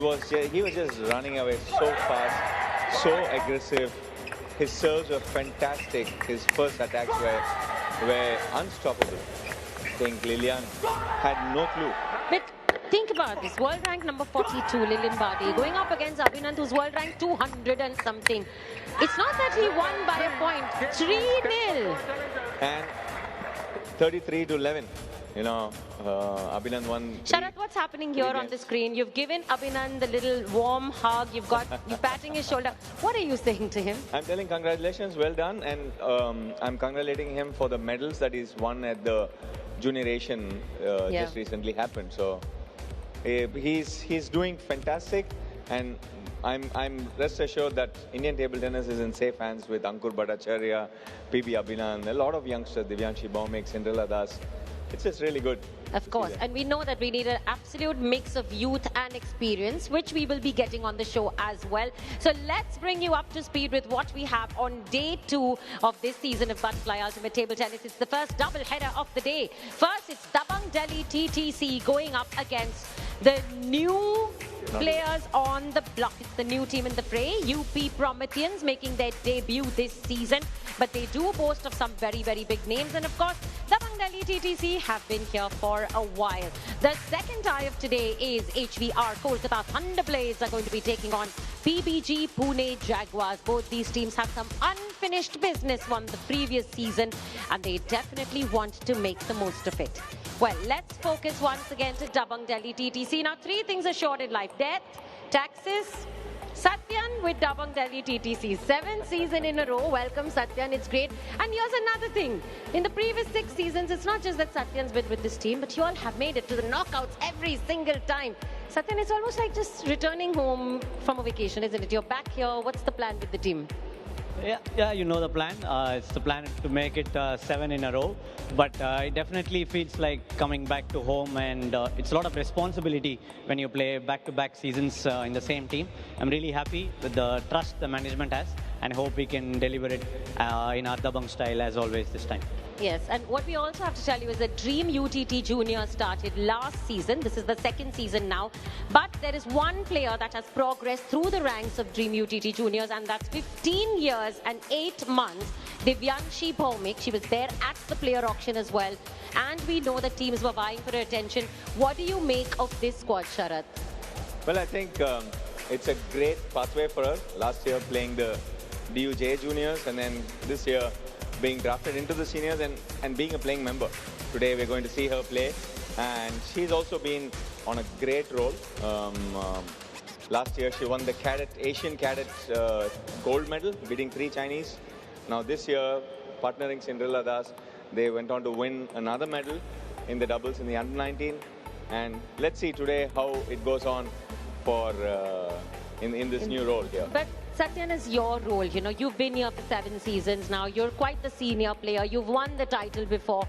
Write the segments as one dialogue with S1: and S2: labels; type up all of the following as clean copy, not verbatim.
S1: He was just running away so fast, so aggressive. His serves were fantastic. His first attacks were unstoppable. I think Lilian had no clue.
S2: But think about this. World rank number 42, Lilian Badi, going up against Abhinand, who's world rank 200 and something. It's not that he won by a point. 3-0.
S1: And 33-11. You know, Abhinand won.
S2: Sharat, what's happening here on the screen? You've given Abhinand the little warm hug. You're patting his shoulder. What are you saying to him?
S1: I'm telling congratulations, well done. And I'm congratulating him for the medals that he's won at the Junior Asian just recently happened. So he's doing fantastic. And I'm rest assured that Indian table tennis is in safe hands with Ankur Bhattacharya, PB Abhinand, a lot of youngsters, Divyanshi Bhaumik, Cinderella Das. It's just really good.
S2: Of course, and we know that we need an absolute mix of youth and experience, which we will be getting on the show as well. So let's bring you up to speed with what we have on day 2 of this season of Butterfly Ultimate Table Tennis. It's the first double header of the day. First, it's Dabang Delhi T.T.C going up against the new players on the block. It's the new team in the fray, UP Prometheans, making their debut this season. But they do boast of some very, very big names. And of course, Dabang Delhi T.T.C have been here for a while. The second tie of today is HVR. Kolkata ThunderBlades are going to be taking on PBG Pune Jaguars. Both these teams have some unfinished business from the previous season, and they definitely want to make the most of it. Well, let's focus once again to Dabang Delhi T.T.C. Now, 3 things are short in life: death, taxes, Satyan with Dabang Delhi T.T.C. 7th season in a row. Welcome, Satyan. It's great. And here's another thing. In the previous 6 seasons, it's not just that Satyan's been with this team, but you all have made it to the knockouts every single time. Satyan, it's almost like just returning home from a vacation, isn't it? You're back here. What's the plan with the team?
S3: Yeah, you know the plan. It's the plan to make it 7 in a row. But it definitely feels like coming back to home, and it's a lot of responsibility when you play back-to-back seasons in the same team. I'm really happy with the trust the management has, and hope we can deliver it in our Dabang style as always this time.
S2: Yes, and what we also have to tell you is that Dream UTT Junior started last season. This is the 2nd season now. But there is one player that has progressed through the ranks of Dream UTT Juniors, and that's 15 years and 8 months. Divyanshi Bhaumik. She was there at the player auction as well. And we know that teams were vying for her attention. What do you make of this squad, Sharat?
S1: Well, I think it's a great pathway for her. Last year playing the DUJ juniors, and then this year being drafted into the seniors and being a playing member. Today we're going to see her play, and she's also been on a great roll. Last year she won the Asian Cadet gold medal, beating 3 Chinese. Now this year, partnering Cinderella Das, they went on to win another medal in the doubles in the under-19. And let's see today how it goes on for in this new role here.
S2: But Satyan, is your role, you know, you've been here for 7 seasons now. You're quite the senior player. You've won the title before.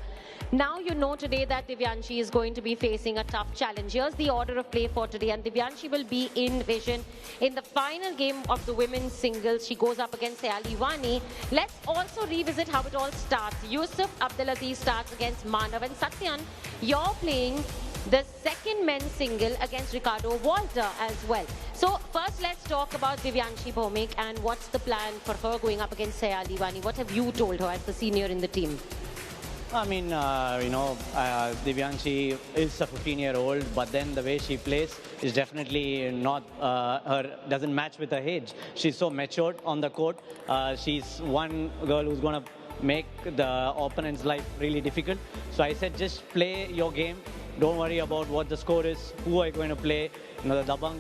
S2: Now you know today that Divyanshi is going to be facing a tough challenge. Here's the order of play for today, and Divyanshi will be in vision in the final game of the women's singles. She goes up against Sayali Wani. Let's also revisit how it all starts. Yusuf Abdulaziz starts against Manav, and Satyan, you're playing the 2nd men's single against Ricardo Walter as well. So first, let's talk about Divyanshi Bhaumik and what's the plan for her going up against Sayali Wani. What have you told her as the senior in the team?
S3: I mean, Divyanshi is a 15-year-old, but then the way she plays is definitely not, doesn't match with her age. She's so matured on the court. She's one girl who's going to make the opponent's life really difficult. So I said, just play your game. Don't worry about what the score is, who are you going to play. You know, the Dabang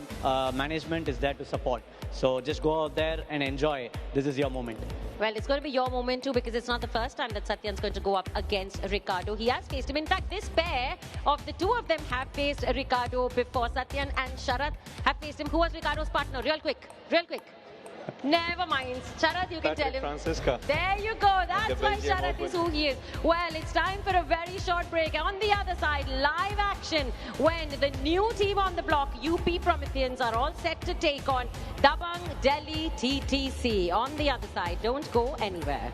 S3: management is there to support. So just go out there and enjoy. This is your moment.
S2: Well, it's going to be your moment too, because it's not the first time that Satyan's going to go up against Ricardo. He has faced him. In fact, this pair of the 2 of them have faced Ricardo before. Satyan and Sharat have faced him. Who was Ricardo's partner? Real quick. Never mind. Sharat, you can tell him.
S1: Francisca.
S2: There you go. That's why Sharat is who he is. Well, it's time for a very short break. On the other side, live action when the new team on the block, UP Prometheans, are all set to take on Dabang Delhi T.T.C. On the other side, don't go anywhere.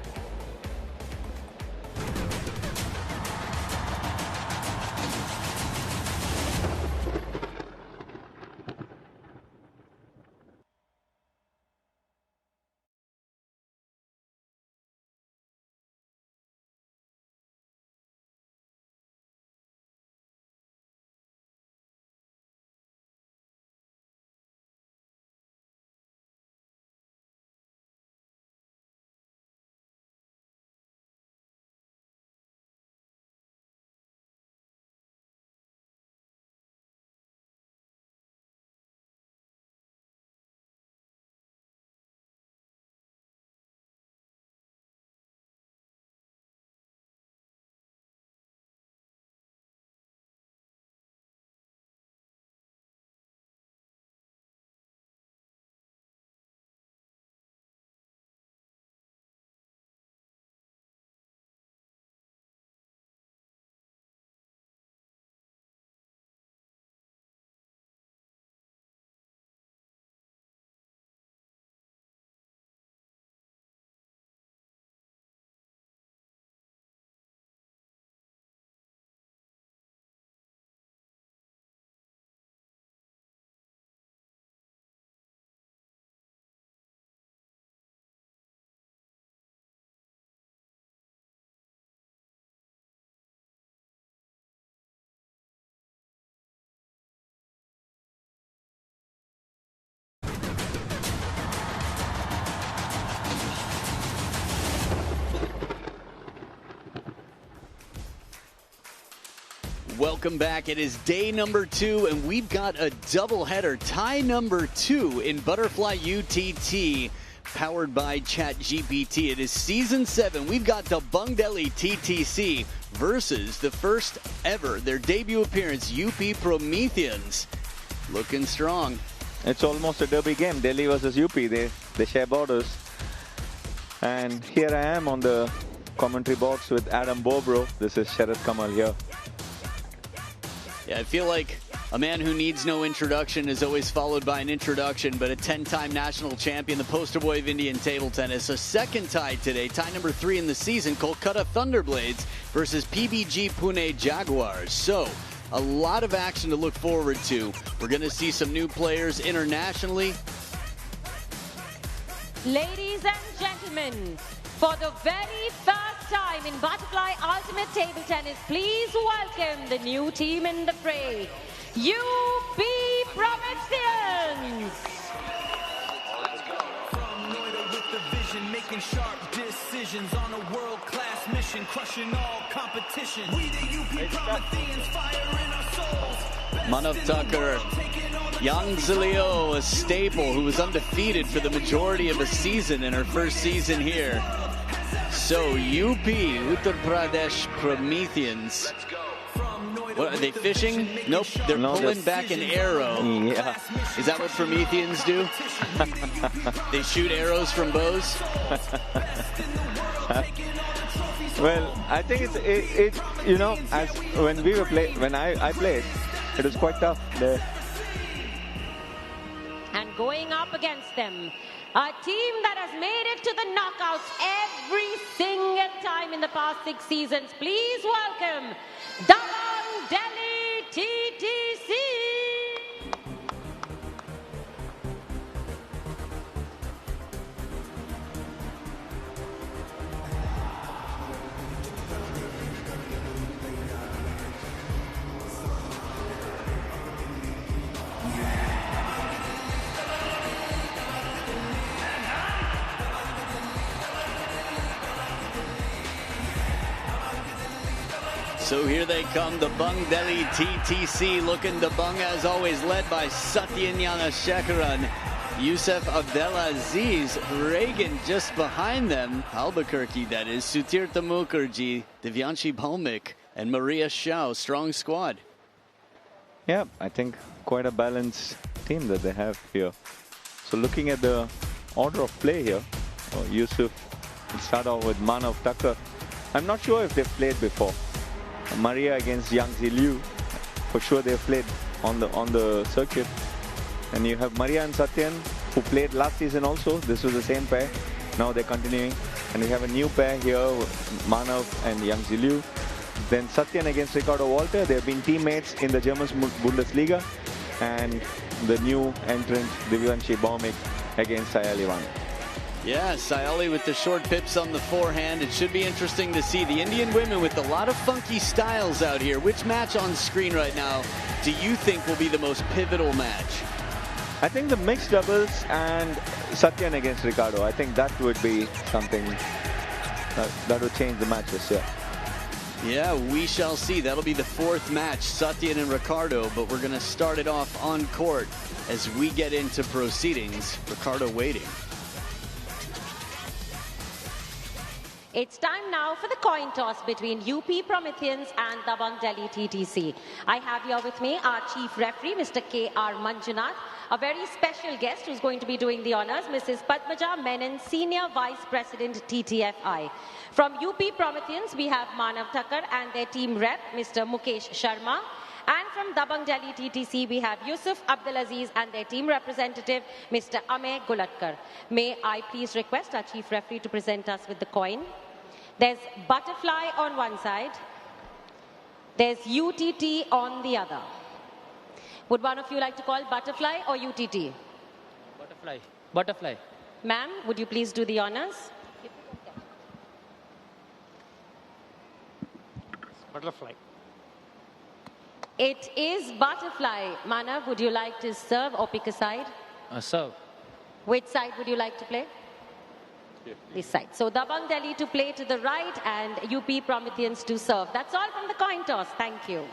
S4: Welcome back. It is day number 2, and we've got a doubleheader, tie number 2 in Butterfly UTT, powered by ChatGPT. It is season 7. We've got Dabang Delhi T.T.C versus the first ever, their debut appearance, UP Prometheans. Looking strong.
S1: It's almost a derby game, Delhi versus UP. They share borders. And here I am on the commentary box with Adam Bobro. This is Sharath Kamal here.
S4: Yeah, I feel like a man who needs no introduction is always followed by an introduction, but a 10-time national champion, the poster boy of Indian table tennis. A second tie today, tie number 3 in the season, Kolkata ThunderBlades versus PBG Pune Jaguars. So, a lot of action to look forward to. We're going to see some new players internationally.
S2: Ladies and gentlemen, for the very first time in Butterfly Ultimate Table Tennis, please welcome the new team in the fray, UP Prometheans.
S5: From Noida with the vision, making sharp decisions on a world-class mission, crushing all competition. We the UP Prometheans, fire in our souls.
S4: Manav Thakur, Yang Zilio, a staple who was undefeated for the majority of the season in her first season here. So UP, Uttar Pradesh Prometheans. What, are they fishing? Nope, they're pulling back an arrow.
S1: Yeah.
S4: Is that what Prometheans do? They shoot arrows from bows?
S1: Well, I think it's you know, as when we were when I played, it was quite tough there.
S2: And going up against them, a team that has made it to the knockouts every single time in the past 6 seasons. Please welcome Dabang Delhi T.T.C.
S4: So here they come, the Dabang Delhi T.T.C, looking Dabang as always, led by Satyanyana Shekaran, Yusuf Abdelaziz, Reagan just behind them, Albuquerque that is, Sutirtha Mukherjee, Divyanshi Bhaumik, and Maria Shao, strong squad.
S1: Yeah, I think quite a balanced team that they have here. So looking at the order of play here, Yusuf will start off with Manav Thakur. I'm not sure if they've played before. Maria against Yang Ziliu, for sure they've played on the circuit. And you have Maria and Satyan, who played last season also. This was the same pair. Now they're continuing. And we have a new pair here, Manav and Yang Ziliu. Then Satyan against Ricardo Walter. They've been teammates in the German Bundesliga. And the new entrant, Divyanshi Bhaumik against Sayali Ivan.
S4: Yeah, Sayali with the short pips on the forehand. It should be interesting to see the Indian women with a lot of funky styles out here. Which match on screen right now do you think will be the most pivotal match?
S1: I think the mixed doubles and Satyan against Ricardo. I think that would be something that would change the matches, yeah.
S4: Yeah, we shall see. That'll be the 4th match, Satyan and Ricardo, but we're going to start it off on court as we get into proceedings. Ricardo waiting.
S2: It's time now for the coin toss between UP Prometheans and Dabang Delhi T.T.C. I have here with me our chief referee, Mr. K.R. Manjunath, a very special guest who's going to be doing the honors, Mrs. Padmaja Menon, Senior Vice President, TTFI. From UP Prometheans, we have Manav Thakur and their team rep, Mr. Mukesh Sharma. And from Dabang Delhi T.T.C, we have Yusuf Abdelaziz and their team representative, Mr. Amey Gulatkar. May I please request our chief referee to present us with the coin. There's butterfly on one side. There's UTT on the other. Would one of you like to call butterfly or UTT?
S3: Butterfly. Butterfly.
S2: Ma'am, would you please do the honors?
S3: Butterfly.
S2: It is butterfly. Manav, would you like to serve or pick a side?
S3: Serve.
S2: Which side would you like to play? This side. So Dabang Delhi to play to the right and UP Prometheans to serve. That's all from the coin toss. Thank you.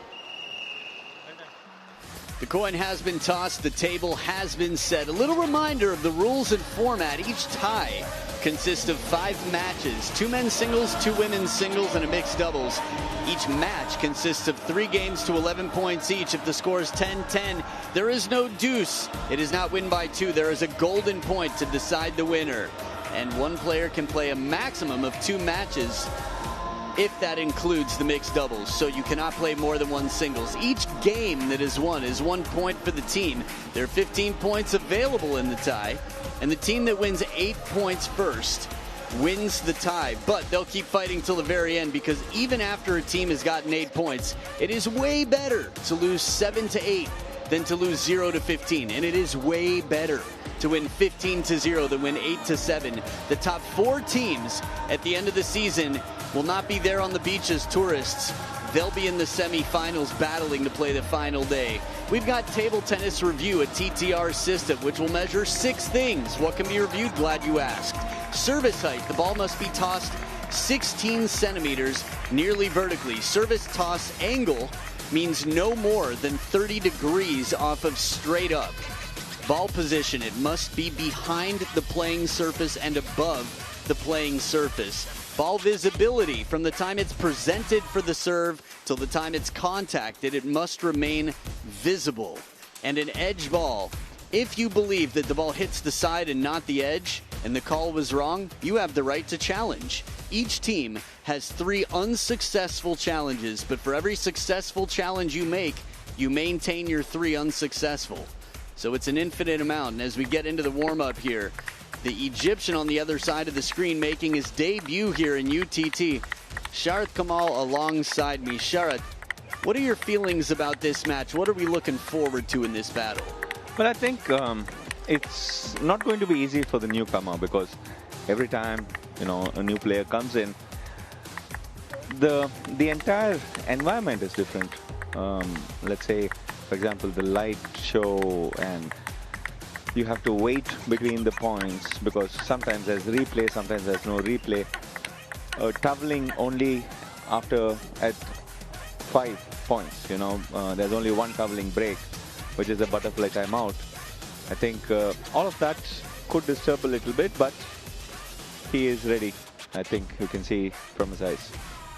S4: The coin has been tossed, the table has been set. A little reminder of the rules and format. Each tie consists of 5 matches, 2 men's singles, 2 women's singles, and a mixed doubles. Each match consists of 3 games to 11 points each. If the score is 10-10, there is no deuce. It is not win by 2. There is a golden point to decide the winner. And one player can play a maximum of 2 matches if that includes the mixed doubles. So you cannot play more than 1 singles. Each game that is won is 1 point for the team. There are 15 points available in the tie. And the team that wins 8 points first wins the tie. But they'll keep fighting till the very end, because even after a team has gotten 8 points, it is way better to lose 7-8 than to lose 0-15. And it is way better to win 15-0 than win 8-7. The top 4 teams at the end of the season will not be there on the beach as tourists. They'll be in the semifinals battling to play the final day. We've got table tennis review, a TTR system, which will measure 6 things. What can be reviewed? Glad you asked. Service height. The ball must be tossed 16 centimeters, nearly vertically. Service toss angle means no more than 30 degrees off of straight up. Ball position. It must be behind the playing surface and above the playing surface. Ball visibility, from the time it's presented for the serve till the time it's contacted, it must remain visible. And an edge ball, if you believe that the ball hits the side and not the edge, and the call was wrong, you have the right to challenge. Each team has 3 unsuccessful challenges, but for every successful challenge you make, you maintain your 3 unsuccessful. So it's an infinite amount. And as we get into the warm-up here, the Egyptian on the other side of the screen making his debut here in UTT. Sharath Kamal alongside me. Sharath, what are your feelings about this match? What are we looking forward to in this battle?
S1: Well, I think it's not going to be easy for the newcomer, because every time a new player comes in, the entire environment is different. Let's say, for example, the light show, and you have to wait between the points because sometimes there's replay, sometimes there's no replay. Toweling only at 5 points, there's only 1 toweling break, which is a butterfly timeout. I think all of that could disturb a little bit, but he is ready. I think you can see from his eyes.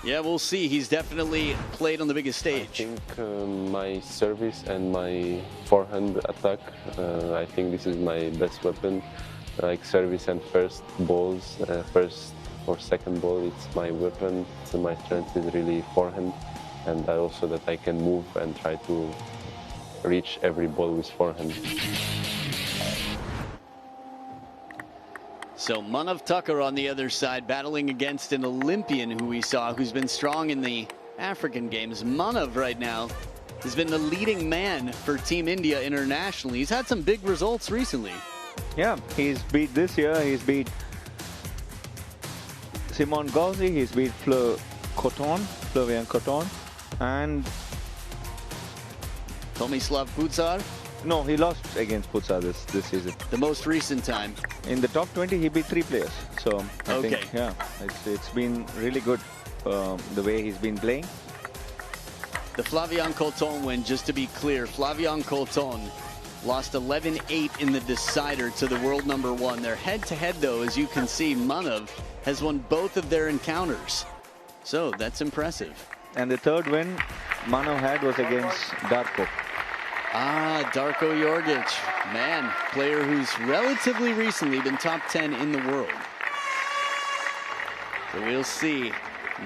S4: Yeah, we'll see. He's definitely played on the biggest stage.
S6: I think my service and my forehand attack, I think this is my best weapon. Like service and first balls, first or second ball, it's my weapon. So my strength is really forehand. And also that I can move and try to reach every ball with forehand.
S4: So Manav Tucker on the other side, battling against an Olympian who we saw, who's been strong in the African games. Manav right now has been the leading man for Team India internationally. He's had some big results recently.
S1: Yeah, he's beat this year. He's beat Simon Gauzy. He's beat Flavian Coton, and
S4: Tomislav Pucar.
S1: No, he lost against Pucar this season.
S4: The most recent time.
S1: In the top 20, he beat 3 players. So I think, yeah, it's been really good the way he's been playing.
S4: The Flavian Coton win, just to be clear, Flavian Coton lost 11-8 in the decider to the world #1. Their head-to-head, though, as you can see, Manav has won both of their encounters. So that's impressive.
S1: And the third win Manav had was against Darko.
S4: Darko Jorgic, man, player who's relatively recently been top 10 in the world. So we'll see.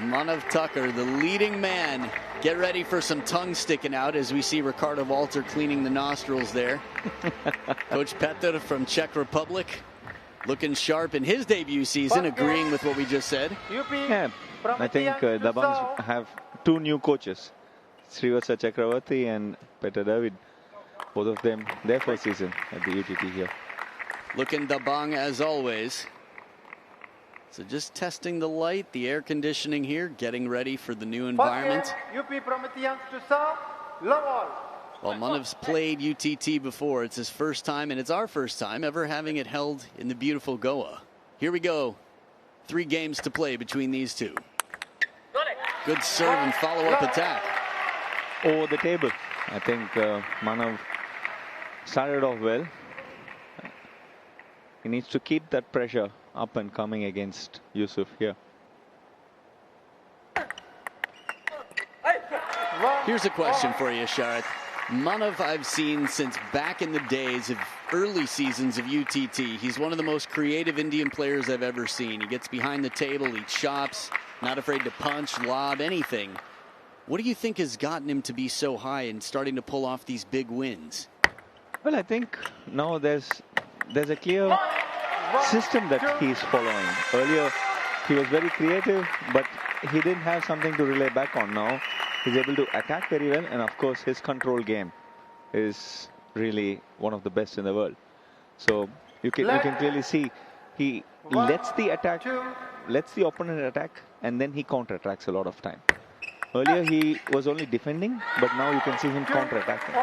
S4: Manav Tucker, the leading man. Get ready for some tongue sticking out as we see Ricardo Walter cleaning the nostrils there. Coach Petr from Czech Republic looking sharp in his debut season, agreeing with what we just said.
S1: Yeah, I think Dabang have 2 new coaches, Srivatsa Chakravarti and Petr David. Both of them, their first season at the UTT here.
S4: Looking Dabang as always. So just testing the light, the air conditioning here, getting ready for the new environment.
S7: UP Prometheans to serve, love all.
S4: Well, Manav's played UTT before. It's his first time, and it's our first time ever having it held in the beautiful Goa. Here we go. 3 games to play between these two. Good serve and follow-up attack.
S1: Over the table. I think Manav started off well. He needs to keep that pressure up and coming against Yusuf here.
S4: Here's a question for you, Sharath. Manav I've seen since back in the days of early seasons of UTT. He's one of the most creative Indian players I've ever seen. He gets behind the table, he chops, not afraid to punch, lob, anything. What do you think has gotten him to be so high and starting to pull off these big wins?
S1: Well, I think now there's a clear system that he's following. Earlier, he was very creative, but he didn't have something to rely back on. Now, he's able to attack very well, and of course, his control game is really one of the best in the world. So you can clearly see he lets the opponent attack, and then he counter-attacks a lot of time. Earlier, he was only defending, but now you can see him counter-attacking.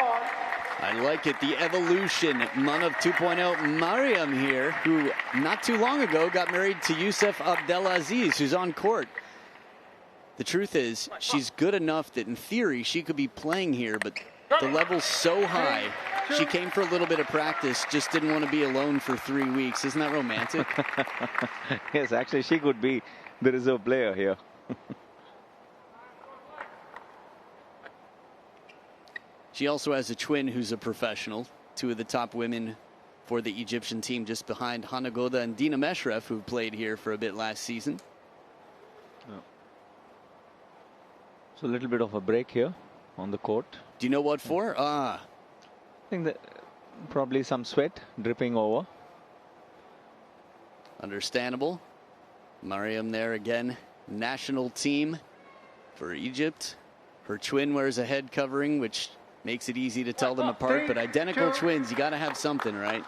S4: I like it, the evolution. Manav 2.0, Mariam here, who not too long ago got married to Yusuf Abdelaziz, who's on court. The truth is, she's good enough that in theory she could be playing here, but the level's so high. She came for a little bit of practice, just didn't want to be alone for 3 weeks. Isn't that romantic?
S1: Yes, actually, she could be the reserve player here.
S4: She also has a twin who's a professional. Two of the top women for the Egyptian team, just behind Hana Goda and Dina Meshref, who played here for a bit last season.
S1: So a little bit of a break here on the court.
S4: Do you know what for?
S1: I think that probably some sweat dripping over.
S4: Understandable. Mariam there again. National team for Egypt. Her twin wears a head covering, which makes it easy to tell them apart, but identical twins, you got to have something, right?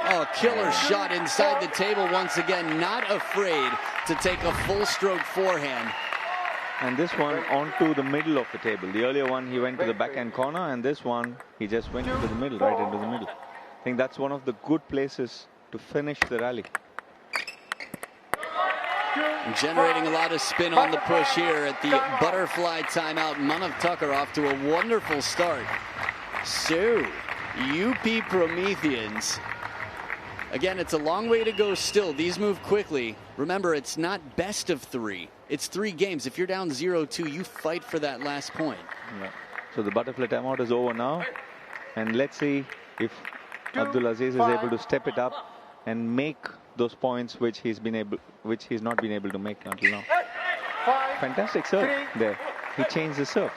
S4: Oh, killer shot inside the table once again. Not afraid to take a full stroke forehand.
S1: And this one onto the middle of the table. The earlier one, he went to the backhand corner, and this one, he just went into the middle, right into the middle. I think that's one of the good places to finish the rally.
S4: Generating a lot of spin on the push here at the butterfly timeout. Manav Tucker off to a wonderful start. So, UP Prometheans. Again, it's a long way to go still. These move quickly. Remember, it's not best of 3. It's 3 games. If you're down 0-2, you fight for that last point.
S1: Yeah. So the butterfly timeout is over now. And let's see if Abdulaziz is able to step it up and make those points which he's not been able to make until now. Fantastic serve there. He changed the serve.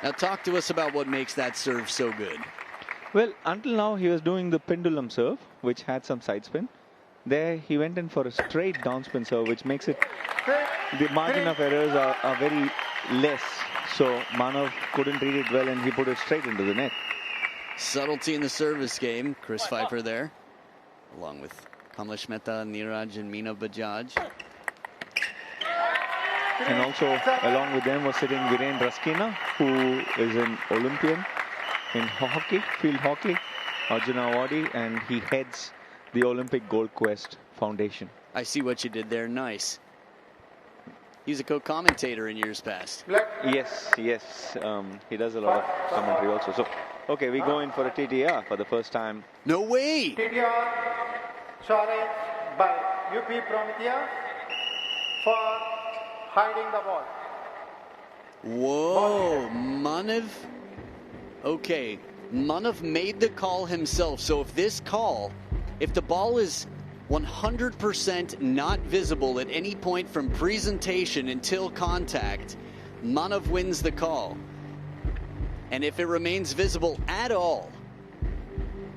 S4: Now talk to us about what makes that serve so good.
S1: Well, until now he was doing the pendulum serve, which had some side spin. There he went in for a straight downspin serve, which makes it, the margin of errors are very less. So Manav couldn't read it well, and he put it straight into the net.
S4: Subtlety in the service game. Chris Pfeiffer there, along with Kamlesh Mehta, Neeraj, and Meena Bajaj.
S1: And also along with them was sitting Viren Raskina, who is an Olympian in hockey, field hockey, Arjuna Awadi, and he heads the Olympic Gold Quest Foundation.
S4: I see what you did there. Nice. He's a co-commentator in years past.
S1: Yes. He does a lot of commentary also. So, okay, we go in for a TTR for the first time.
S4: No way!
S7: TTR challenge by UP Prometheans for hiding the ball.
S4: Whoa, Manav. Okay, Manav made the call himself. So if the ball is 100% not visible at any point from presentation until contact, Manav wins the call. And if it remains visible at all,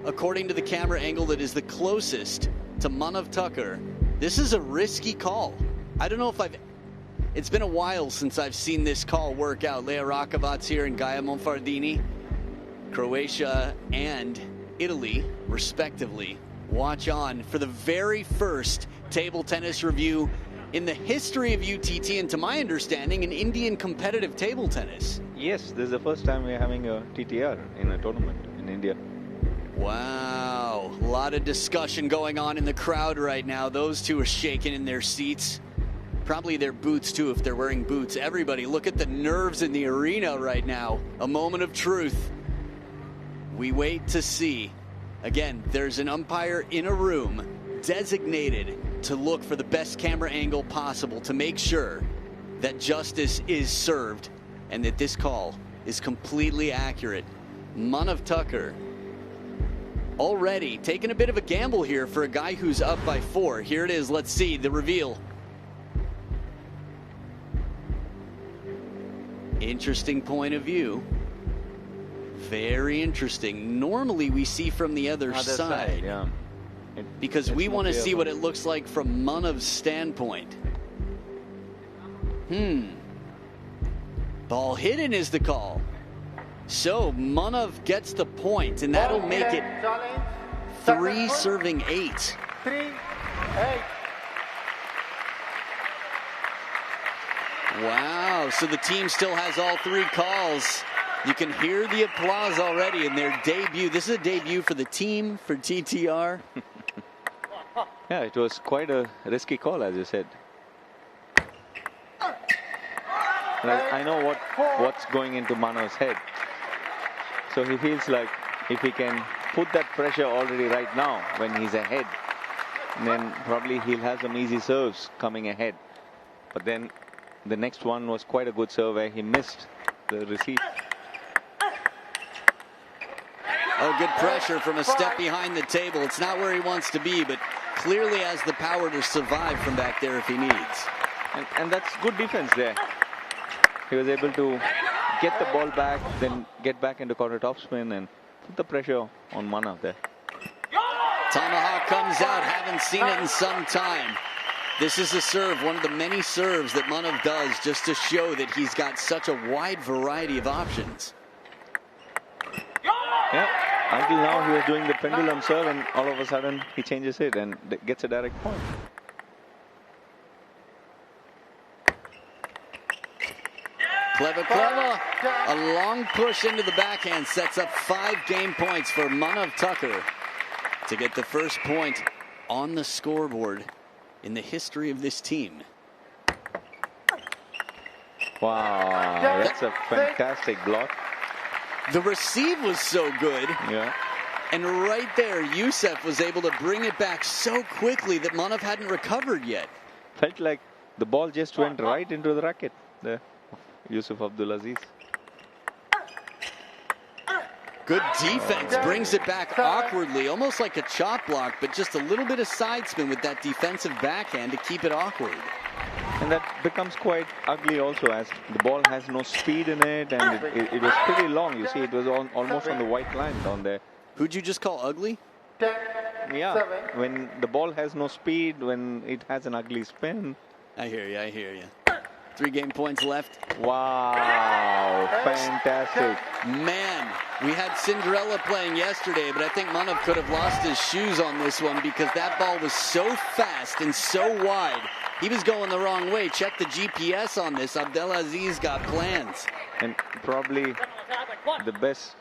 S4: according to the camera angle that is the closest to Manav Tucker, this is a risky call. I don't know if it's been a while since I've seen this call work out. Leah Rakovac here and Gaia Monfardini, Croatia and Italy, respectively. Watch on for the very first table tennis review in the history of UTT, and to my understanding, in Indian competitive table tennis.
S1: Yes, this is the first time we're having a TTR in a tournament in India.
S4: Wow, a lot of discussion going on in the crowd right now. Those two are shaking in their seats. Probably their boots too, if they're wearing boots. Everybody, look at the nerves in the arena right now. A moment of truth. We wait to see. Again, there's an umpire in a room designated to look for the best camera angle possible to make sure that justice is served and that this call is completely accurate. Manav Tucker already taking a bit of a gamble here for a guy who's up by 4. Here it is. Let's see the reveal. Interesting point of view. Very interesting. Normally we see from the other side.
S1: Yeah.
S4: Because we want to see what it looks like from Manav's standpoint. Ball hidden is the call. So Manav gets the point, and that'll make it 3 serving 8.
S7: 3-8.
S4: Wow, so the team still has all 3 calls. You can hear the applause already in their debut. This is a debut for the team, for TTR.
S1: Yeah, it was quite a risky call, as you said. And I know what's going into Manav's head. So he feels like if he can put that pressure already right now when he's ahead, then probably he'll have some easy serves coming ahead. But then the next one was quite a good serve where he missed the receipt.
S4: Oh, good pressure from a step behind the table. It's not where he wants to be, but clearly has the power to survive from back there if he needs.
S1: And that's good defense there. He was able to get the ball back, then get back into corner topspin and put the pressure on Manav there.
S4: Tomahawk comes out, haven't seen it in some time. This is a serve, one of the many serves that Manav does just to show that he's got such a wide variety of options.
S1: Yeah, until now he was doing the pendulum serve and all of a sudden he changes it and gets a direct point.
S4: Clever, clever. A long push into the backhand sets up 5 game points for Manav Tucker to get the first point on the scoreboard in the history of this team.
S1: Wow, that's a fantastic block.
S4: The receive was so good.
S1: Yeah.
S4: And right there, Youssef was able to bring it back so quickly that Manav hadn't recovered yet.
S1: Felt like the ball just went right into the racket there. Yusuf Abdulaziz.
S4: Good defense, brings it back awkwardly, almost like a chop block, but just a little bit of side spin with that defensive backhand to keep it awkward.
S1: And that becomes quite ugly also, as the ball has no speed in it, and it was pretty long. You see, it was almost on the white line down there.
S4: Who'd you just call ugly?
S1: Yeah, when the ball has no speed, when it has an ugly spin.
S4: I hear you, I hear you. 3 game points left.
S1: Wow, fantastic.
S4: Man, we had Cinderella playing yesterday, but I think Manav could have lost his shoes on this one because that ball was so fast and so wide. He was going the wrong way. Check the GPS on this. Abdelaziz got plans.
S1: And probably the best.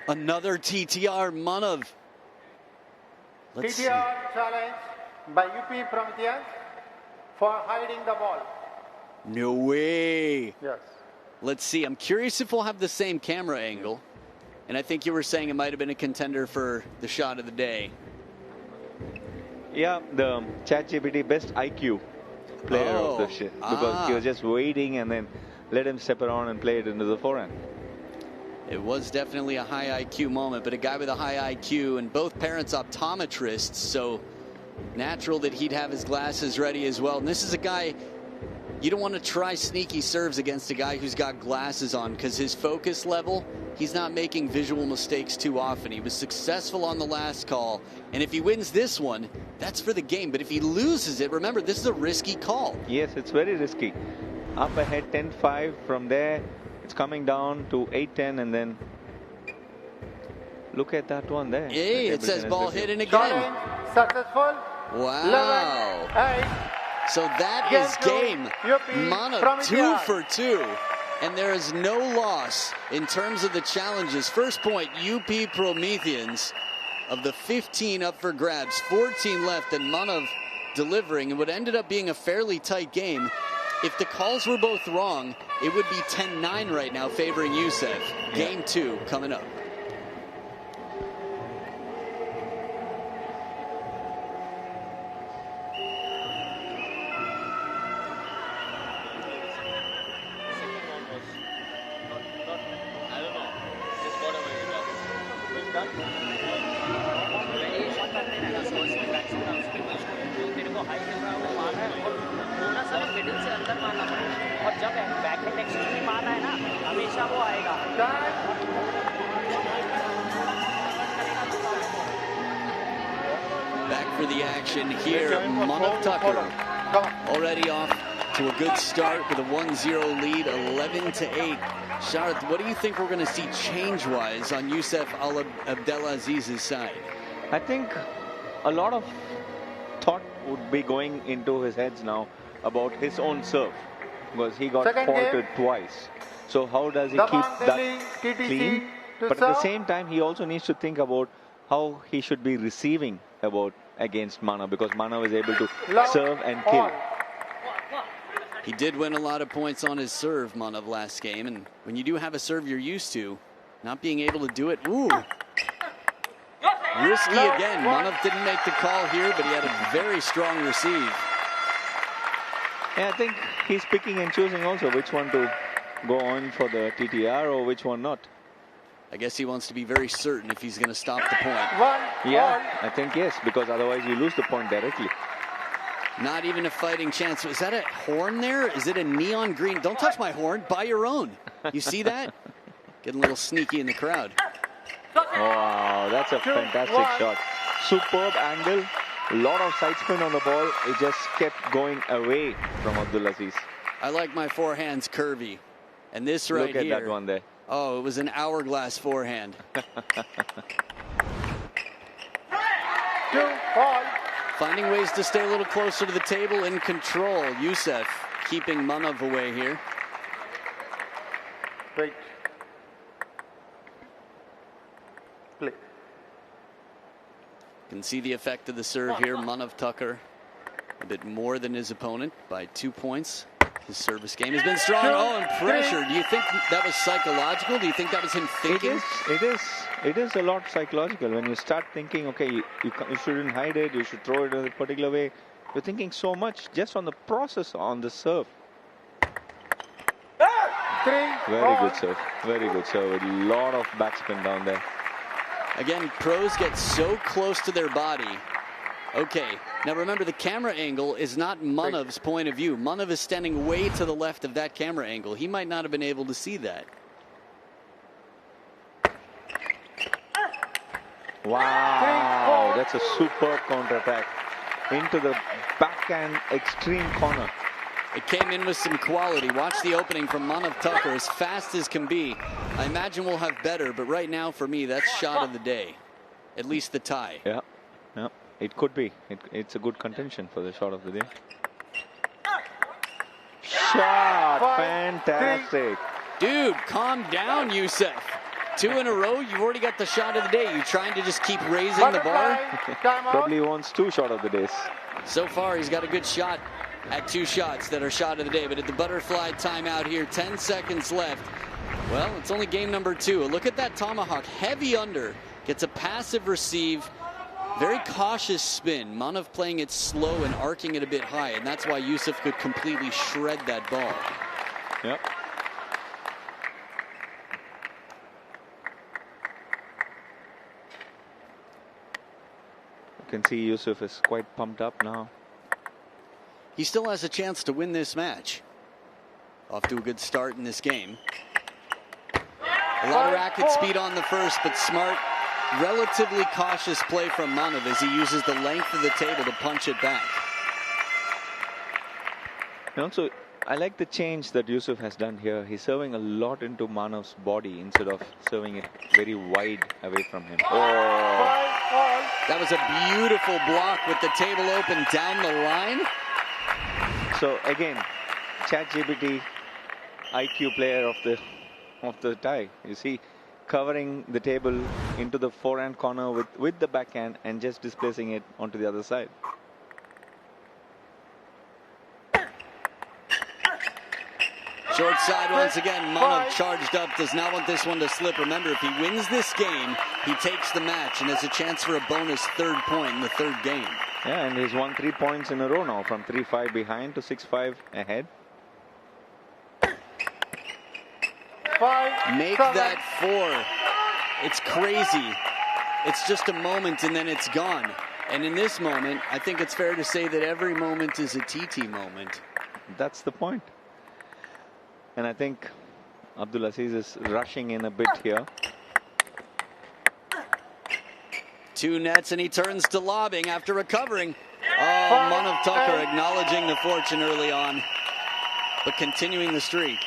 S4: Another TTR, Manav. Let's see.
S7: TTR challenge by UP Prometheans for hiding the ball.
S4: No way.
S7: Yes.
S4: Let's see. I'm curious if we'll have the same camera angle. And I think you were saying it might have been a contender for the shot of the day.
S1: Yeah, the ChatGPT best IQ player of the shit. Because he was just waiting and then let him step around and play it into the forehand.
S4: It was definitely a high IQ moment, but a guy with a high IQ and both parents optometrists, so natural that he'd have his glasses ready as well. And this is a guy, you don't want to try sneaky serves against a guy who's got glasses on because his focus level, he's not making visual mistakes too often. He was successful on the last call, and if he wins this one, that's for the game. But if he loses it, remember, this is a risky call.
S1: Yes, it's very risky. Up ahead 10-5 from there. It's coming down to 8-10, and then look at that one there.
S4: Hey, it says ball hidden again.
S7: Challenge successful.
S4: Wow.
S7: 11-8.
S4: So that is game. Manav 2 for 2. and there is no loss in terms of the challenges. First point, UP Prometheans. Of the 15 up for grabs, 14 left, and Manav delivering. And what ended up being a fairly tight game. If the calls were both wrong, it would be 10-9 right now favoring Youssef. Game 2 coming up. Back for the action here, Manav Tucker already off to a good start with a 1-0 lead, 11-8. Sharath, what do you think we're going to see change-wise on Youssef Abdelaziz's side?
S1: I think a lot of thought would be going into his heads now about his own serve, because he got faulted twice. So how does he keep that clean? But at the same time, he also needs to think about how he should be receiving against Manav, because Manav is able to serve and kill.
S4: He did win a lot of points on his serve, Manav, last game, and when you do have a serve you're used to, not being able to do it, ooh. Risky again. Manav didn't make the call here, but he had a very strong receive.
S1: Yeah, I think he's picking and choosing also which one to go on for the TTR or which one not.
S4: I guess he wants to be very certain if he's going to stop the point.
S1: Yeah, I think yes, because otherwise you lose the point directly.
S4: Not even a fighting chance. Is that a horn there? Is it a neon green? Don't touch my horn. Buy your own. You see that? Getting a little sneaky in the crowd.
S1: Wow, that's a fantastic shot. Superb angle. A lot of side spin on the ball. It just kept going away from Abdulaziz.
S4: I like my forehands curvy. And this right here.
S1: Look at that one there.
S4: Oh, it was an hourglass forehand. Finding ways to stay a little closer to the table, in control. Youssef keeping Manav away here.
S7: Right. Play.
S4: Can see the effect of the serve here. Manav Tucker a bit more than his opponent by 2 points. His service game has been strong. Oh, and pressure. Do you think that was psychological? Do you think that was him thinking?
S1: It is a lot psychological. When you start thinking, okay, you shouldn't hide it, you should throw it in a particular way. You're thinking so much just on the process on the serve. Very good serve. Very good serve. A lot of backspin down there.
S4: Again, pros get so close to their body. Okay, now remember the camera angle is not Manav's point of view. Manav is standing way to the left of that camera angle. He might not have been able to see that.
S1: Wow, that's a superb counter-attack into the backhand extreme corner.
S4: It came in with some quality. Watch the opening from Manav Tucker, as fast as can be. I imagine we'll have better, but right now for me, that's shot of the day. At least the tie.
S1: Yeah, yeah. It could be. It's a good contention for the shot of the day. Shot! Fantastic.
S4: Dude, calm down, Youssef. 2 in a row, you've already got the shot of the day. You trying to just keep raising the bar?
S1: Probably wants 2 shot of the days.
S4: So far, he's got a good shot at 2 shots that are shot of the day. But at the butterfly timeout here, 10 seconds left. Well, it's only game number 2. Look at that tomahawk. Heavy under. Gets a passive receive. Very cautious spin. Manav playing it slow and arcing it a bit high, and that's why Youssef could completely shred that ball.
S1: Yep. You can see Youssef is quite pumped up now.
S4: He still has a chance to win this match. Off to a good start in this game. A lot of racket speed on the first, but smart, relatively cautious play from Manav as he uses the length of the table to punch it back.
S1: And also, I like the change that Youssef has done here. He's serving a lot into Manav's body instead of serving it very wide away from him. Oh.
S4: That was a beautiful block with the table open down the line.
S1: So again, ChatGPT IQ player of the tie. You see, covering the table into the forehand corner with the backhand and just displacing it onto the other side.
S4: Short side once again. Manav charged up, does not want this one to slip. Remember, if he wins this game, he takes the match and has a chance for a bonus third point in the third game.
S1: Yeah, and he's won 3 points in a row now, from 3-5 behind to 6-5 ahead.
S4: Make that 4. It's crazy. It's just a moment and then it's gone. And in this moment, I think it's fair to say that every moment is a TT moment.
S1: That's the point. And I think Abdulaziz is rushing in a bit here.
S4: 2 nets and he turns to lobbing after recovering. Oh, Manav Tucker acknowledging the fortune early on, but continuing the streak.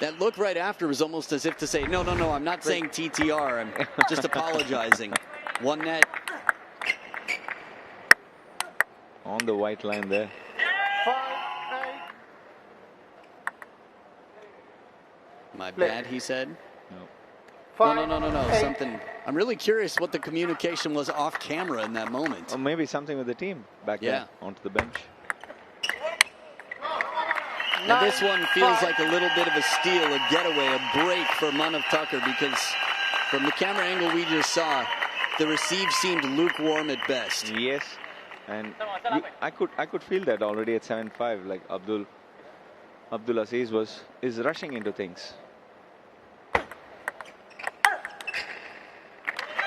S4: That look right after was almost as if to say, no, I'm not saying TTR, I'm just apologizing. 1 net.
S1: On the white line there.
S4: My bad, he said. No. Something. I'm really curious what the communication was off camera in that moment.
S1: Or maybe something with the team back there onto the bench.
S4: Now this one feels like a little bit of a steal, a getaway, a break for Manav Tucker, because from the camera angle we just saw, the receive seemed lukewarm at best.
S1: Yes, and I could feel that already at 7-5. Like Abdulaziz is rushing into things.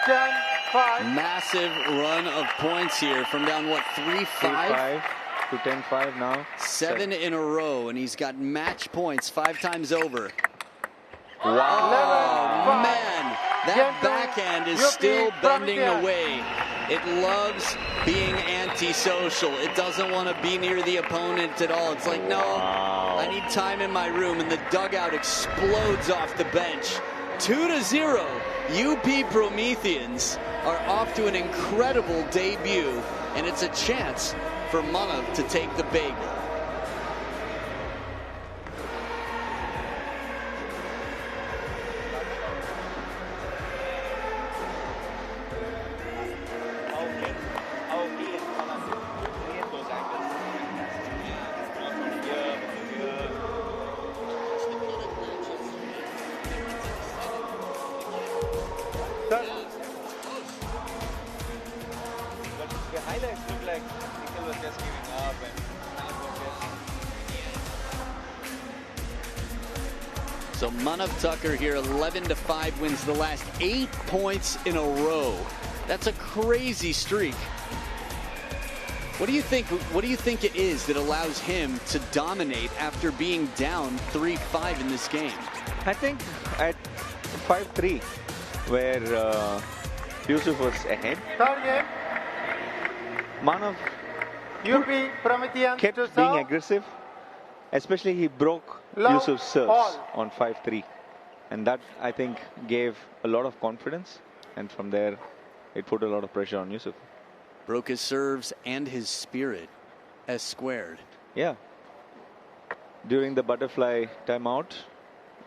S7: 10-5.
S4: Massive run of points here from down, what, 3-5?
S1: 3-5 to 10-5 now.
S4: 7 in a row, and he's got match points 5 times over.
S1: Wow.
S4: Oh, man, that backhand is still bending away. It loves being antisocial. It doesn't want to be near the opponent at all. It's like, no, I need time in my room, and the dugout explodes off the bench. 2-0. UP Prometheans are off to an incredible debut, and it's a chance for Manav to take the bagel.
S1: The highlights look like Khel was just giving up and
S4: So Manav Tucker here, 11-5, wins the last 8 points in a row. That's a crazy streak. What do you think it is that allows him to dominate after being down 3-5 in this game?
S1: I think at 5-3, where Yusuf was ahead,
S7: Third game.
S1: Manav
S7: UP Prometheans
S1: kept being aggressive. Especially he broke Yusuf's serves on 5-3. And that, I think, gave a lot of confidence. And from there, it put a lot of pressure on Yusuf.
S4: Broke his serves and his spirit. S squared.
S1: Yeah. During the butterfly timeout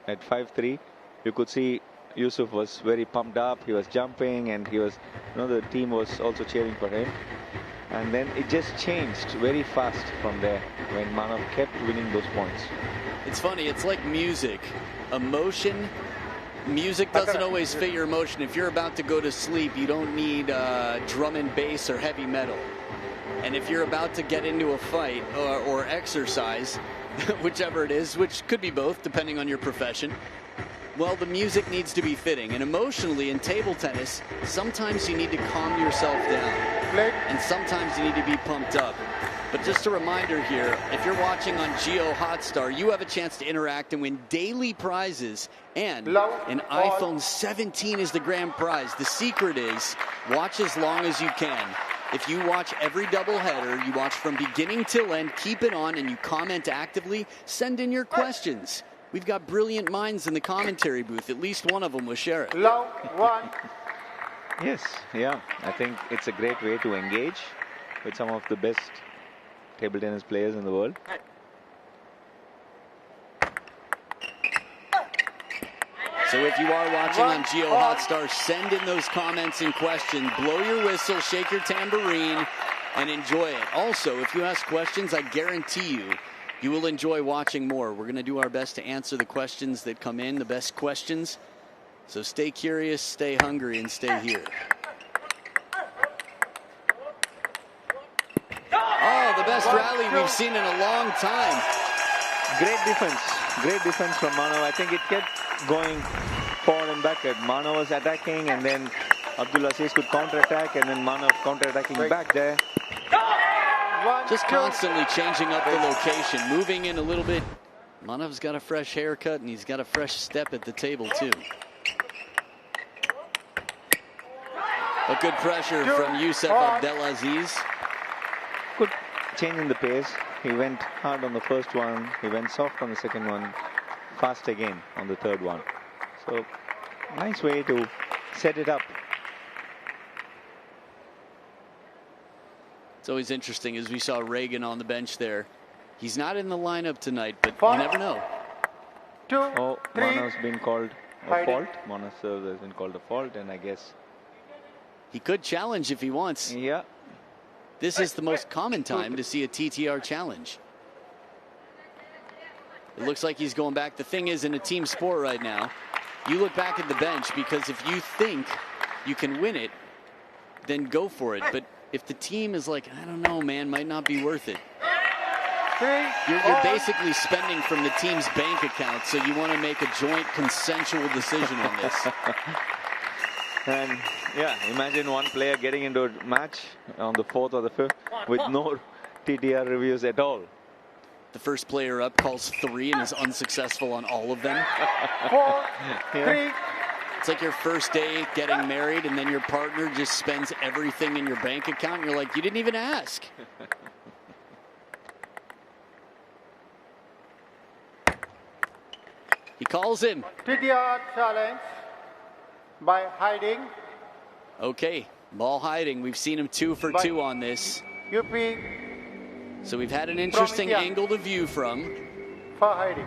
S1: at 5-3, you could see Yusuf was very pumped up. He was jumping, and he was, the team was also cheering for him. And then it just changed very fast from there when Manav kept winning those points.
S4: It's funny, it's like music. Emotion, music doesn't always fit your emotion. If you're about to go to sleep, you don't need drum and bass or heavy metal. And if you're about to get into a fight or exercise, whichever it is, which could be both depending on your profession, well, the music needs to be fitting. And emotionally in table tennis, sometimes you need to calm yourself down. And sometimes you need to be pumped up. But just a reminder here, if you're watching on JioHotstar, you have a chance to interact and win daily prizes. And an iPhone 17 is the grand prize. The secret is, watch as long as you can. If you watch every doubleheader, you watch from beginning till end, keep it on, and you comment actively, send in your questions. We've got brilliant minds in the commentary booth. At least one of them was Sheriff.
S7: Low one.
S1: Yes, yeah. I think it's a great way to engage with some of the best table tennis players in the world.
S4: So if you are watching on JioHotstar, send in those comments and questions. Blow your whistle, shake your tambourine, and enjoy it. Also, if you ask questions, I guarantee you, you will enjoy watching more. We're going to do our best to answer the questions that come in, the best questions. So stay curious, stay hungry, and stay here. Oh, the best rally we've seen in a long time.
S1: Great defense from Manav. I think it kept going forward and backward. Manav was attacking, and then Abdulaziz could counter-attack, and then Manav counter-attacking back there.
S4: Just constantly changing up the location, moving in a little bit. Manav's got a fresh haircut, and he's got a fresh step at the table, too. But good pressure from Yusuf Abdelaziz.
S1: Good change in the pace. He went hard on the first one. He went soft on the second one. Fast again on the third one. So, nice way to set it up.
S4: It's always interesting, as we saw Reagan on the bench there. He's not in the lineup tonight, but you never know.
S1: Oh, Manav's been called a fault. Manav serve has been called a fault, and I guess
S4: he could challenge if he wants.
S1: Yeah.
S4: This is the most common time to see a TTR challenge. It looks like he's going back. The thing is, in a team sport right now, you look back at the bench, because if you think you can win it, then go for it. But if the team is like, I don't know, man, might not be worth it. You're basically spending from the team's bank account, so you want to make a joint consensual decision on this.
S1: And yeah, imagine one player getting into a match on the 4th or the 5th with no TTR reviews at all.
S4: The first player up calls 3 and is unsuccessful on all of them.
S7: 4, 3.
S4: It's like your first day getting married, and then your partner just spends everything in your bank account. And you're like, you didn't even ask. He calls him.
S7: TTR challenge by hiding.
S4: Okay, ball hiding. We've seen him 2 for 2 on this.
S7: UP.
S4: So we've had an interesting angle to view from.
S7: For hiding.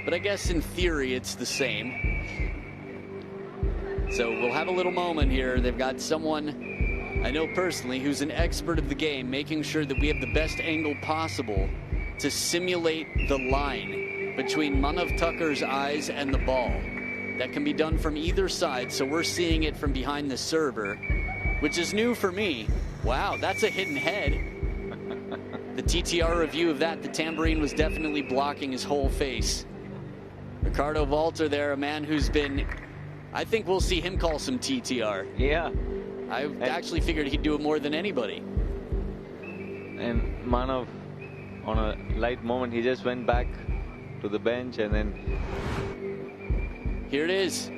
S4: But I guess in theory it's the same. So we'll have a little moment here. They've got someone I know personally who's an expert of the game, making sure that we have the best angle possible to simulate the line between Manav Tucker's eyes and the ball. That can be done from either side, so we're seeing it from behind the server, which is new for me. Wow, that's a hidden head. The TTR review of that, the tambourine was definitely blocking his whole face. Ricardo Walter there, a man who's been, I think we'll see him call some TTR.
S1: Yeah.
S4: I actually figured he'd do it more than anybody.
S1: And Manav, on a light moment, he just went back to the bench, and then
S4: here it is.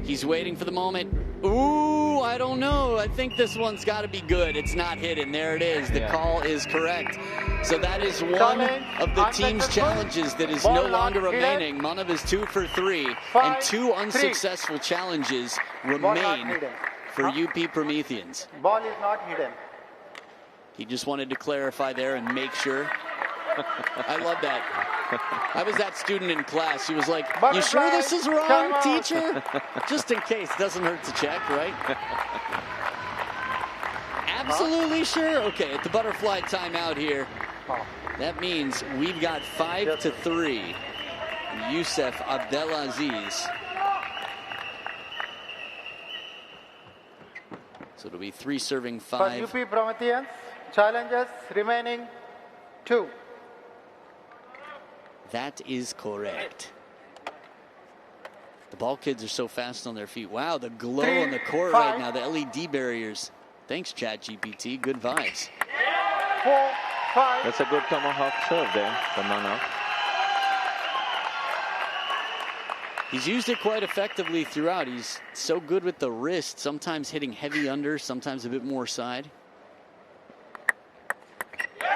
S4: He's waiting for the moment. Ooh, I don't know. I think this one's got to be good. It's not hidden. There it is. The call is correct. So that is one of the team's challenges that is no longer remaining. Manav is 2 for 3, and 2 unsuccessful challenges remain for UP Prometheans.
S7: Ball is not hidden.
S4: He just wanted to clarify there and make sure. I love that. I was that student in class. He was like, you sure this is wrong, teacher? Just in case. Doesn't hurt to check, right? Absolutely sure. Okay, at the butterfly timeout here, that means we've got 5 to 3. Yusuf Abdelaziz. So it'll be 3 serving 5.
S7: For UP Prometheans, challenges remaining 2.
S4: That is correct. The ball kids are so fast on their feet. Wow, the glow on the court right now, the LED barriers. Thanks, ChatGPT. Good vibes.
S7: 4, 5.
S1: That's a good tomahawk serve there from Manav.
S4: He's used it quite effectively throughout. He's so good with the wrist, sometimes hitting heavy under, sometimes a bit more side.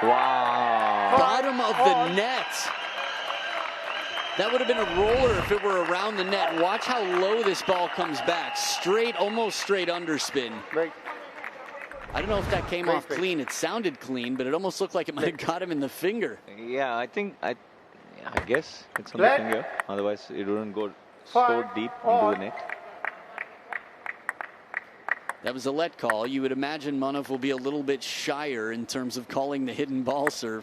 S1: Wow.
S4: Bottom of the net. That would have been a roller if it were around the net. Watch how low this ball comes back. Straight, almost straight underspin. I don't know if that came off clean. It sounded clean, but it almost looked like it might have got him in the finger.
S1: Yeah, I guess it's on the finger. Otherwise, it wouldn't go so deep into the net.
S4: That was a let call. You would imagine Manav will be a little bit shyer in terms of calling the hidden ball serve.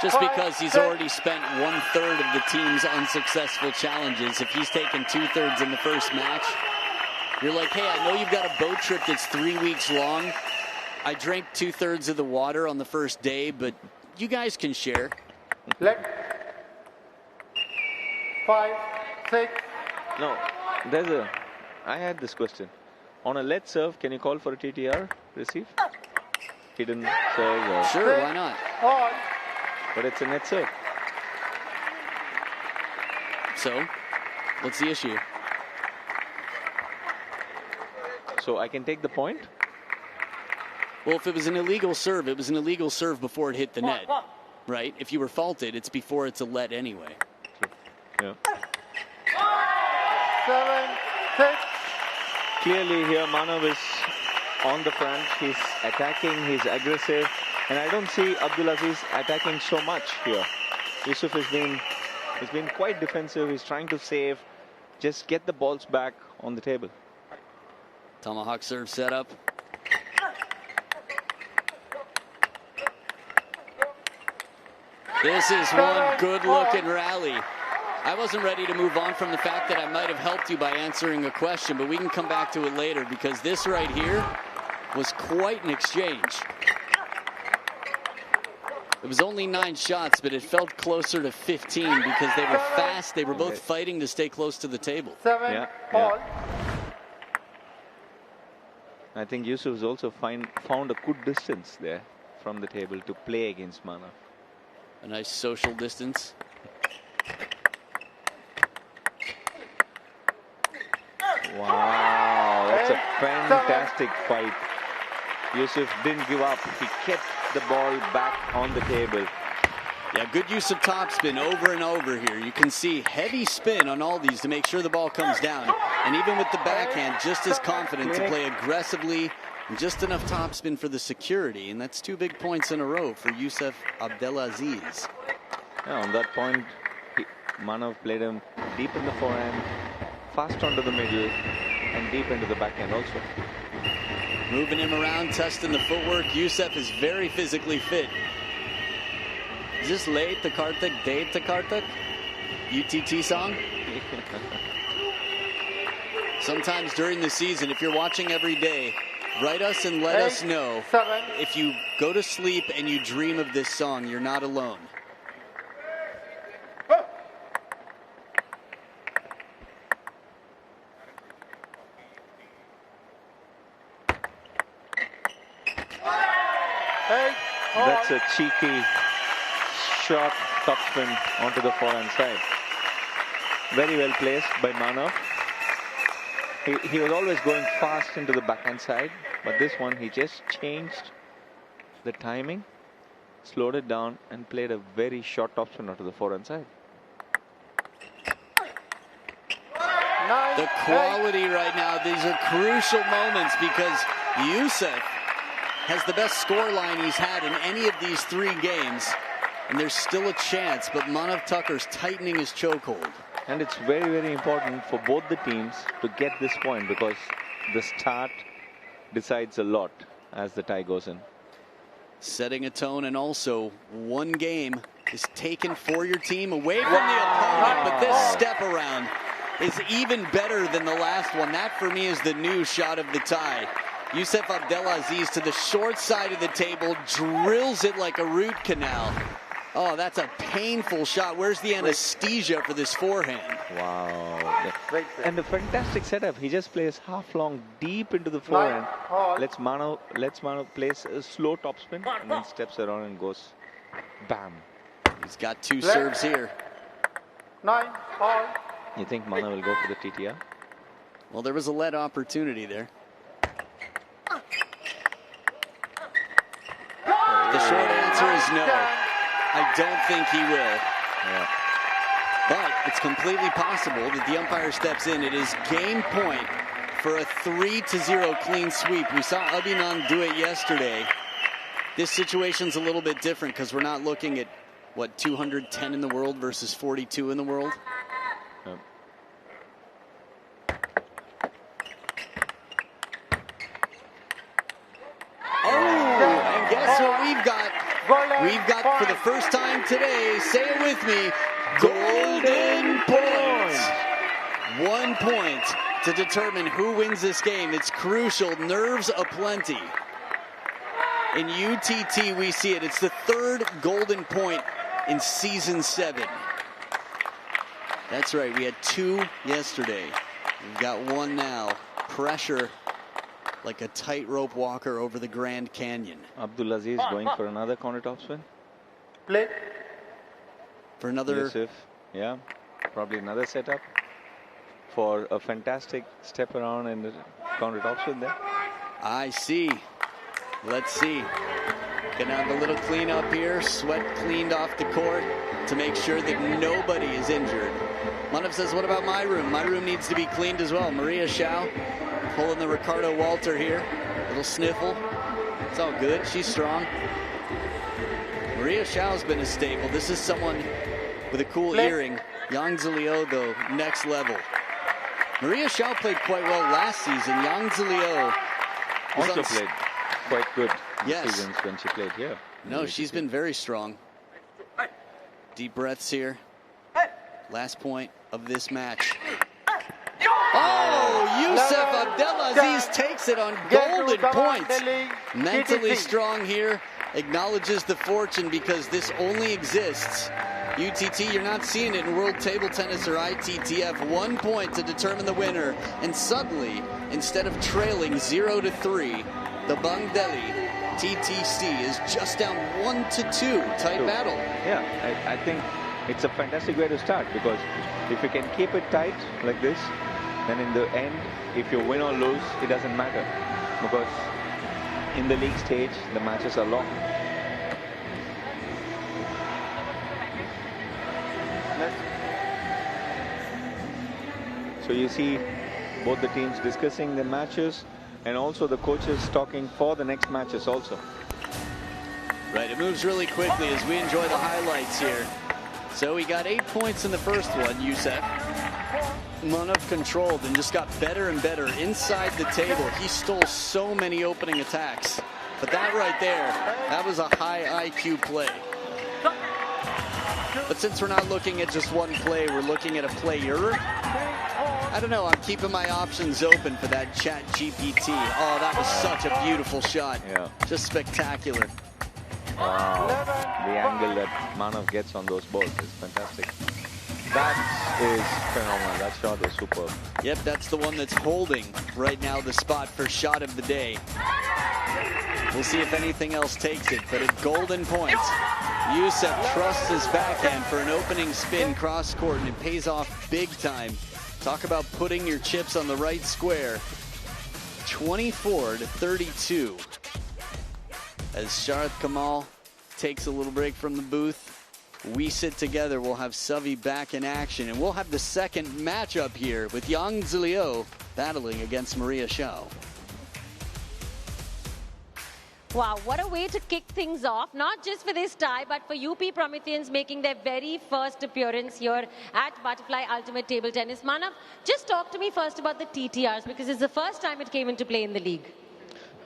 S4: Just because he's already spent 1/3 of the team's unsuccessful challenges. If he's taken 2/3 in the first match, you're like, hey, I know you've got a boat trip that's 3 weeks long. I drank 2/3 of the water on the first day, but you guys can share.
S7: Let 5, 6.
S1: No, I had this question. On a let serve, can you call for a TTR receive? Hidden serve? Or...
S4: Sure, why not?
S7: All.
S1: But it's a net serve.
S4: So, what's the issue?
S1: So I can take the point?
S4: Well, if it was an illegal serve, it was an illegal serve before it hit the net, right? If you were faulted, it's before it's a let anyway.
S1: Yeah.
S7: 7, 6.
S1: Clearly here Manav is on the front. He's attacking, he's aggressive. And I don't see Abdulaziz attacking so much here. Yusuf has been quite defensive. He's trying to save. Just get the balls back on the table.
S4: Tomahawk serve set up. This is one good-looking rally. I wasn't ready to move on from the fact that I might have helped you by answering a question, but we can come back to it later because this right here was quite an exchange. It was only 9 shots, but it felt closer to 15 because they were fast. They were both fighting to stay close to the table.
S7: 7, all.
S1: I think Yusuf has also found a good distance there from the table to play against Manav.
S4: A nice social distance.
S1: Wow, that's a fantastic fight. Yusuf didn't give up. He kept the ball back on the table.
S4: Yeah, good use of topspin over and over here. You can see heavy spin on all these to make sure the ball comes down. And even with the backhand, just as confident to play aggressively and just enough topspin for the security. And that's 2 big points in a row for Yusuf Abdelaziz.
S1: Yeah, on that point, Manav played him deep in the forehand, fast onto the middle, and deep into the backhand also.
S4: Moving him around, testing the footwork. Yusuf is very physically fit. Is this late to Karthik, Date to Karthik? UTT song? Sometimes during the season, if you're watching every day, write us and let us know.
S7: 7.
S4: If you go to sleep and you dream of this song, you're not alone.
S1: That's a cheeky short topspin onto the forehand side. Very well placed by Manav. He was always going fast into the backhand side, but this one he just changed the timing, slowed it down, and played a very short topspin onto the forehand side.
S4: The quality right now, these are crucial moments because Yusuf has the best scoreline he's had in any of these 3 games. And there's still a chance, but Manav Tucker's tightening his chokehold.
S1: And it's very, very important for both the teams to get this point because the start decides a lot as the tie goes in.
S4: Setting a tone, and also 1 game is taken for your team away from the opponent, but this step around is even better than the last one. That for me is the new shot of the tie. Yusuf Abdelaziz to the short side of the table, drills it like a root canal. Oh, that's a painful shot. Where's the anesthesia for this forehand?
S1: Wow. And the fantastic setup. He just plays half long deep into the forehand. Lets Manav place a slow topspin and then steps around and goes bam.
S4: He's got 2 serves here.
S7: 9, all.
S1: You think Manav will go for the TTR?
S4: Well, there was a lead opportunity there. The short answer is no. I don't think he will.
S1: Yeah.
S4: But it's completely possible that the umpire steps in. It is game point for a 3-0 clean sweep. We saw Abhinand do it yesterday. This situation's a little bit different because we're not looking at what, 210 in the world versus 42 in the world?
S1: Yep.
S4: And guess what we've got? We've got, for the first time today, say it with me, golden points. 1 point to determine who wins this game. It's crucial. Nerves aplenty. In UTT, we see it. It's the third golden point in Season 7. That's right. We had 2 yesterday. We've got 1 now. Pressure like a tightrope walker over the Grand Canyon.
S1: Abdulaziz going for another counter topspin.
S7: Play.
S4: For another...
S1: Yusuf, yeah, probably another setup for a fantastic step around and the counter topspin there.
S4: I see. Let's see. Gonna have a little cleanup here. Sweat cleaned off the court to make sure that nobody is injured. Manav says, what about my room? My room needs to be cleaned as well. Maria Shao pulling the Ricardo Walter here. Little sniffle. It's all good. She's strong. Maria Shao's been a staple. This is someone with a cool earring. Yang Zilio, though, next level. Maria Shao played quite well last season. Yang Zilio
S1: Also played quite good
S4: Yes.
S1: seasons when she played here.
S4: No, she's been very strong. Deep breaths here. Last point of this match. Oh, Youssef Abdelaziz takes it on golden points. Mentally strong here. Acknowledges the fortune because this only exists. UTT, you're not seeing it in World Table Tennis or ITTF. 1 point to determine the winner. And suddenly, instead of trailing 0-3, Dabang Delhi T.T.C is just down 1-2. Tight battle.
S1: Yeah, I think it's a fantastic way to start, because if you can keep it tight like this, then in the end, if you win or lose, it doesn't matter, because in the league stage, the matches are long. So you see both the teams discussing the matches, and also the coaches talking for the next matches also.
S4: Right, it moves really quickly as we enjoy the highlights here. So he got 8 points in the first one, Youssef. Manav controlled and just got better and better inside the table. He stole so many opening attacks. But that right there, that was a high IQ play. But since we're not looking at just one play, we're looking at a player. I don't know, I'm keeping my options open for that Chat GPT. Oh, that was such a beautiful shot.
S1: Yeah.
S4: Just spectacular.
S1: Wow, the angle that Manav gets on those balls is fantastic. That is phenomenal. That shot was superb.
S4: Yep, that's the one that's holding right now the spot for shot of the day. We'll see if anything else takes it, but at golden points, Youssef trusts his backhand for an opening spin cross court, and it pays off big time. Talk about putting your chips on the right square. 24-32. As Sharath Kamal takes a little break from the booth, we sit together. We'll have Savi back in action, and we'll have the second matchup here with Yang Zilio battling against Maria Shao.
S2: Wow, what a way to kick things off, not just for this tie, but for UP Prometheans making their very first appearance here at Butterfly Ultimate Table Tennis. Manav, just talk to me first about the TTRs, because it's the first time it came into play in the league.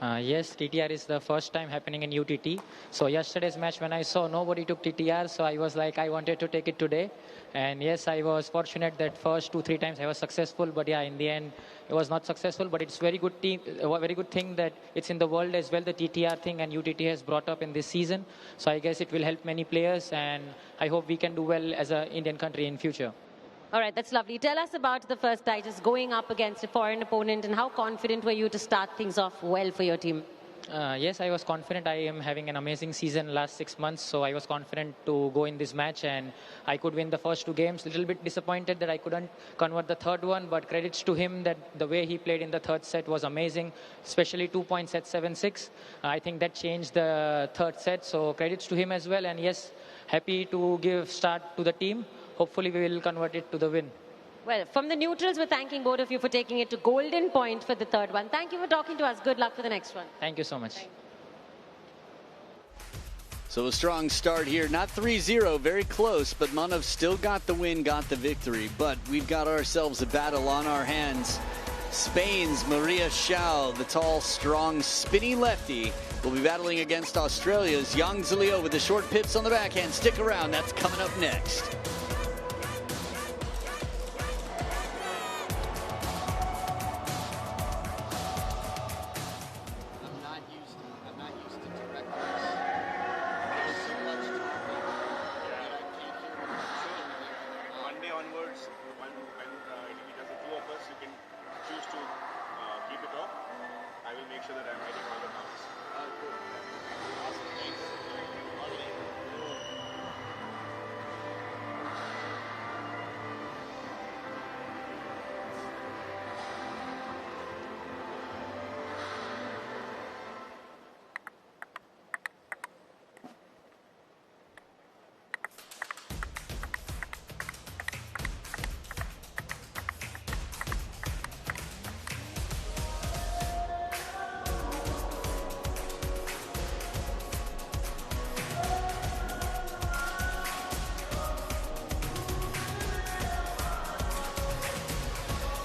S8: Yes, TTR is the first time happening in UTT. So yesterday's match, when I saw nobody took TTR, so I was like, I wanted to take it today. And yes, I was fortunate that first 2-3 times I was successful, but yeah, in the end, it was not successful. But it's very good thing that it's in the world as well, the TTR thing, and UTT has brought up in this season. So I guess it will help many players, and I hope we can do well as an Indian country in future.
S2: All right, that's lovely. Tell us about the first tie, just going up against a foreign opponent, and how confident were you to start things off well for your team?
S8: Yes, I was confident. I am having an amazing season last 6 months, so I was confident to go in this match, and I could win the first 2 games. A little bit disappointed that I couldn't convert the third one, but credits to him that the way he played in the third set was amazing, especially 2 points at 7-6. I think that changed the third set, so credits to him as well. And yes, happy to give start to the team. Hopefully we will convert it to the win.
S2: Well, from the neutrals, we're thanking both of you for taking it to golden point for the third one. Thank you for talking to us. Good luck for the next one.
S8: Thank you so much.
S4: So a strong start here. Not 3-0, very close, but Manav still got the win, got the victory. But we've got ourselves a battle on our hands. Spain's Maria Schau, the tall, strong, spinny lefty, will be battling against Australia's Yang Zilio with the short pips on the backhand. Stick around, that's coming up next.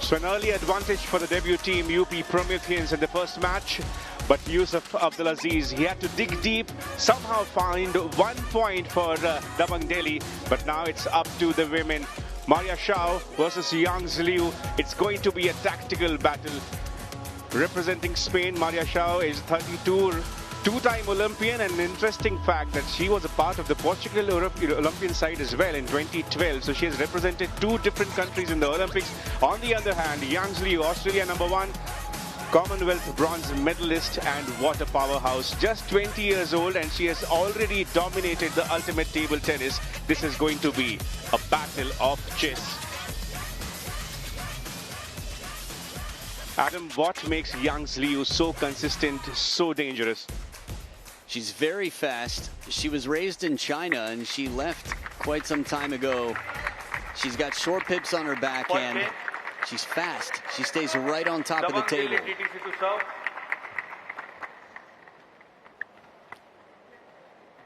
S9: So an early advantage for the debut team, UP Prometheans, in the first match. But Yusuf Abdulaziz, he had to dig deep, somehow find 1 point for Dabang Delhi. But now it's up to the women. Maria Schau versus Yang Ziliu. It's going to be a tactical battle. Representing Spain, Maria Schau is 32, two-time Olympian, and an interesting fact that she was a part of the Portugal Olympian side as well in 2012. So she has represented 2 different countries in the Olympics. On the other hand, Yang Ziliu, Australia #1, Commonwealth bronze medalist, and what a powerhouse. Just 20 years old, and she has already dominated the ultimate table tennis. This is going to be a battle of chess. Adam, what makes Yang Ziliu so consistent, so dangerous?
S4: She's very fast. She was raised in China and she left quite some time ago. She's got short pips on her backhand. She's fast. She stays right on top of the table.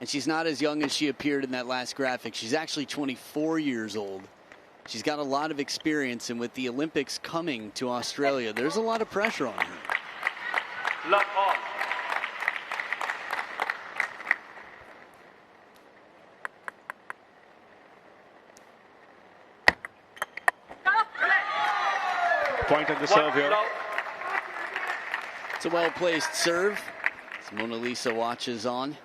S4: And she's not as young as she appeared in that last graphic. She's actually 24 years old. She's got a lot of experience, and with the Olympics coming to Australia, there's a lot of pressure on her.
S9: Love off. Point at the serve here.
S4: It's a well-placed serve. As Mona Lisa watches on.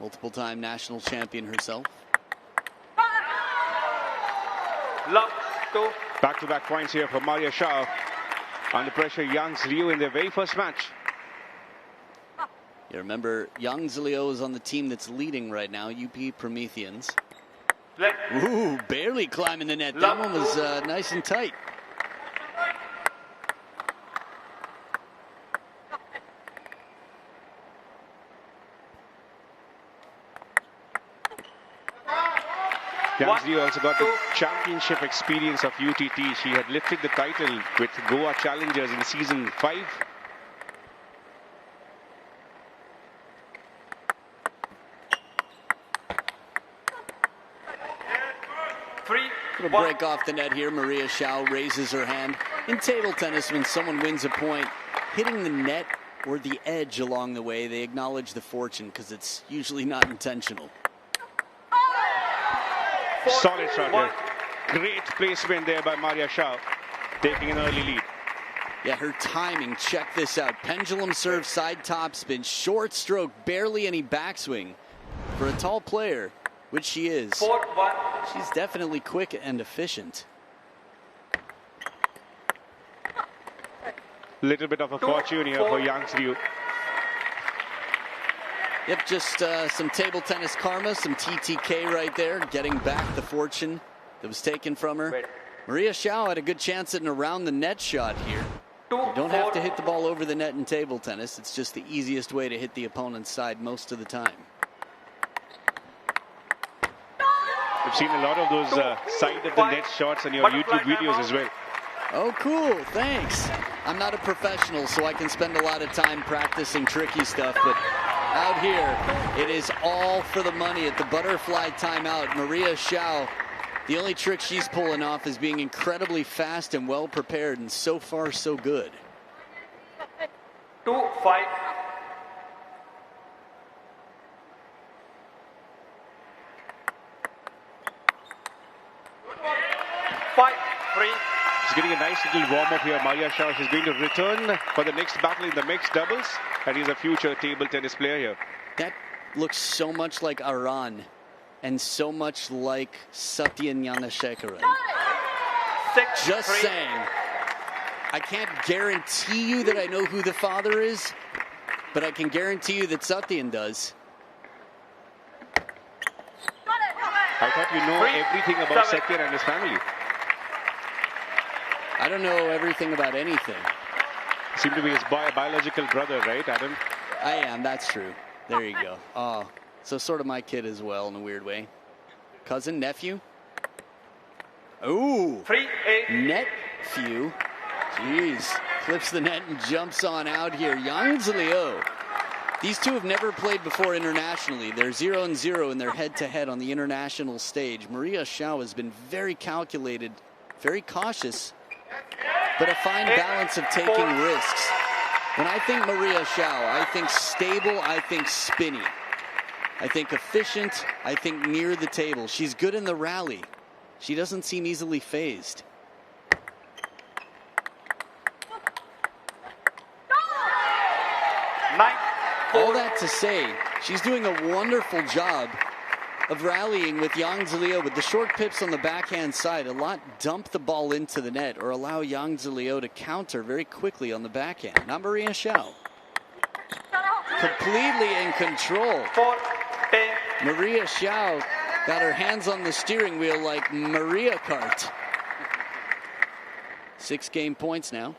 S4: Multiple-time national champion herself.
S9: Back-to-back points here for Maria Schau. Under pressure, Yang Ziliu in their very first match.
S4: You remember, Yang Ziliu is on the team that's leading right now, UP Prometheans. Ooh, barely climbing the net. That one was nice and tight.
S9: Yang Ziliu also got the championship experience of UTT. She had lifted the title with Goa Challengers in season 5.
S4: Little break off the net here. Maria Schau raises her hand. In table tennis, when someone wins a point, hitting the net or the edge along the way, they acknowledge the fortune because it's usually not intentional.
S9: Solid shot here. Great placement there by Maria Schau, taking an early lead.
S4: Yeah, her timing, check this out. Pendulum serve, side top spin, short stroke, barely any backswing. For a tall player, which she is, she's definitely quick and efficient.
S9: Little bit of a fortune here for Yang Ziliu.
S4: Yep, just some table tennis karma, some TTK right there, getting back the fortune that was taken from her. Maria Schau had a good chance at an around the net shot here. You don't have to hit the ball over the net in table tennis. It's just the easiest way to hit the opponent's side most of the time.
S9: We've seen a lot of those side of the net shots on your YouTube videos as well.
S4: Oh, cool. Thanks. I'm not a professional, so I can spend a lot of time practicing tricky stuff, but out here. It is all for the money at the butterfly timeout. Maria Xiao, the only trick she's pulling off is being incredibly fast and well prepared, and so far so good.
S7: 2-5.
S9: She's getting a nice little warm-up here, Maria Xiao. She's going to return for the next battle in the mixed doubles, and he's a future table tennis player here.
S4: That looks so much like Aran and so much like Satya Gnanashekaran. Just saying. I can't guarantee you that I know who the father is, but I can guarantee you that Satyan does.
S9: I thought you know everything about Satya and his family.
S4: I don't know everything about anything.
S9: Seem to be his biological brother, right, Adam?
S4: I am, that's true. There you go. Oh, so sort of my kid as well in a weird way. Cousin, nephew? Ooh, nephew. Jeez, clips the net and jumps on out here. Yang Ziliu. These two have never played before internationally. They're 0-0 in their head-to-head on the international stage. Maria Xiao has been very calculated, very cautious, but a fine balance of taking risks. When I think Maria Xiao, I think stable, I think spinny. I think efficient, I think near the table. She's good in the rally. She doesn't seem easily phased. All that to say, she's doing a wonderful job of rallying with Yang Ziliu with the short pips on the backhand side. A lot dump the ball into the net or allow Yang Ziliu to counter very quickly on the backhand. Not Maria Xiao. Completely in control. Maria Xiao got her hands on the steering wheel like Maria Kart. 6 game points now.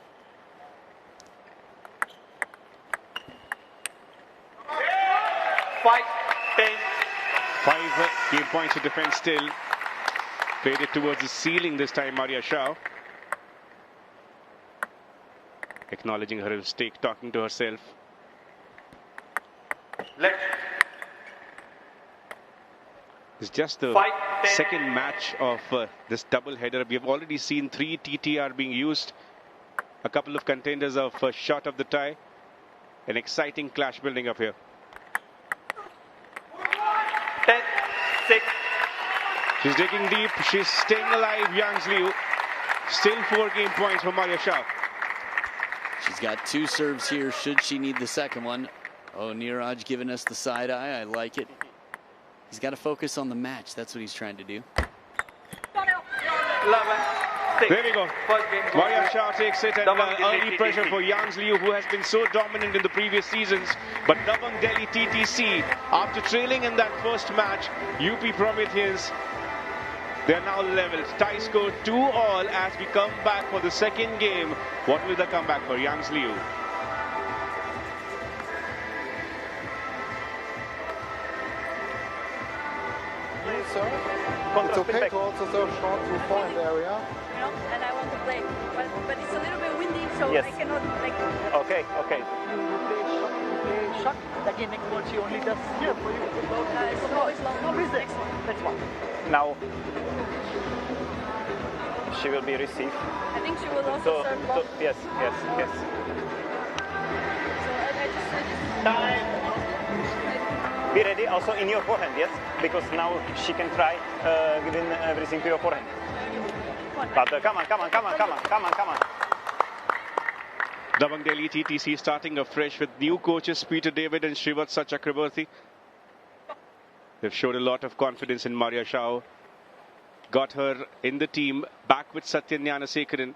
S9: Five game points to defend still. Played it towards the ceiling this time, Maria Xiao. Acknowledging her mistake, talking to herself. It's just the second match of this double header. We have already seen 3 TTR being used. A couple of contenders of shot of the tie. An exciting clash building up here.
S7: 10-6.
S9: She's digging deep. She's staying alive, Yang Ziliu. Still 4 game points for Maria Xiao.
S4: She's got 2 serves here should she need the second one. Oh, Neeraj giving us the side eye. I like it. He's got to focus on the match. That's what he's trying to do.
S7: 11.
S9: There we go. Maria Xiao takes it, and early pressure for Yang Ziliu, who has been so dominant in the previous seasons. But Dabang Delhi T.T.C, after trailing in that first match, UP Prometheans, they are now leveled. Tie score 2-all as we come back for the second game. What will the comeback for Yang Ziliu?
S10: It's okay to also serve short to forehand area.
S11: You know, and I want to play, but it's a little bit windy, so I cannot like.
S10: Okay. You play shot. Again, next one she only does here for you.
S11: It's long.
S10: No, is next one. Next one.
S12: Now she will be received.
S11: I think she will also serve long.
S12: Yes.
S11: So I just
S12: Time. Be ready also in your forehand, yes? Because now she can try giving everything to your forehand. But come on.
S9: Dabang Delhi T.T.C starting afresh with new coaches Peter David and Srivatsa Chakraborty. They've showed a lot of confidence in Maria Xiao. Got her in the team, back with Satya Gnanashekaran.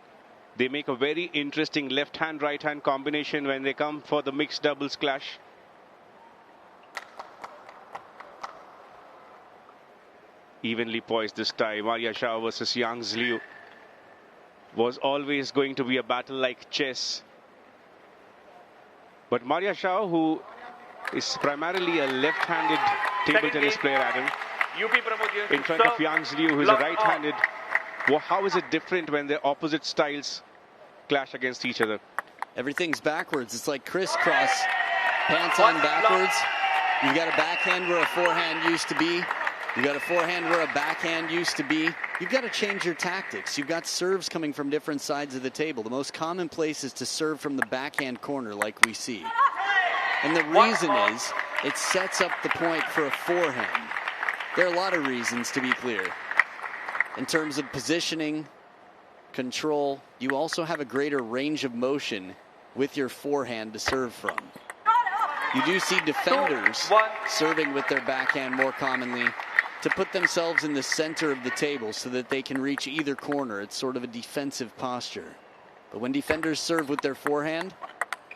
S9: They make a very interesting left-hand, right-hand combination when they come for the mixed doubles clash. Evenly poised this tie. Maria Xiao versus Yang Ziliu was always going to be a battle like chess. But Maria Xiao, who is primarily a left-handed table tennis player, Adam, in front of Yang Ziliu, who is a right-handed. Well, how is it different when their opposite styles clash against each other?
S4: Everything's backwards. It's like crisscross. Pants on backwards. You've got a backhand where a forehand used to be. You've got a forehand where a backhand used to be. You've got to change your tactics. You've got serves coming from different sides of the table. The most common place is to serve from the backhand corner like we see. And the reason is it sets up the point for a forehand. There are a lot of reasons, to be clear. In terms of positioning, control, you also have a greater range of motion with your forehand to serve from. You do see defenders serving with their backhand more commonly to put themselves in the center of the table so that they can reach either corner. It's sort of a defensive posture. But when defenders serve with their forehand,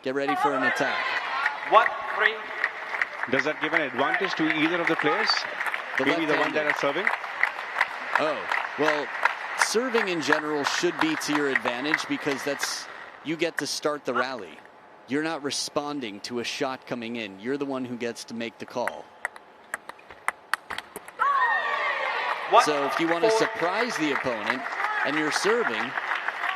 S4: get ready for an attack.
S9: 1-3. Does that give an advantage to either of the players? Maybe the one that are serving?
S4: Oh, well, serving in general should be to your advantage because you get to start the rally. You're not responding to a shot coming in. You're the one who gets to make the call. So if you want to surprise the opponent and you're serving,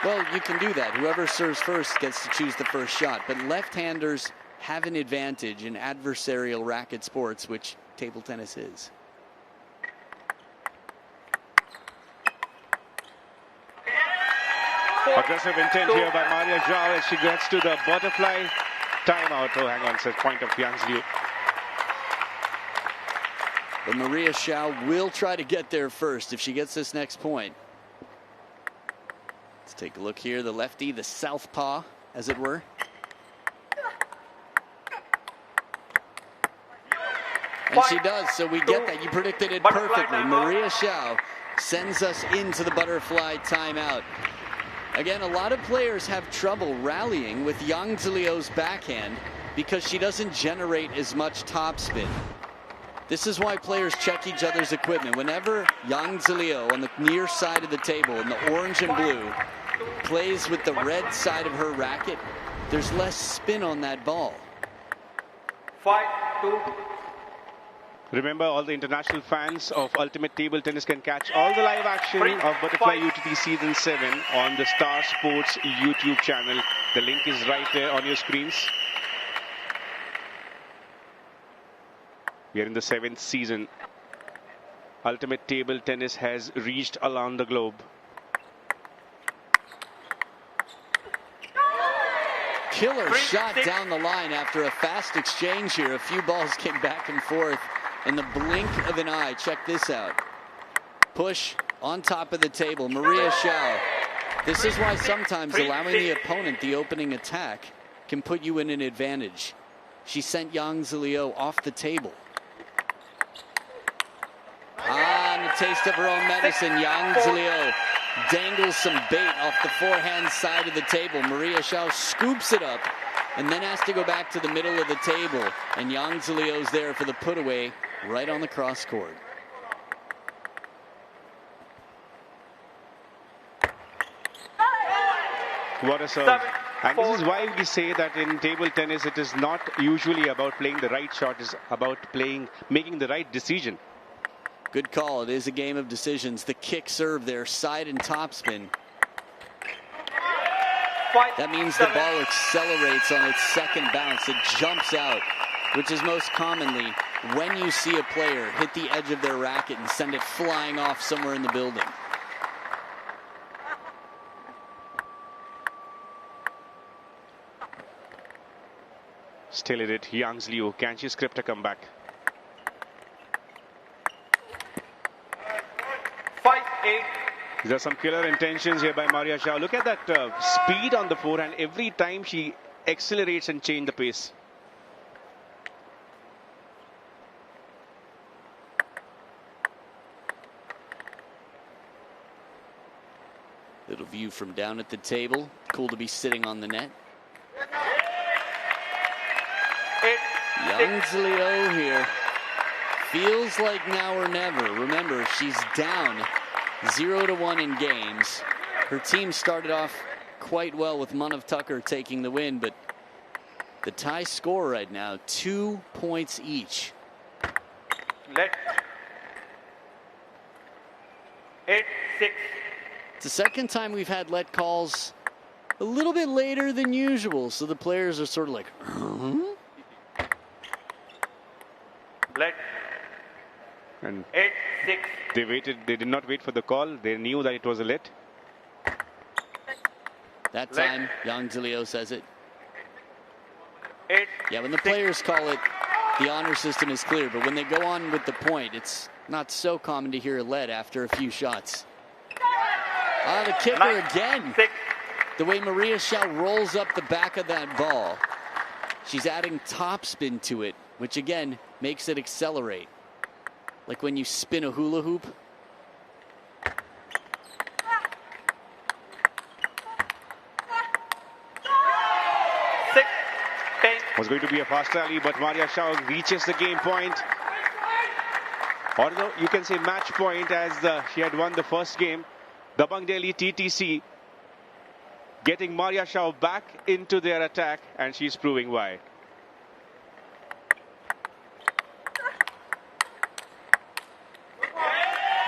S4: well, you can do that. Whoever serves first gets to choose the first shot. But left-handers have an advantage in adversarial racket sports, which table tennis is.
S9: Aggressive intent here by Maria Zhao as she gets to the butterfly timeout. Oh, hang on, says point of Yang Liu.
S4: But Maria Zhao will try to get there first if she gets this next point. Let's take a look here. The lefty, the southpaw, as it were. And she does, so we get that. You predicted it perfectly. Maria Zhao sends us into the butterfly timeout. Again, a lot of players have trouble rallying with Yang Zilio's backhand because she doesn't generate as much topspin. This is why players check each other's equipment. Whenever Yang Zilio on the near side of the table in the orange and blue plays with the red side of her racket, there's less spin on that ball.
S9: 5-2. Remember, all the international fans of Ultimate Table Tennis can catch all the live action of Butterfly UTT Season 7 on the Star Sports YouTube channel. The link is right there on your screens. We are in the 7th season. Ultimate Table Tennis has reached around the globe.
S4: Killer shot down the line after a fast exchange here. A few balls came back and forth in the blink of an eye. Check this out. Push on top of the table. Maria Zhao. This is why sometimes allowing the opponent the opening attack can put you in an advantage. She sent Yang Zilio off the table. And a taste of her own medicine. Yang Zilio dangles some bait off the forehand side of the table. Maria Zhao scoops it up and then has to go back to the middle of the table. And Yang Zilio's there for the put away right on the cross court.
S9: What a serve. And this is why we say that in table tennis it is not usually about playing the right shot, it's about making the right decision.
S4: Good call. It is a game of decisions. The kick serve there, side and topspin. That means the ball accelerates on its second bounce. It jumps out, which is most commonly when you see a player hit the edge of their racket and send it flying off somewhere in the building.
S9: Still in it, Yang Liu. Can she script a comeback? 5-8. There are some killer intentions here by Maria Zhao. Look at that speed on the forehand. Every time she accelerates and changes the pace.
S4: Little view from down at the table. Cool to be sitting on the net. Yang Zilio here. Feels like now or never. Remember, she's down 0-1 in games. Her team started off quite well with Manav Tucker taking the win, but the tie score right now, 2 points each.
S9: Let 8-6.
S4: It's the second time we've had let calls a little bit later than usual, so the players are sort of like, huh?
S9: And
S7: 8-6.
S9: they waited. They did not wait for the call. They knew that it was a let.
S4: That time, Yang Zilio says it.
S7: 8.
S4: Yeah, when the players call it, the honor system is clear. But when they go on with the point, it's not so common to hear a lead after a few shots. Ah, the kicker
S7: 9,
S4: again.
S7: 6.
S4: The way Maria Schau rolls up the back of that ball, she's adding topspin to it, which again makes it accelerate. Like when you spin a hula hoop.
S9: Was going to be a fast rally, but Maria Schau reaches the game point. Although you can say match point, as she had won the first game. Dabang Delhi T.T.C. getting Maria Schau back into their attack, and she's proving why.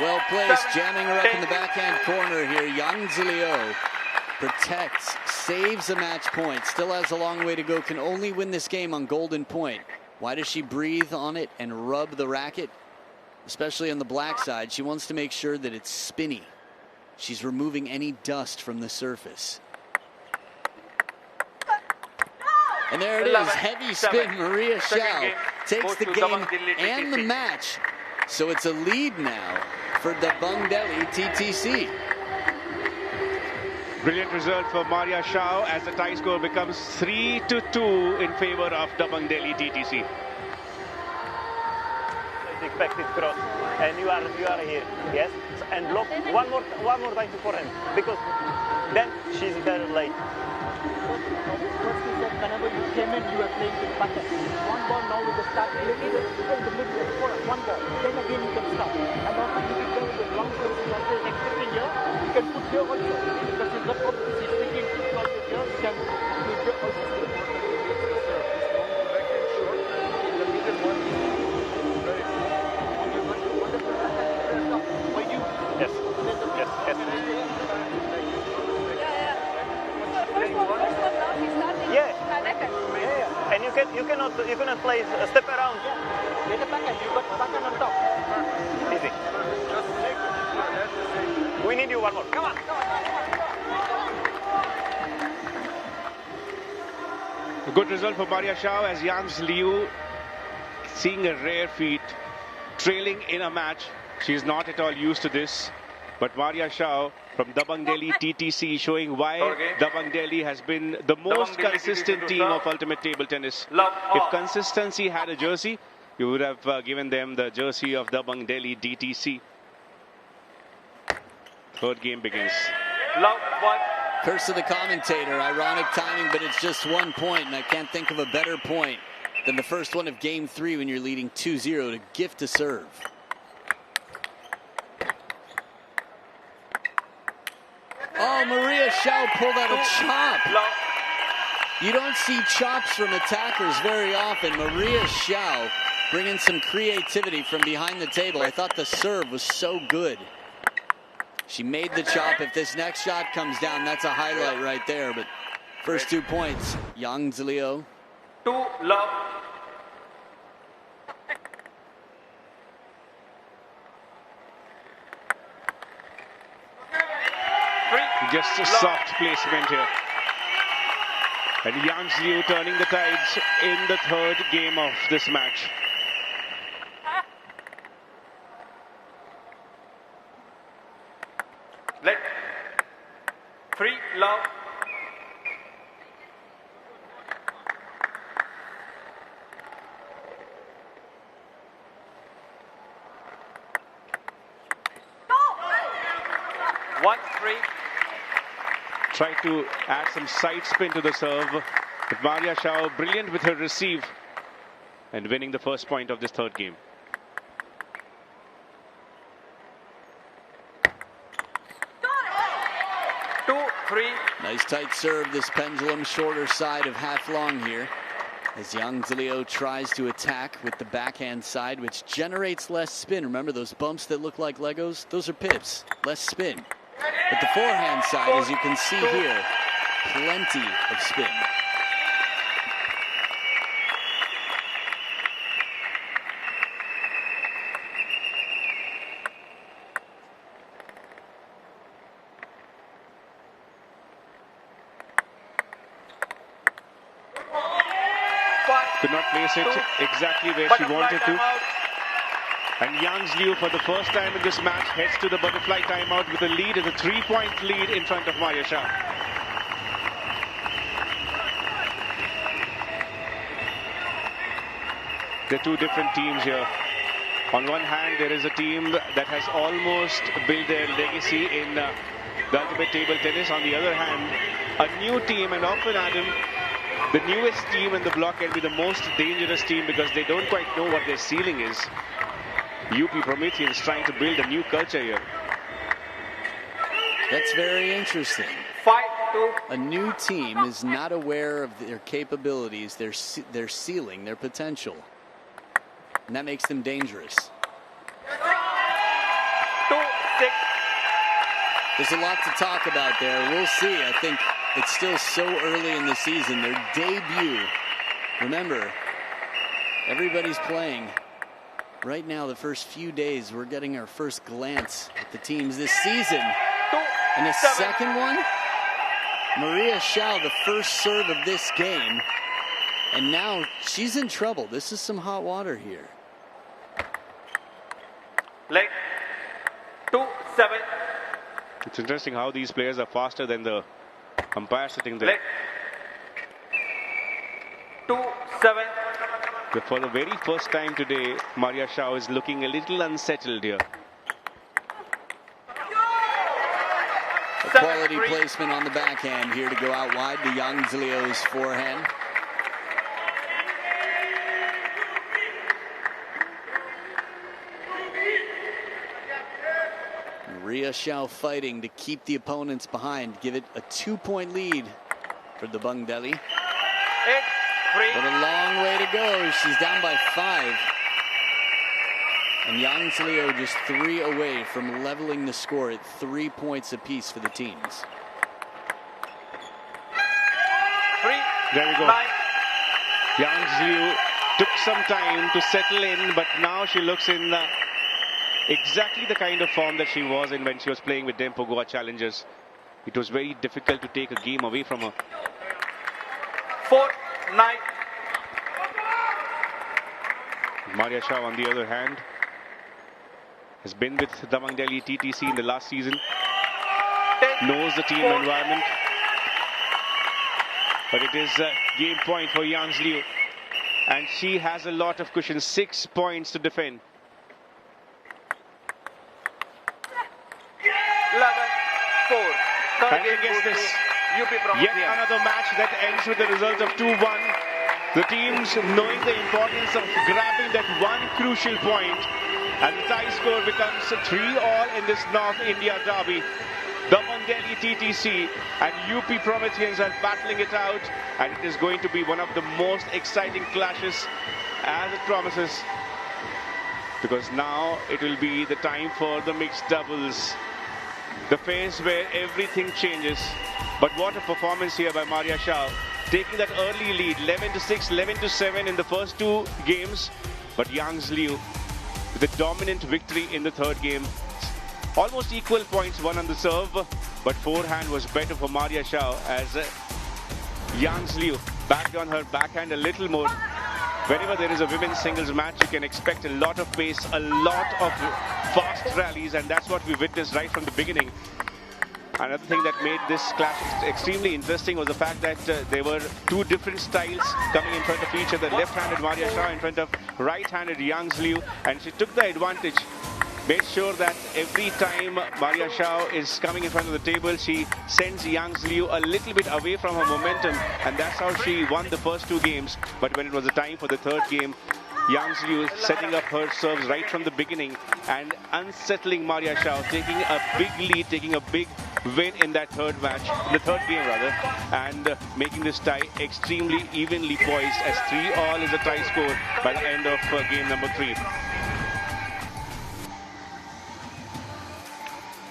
S4: Well placed, jamming her up in the backhand corner here. Yang Zilio protects, saves a match point, still has a long way to go, can only win this game on golden point. Why does she breathe on it and rub the racket? Especially on the black side, she wants to make sure that it's spinny. She's removing any dust from the surface. And there it is, heavy spin. Maria Schau takes the game and the match. So it's a lead now for Dabang Delhi T.T.C.
S9: Brilliant result for Maria Schau as the tie score becomes 3-2 in favor of Dabang Delhi T.T.C.
S12: Expected cross, and you are here, yes, and block one more time to forehand, because then she's very late.
S10: First is that whenever you came in, you were playing with button. One ball now with the start, you in the middle for one ball, then again you can stop. And also you can go with long swings, also expecting here, you can put here also, because you've got opposite sticking, because here you can put here also.
S12: Yes, yes, yes. Yeah. And you cannot play a step around.
S10: Get it back and you got button on top.
S12: Easy. We need you one more. Come on.
S9: A good result for Maria Schau as Yang Liu, seeing a rare feat, trailing in a match. She's not at all used to this, but Maria Schau from Dabang Delhi T.T.C. showing why Dabang Delhi has been the most consistent team of ultimate table tennis. If consistency had a jersey, you would have given them the jersey of Dabang Delhi T.T.C. Third game begins.
S4: Curse of the commentator, ironic timing, but it's just 1 point, and I can't think of a better point than the first one of game 3 when you're leading 2-0 to gift a serve. Oh, Maria Schau pulled out a chop. You don't see chops from attackers very often. Maria Schau bringing some creativity from behind the table. I thought the serve was so good. She made the chop. If this next shot comes down, that's a highlight right there. But first 2 points, Yang Zilio.
S7: 2-love.
S9: Just a soft placement here. And Yang Liu turning the tides in the third game of this match.
S7: Let 3-love. One, 3.
S9: Try to add some side spin to the serve. But Maria Schau brilliant with her receive and winning the first point of this third game.
S4: Nice tight serve, this pendulum, shorter side of half long here. As Yang Zilio tries to attack with the backhand side, which generates less spin. Remember those bumps that look like Legos? Those are pips, less spin. But the forehand side, as you can see here, plenty of spin.
S9: Could not place it exactly where she wanted to. And Yang Liu, for the first time in this match, heads to the butterfly timeout with a lead, as a 3-point lead in front of Maria Shah. There are two different teams here. On one hand, there is a team that has almost built their legacy in the ultimate table tennis. On the other hand, a new team, and often, Adam, the newest team in the block can be the most dangerous team because they don't quite know what their ceiling is. UP Prometheans trying to build a new culture here.
S4: That's very interesting. A new team is not aware of their capabilities, their ceiling, their potential. And that makes them dangerous.
S10: 2-6.
S4: There's a lot to talk about there. We'll see. I think it's still so early in the season. Their debut. Remember, everybody's playing. Right now, the first few days, we're getting our first glance at the teams this season. And the second one, Maria Shao, the first serve of this game. And now she's in trouble. This is some hot water here.
S10: Leg 2-7.
S9: It's interesting how these players are faster than the umpire sitting there.
S10: Leg 2-7.
S9: For the very first time today, Maria Shao is looking a little unsettled here.
S4: A quality placement on the backhand here to go out wide to Yang Liu's forehand. Maria Shao fighting to keep the opponents behind, give it a 2-point lead for Dabang Delhi. But a long way to go. She's down by 5. And Yang Liu just 3 away from leveling the score at 3 points apiece for the teams.
S9: There we go. Yang Liu took some time to settle in, but now she looks in exactly the kind of form that she was in when she was playing with Dempo Goa Challengers. It was very difficult to take a game away from her.
S10: 4-9.
S9: Maria Shah, on the other hand, has been with Dabang Delhi T.T.C in the last season, knows the team environment. But it is a game point for Yang Liu. And she has a lot of cushion, 6 points to defend.
S10: 11-4.
S9: And against this, yet another match that ends with a result of 2-1. The teams knowing the importance of grabbing that one crucial point, and the tie score becomes 3-all in this North India derby. Dabang Delhi T.T.C and UP Prometheans are battling it out, and it is going to be one of the most exciting clashes as it promises, because now it will be the time for the mixed doubles, the phase where everything changes. But what a performance here by Maria Shah, taking that early lead, 11-6, 11-7 in the first 2 games. But Yang Liu with a dominant victory in the 3rd game. Almost equal points won on the serve, but forehand was better for Maria Shah, as Yang Liu backed on her backhand a little more. Whenever there is a women's singles match, you can expect a lot of pace, a lot of fast rallies, and that's what we witnessed right from the beginning. Another thing that made this clash extremely interesting was the fact that there were 2 different styles coming in front of each other. Left-handed Maria Shah in front of right-handed Yang Liu, and she took the advantage. Made sure that every time Maria Shah is coming in front of the table, she sends Yang Liu a little bit away from her momentum, and that's how she won the first 2 games. But when it was the time for the 3rd game, Yang Liu setting up her serves right from the beginning and unsettling Maria Shah, taking a big lead, taking a big win in that 3rd match, in the 3rd game rather, and making this tie extremely evenly poised, as 3-all is a tie score by the end of game number 3.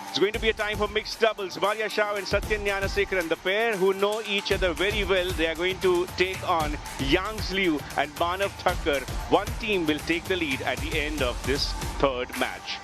S9: It's going to be a time for mixed doubles. Maria Shah and Satyan Gnanasekharan, the pair who know each other very well, they are going to take on Yang Liu and Manav Thakkar. One team will take the lead at the end of this 3rd match.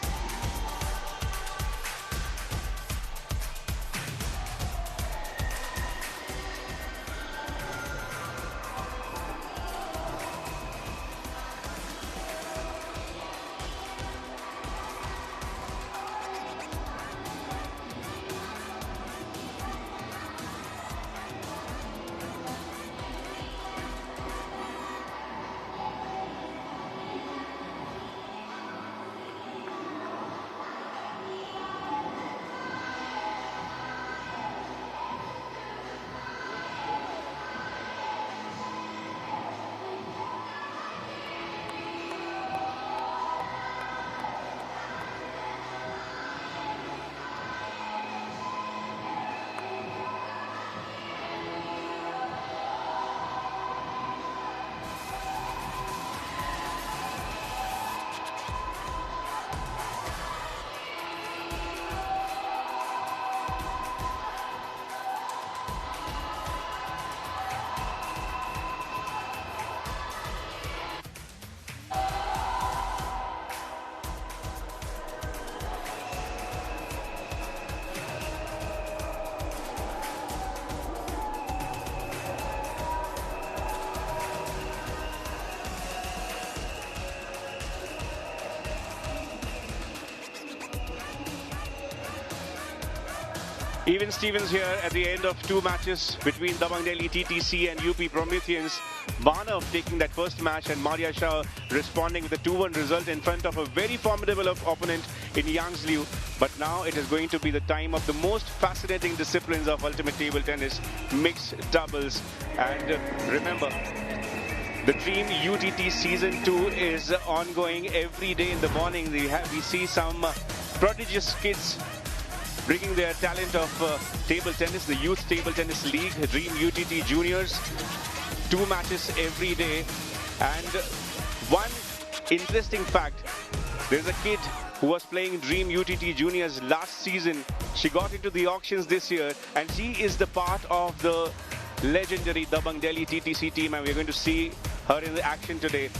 S9: Even Stevens here at the end of 2 matches between Dabang Delhi T.T.C and UP Prometheans. Banav taking that first match and Maria Shah responding with a 2-1 result in front of a very formidable opponent in Yang Liu. But now it is going to be the time of the most fascinating disciplines of ultimate table tennis, mixed doubles. And remember, the Dream UTT Season 2 is ongoing every day in the morning. We see some prodigious kids bringing their talent of table tennis, the Youth Table Tennis League, Dream UTT Juniors. 2 matches every day. And one interesting fact, there's a kid who was playing Dream UTT Juniors last season. She got into the auctions this year and she is the part of the legendary Dabang Delhi T.T.C team, and we're going to see her in the action today.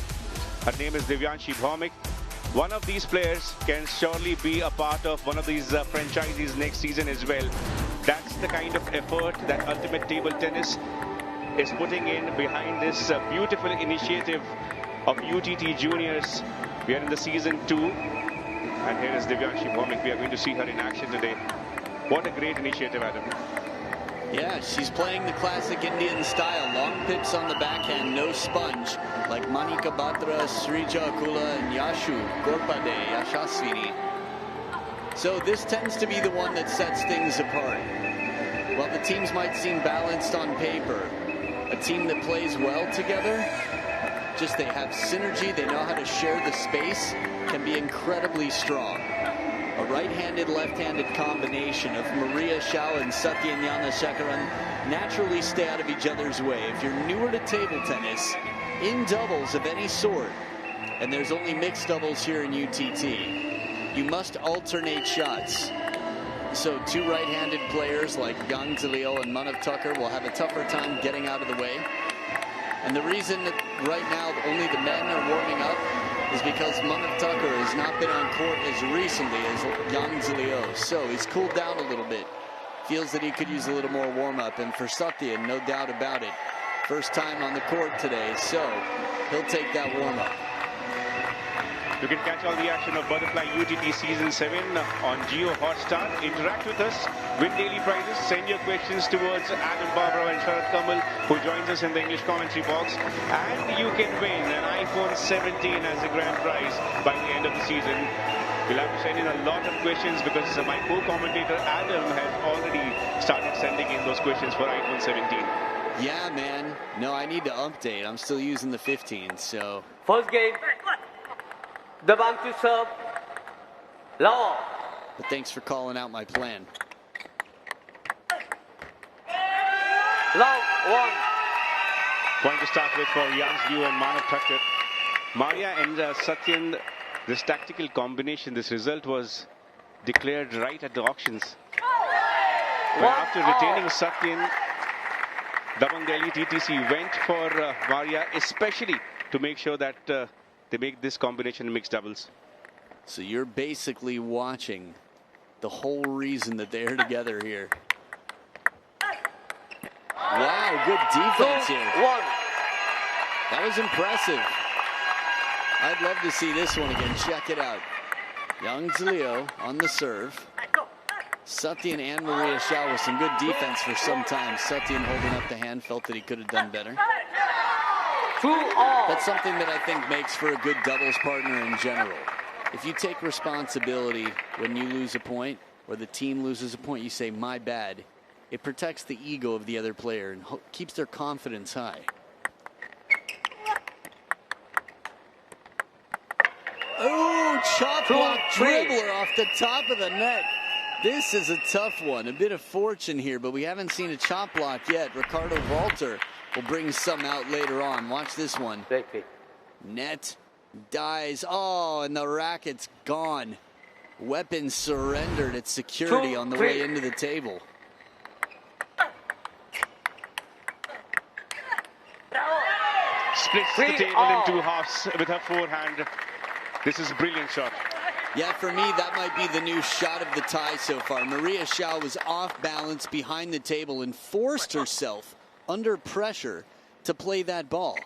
S9: Her name is Divyanshi Bhaumik. One of these players can surely be a part of one of these franchises next season as well. That's the kind of effort that Ultimate Table Tennis is putting in behind this beautiful initiative of UTT Juniors. We are in the season 2. And here is Divyanshi Bhaumik. We are going to see her in action today. What a great initiative, Adam.
S4: Yeah, she's playing the classic Indian style. Long pips on the backhand, no sponge. Like Manika Batra, Srija Akula, and Yashu Gorpade Yashasvini. So this tends to be the one that sets things apart. While the teams might seem balanced on paper, a team that plays well together, just they have synergy, they know how to share the space, can be incredibly strong. A right-handed, left-handed combination of Maria Shao and Satyanyana Shakaran naturally stay out of each other's way. If you're newer to table tennis, in doubles of any sort, and there's only mixed doubles here in UTT, you must alternate shots. So 2 right-handed players like Yang Zilio and Manav Tucker will have a tougher time getting out of the way. And the reason that right now only the men are warming up is because Manav Tucker has not been on court as recently as Yang Zilio. So he's cooled down a little bit. Feels that he could use a little more warm-up. And for Satya, no doubt about it, first time on the court today, so he'll take that warm-up.
S9: You can catch all the action of Butterfly UTT Season 7 on JioHotstar. Interact with us, win daily prizes, send your questions towards Adam Barbara and Sharat Kamal, who joins us in the English commentary box. And you can win an iPhone 17 as a grand prize by the end of the season. You'll have to send in a lot of questions because my co-commentator Adam has already started sending in those questions for iPhone 17.
S4: Yeah, man. No, I need to update. I'm still using the 15, so.
S10: First game. Dabang to serve. Low.
S4: But thanks for calling out my plan.
S10: Low, 1.
S9: Point to start with for Yang Liu and Manav Thakkar. Maria and Satyan, this tactical combination, this result was declared right at the auctions. But after retaining Satyan, Dabang Delhi T.T.C went for Maria, especially to make sure that they make this combination mixed doubles.
S4: So you're basically watching the whole reason that they're together here. Wow, good defense here.
S10: 1.
S4: That was impressive. I'd love to see this one again. Check it out. Yang Zilio on the serve. Satyan and Maria Shao with some good defense for some time. Satyan holding up the hand, felt that he could have done better.
S10: 2 all.
S4: That's something that I think makes for a good doubles partner in general. If you take responsibility when you lose a point or the team loses a point, you say, my bad. It protects the ego of the other player and keeps their confidence high. Oh, chop block dribbler off the top of the net. This is a tough one. A bit of fortune here, but we haven't seen a chop block yet. Ricardo Walter will bring some out later on. Watch this one. Net dies. Oh, and the racket's gone. Weapon surrendered at security on the way into the table.
S9: Splits the table in 2 halves with her forehand. This is a brilliant shot.
S4: Yeah, for me, that might be the new shot of the tie so far. Maria Shao was off balance behind the table and forced herself under pressure to play that ball.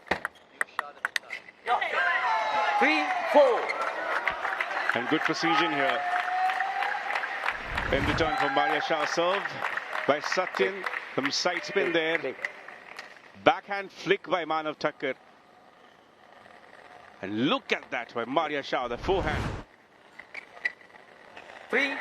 S10: 3, 4.
S9: And good precision here. In return for Maria Shah, serve by Satyan. Some side spin there. Backhand flick by Manav Thakkar. And look at that by Maria Shah, the forehand.
S10: 3-4.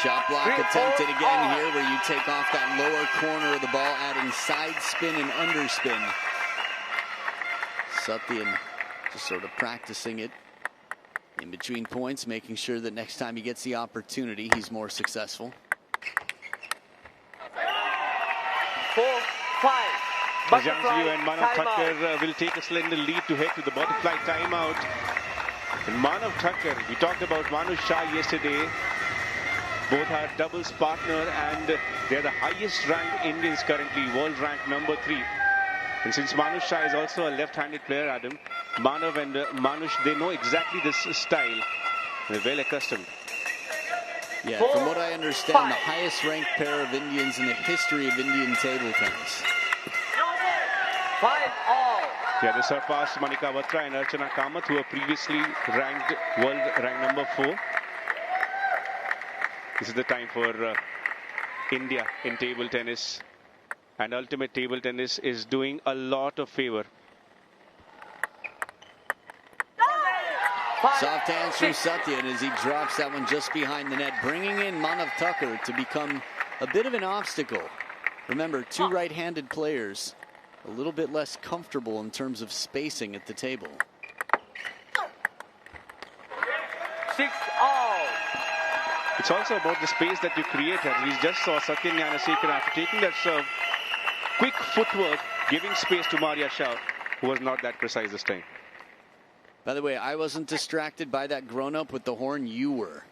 S4: Chop block attempted again here, where you take off that lower corner of the ball, adding side spin and underspin. Satyan just sort of practicing it in between points, making sure that next time he gets the opportunity, he's more successful.
S10: 4-5.
S9: Jiang Zhiyu and Manav Thakkar will take a slender lead to head to the butterfly timeout. And Manav Thakkar, we talked about Manu Shah yesterday. Both are doubles partner, and they're the highest ranked Indians currently, world ranked number 3. And since Manu Shah is also a left-handed player, Adam, Manav and Manush, they know exactly this style. They're well accustomed.
S4: Yeah, from what I understand, the highest ranked pair of Indians in the history of Indian table tennis.
S10: 5-all.
S9: Yeah, they surpassed Manika Batra and Archana Kamath, who were previously ranked world ranked number 4. This is the time for India in table tennis, and ultimate table tennis is doing a lot of favor.
S4: Soft hands from Satyan as he drops that one just behind the net, bringing in Manav Thakkar to become a bit of an obstacle. Remember, two right-handed players, a little bit less comfortable in terms of spacing at the table.
S10: 6-all.
S9: It's also about the space that you create. As we just saw Satyan Gnanasekara, after taking that serve, quick footwork, giving space to Maria Shah, who was not that precise this time.
S4: By the way, I wasn't distracted by that grown-up with the horn. You were.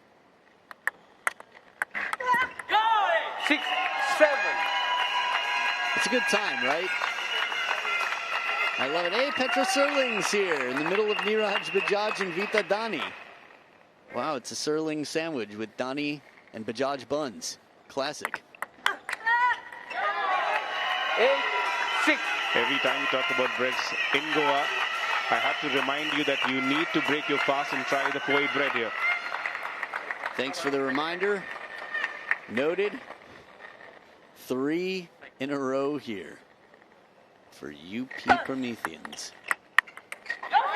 S10: 6-7.
S4: It's a good time, right? I love it. Hey, Petra Serling's here in the middle of Niraj Bajaj and Vita Dani. Wow, it's a Serling sandwich with Dani and Bajaj buns. Classic.
S10: 8-6.
S9: Every time we talk about breads in Goa, I have to remind you that you need to break your fast and try the poi bread here.
S4: Thanks for the reminder. Noted. 3 in a row here for UP Prometheans.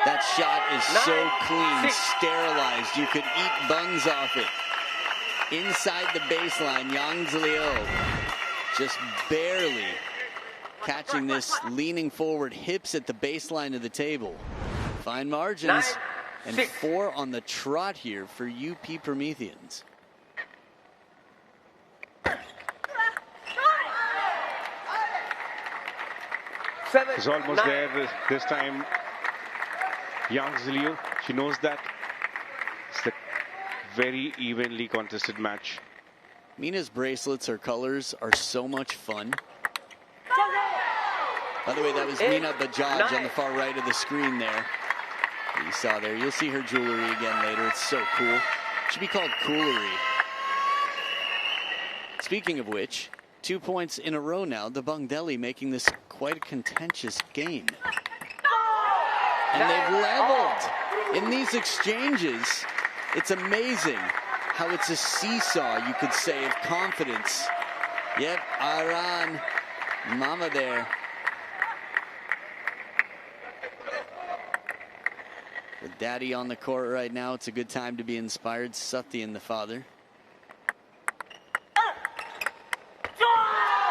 S4: That shot is so clean, sterilized. You could eat buns off it. Inside the baseline, Yang Zhiliu just barely catching this, leaning forward, hips at the baseline of the table. Fine margins, and 4 on the trot here for UP Prometheans.
S9: It's almost there this time. Yang Zhiliu, she knows that. It's a very evenly contested match.
S4: Mina's bracelets, her colors are so much fun. By the way, that was Mina Bajaj on the far right of the screen there. You saw there. You'll see her jewelry again later. It's so cool. It should be called Coolery. Speaking of which, 2 points in a row now. Dabang Delhi making this quite a contentious game. And they've leveled in these exchanges. It's amazing how it's a seesaw, you could say, of confidence. Yep, Aran, mama there. With daddy on the court right now, it's a good time to be inspired. Satyan, the father.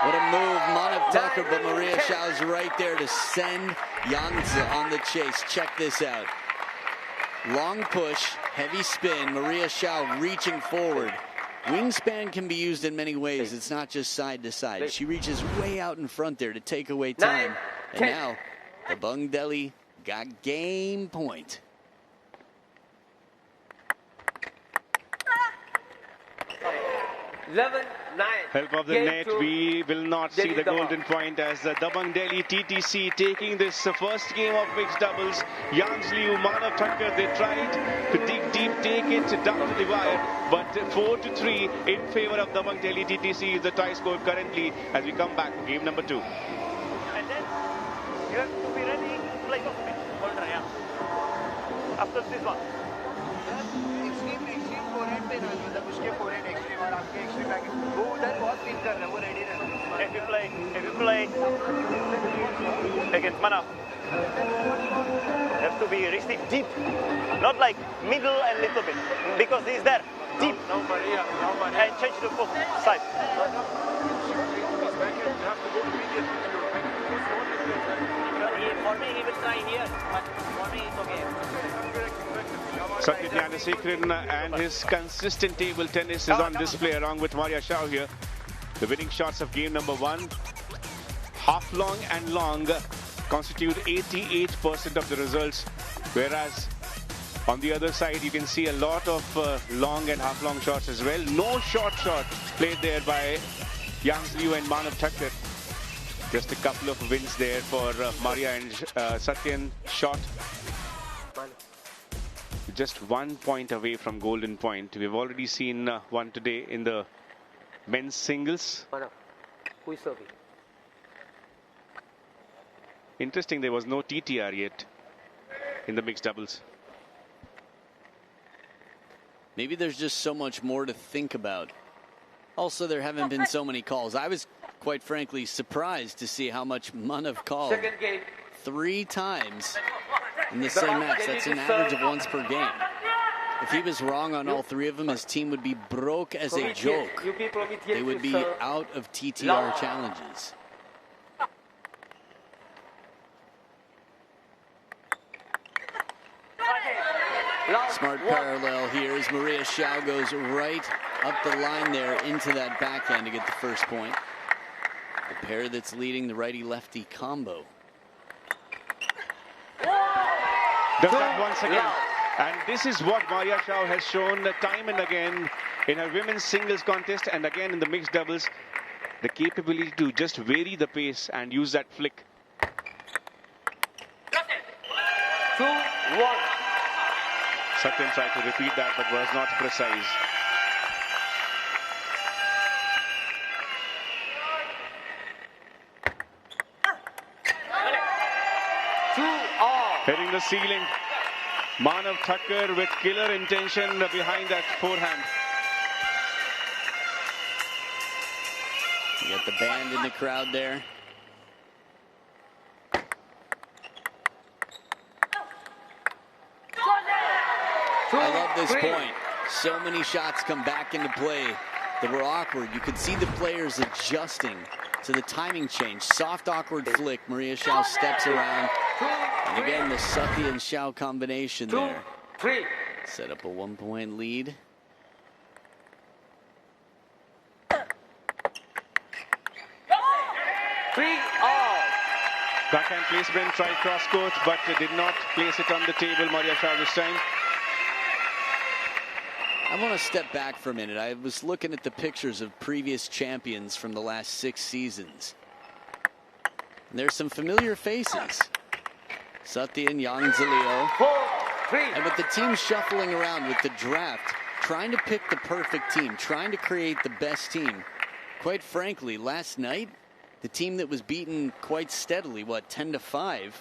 S4: What a move, Manav Thakkar, but Maria Shah's right there to send Yangtze on the chase. Check this out. Long push, heavy spin, Maria Shah reaching forward. Wingspan can be used in many ways. It's not just side to side. She reaches way out in front there to take away time. And now, Dabang Delhi got game point.
S10: 11-9.
S9: Help of the net, we will not see the golden point as the Dabang Delhi T.T.C taking this first game of mixed doubles. Yang Zhiliu, Manav Thakkar, they tried to dig deep, take it down to the wire, but 4-3 in favor of Dabang Delhi T.T.C is the tie score currently as we come back to game number 2.
S12: And then you have to be ready play both of it. After this one.
S13: Extreme forehead पे ना मतलब उसके forehead extreme और आपके extreme back वो उधर बहुत pin कर रहा है वो रेडी रहता है
S12: If you play against Manaf, you have to be receive deep, not like middle and little bit, because he's there deep. And change the post side.
S10: For me, he will try here, but for me, it's okay.
S9: Satyan Gnanasekharan and his consistent table tennis is on display along with Maria Shao here. The winning shots of game number 1, half long and long, constitute 88% of the results, whereas on the other side you can see a lot of long and half long shots as well. No short shot played there by Yang Liu and Manav Thakkar. Just a couple of wins there for Maria and Satyan. Shot just 1 point away from golden point. We've already seen one today in the men's singles.
S10: Who is serving?
S9: Interesting, there was no TTR yet in the mixed doubles.
S4: Maybe there's just so much more to think about. Also, there haven't been so many calls. I was, quite frankly, surprised to see how much Manav called 3 times in the same match. That's an average of once per game. If he was wrong on all 3 of them, his team would be broke as a joke. They would be out of TTR challenges. Smart parallel here as Maria Shao goes right up the line there into that backhand to get the first point. The pair that's leading the righty-lefty combo.
S9: Does that once again. And this is what Maria Shao has shown time and again in her women's singles contest and again in the mixed doubles. The capability to just vary the pace and use that flick.
S10: 2-1.
S9: Satyan tried to repeat that but was not precise. Hitting the ceiling. Manav Thakkar with killer intention behind that forehand.
S4: You got the band in the crowd there. I love this point. So many shots come back into play that were awkward. You could see the players adjusting to the timing change. Soft, awkward flick. Maria Shao steps around. And again, the Satyan and Shao combination there. Set up a 1-point lead.
S9: Backhand placement, tried cross court, but did not place it on the table. Maria Shao this time.
S4: I want to step back for a minute. I was looking at the pictures of previous champions from the last 6 seasons. And there's some familiar faces. Satyan, Yang Liu. And with the team shuffling around with the draft, trying to pick the perfect team, trying to create the best team. Quite frankly, last night, the team that was beaten quite steadily, what, 10-5?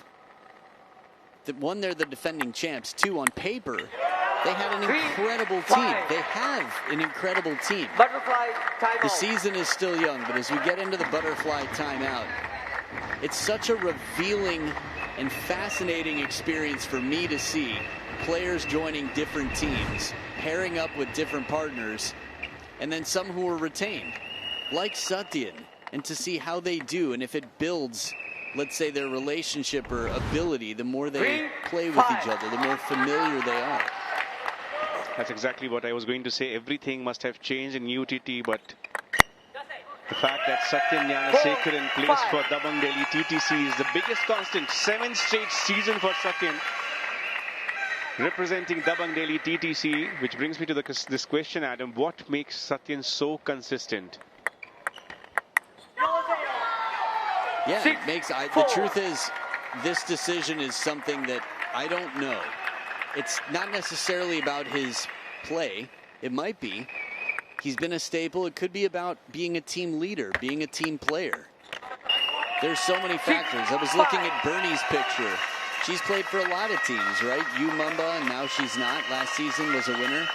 S4: The one, they're the defending champs. 2, on paper, they had an incredible team. They have an incredible team.
S10: Butterfly timeout.
S4: The season is still young, but as we get into the butterfly timeout, it's such a revealing and fascinating experience for me to see players joining different teams, pairing up with different partners, and then some who are retained, like Satyan, and to see how they do and if it builds, let's say, their relationship or ability. The more they play with each other, the more familiar they are.
S9: That's exactly what I was going to say. Everything must have changed in UTT, but the fact that Satyan Gnanasekharan plays for Dabang Delhi T.T.C is the biggest constant. 7th straight season for Satyan, representing Dabang Delhi T.T.C, which brings me to this question, Adam. What makes Satyan so consistent?
S4: Yeah, it makes, the truth is, this decision is something that I don't know. It's not necessarily about his play. It might be. He's been a staple. It could be about being a team leader, being a team player. There's so many factors. I was looking at Bernie's picture She's played for a lot of teams, right? Mumba, and now she's not. Last season was a winner.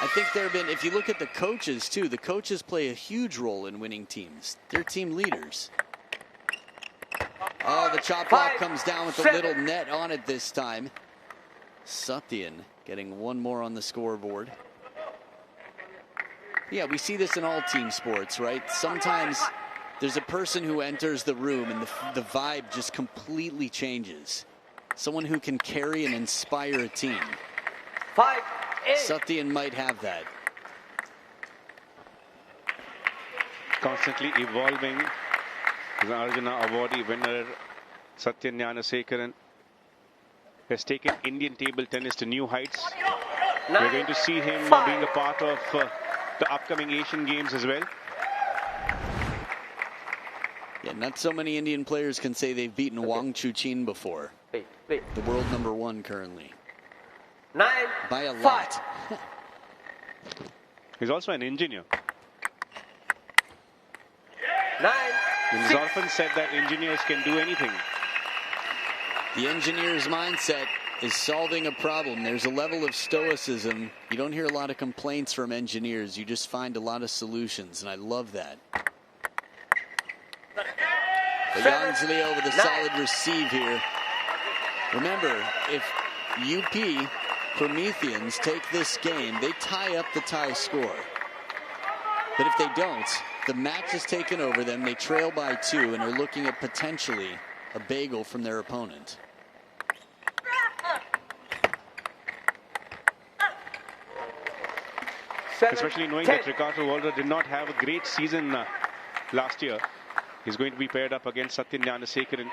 S4: I think there have been, if you look at the coaches too, the coaches play a huge role in winning teams. They're team leaders. Oh, the chop block comes down with a little net on it this time. Satyan getting one more on the scoreboard. Yeah, we see this in all team sports, right? Sometimes there's a person who enters the room and the vibe just completely changes. Someone who can carry and inspire a team.
S14: 5-8.
S4: Satyan might have that.
S9: Constantly evolving. The Arjuna awardee winner Satyan Gnanasekaran has taken Indian table tennis to new heights. We're going to see him being a part of the upcoming Asian Games as well.
S4: Yeah, not so many Indian players can say they've beaten Wang Chuqin before. The world #1 currently.
S14: 9
S4: by a lot.
S9: He's also an engineer.
S14: 9.
S9: It's often said that engineers can do anything.
S4: The engineer's mindset is solving a problem. There's a level of stoicism. You don't hear a lot of complaints from engineers. You just find a lot of solutions, and I love that. But Yang Zhilio with a solid receive here. Remember, if UP Prometheans take this game, they tie up the tie score. But if they don't, the match is taken over them. They trail by 2 and are looking at potentially a bagel from their opponent.
S9: Especially knowing that Ricardo Walder did not have a great season last year. He's going to be paired up against Satyan Gnanasekaran,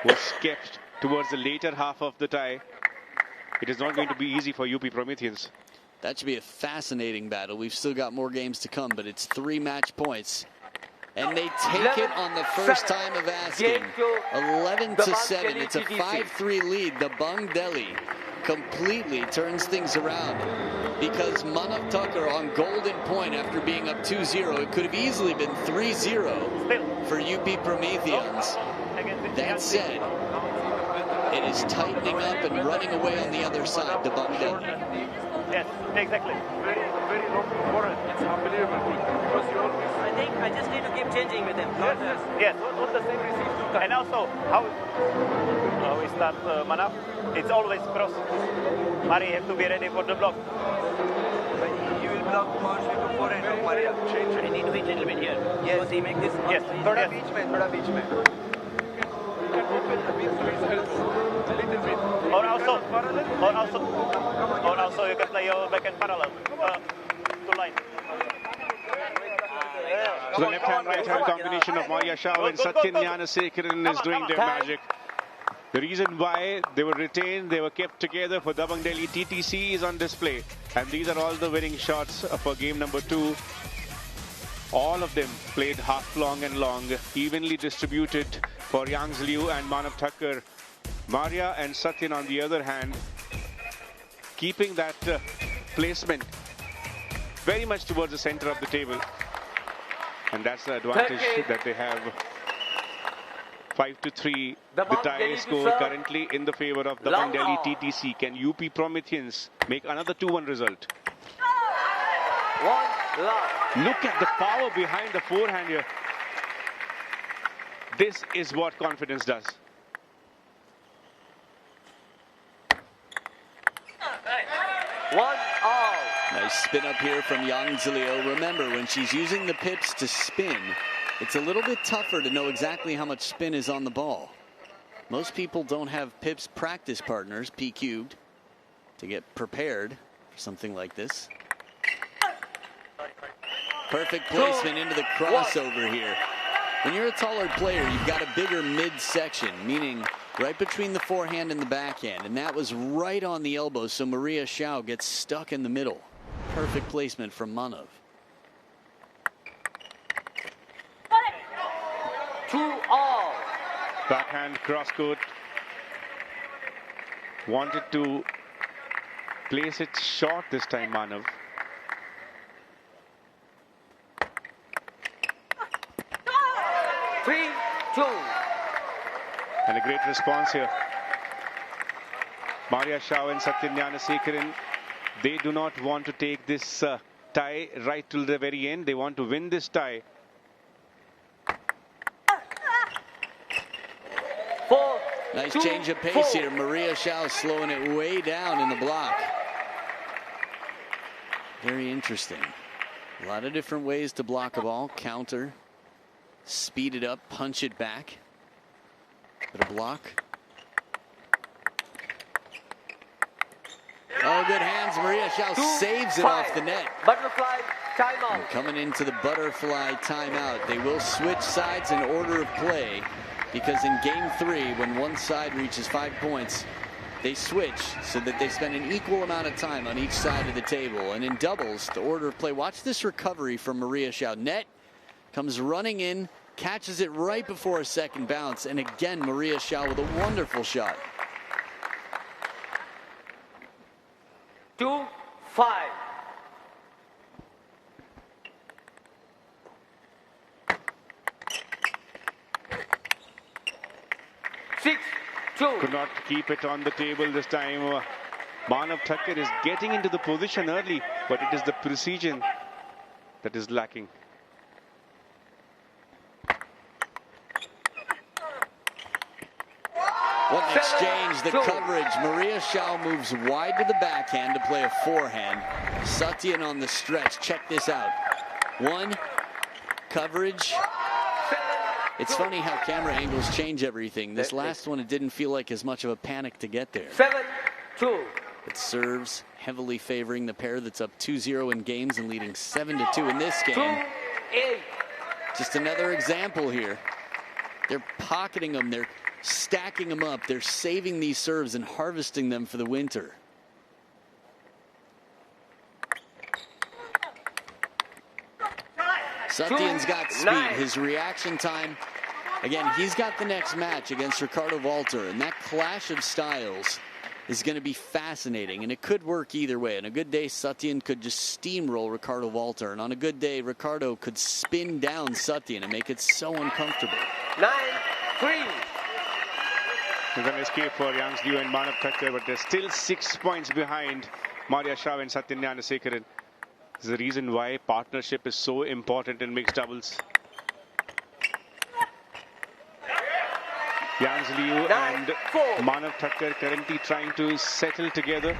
S9: who was kept towards the later half of the tie. It is not going to be easy for UP Prometheans.
S4: That should be a fascinating battle. We've still got more games to come, but it's 3 match points. And they take it on the first time of asking. 11-7. It's a 5-3 lead. Dabang Delhi completely turns things around because Manav Tucker on golden point after being up 2-0. It could have easily been 3-0 for UP Prometheans. That said, it is tightening up and running away on the other side, Dabang Delhi.
S12: Yes, exactly.
S13: Very important. It's unbelievable. Because you always...
S14: I think I just need to keep changing with him.
S12: Yes. Not the same receive. And also, how we start Manav, it's always cross. Mari have to be ready for the block.
S13: But he will block partially to forehand of Maria. Change it.
S14: I need to wait a little bit here. Yes. Because he make this.
S12: Yes.
S13: Thoda beach mein. Thoda beach mein. You can open the beach to his a little bit.
S12: Or also you can play your backhand parallel to line.
S9: So the left-hand, right-hand combination of Maria Shah and Satyan Gnanasekaran is doing their magic. The reason why they were retained, they were kept together for Dabang Delhi T.T.C is on display. And these are all the winning shots for game #2. All of them played half long and long, evenly distributed for Yang Zhilio and Manav Thakur. Maria and Satyan, on the other hand, keeping that placement very much towards the center of the table. And that's the advantage that they have. 5-3. The tie score currently in the favor of Dabang Delhi T.T.C. Can UP Prometheans make another 2-1 result? Look at the power behind the forehand here. This is what confidence does.
S4: Nice spin up here from Yang Zhilio. Remember, when she's using the pips to spin, it's a little bit tougher to know exactly how much spin is on the ball. Most people don't have pips practice partners, P-cubed, to get prepared for something like this. Perfect placement into the crossover here. When you're a taller player, you've got a bigger midsection, meaning right between the forehand and the backhand, and that was right on the elbow, so Maria Shao gets stuck in the middle. Perfect placement from Manav.
S14: 2-all.
S9: Backhand cross-court. Wanted to place it short this time, Manav. And a great response here. Maria Shah and Satyanyana Sekaran, they do not want to take this tie right till the very end. They want to win this tie.
S14: 4.
S4: Nice change of pace here. Maria Shao slowing it way down in the block. Very interesting. A lot of different ways to block a ball. Counter, speed it up, punch it back. But a block. Oh, good hands. Maria Shao saves it off the net.
S14: Butterfly timeout.
S4: And coming into the butterfly timeout. They will switch sides in order of play, because in game 3, when one side reaches 5 points, they switch so that they spend an equal amount of time on each side of the table. And in doubles, the order of play. Watch this recovery from Maria Shao. Net comes running in, catches it right before a second bounce. And again, Maria Shao with a wonderful shot.
S14: 2-5. 6-2.
S9: Could not keep it on the table this time. Manav Thakker is getting into the position early, but it is the precision that is lacking.
S4: What an exchange, the coverage. Maria Shao moves wide to the backhand to play a forehand. Satyan on the stretch. Check this out. One, coverage. It's funny how camera angles change everything. This last one, it didn't feel like as much of a panic to get there.
S14: 7-2.
S4: It serves heavily favoring the pair that's up 2-0 in games and leading 7-2 in this game.
S14: 2-8.
S4: Just another example here. They're pocketing them. They're stacking them up. They're saving these serves and harvesting them for the winter. Satyan's got speed. His reaction time. Again, he's got the next match against Ricardo Walter, and that clash of styles is going to be fascinating, and it could work either way. On a good day, Satyan could just steamroll Ricardo Walter, and on a good day, Ricardo could spin down Satyan and make it so uncomfortable.
S14: 9-3.
S9: There's an escape for Yang Liu and Manav Thakker, but they're still 6 points behind Maria Shah and Satyanyana Sekaran. This is the reason why partnership is so important in mixed doubles. Yang Liu and Manav Thakker currently trying to settle together.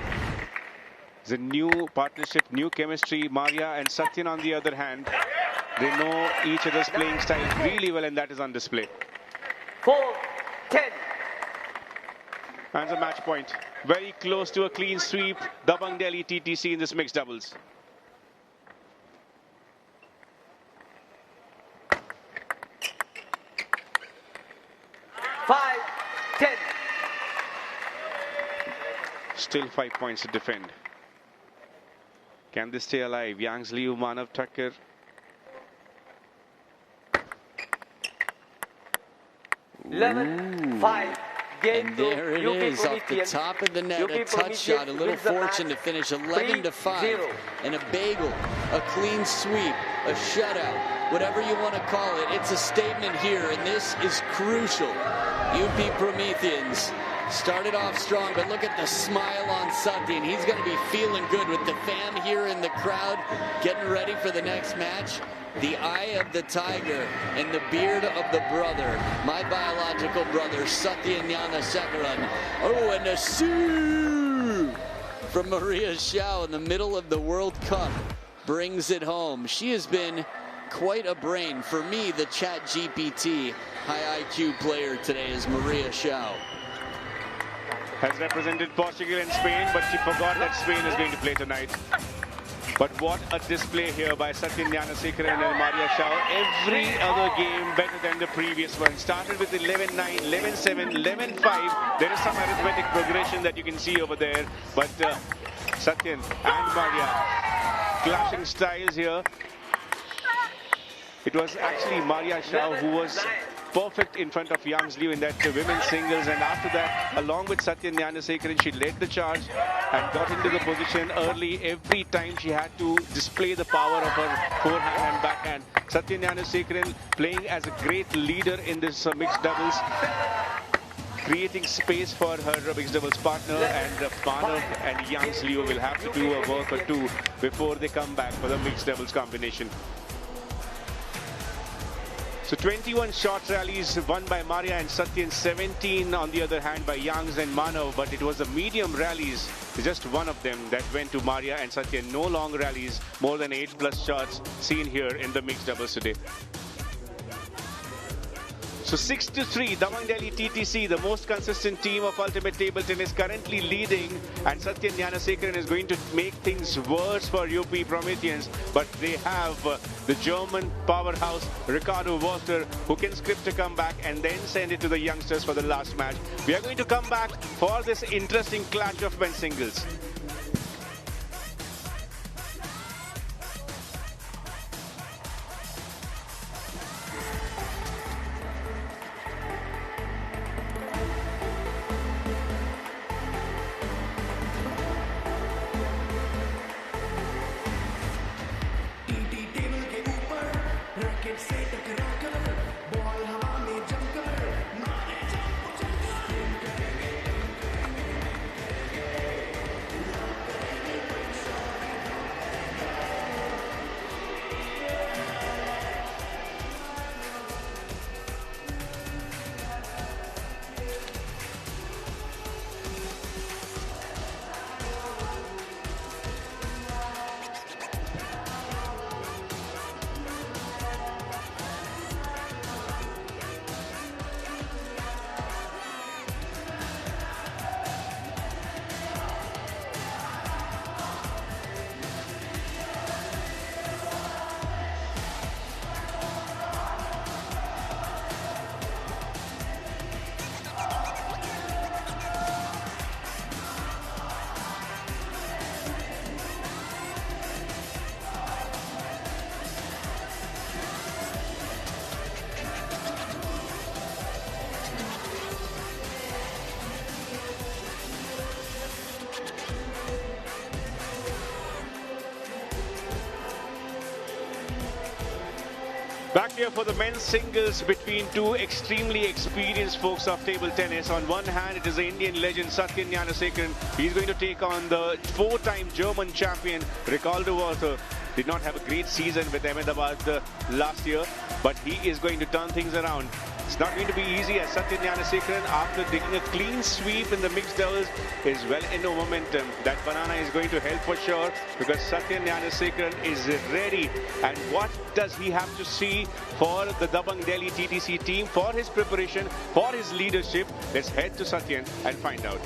S9: It's a new partnership, new chemistry. Maria and Satyan, on the other hand, they know each other's playing style really well, and that is on display.
S14: 4-10.
S9: And a match point. Very close to a clean sweep. Dabang Delhi T.T.C in this mixed doubles. Still 5 points to defend. Can they stay alive? Yang Liu, Manav Thakker.
S4: And there it is, off the top of the net, a touch shot, a little fortune to finish 11-5. And a bagel, a clean sweep, a shutout, whatever you want to call it. It's a statement here, and this is crucial. UP Prometheans started off strong, but look at the smile on Satyan. He's going to be feeling good with the fan here in the crowd, getting ready for the next match. The eye of the tiger and the beard of the brother, my biological brother, Satyanyana Sekaran. Oh, and a sue from Maria Shao in the middle of the World Cup brings it home. She has been quite a brain. For me, the Chat GPT high IQ player today is Maria Shao.
S9: Has represented Portugal and Spain, but she forgot that Spain is going to play tonight. But what a display here by Satyanyana Sekaran and Maria Shah. Every other game better than the previous one. Started with 11-9, 11-7, 11-5. There is some arithmetic progression that you can see over there. But Satyan and Maria clashing styles here. It was actually Maria Shah who was perfect in front of Yang Liu in that women's singles, and after that, along with Satyanyana Sekaran, she led the charge and got into the position early. Every time she had to display the power of her forehand and backhand. Satyanyana Sekaran playing as a great leader in this mixed doubles. creating space for her mixed doubles partner, and Manav and Young's Leo will have to do a work or two before they come back for the mixed doubles combination. So 21 short rallies won by Maria and Satyan, 17 on the other hand by Youngs and Manav, but it was the medium rallies, just one of them, that went to Maria and Satyan. No long rallies, more than 8+ shots seen here in the mixed doubles today. So 6-3, Dabang Delhi T.T.C, the most consistent team of Ultimate Table Tennis, currently leading, and Satyan Gnanasekharan is going to make things worse for UP Prometheans, but they have the German powerhouse Ricardo Walter, who can script a comeback and then send it to the youngsters for the last match. We are going to come back for this interesting clash of men's singles. Back here for the men's singles between two extremely experienced folks of table tennis. On one hand, it is the Indian legend Satyan Gnanasekharan. He's going to take on the 4-time German champion Ricardo Walter. Did not have a great season with Ahmedabad last year, but he is going to turn things around. It's not going to be easy, as Satyan Gnanasekharan, after taking a clean sweep in the mixed doubles, is well into momentum. That banana is going to help for sure, because Satyan Gnanasekharan is ready. And what does he have to see for the Dabang Delhi T.T.C team, for his preparation, for his leadership? Let's head to Satyan and find out.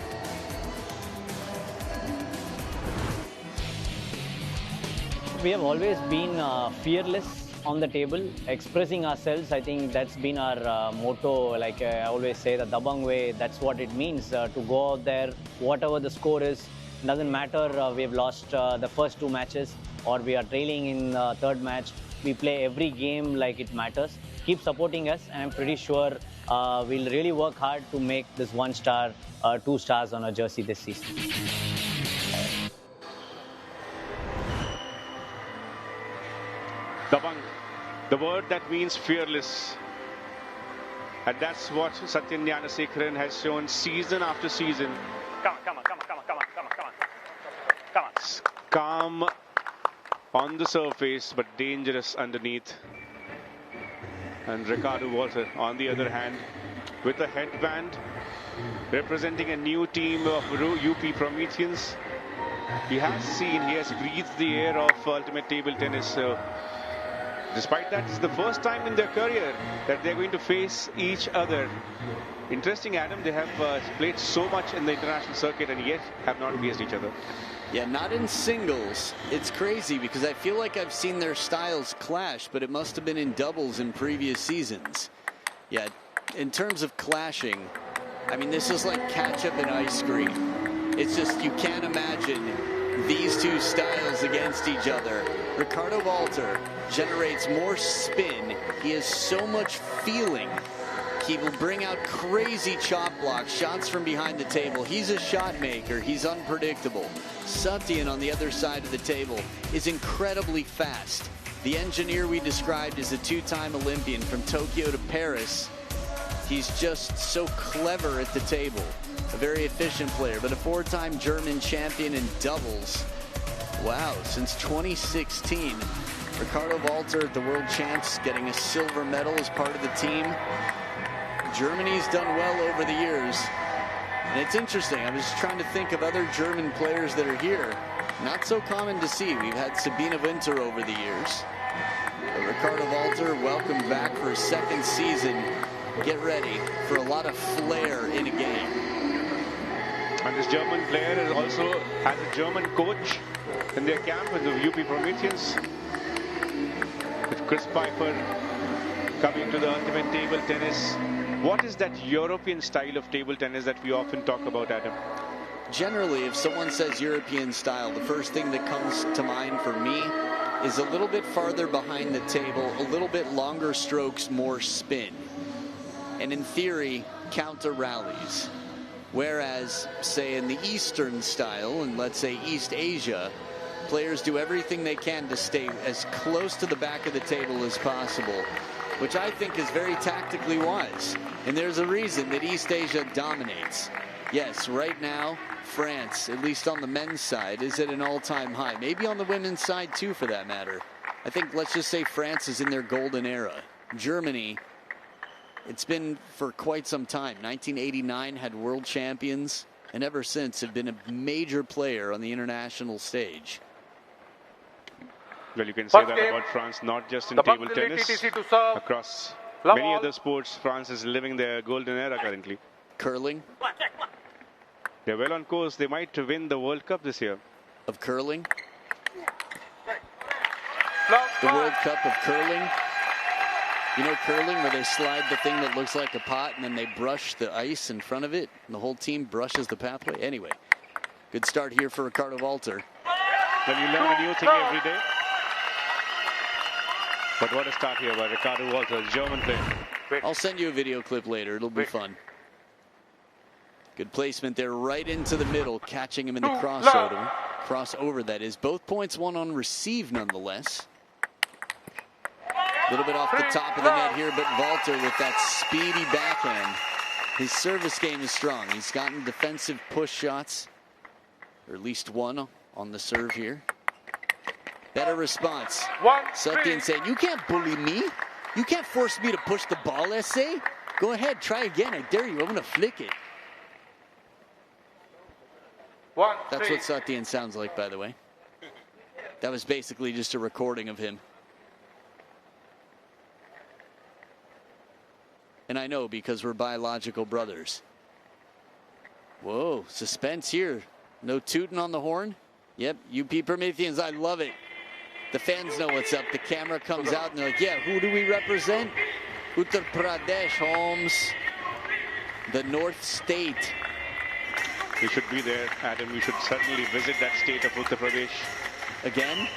S3: We have always been fearless on the table, expressing ourselves. I think that's been our motto. Like I always say, the Dabang way, that's what it means, to go out there, whatever the score is, doesn't matter. We have lost the first 2 matches, or we are trailing in the 3rd match. We play every game like it matters. Keep supporting us, and I'm pretty sure we'll really work hard to make this 1 star, 2 stars on our jersey this season.
S9: Dabang, the word that means fearless. And that's what Satyan Gnanasekharan has shown season after season.
S12: Come on.
S9: Calm on the surface, but dangerous underneath. And Ricardo Walter, on the other hand, with a headband, representing a new team of UP Prometheans. He has breathed the air of Ultimate Table Tennis. So despite that, it's the first time in their career that they're going to face each other. Interesting, Adam, they have played so much in the international circuit and yet have not faced each other.
S4: Yeah, not in singles. It's crazy because I feel like I've seen their styles clash, but it must have been in doubles in previous seasons. Yeah, in terms of clashing, I mean, this is like ketchup and ice cream. It's just, you can't imagine these two styles against each other. Ricardo Walter generates more spin. He has so much feeling. He will bring out crazy chop blocks, shots from behind the table. He's a shot maker. He's unpredictable. Satyan on the other side of the table is incredibly fast. The engineer we described is a 2-time Olympian from Tokyo to Paris. He's just so clever at the table. A very efficient player, but a 4-time German champion in doubles. Wow, since 2016. Ricardo Walter at the World Champs getting a silver medal as part of the team. Germany's done well over the years. And it's interesting, I was trying to think of other German players that are here. Not so common to see. We've had Sabine Winter over the years. But Ricardo Walter, welcome back for his second season. Get ready for a lot of flair in a game.
S9: And this German player also has a German coach in their camp with the UP Prometheans. With Chris Piper coming to the ultimate table tennis. What is that European style of table tennis that we often talk about, Adam?
S4: Generally, if someone says European style, the first thing that comes to mind for me is a little bit farther behind the table, a little bit longer strokes, more spin. And in theory, counter rallies. Whereas, say, in the Eastern style, and let's say East Asia, players do everything they can to stay as close to the back of the table as possible, which I think is very tactically wise. And there's a reason that East Asia dominates. Yes, right now, France, at least on the men's side, is at an all-time high. Maybe on the women's side, too, for that matter. I think, let's just say France is in their golden era. Germany, it's been for quite some time. 1989 had world champions, and ever since have been a major player on the international stage.
S9: Well, you can say that about France, not just in table tennis. Across many other sports, France is living their golden era currently.
S4: Curling.
S9: They're well on course. They might win the World Cup this year.
S4: Of curling? The World Cup of curling? You know curling, where they slide the thing that looks like a pot and then they brush the ice in front of it and the whole team brushes the pathway? Anyway, good start here for Ricardo Walter.
S9: Well, you learn a new thing every day. But what a start here by Ricardo Walter, German player.
S4: I'll send you a video clip later. It'll be fun. Good placement there right into the middle, catching him in the crossover. Crossover, that is. Both points won on receive, nonetheless. A little bit off the top of the net here, but Walter with that speedy backhand. His service game is strong. He's gotten defensive push shots, or at least one on the serve here. Better response. Satyan saying, you can't bully me. You can't force me to push the ball, essay. Go ahead, try again. I dare you. I'm going to flick it. That's what Satyan sounds like, by the way. That was basically just a recording of him. And I know because we're biological brothers. Whoa, suspense here. No tooting on the horn. Yep, UP Prometheans, I love it. The fans know what's up. The camera comes out and they're like, yeah, who do we represent? Uttar Pradesh, Holmes. The North State.
S9: We should be there, Adam. We should certainly visit that state of Uttar Pradesh.
S4: Again?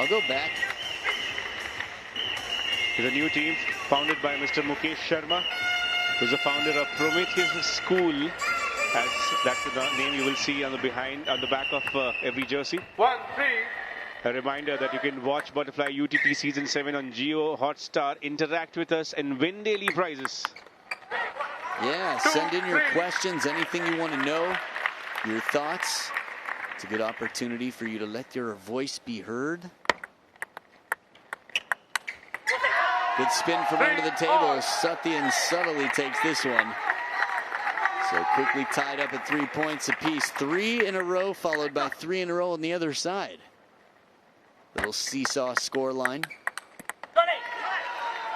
S4: I'll go back.
S9: It's a new team founded by Mr. Mukesh Sharma, who's the founder of Prometheans School, as that's the name you will see on the back of every jersey.
S13: 1-3.
S9: A reminder that you can watch Butterfly UTT Season 7 on JioHotstar, interact with us, and win daily prizes.
S4: Yeah, send in your questions, anything you want to know, your thoughts. It's a good opportunity for you to let your voice be heard. Good spin from under the table. Satyan subtly takes this one. So quickly tied up at 3 points apiece. 3 in a row, followed by 3 in a row on the other side. Little seesaw score line.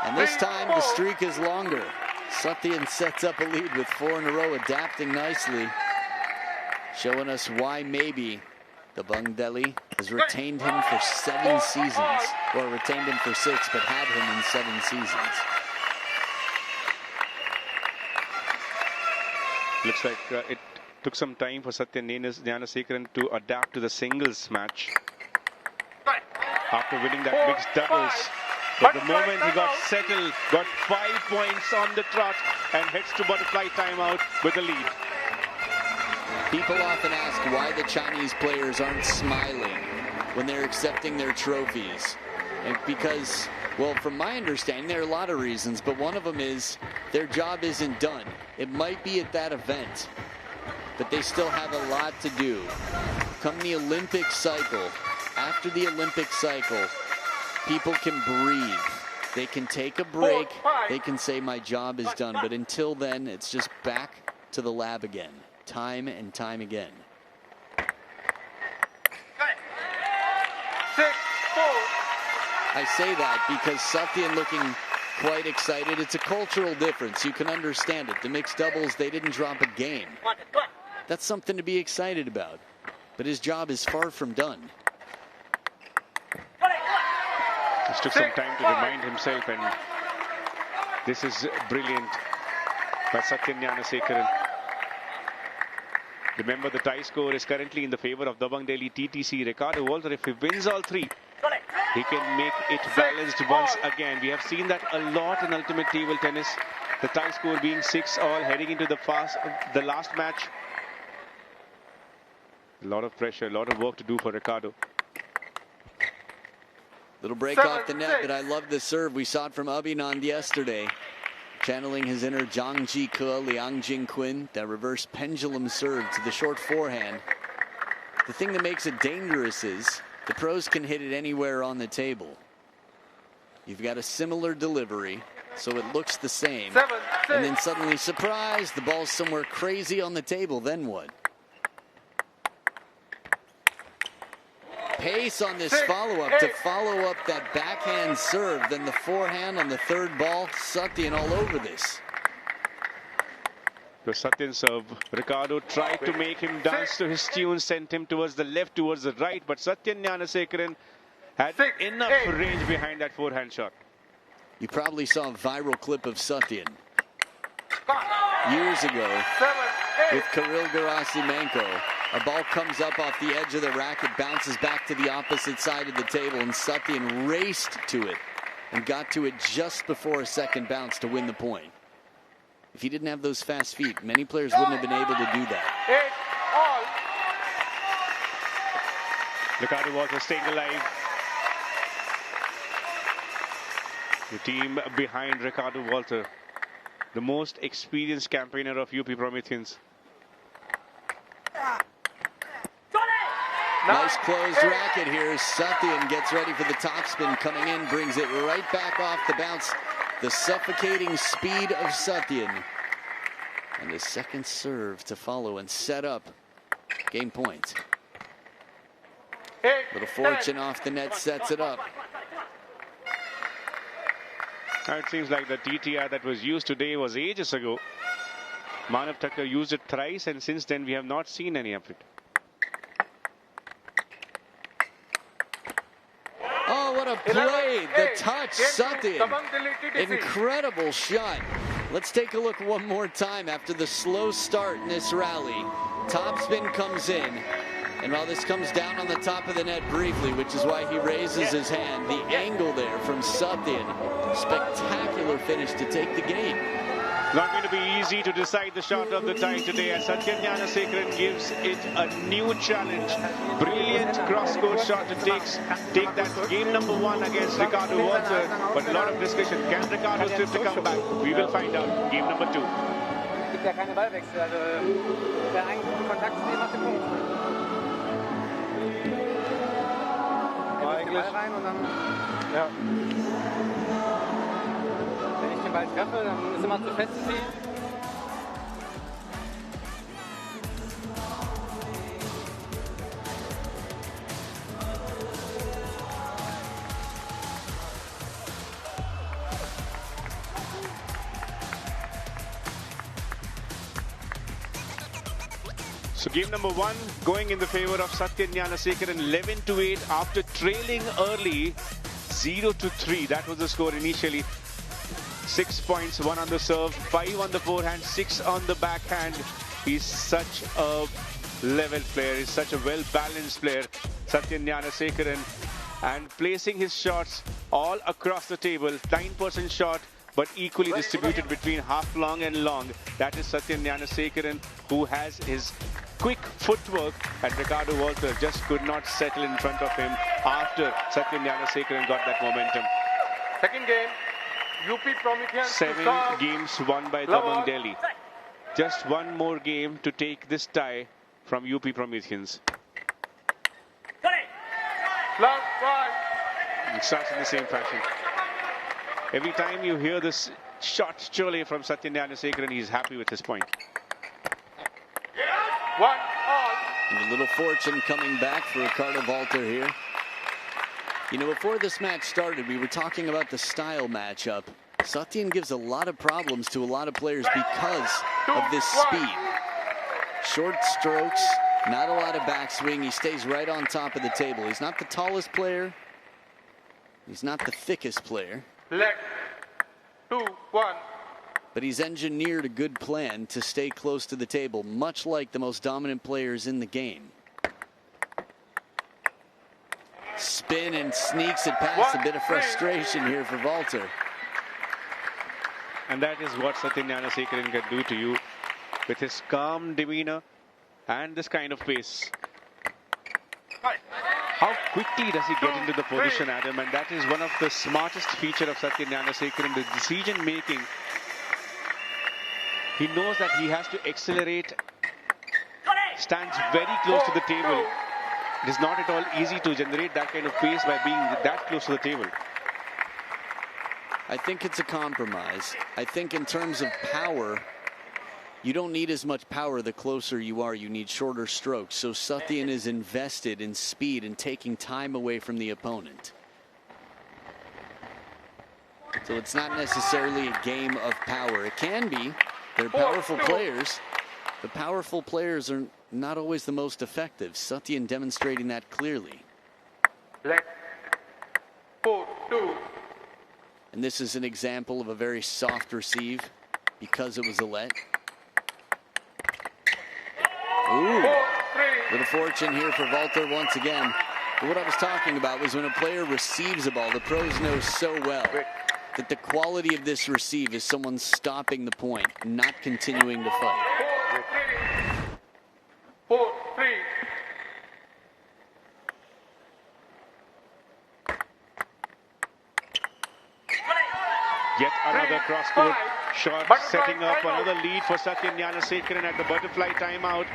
S4: And this time the streak is longer. Satyan sets up a lead with 4 in a row, adapting nicely. Showing us why maybe Dabang Delhi has retained him for 7 seasons. Or retained him for 6, but had him in 7 seasons.
S9: Looks like it took some time for Satyan Gnanasekharan to adapt to the singles match. After winning that mixed doubles. But the moment he got settled, got 5 points on the trot and heads to butterfly timeout with a lead.
S4: People often ask why the Chinese players aren't smiling when they're accepting their trophies. And because, well, from my understanding, there are a lot of reasons, but one of them is their job isn't done. It might be at that event, but they still have a lot to do. Come the Olympic cycle, after the Olympic cycle, people can breathe. They can take a break. They can say, my job is done. But until then, it's just back to the lab again, time and time again.
S14: 6-4.
S4: I say that because Satyan looking quite excited. It's a cultural difference. You can understand it. The mixed doubles, they didn't drop a game. That's something to be excited about. But his job is far from done.
S9: Just took some time to remind himself, and this is brilliant by Satyan Gnanasekaran. Remember, the tie score is currently in the favor of Dabang Delhi T.T.C. Ricardo Walter, if he wins all three, he can make it balanced once again. We have seen that a lot in ultimate table tennis. The tie score being 6-all, heading into the last match. A lot of pressure, a lot of work to do for Ricardo.
S4: Little break off the net, but I love the serve. We saw it from Abhinand yesterday. Channeling his inner Zhang Ji Ke, Liang Jing Quinn, that reverse pendulum serve to the short forehand. The thing that makes it dangerous is the pros can hit it anywhere on the table. You've got a similar delivery, so it looks the same. And then suddenly, surprise, the ball's somewhere crazy on the table. Then what? Pace on this follow-up to follow up that backhand serve, then the forehand on the third ball. Satyan all over this.
S9: The Satyan serve. Ricardo tried to make him dance to his tune, sent him towards the left, towards the right, but Satyan Gnanasekaran had enough range behind that forehand shot.
S4: You probably saw a viral clip of Satyan years ago with Kirill Gerasimenko. A ball comes up off the edge of the racket, bounces back to the opposite side of the table, and Satyan raced to it and got to it just before a second bounce to win the point. If he didn't have those fast feet, many players wouldn't have been able to do that.
S9: Ricardo Walter staying alive. The team behind Ricardo Walter, the most experienced campaigner of UP Prometheans.
S4: Nice closed racket here. Satyan gets ready for the topspin, coming in, brings it right back off the bounce. The suffocating speed of Satyan. And a second serve to follow and set up game point. Little fortune off the net sets it up.
S9: Now it seems like the TTR that was used today was ages ago. Manav Thakkar used it thrice, and since then we have not seen any of it.
S4: Oh, what a play. The touch, Satyan. Incredible shot. Let's take a look one more time after the slow start in this rally. Topspin comes in. And while this comes down on the top of the net briefly, which is why he raises his hand, the angle there from Satyan. Spectacular finish to take the game.
S9: Not going to be easy to decide the shot of the tie today, as Satyan Gnanasekaran gives it a new challenge. Brilliant cross-court shot to take that game number 1 against Ricardo Walter. But a lot of discussion. Can Ricardo still to come back? We will find out. Game number 2.
S10: Gibt ja keine Ballwechsel, also wer eigentlich guten Kontakt zu dem macht den Punkt. Den Ball rein und dann, ja. Wenn ich den Ball treffe, dann ist immer zu fest zu ziehen.
S9: So game number 1 going in the favor of Satyan Gnanasekaran, 11-8 after trailing early 0-3. That was the score initially. 6 points, 1 on the serve, 5 on the forehand, 6 on the backhand. He's such a level player. He's such a well-balanced player, Satyan Gnanasekaran, and placing his shots all across the table. 9% shot, but equally distributed between half long and long. That is Satyan Gnanasekaran, who has his quick footwork, and Ricardo Walter just could not settle in front of him after Satyan Gnanasekaran got that momentum.
S10: Second game,
S7: UP Prometheans.
S9: 7 games won by Dabang Delhi. Just one more game to take this tie from UP Prometheans. It starts in the same fashion. Every time you hear this shot chole from Satyan Gnanasekharan, he's happy with his point.
S7: 1 all.
S4: And a little fortune coming back for Ricardo Walter here. You know, before this match started, we were talking about the style matchup. Satyan gives a lot of problems to a lot of players because of this speed. Short strokes, not a lot of backswing. He stays right on top of the table. He's not the tallest player. He's not the thickest player.
S7: Leg. 2-1.
S4: But he's engineered a good plan to stay close to the table, much like the most dominant players in the game. Spin and sneaks it past. A bit of frustration here for Walter.
S9: And that is what Satyan Gnanasekharan can do to you with his calm demeanor and this kind of pace. How quickly does he get into the position, Adam? And that is one of the smartest feature of Satyan Gnanasekharan, the decision making. He knows that he has to accelerate, stands very close to the table. It is not at all easy to generate that kind of pace by being that close to the table.
S4: I think it's a compromise. I think in terms of power, you don't need as much power the closer you are. You need shorter strokes. So Satyan is invested in speed and taking time away from the opponent. So it's not necessarily a game of power. It can be. They're powerful players. The powerful players are not always the most effective. Satyan demonstrating that clearly.
S7: 4-2.
S4: And this is an example of a very soft receive because it was a let. Ooh, little fortune here for Walter once again. But what I was talking about was when a player receives a ball, the pros know so well that the quality of this receive is someone stopping the point, not continuing to fight.
S7: 4-3.
S9: Yet another cross-court shot, setting up another lead for Satyan Gnanasekharan at the butterfly timeout.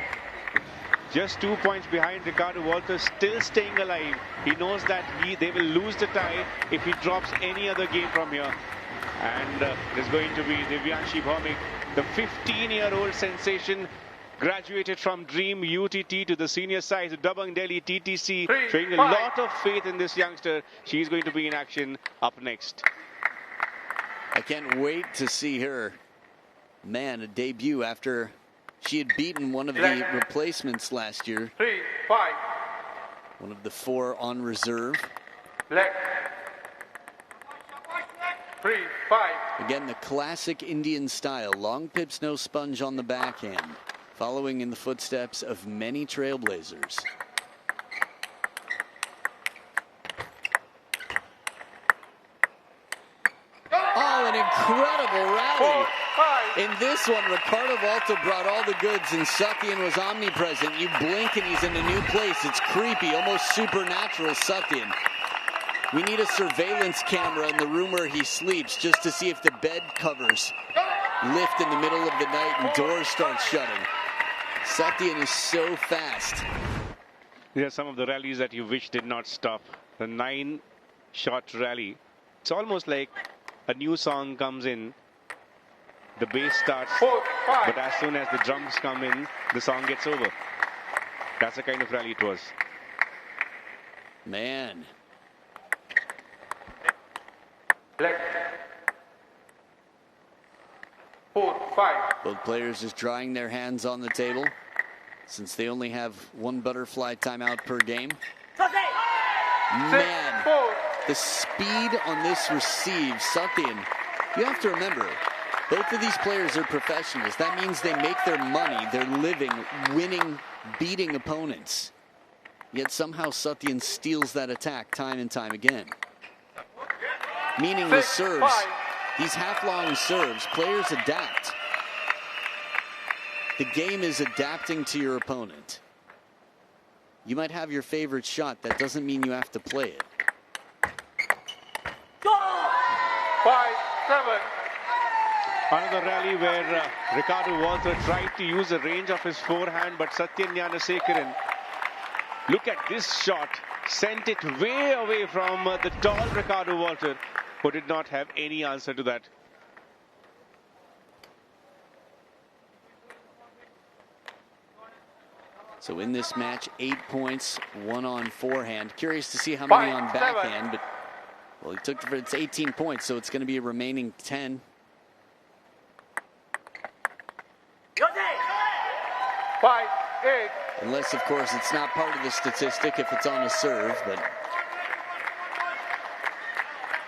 S9: Just 2 points behind. Ricardo Walter still staying alive. He knows that they will lose the tie if he drops any other game from here. And it is going to be Divyanshi Bhaumik, the 15-year-old sensation, graduated from Dream UTT to the senior side, Dabang Delhi T.T.C, showing a lot of faith in this youngster. She's going to be in action up next.
S4: I can't wait to see her, man, a debut after she had beaten one of the replacements last year.
S7: 3-5.
S4: One of the 4 on reserve.
S7: 3-5.
S4: Again, the classic Indian style. Long pips, no sponge on the backhand. Following in the footsteps of many trailblazers. Oh, an incredible rally. In this one, Ricardo Walter brought all the goods and Satyan was omnipresent. You blink and he's in a new place. It's creepy, almost supernatural Satyan. We need a surveillance camera in the room where he sleeps just to see if the bed covers lift in the middle of the night and doors start shutting. Satyan is so fast.
S9: There are some of the rallies that you wish did not stop. The 9-shot rally. It's almost like a new song comes in, the bass starts, but as soon as the drums come in, the song gets over. That's the kind of rally it was.
S4: Man.
S7: Left. 4-5.
S4: Both players just drying their hands on the table since they only have 1 butterfly timeout per game. Man, the speed on this receive, Satyan, you have to remember, both of these players are professionals. That means they make their money, they're living, winning, beating opponents. Yet somehow Satyan steals that attack time and time again. Meaning the serves, these half-long serves, players adapt. The game is adapting to your opponent. You might have your favorite shot. That doesn't mean you have to play it.
S7: 5-4. 7.
S9: Another rally where Ricardo Walter tried to use the range of his forehand, but Satyan Gnanasekharan, look at this shot, sent it way away from the tall Ricardo Walter, who did not have any answer to that.
S4: So in this match, 8 points, 1 on forehand. Curious to see how many on backhand, but well, he took it's 18 points, so it's going to be a remaining 10.
S7: 5, 8.
S4: Unless, of course, it's not part of the statistic if it's on a serve, but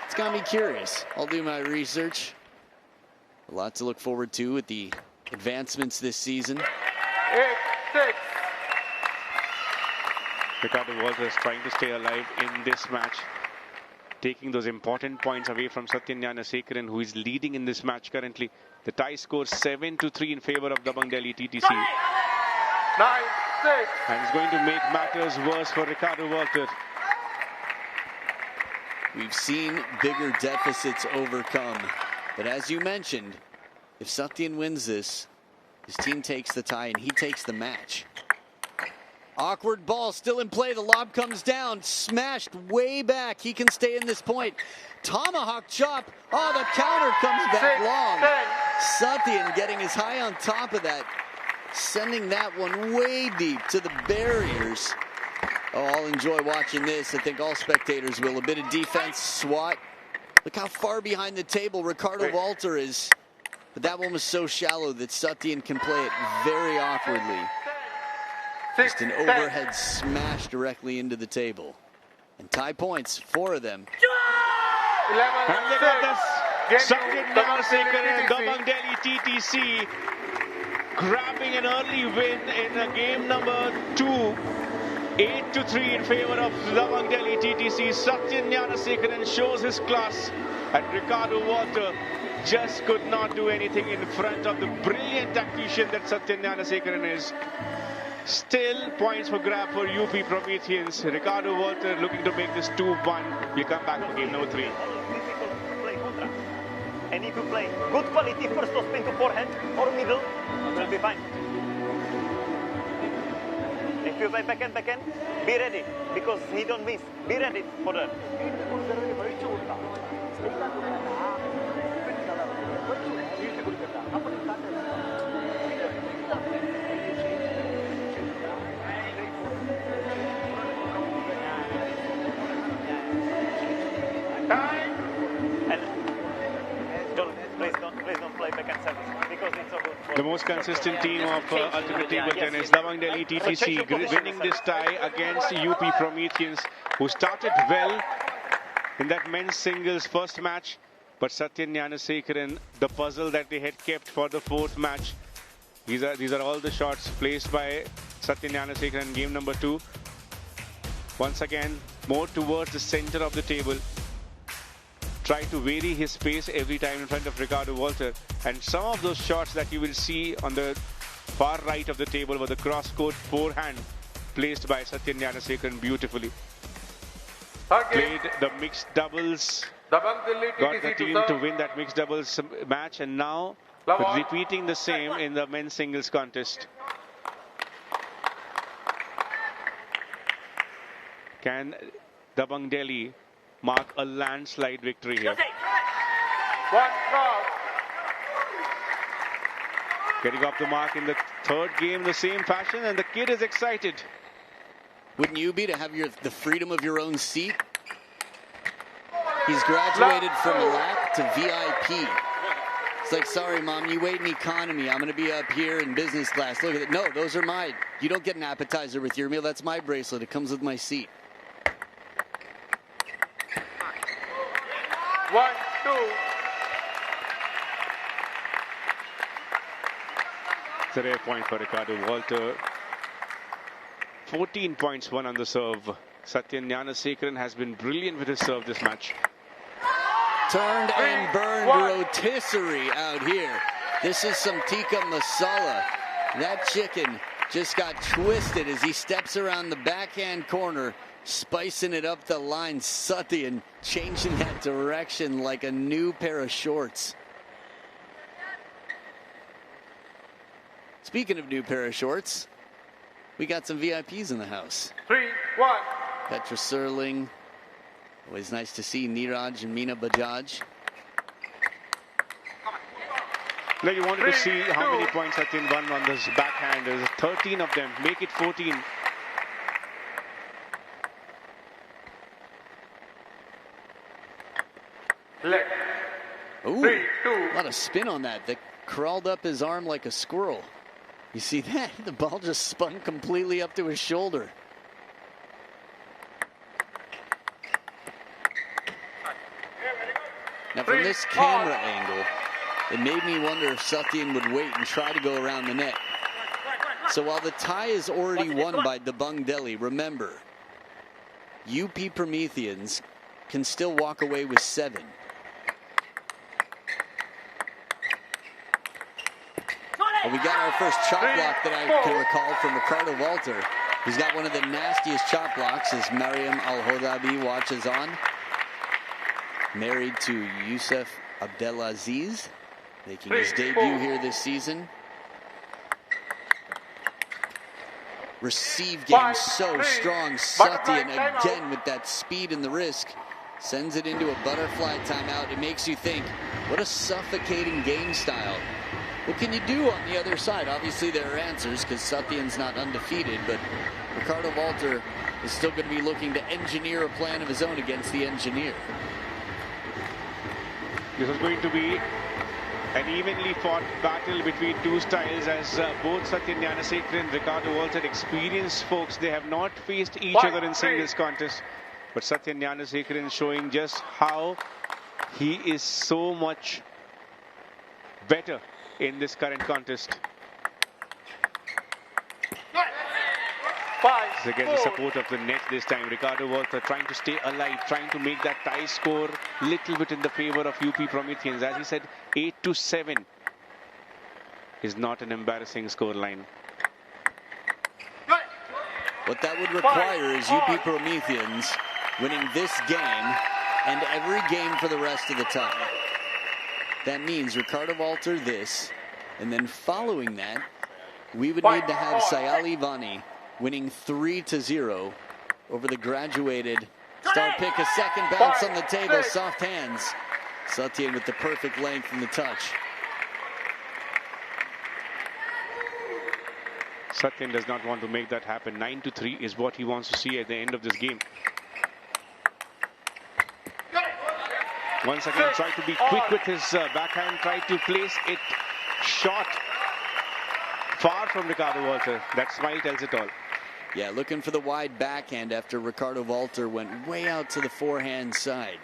S4: it's got me curious. I'll do my research. A lot to look forward to with the advancements this season.
S7: 8, 6.
S9: Ricardo Walter is trying to stay alive in this match, taking those important points away from Satyan Gnanasekharan, who is leading in this match currently. The tie score 7-3 in favor of Dabang Delhi T.T.C.
S7: 9, 6.
S9: And it's going to make matters worse for Ricardo Walter.
S4: We've seen bigger deficits overcome. But as you mentioned, if Satyan wins this, his team takes the tie and he takes the match. Awkward ball still in play. The lob comes down, smashed way back. He can stay in this point. Tomahawk chop. Oh, the counter comes back long. Satyan getting his high on top of that, sending that one way deep to the barriers. Oh, I'll enjoy watching this. I think all spectators will. A bit of defense, swat. Look how far behind the table Ricardo Walter is. But that one was so shallow that Satyan can play it very awkwardly. Just an overhead smash directly into the table. And tie points, 4 of them.
S7: 11,
S9: and look at this. Satyan Gnanasekharan and Dabang Delhi T.T.C. grabbing an early win in game number 2. 8-3 in favor of Dabang Delhi T.T.C. Satyan Gnanasekharan shows his class, and Ricardo Walter just could not do anything in front of the brilliant tactician that Satyan Gnanasekharan is. Still points for grab for UP Prometheans. Ricardo Walter looking to make this 2-1. We'll come back for game number 3.
S12: And if you play good quality first toss spin to forehand or middle, it will be fine. If you play backhand, be ready, because he don't miss. Be ready for that. Please don't play backhand service, because it's so good.
S9: The most consistent team of ultimate table tennis, Dabang Delhi T.T.C. winning this tie against UP Prometheans, who started well in that men's singles first match, but Satyan Gnanasekharan, the puzzle that they had kept for the 4th match. These are all the shots placed by Satyan Gnanasekharan in game number 2. Once again, more towards the center of the table. Try to vary his pace every time in front of Ricardo Walter. And some of those shots that you will see on the far right of the table were the cross-court forehand placed by Satyan Gnanasekharan beautifully. Played the mixed doubles, got the team to win that mixed doubles match, and now repeating the same in the men's singles contest. Can Dabang Delhi mark a landslide victory here?
S7: 1 drop.
S9: Getting up the mark in the 3rd game in the same fashion, and the kid is excited.
S4: Wouldn't you be, to have the freedom of your own seat? He's graduated from lap to VIP. It's like, sorry, Mom, you wait in economy. I'm going to be up here in business class. Look at it. No, those are mine. You don't get an appetizer with your meal. That's my bracelet. It comes with my seat.
S7: 1, 2.
S9: It's a rare point for Ricardo Walter. 14 points won on the serve. Satyan Gnanasekharan has been brilliant with his serve this match.
S4: Turned and burned rotisserie out here. This is some tikka masala. That chicken just got twisted as he steps around the backhand corner Spicing it up the line, Satyan changing that direction like a new pair of shorts. Speaking of new pair of shorts, we got some VIPs in the house.
S13: 3-1.
S4: Petra Serling. Always nice to see Neeraj and Meena Bajaj.
S9: Now you wanted to see how many points Satyan won on this backhand. There's 13 of them. Make it 14.
S13: Left.
S4: Ooh,
S13: 3-2.
S4: a lot of spin on that. That crawled up his arm like a squirrel. You see that? The ball just spun completely up to his shoulder. Now from this camera angle, it made me wonder if Satyan would wait and try to go around the net. So while the tie is already won by Dabang Delhi, remember, UP Prometheans can still walk away with 7. Well, we got our first chop block that I can recall from Ricardo Walter. He's got one of the nastiest chop blocks as Mariam Al-Hodabi watches on. Married to Yusuf Abdelaziz, making his debut here this season. Receive game so strong. Satyan again with that speed and the risk. Sends it into a butterfly timeout. It makes you think, what a suffocating game style. What can you do on the other side? Obviously there are answers because Satyan's not undefeated, but Ricardo Walter is still going to be looking to engineer a plan of his own against the engineer.
S9: This is going to be an evenly fought battle between two styles as both Satyan Gnanasekharan and Ricardo Walter, experienced folks. They have not faced each other in singles contest. But Satyan Gnanasekharan showing just how he is so much better in this current contest. Again, the support of the net this time. Ricardo Walter trying to stay alive, trying to make that tie score little bit in the favor of UP Prometheans. As he said, 8-7 is not an embarrassing scoreline.
S4: What that would require is UP Prometheans winning this game and every game for the rest of the tie. That means Ricardo Walter this, and then following that, we would need to have Sayali Vani winning 3-0 over the graduated star pick. A second bounce on the table, soft hands. Satyan with the perfect length and the touch.
S9: Satyan does not want to make that happen. 9-3 is what he wants to see at the end of this game. Once again, try to be quick with his backhand, try to place it short, far from Ricardo Walter. That smile tells it all.
S4: Yeah, looking for the wide backhand after Ricardo Walter went way out to the forehand side.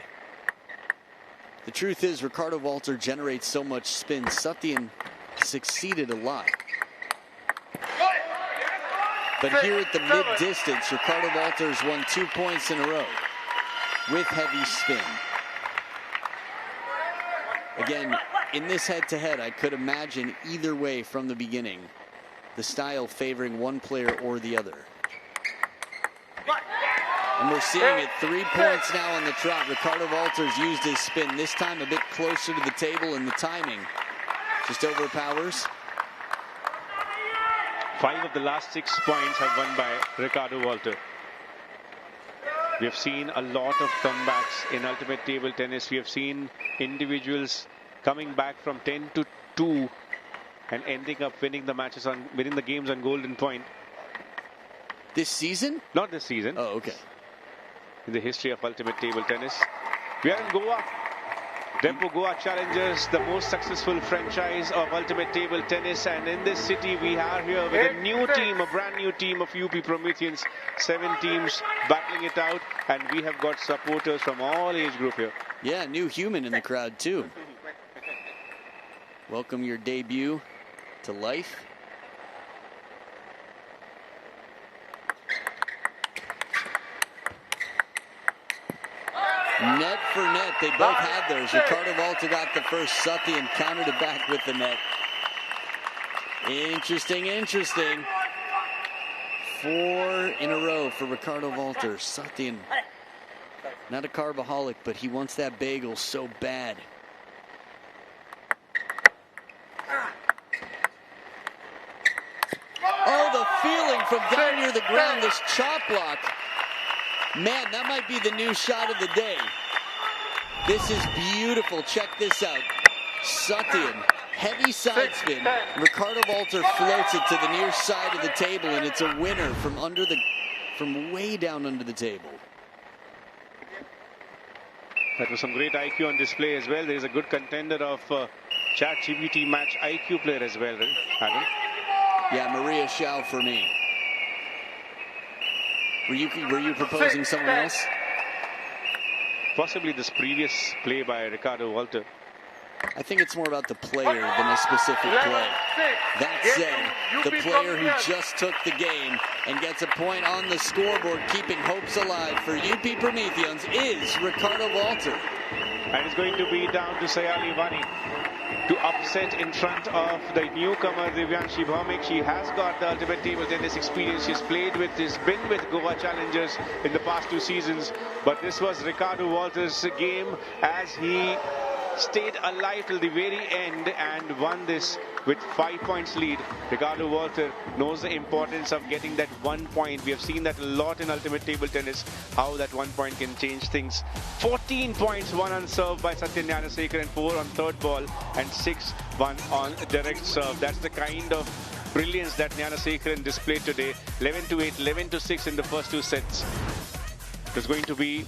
S4: The truth is, Ricardo Walter generates so much spin. Satyan succeeded a lot. But here at the mid-distance, Ricardo Walter's won 2 points in a row with heavy spin. Again, in this head-to-head, I could imagine either way from the beginning, the style favoring one player or the other. And we're seeing it, 3 points now on the trot. Ricardo Walter's used his spin, this time a bit closer to the table, and the timing just overpowers.
S9: 5 of the last 6 points have won by Ricardo Walter. We have seen a lot of comebacks in ultimate table tennis. We have seen individuals coming back from 10-2 and ending up winning the matches winning the games on golden point.
S4: This season?
S9: Not this season.
S4: Oh, okay.
S9: In the history of ultimate table tennis. We are in Goa. Dempo Goa Challengers, the most successful franchise of ultimate table tennis, and in this city we are here with a new team, a brand new team of UP Prometheans. 7 teams battling it out, and we have got supporters from all age group here.
S4: Yeah, new human in the crowd too. Welcome your debut to life. Net for net, they both had theirs. Ricardo Walter got the first, Satyan countered it back with the net. Interesting, interesting. 4 in a row for Ricardo Walter. Satyan, not a carbaholic, but he wants that bagel so bad. Oh, the feeling from down near the ground, this chop block. Man, that might be the new shot of the day. This is beautiful. Check this out. Satyan, heavy side spin. Ricardo Walter floats it to the near side of the table, and it's a winner from way down under the table.
S9: That was some great IQ on display as well. There is a good contender of ChatGPT match IQ player as well, Adam.
S4: Yeah, Maria Shao for me. Were you proposing someone else?
S9: Possibly this previous play by Ricardo Walter.
S4: I think it's more about the player than a specific play. That said, the player who just took the game and gets a point on the scoreboard, keeping hopes alive for UP Prometheans, is Ricardo Walter.
S9: And it's going to be down to Sayali Vani to upset in front of the newcomer Divyanshi Bhaumik. She has got the ultimate table tennis experience. She's been with Goa Challengers in the past 2 seasons. But this was Ricardo Walter's game as he stayed alive till the very end and won this with 5 points lead. Ricardo Walter knows the importance of getting that 1 point. We have seen that a lot in ultimate table tennis, how that 1 point can change things. 14 points won on serve by Satyan Gnanasekharan, 4 on third ball and 6 won on direct serve. That's the kind of brilliance that Gnanasekharan displayed today. 11-8, 11-6 in the first 2 sets. It was going to be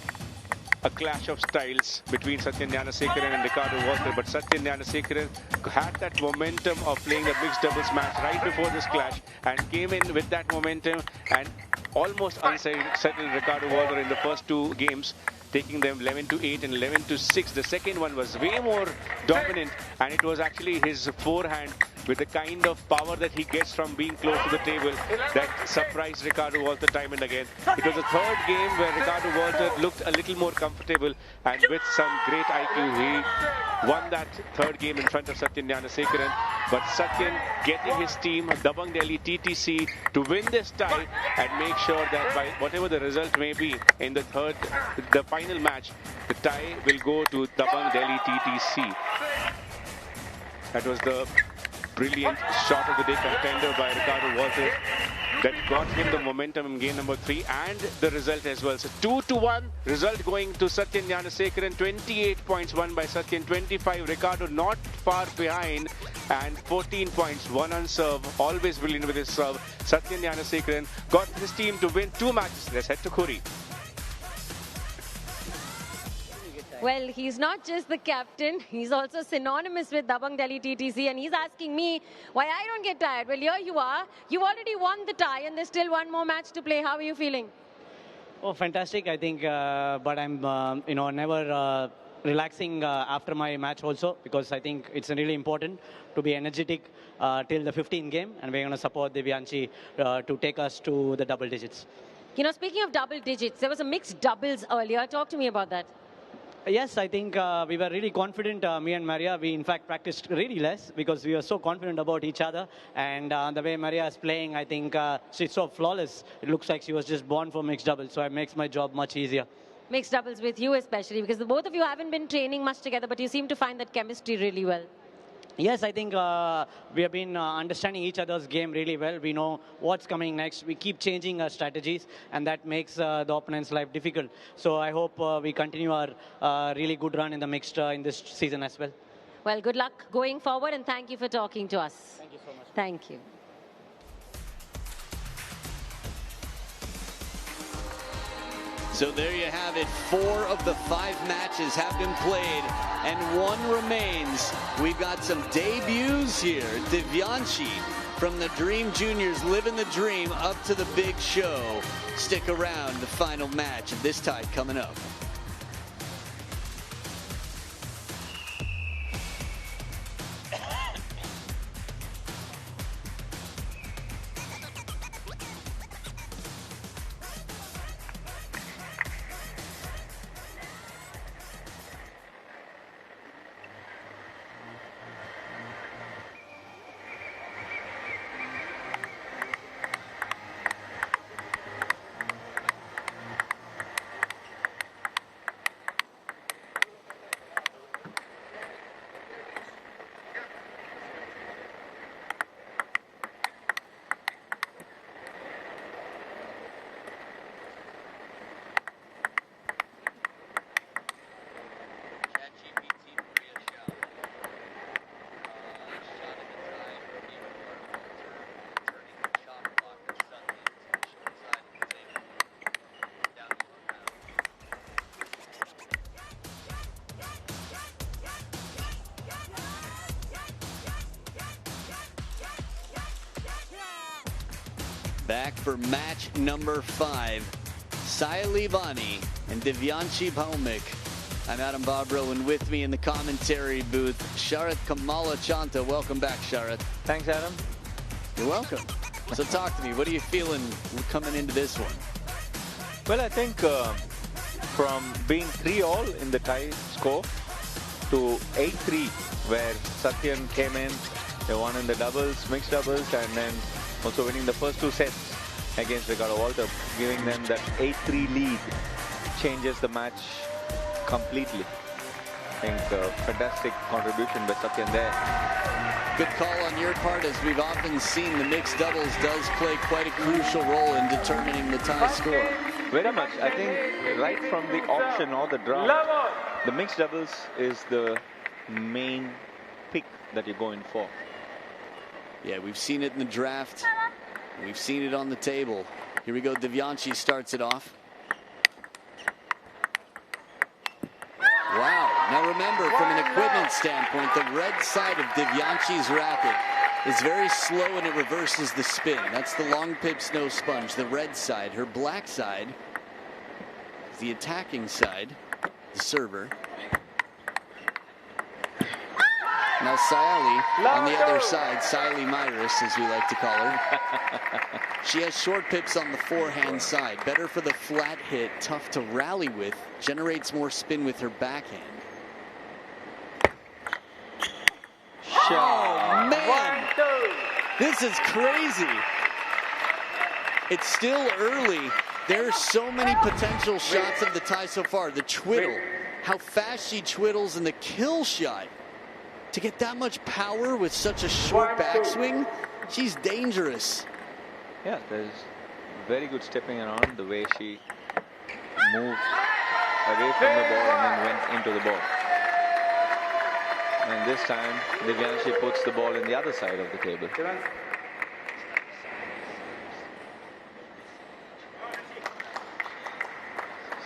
S9: a clash of styles between Satyan Gnanasekharan and Ricardo Walter, but Satyan Gnanasekharan had that momentum of playing a mixed doubles match right before this clash and came in with that momentum and almost unsettled Ricardo Walter in the first 2 games, taking them 11-8 and 11-6. The second one was way more dominant, and it was actually his forehand with the kind of power that he gets from being close to the table that surprised Ricardo Walter time and again. It was the third game where Ricardo Walter looked a little more comfortable, and with some great IQ, he won that third game in front of Satyan Gnanasekharan. But Satyan getting his team, Dabang Delhi T.T.C, to win this tie and make sure that by whatever the result may be in the final match, the tie will go to Dabang Delhi T.T.C. That was the brilliant shot of the day contender by Ricardo Walter that got him the momentum in game number 3 and the result as well. So 2-1 result going to Satyan Gnanasekharan. 28 points won by Satyan, 25 Ricardo not far behind, and 14 points won on serve. Always brilliant with his serve. Satyan Gnanasekharan got his team to win 2 matches. Let's head to Khuri.
S2: Well, he's not just the captain, he's also synonymous with Dabang Delhi T.T.C, and he's asking me why I don't get tired. Well, here you are. You already won the tie and there's still 1 more match to play. How are you feeling?
S3: Oh, fantastic, I think. But I'm, never relaxing after my match also, because I think it's really important to be energetic till the 15th game, and we're going to support Divyanshi to take us to the double digits.
S2: You know, speaking of double digits, there was a mixed doubles earlier. Talk to me about that.
S3: Yes, I think we were really confident, me and Maria. We, in fact, practiced really less because we were so confident about each other. And the way Maria is playing, I think she's so flawless. It looks like she was just born for mixed doubles, so it makes my job much easier.
S2: Mixed doubles with you especially, because the both of you haven't been training much together, but you seem to find that chemistry really well.
S3: Yes, I think we have been understanding each other's game really well. We know what's coming next. We keep changing our strategies, and that makes the opponent's life difficult. So I hope we continue our really good run in the mixed in this season as well.
S2: Well, good luck going forward, and thank you for talking to us.
S3: Thank you so much.
S2: Thank you.
S4: So there you have it. 4 of the 5 matches have been played, and 1 remains. We've got some debuts here. Divyanshi from the Dream Juniors, living the dream up to the big show. Stick around, the final match of this tie coming up. Back for match number 5. Saili Vani and Divyanshi Bhaumik. I'm Adam Bobrow, and with me in the commentary booth, Sharath Kamala Chanta. Welcome back, Sharath.
S1: Thanks, Adam.
S4: You're welcome. So talk to me. What are you feeling coming into this one?
S1: Well, I think from being 3-all in the tie score to 8-3, where Satyan came in, they won in the doubles, mixed doubles, and then also winning the first 2 sets against Ricardo Walter, giving them that 8-3 lead, changes the match completely. I think fantastic contribution by Satyan there.
S4: Good call on your part. As we've often seen, the mixed doubles does play quite a crucial role in determining the tie score.
S1: Very much. I think right from the auction or the draft, the mixed doubles is the main pick that you're going for.
S4: Yeah, we've seen it in the draft. We've seen it on the table. Here we go. Divyanshi starts it off. Wow. Now remember, from an equipment standpoint, the red side of Divyanshi's racket is very slow and it reverses the spin. That's the long pip snow sponge, the red side. Her black side is the attacking side, the server. Now Saili on the other side, Saili Myris, as we like to call her. She has short pips on the forehand side. Better for the flat hit, tough to rally with, generates more spin with her backhand. Oh, man! This is crazy. It's still early. There's so many potential shots of the tie so far. The twiddle, how fast she twiddles, and the kill shot. To get that much power with such a short backswing, she's dangerous.
S1: Yeah, there's very good stepping around, the way she moved away from the ball and then went into the ball. And this time, Divyanshi puts the ball in the other side of the table.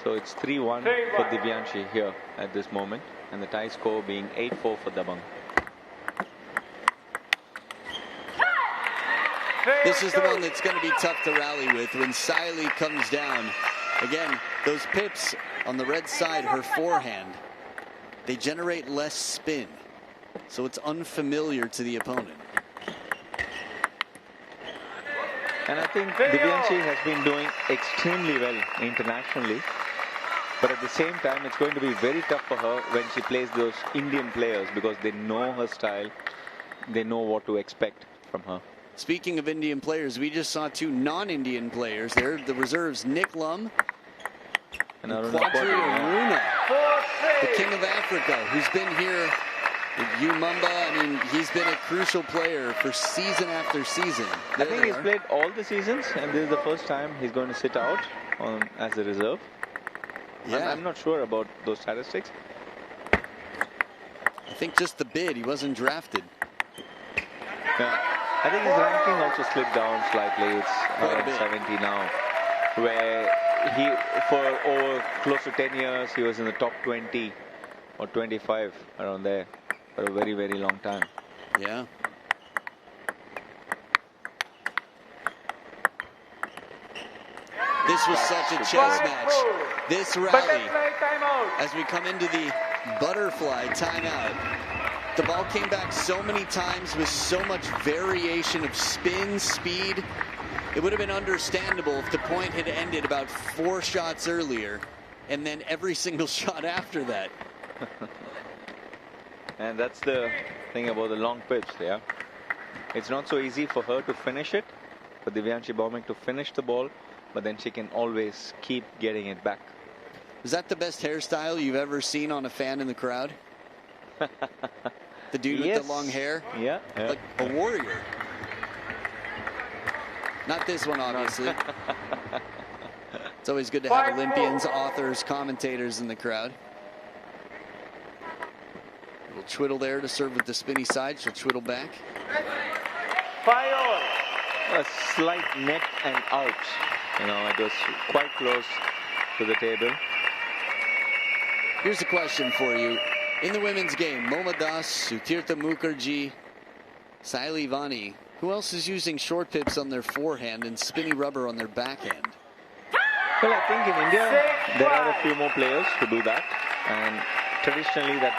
S1: So it's 3-1 for Divyanshi here at this moment, and the tie score being 8-4 for Dabang.
S4: This is the one that's going to be tough to rally with when Saili comes down. Again, those pips on the red side, her forehand, they generate less spin. So it's unfamiliar to the opponent.
S1: And I think Divyanshi has been doing extremely well internationally. But at the same time, it's going to be very tough for her when she plays those Indian players, because they know her style. They know what to expect from her.
S4: Speaking of Indian players, we just saw 2 non-Indian players there. The reserves, Nick Lum and Quadri Aruna, the King of Africa, who's been here with Umumba. I mean, he's been a crucial player for season after season.
S1: I think he's played all the seasons, and this is the first time he's going to sit out as a reserve. Yeah. I'm not sure about those statistics.
S4: I think just the bid. He wasn't drafted.
S1: Yeah. I think his ranking also slipped down slightly. It's around 70 now, where he, for over close to 10 years, he was in the top 20 or 25, around there, for a very, very long time.
S4: Yeah. This was such a chess match. This rally, as we come into the butterfly timeout, the ball came back so many times with so much variation of spin, speed. It would have been understandable if the point had ended about 4 shots earlier and then every single shot after that.
S1: And that's the thing about the long pips, yeah. It's not so easy for her to finish it, for Divyanshi Bhaumik to finish the ball, but then she can always keep getting it back.
S4: Is that the best hairstyle you've ever seen on a fan in the crowd? The dude with the long hair?
S1: Yeah.
S4: Like a warrior. Not this one, obviously. It's always good to have Olympians, authors, commentators in the crowd. A little twiddle there to serve with the spinny side. She'll twiddle back.
S1: A slight net and out. You know, it was quite close to the table.
S4: Here's a question for you. In the women's game, Moma Das, Sutirtha Mukherjee, Saili Vani, Who else is using short pips on their forehand and spinny rubber on their backhand?
S1: Well, I think in India, there are a few more players who do that. And traditionally, there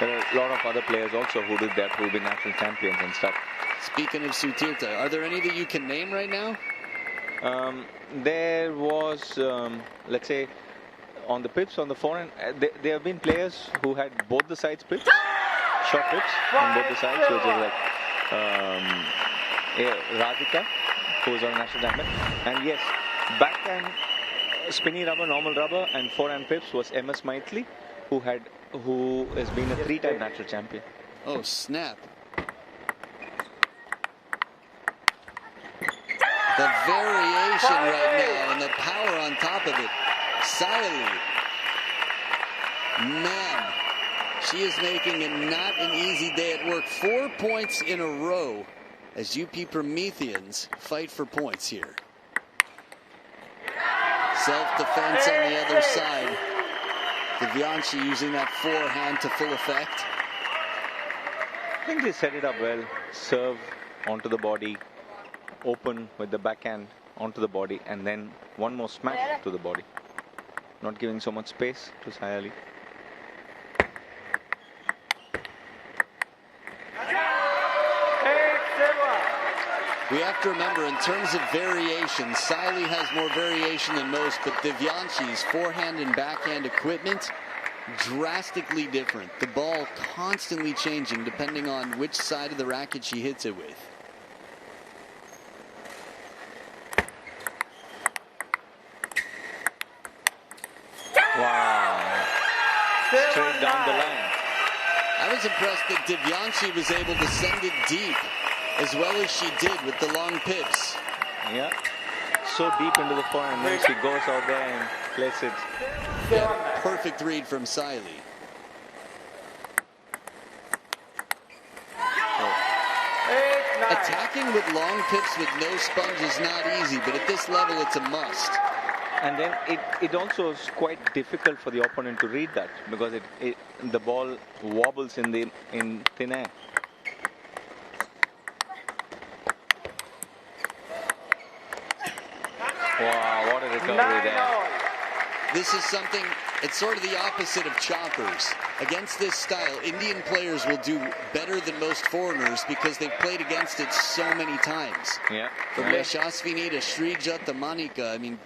S1: are a lot of other players also who do that, who will be national champions and stuff.
S4: Speaking of Sutirtha, are there any that you can name right now?
S1: There was, let's say, on the pips, on the forehand, there have been players who had both the sides pips, short pips on both the sides, which is like Radhika, who was on national champion. And yes, backhand, spinny rubber, normal rubber, and forehand pips was MS Maitli, who has been a 3-time national champion.
S4: Oh, snap. The variation right now and the power on top of it. Saili. Man, she is making it not an easy day at work. 4 points in a row as UP Prometheans fight for points here. Self-defense on the other side. Divyanshi using that forehand to full effect.
S1: I think they set it up well. Serve onto the body. Open with the backhand onto the body, and then one more smash to the body. Not giving so much space to Saili.
S4: We have to remember, in terms of variation, Saili has more variation than most, but Divyanshi's forehand and backhand equipment, drastically different. The ball constantly changing depending on which side of the racket she hits it with.
S1: Wow. Straight down the line.
S4: I was impressed that Divyanshi was able to send it deep as well as she did with the long pips.
S1: Yeah. So deep into the forehand, then she goes out there and plays it.
S4: Yeah, perfect read from Saili. Attacking with long pips with no sponge is not easy, but at this level it's a must.
S1: And then it also is quite difficult for the opponent to read that, because the ball wobbles in thin air. Wow, what a recovery there.
S4: This is something, it's sort of the opposite of choppers. Against this style, Indian players will do better than most foreigners because they've played against it so many times.
S1: Yeah.
S4: From Yashasvini to Srija to Manika, I mean,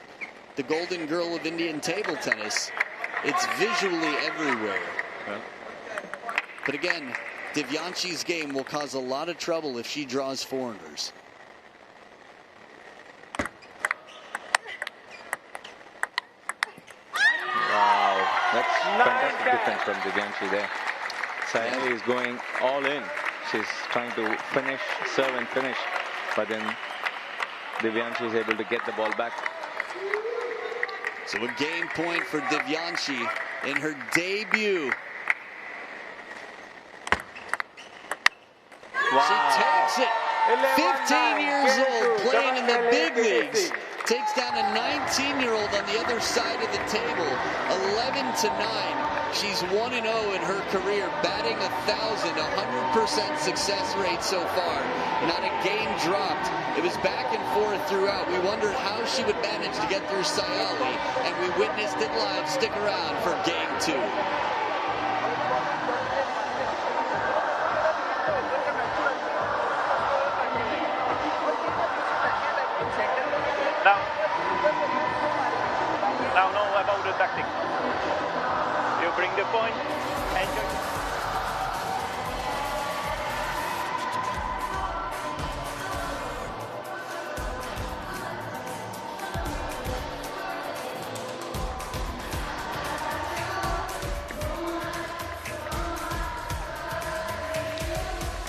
S4: the golden girl of Indian table tennis, it's visually everywhere.
S1: Yeah.
S4: But again, Divyanshi's game will cause a lot of trouble if she draws foreigners.
S1: Wow, that's fantastic defense from Divyanshi there. Saili is going all in. She's trying to finish, serve and finish, but then Divyanshi is able to get the ball back.
S4: So a game point for Divyanshi in her debut.
S1: Wow.
S4: She takes it. 15 years old, playing in the big leagues. Takes down a 19-year-old on the other side of the table. 11-9. She's 1-0 in her career, batting 1,000, 100% success rate so far. Not a game dropped. It was back and forth throughout. We wondered how she would manage to get through Saili, and we witnessed it live. Stick around for game 2.
S12: Now know about the tactic. You bring the point and you...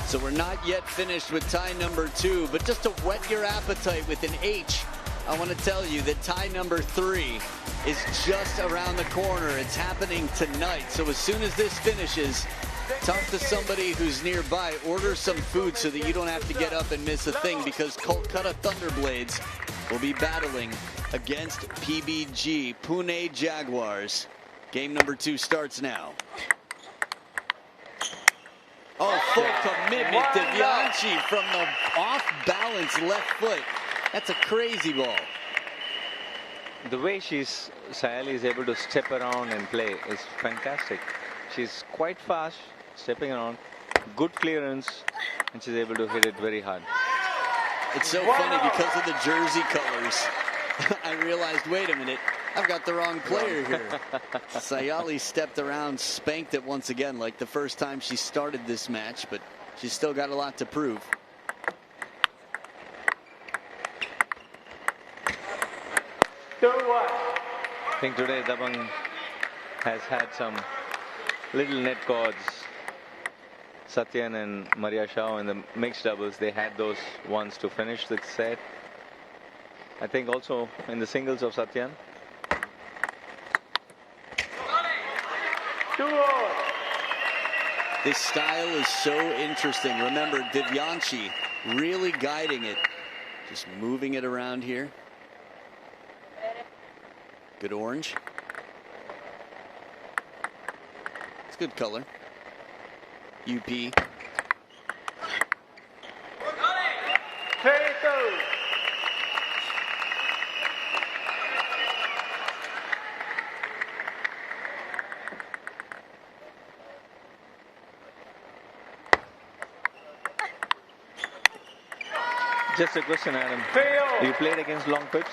S4: So we're not yet finished with tie number 2, but just to whet your appetite with an H, I want to tell you that tie number 3 is just around the corner. It's happening tonight. So as soon as this finishes, talk to somebody who's nearby. Order some food so that you don't have to get up and miss a thing, because Kolkata ThunderBlades will be battling against PBG Pune Jaguars. Game number 2 starts now. Oh, full commitment. Devianchi from the off-balance left foot. That's a crazy ball.
S1: The way Sayali is able to step around and play is fantastic. She's quite fast, stepping around, good clearance, and she's able to hit it very hard.
S4: It's so funny because of the jersey colors. I realized, wait a minute, I've got the wrong player here. Sayali stepped around, spanked it once again like the first time she started this match, but she's still got a lot to prove.
S1: I think today Dabang has had some little net chords. Satyan and Maria Shao in the mixed doubles, they had those ones to finish the set. I think also in the singles of Satyan.
S4: This style is so interesting. Remember, Devianchi really guiding it. Just moving it around here. Good orange. It's good color. UP.
S1: Just a question, Adam. You played against long pips?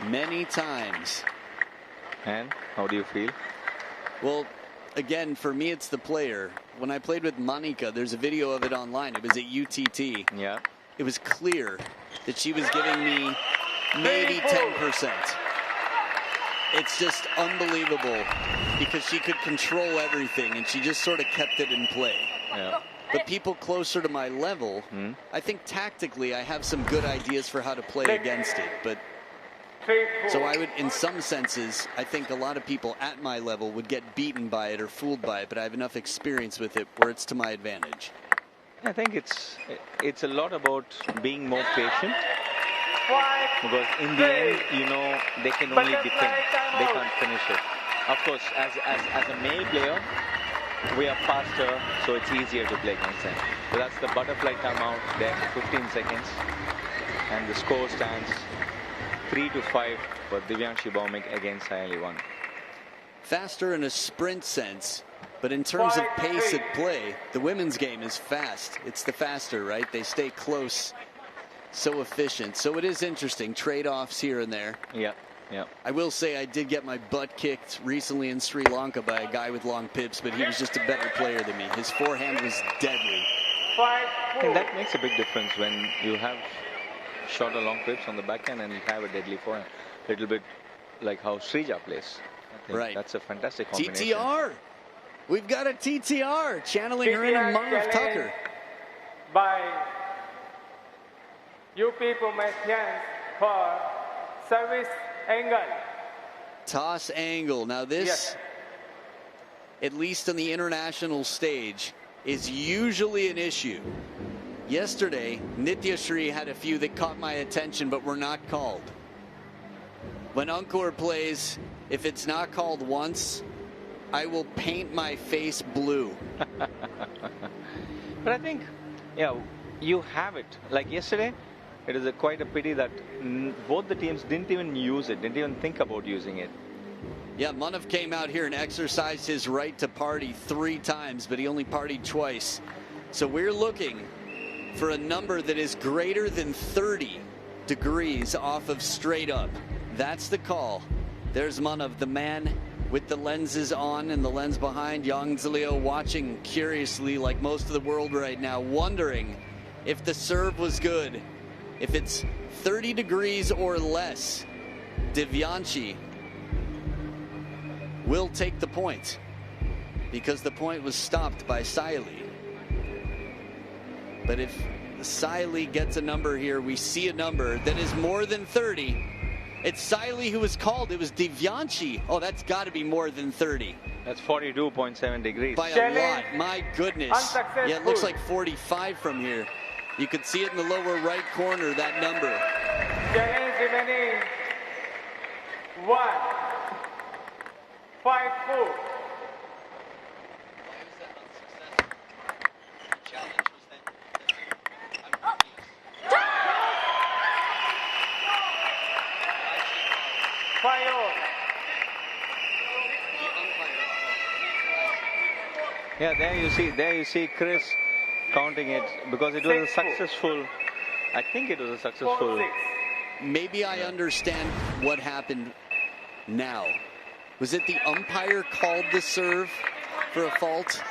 S4: Many times.
S1: And how do you feel?
S4: Well, again, for me, it's the player. When I played with Monica, there's a video of it online. It was at UTT.
S1: Yeah.
S4: It was clear that she was giving me maybe 10%. It's just unbelievable because she could control everything and she just sort of kept it in play.
S1: Yeah.
S4: But people closer to my level, I think tactically I have some good ideas for how to play against it. But so I would, in some senses, I think a lot of people at my level would get beaten by it or fooled by it, but I have enough experience with it where it's to my advantage.
S1: I think it's a lot about being more patient. Because in the end, you know, they can only defend. They can't finish it. Of course, as a male player, we are faster, so it's easier to play against them. So that's the butterfly timeout there for 15 seconds. And the score stands 3-5 for Devianchi Bhaumik against Sayali 1.
S4: Faster in a sprint sense, but in terms of pace at play, the women's game is fast. It's the faster, right? They stay close, so efficient. So it is interesting, trade-offs here and there.
S1: Yeah. Yeah.
S4: I will say I did get my butt kicked recently in Sri Lanka by a guy with long pips, but he was just a better player than me. His forehand was deadly.
S1: And that makes a big difference when you have shorter long pips on the backhand and you have a deadly forehand. A little bit like how Srija plays. I think
S4: right.
S1: That's a fantastic combination.
S4: TTR. We've got a TTR channeling her into Manav Tucker.
S10: By UP Prometheans for service angle.
S4: Toss angle. Now this, at least on the international stage, is usually an issue. Yesterday, Nitya Shri had a few that caught my attention but were not called. When Ankur plays, if it's not called once, I will paint my face blue.
S1: But I think, yeah, you have it. Like yesterday, it is quite a pity that both the teams didn't even use it, didn't even think about using it.
S4: Yeah, Manav came out here and exercised his right to party 3 times, but he only partied twice. So we're looking for a number that is greater than 30 degrees off of straight up. That's the call. There's Manav, the man with the lenses on and the lens behind. Yang Zilio watching curiously like most of the world right now, wondering if the serve was good. If it's 30 degrees or less, Devianchi will take the point because the point was stopped by Sayali. But if Sayali gets a number here, we see a number that is more than 30. It's Sayali who was called. It was Devianchi. Oh, that's got to be more than 30.
S1: That's 42.7 degrees.
S4: By a lot. My goodness. Yeah, it looks like 45 from here. You can see it in the lower right corner, that number.
S10: Challenge remaining 1-5-4.
S14: 5-all.
S1: Yeah, there you see Chris counting it because it was a successful. I think it was a successful.
S4: Maybe I understand what happened now. Was it the umpire called the serve for a fault,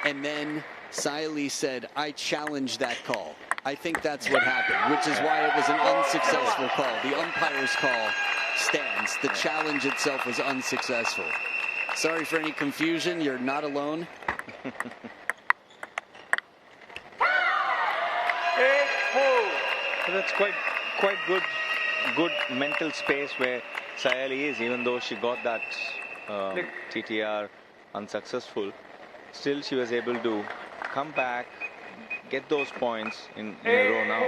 S4: and then Saili said, "I challenge that call"? I think that's what happened, which is why it was an unsuccessful call. The umpire's call stands. The challenge itself was unsuccessful. Sorry for any confusion. You're not alone.
S1: So that's quite good mental space where Saili is, even though she got that TTR unsuccessful. Still, she was able to come back, get those points in a row now.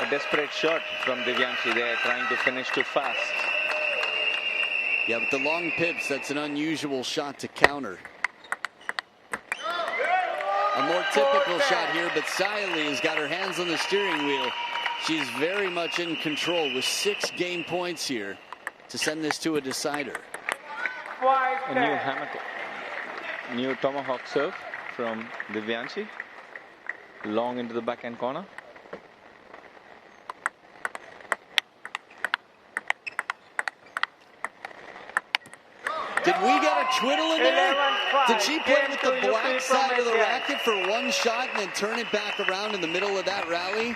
S1: A desperate shot from Divyanshi there, trying to finish too fast.
S4: Yeah, but the long pips, that's an unusual shot to counter. A more typical shot here, but Saili has got her hands on the steering wheel. She's very much in control with 6 game points here to send this to a decider.
S1: A new hammer, new tomahawk serve from Divyanshi. Long into the backhand corner.
S4: Did we get a twiddle in there? Did she play with the black side of the racket for one shot and then turn it back around in the middle of that rally?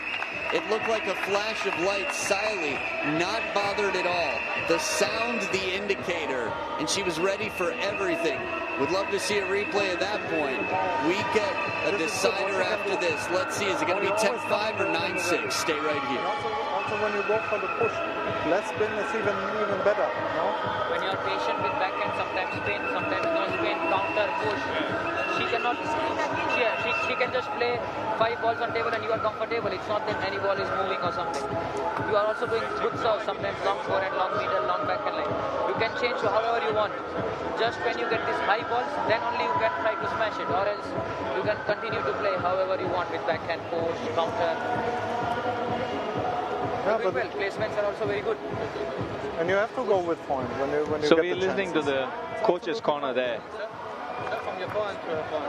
S4: It looked like a flash of light. Saili not bothered at all. The sound, the indicator, and she was ready for everything. Would love to see a replay of that point. We get a decider after this. Let's see, is it going to be 10-5 or 9-6? Stay right here.
S10: Also when you go for the push, less spin is even better. No?
S8: When you're patient with backhand, sometimes spin, sometimes no spin, counter, push. She cannot. She can just play 5 balls on table and you are comfortable. It's not that any ball is moving or something. You are also doing good serves, sometimes long forehand, long middle, long backhand line. You can change to however you want. Just when you get these high balls, then only you can try to smash it, or else you can continue to play however you want with backhand, push, counter.
S10: Yeah, but
S8: well, placements are also very good.
S10: And you have to go with point when you
S1: So
S10: get
S1: we're
S10: the
S1: listening to the coach's corner there.
S8: From your point to a point.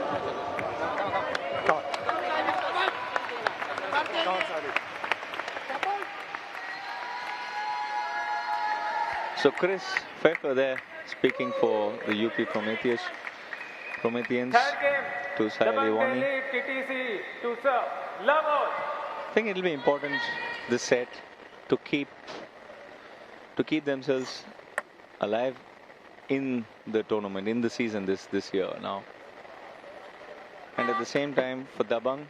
S1: So Chris Pfeffer there speaking for the UP Prometheans to Saili
S14: Dabang
S1: Wani.
S14: Delhi T.T.C to serve. Love all.
S1: I think it'll be important this set to keep themselves alive in the tournament, in the season this year now. And at the same time, for Dabang,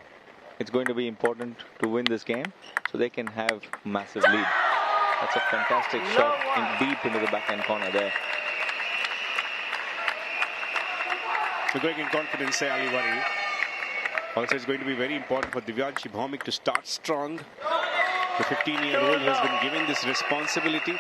S1: it's going to be important to win this game so they can have massive lead. That's a fantastic shot deep into the backhand corner there.
S9: We're going in confidence, Saili Wani. Also, it's going to be very important for Divyanshi Bhaumik to start strong. The 15-year-old has been given this responsibility.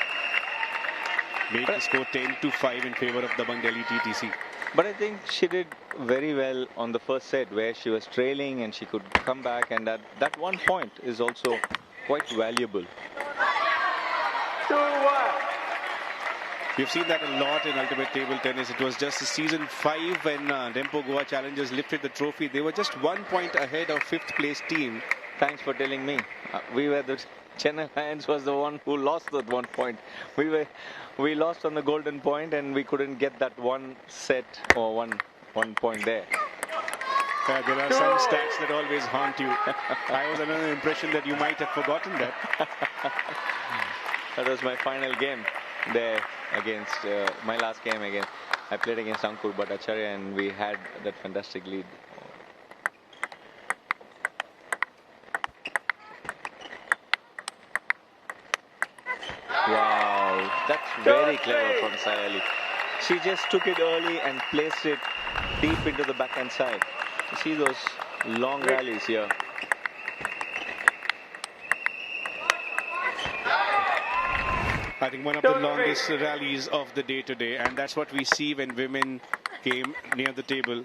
S9: Made the score 10-5 in favor of Dabang Delhi T.T.C.
S1: But I think she did very well on the first set where she was trailing and she could come back, and that 1 point is also quite valuable.
S14: 2-1.
S9: We've seen that a lot in ultimate table tennis. It was just season 5 when Dempo Goa Challengers lifted the trophy. They were just 1 point ahead of 5th place team.
S1: Thanks for telling me. We were the Chennai Lions was the one who lost that 1 point. We lost on the golden point and we couldn't get that one set or one point there.
S9: There are some stats that always haunt you. I was under the impression that you might have forgotten that.
S1: That was my final game there against my last game again. I played against Ankur Bhattacharya and we had that fantastic lead. Wow, that's very clever from Saili. She just took it early and placed it deep into the backhand side. You see those long rallies here.
S9: I think one of the longest rallies of the day today, and that's what we see when women came near the table.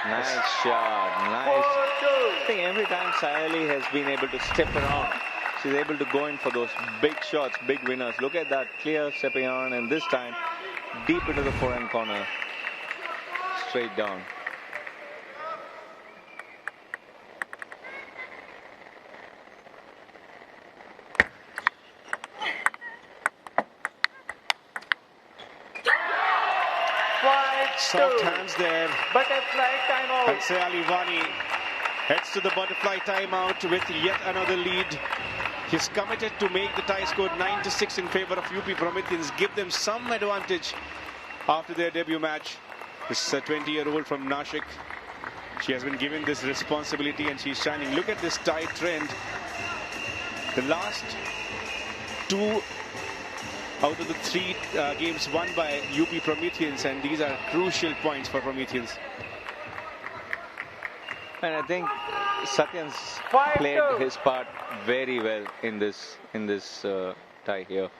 S1: Nice shot. Nice. I think every time Sayali has been able to step around, she's able to go in for those big shots, big winners. Look at that, clear stepping on, and this time deep into the forehand corner, straight down.
S9: Soft hands there.
S14: Butterfly timeout.
S9: And Sayali Vani heads to the butterfly timeout with yet another lead. He's committed to make the tie score 9-6 in favor of UP Prometheans, give them some advantage after their debut match. This 20-year-old from Nashik. She has been given this responsibility and she's shining. Look at this tie trend. The last 2 out of the 3 games won by UP Prometheans, and these are crucial points for Prometheans.
S1: And I think Satyan's played his part very well in this tie here.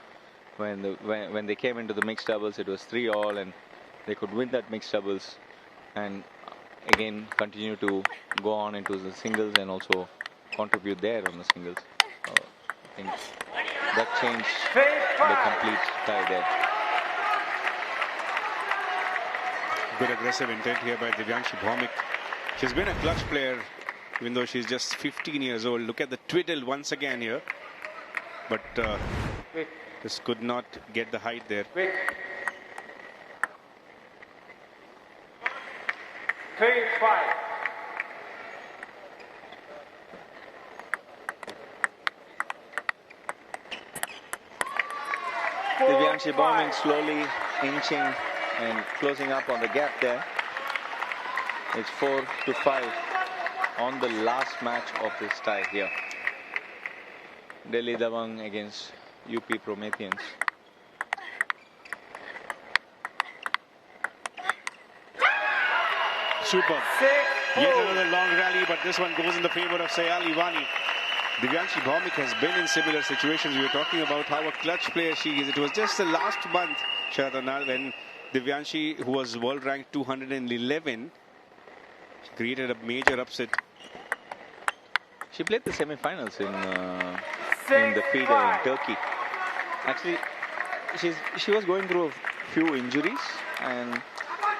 S1: When they came into the mixed doubles, it was 3-all, and they could win that mixed doubles, and again continue to go on into the singles and also contribute there on the singles. I think that changed the complete tie there.
S9: Good aggressive intent here by Divyanshi Bhaumik. She's been a clutch player, even though she's just 15 years old. Look at the twiddle once again here. But this could not get the height there.
S14: 3-5.
S1: Divyanshi Bhaumik slowly inching and closing up on the gap there. It's 4-5 on the last match of this tie here. Delhi Dabang against UP Prometheans.
S9: Super. Yet another long rally, but this one goes in the favor of Sayali Vani. Divyanshi Bhaumik has been in similar situations. We were talking about how a clutch player she is. It was just the last month, Sharadana, when Divyanshi, who was world ranked 211, created a major upset.
S1: She played the semi-finals in the feeder in Turkey. Actually, she was going through a few injuries, and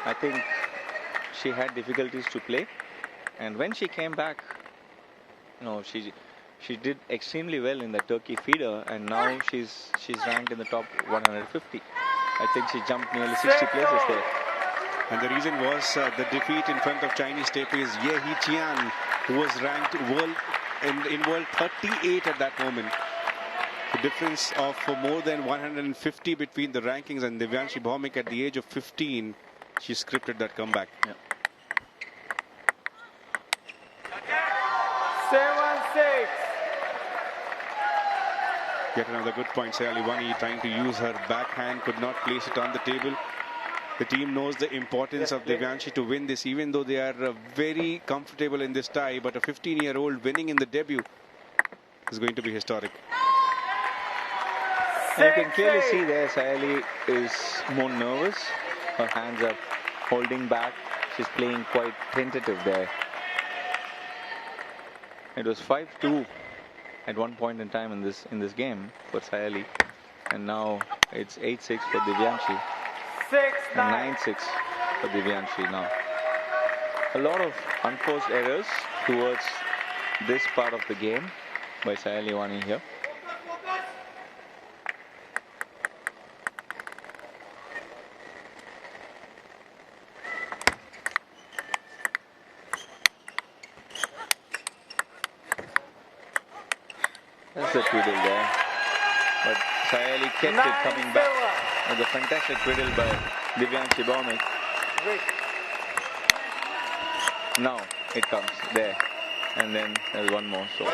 S1: I think she had difficulties to play. And when she came back, she did extremely well in the Turkey feeder, and now she's ranked in the top 150. I think she jumped nearly 60 places there.
S9: And the reason was the defeat in front of Chinese Taipei's Ye Hiqian, who was ranked in world 38 at that moment. The difference of more than 150 between the rankings, and Divyanshi Bhaumik at the age of 15, she scripted that comeback.
S1: Yeah.
S14: 7-6.
S9: Yet another good point. Sayali Vani trying to use her backhand, could not place it on the table. The team knows the importance of Divyanshi to win this, even though they are very comfortable in this tie. But a 15-year-old winning in the debut is going to be historic.
S1: And you can clearly see there Sayali is more nervous. Her hands are holding back. She's playing quite tentative there. It was 5-2 at one point in time in this game for Sayali, and now it's 8-6 for Divyanshi.
S14: 6-9.
S1: 9-6 for Divyanshi now. A lot of unforced errors towards this part of the game by Sayali Vani here. That's the twiddle there. But Sayali kept it coming back. With a fantastic twiddle by Divyanshi Bhaumik. Now it comes there. And then there's one more. So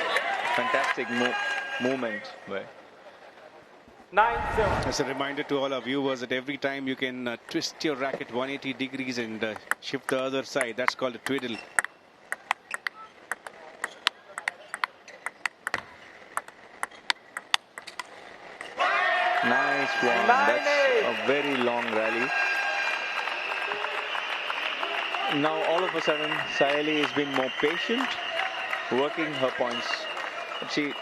S1: fantastic movement by
S14: 9-7.
S9: As a reminder to all our viewers that every time you can twist your racket 180 degrees and shift the other side. That's called a twiddle.
S1: Nice one. That's a very long rally. now all of a sudden, Sayali has been more patient, working her points. She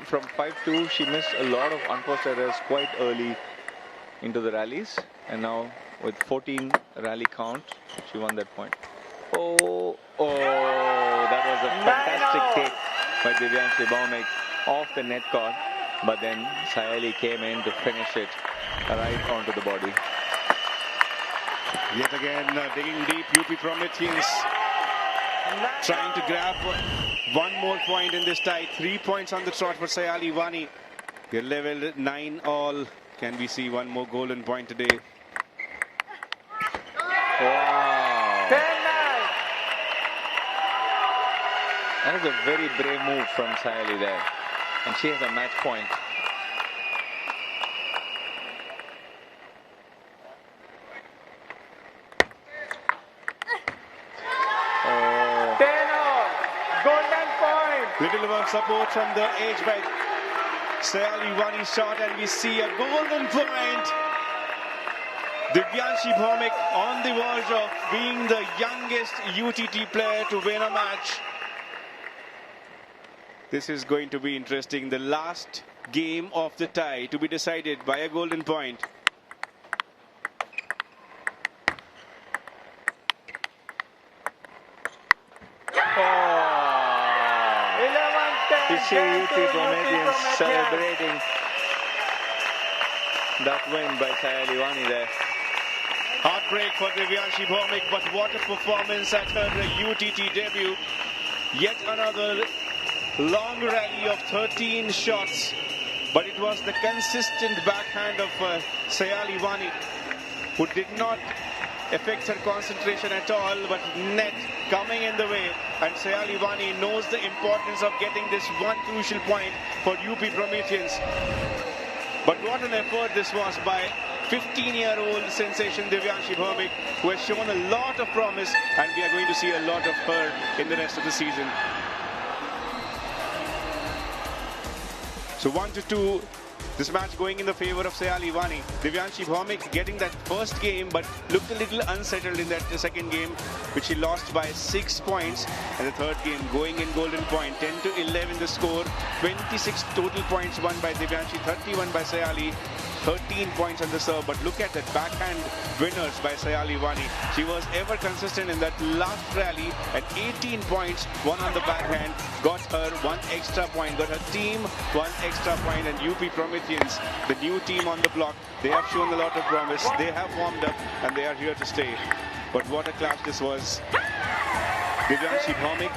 S1: from 5-2, she missed a lot of unforced errors quite early into the rallies, and now with 14 rally count, she won that point. Oh, that was a fantastic take by Divyanshi Bhaumik off the net cord, but then Sayali came in to finish it right onto the body.
S9: Yet again, digging deep, UP Prometheans trying to grab one more point in this tie. 3 points on the trot for Sayali Wani. They're leveled 9 all. Can we see one more golden point today?
S1: Wow. That is a very brave move from Sayali there. And she has a match point.
S9: Little bit of support from the edge by Sayali Wani shot, and we see a golden point. Divyanshi Bhaumik on the verge of being the youngest UTT player to win a match. This is going to be interesting. The last game of the tie to be decided by a golden point.
S1: You see UP Prometheans celebrating that win by Sayali Wani there.
S9: Heartbreak for Divyanshi Bhaumik, but what a performance at her UTT debut. Yet another long rally of 13 shots, but it was the consistent backhand of Sayali Wani who did not affect her concentration at all, but net coming in the way, and Sayali Wani knows the importance of getting this one crucial point for UP Prometheans. But what an effort this was by 15-year-old sensation Divyanshi Bhaumik, who has shown a lot of promise, and we are going to see a lot of her in the rest of the season. So 1-2, this match going in the favor of Sayali Wani. Divyanshi Bhaumik getting that first game, but looked a little unsettled in that second game, which she lost by 6 points. And the third game going in golden point, 10-11 the score, 26 total points won by Divyanshi, 31 by Sayali. 13 points on the serve, but look at that backhand winners by Sayali Wani. She was ever consistent in that last rally at 18 points, one on the backhand, got her one extra point, got her team one extra point, and UP Prometheans, the new team on the block, they have shown a lot of promise, they have warmed up, and they are here to stay. But what a clash this was. Divyanshi Bhaumik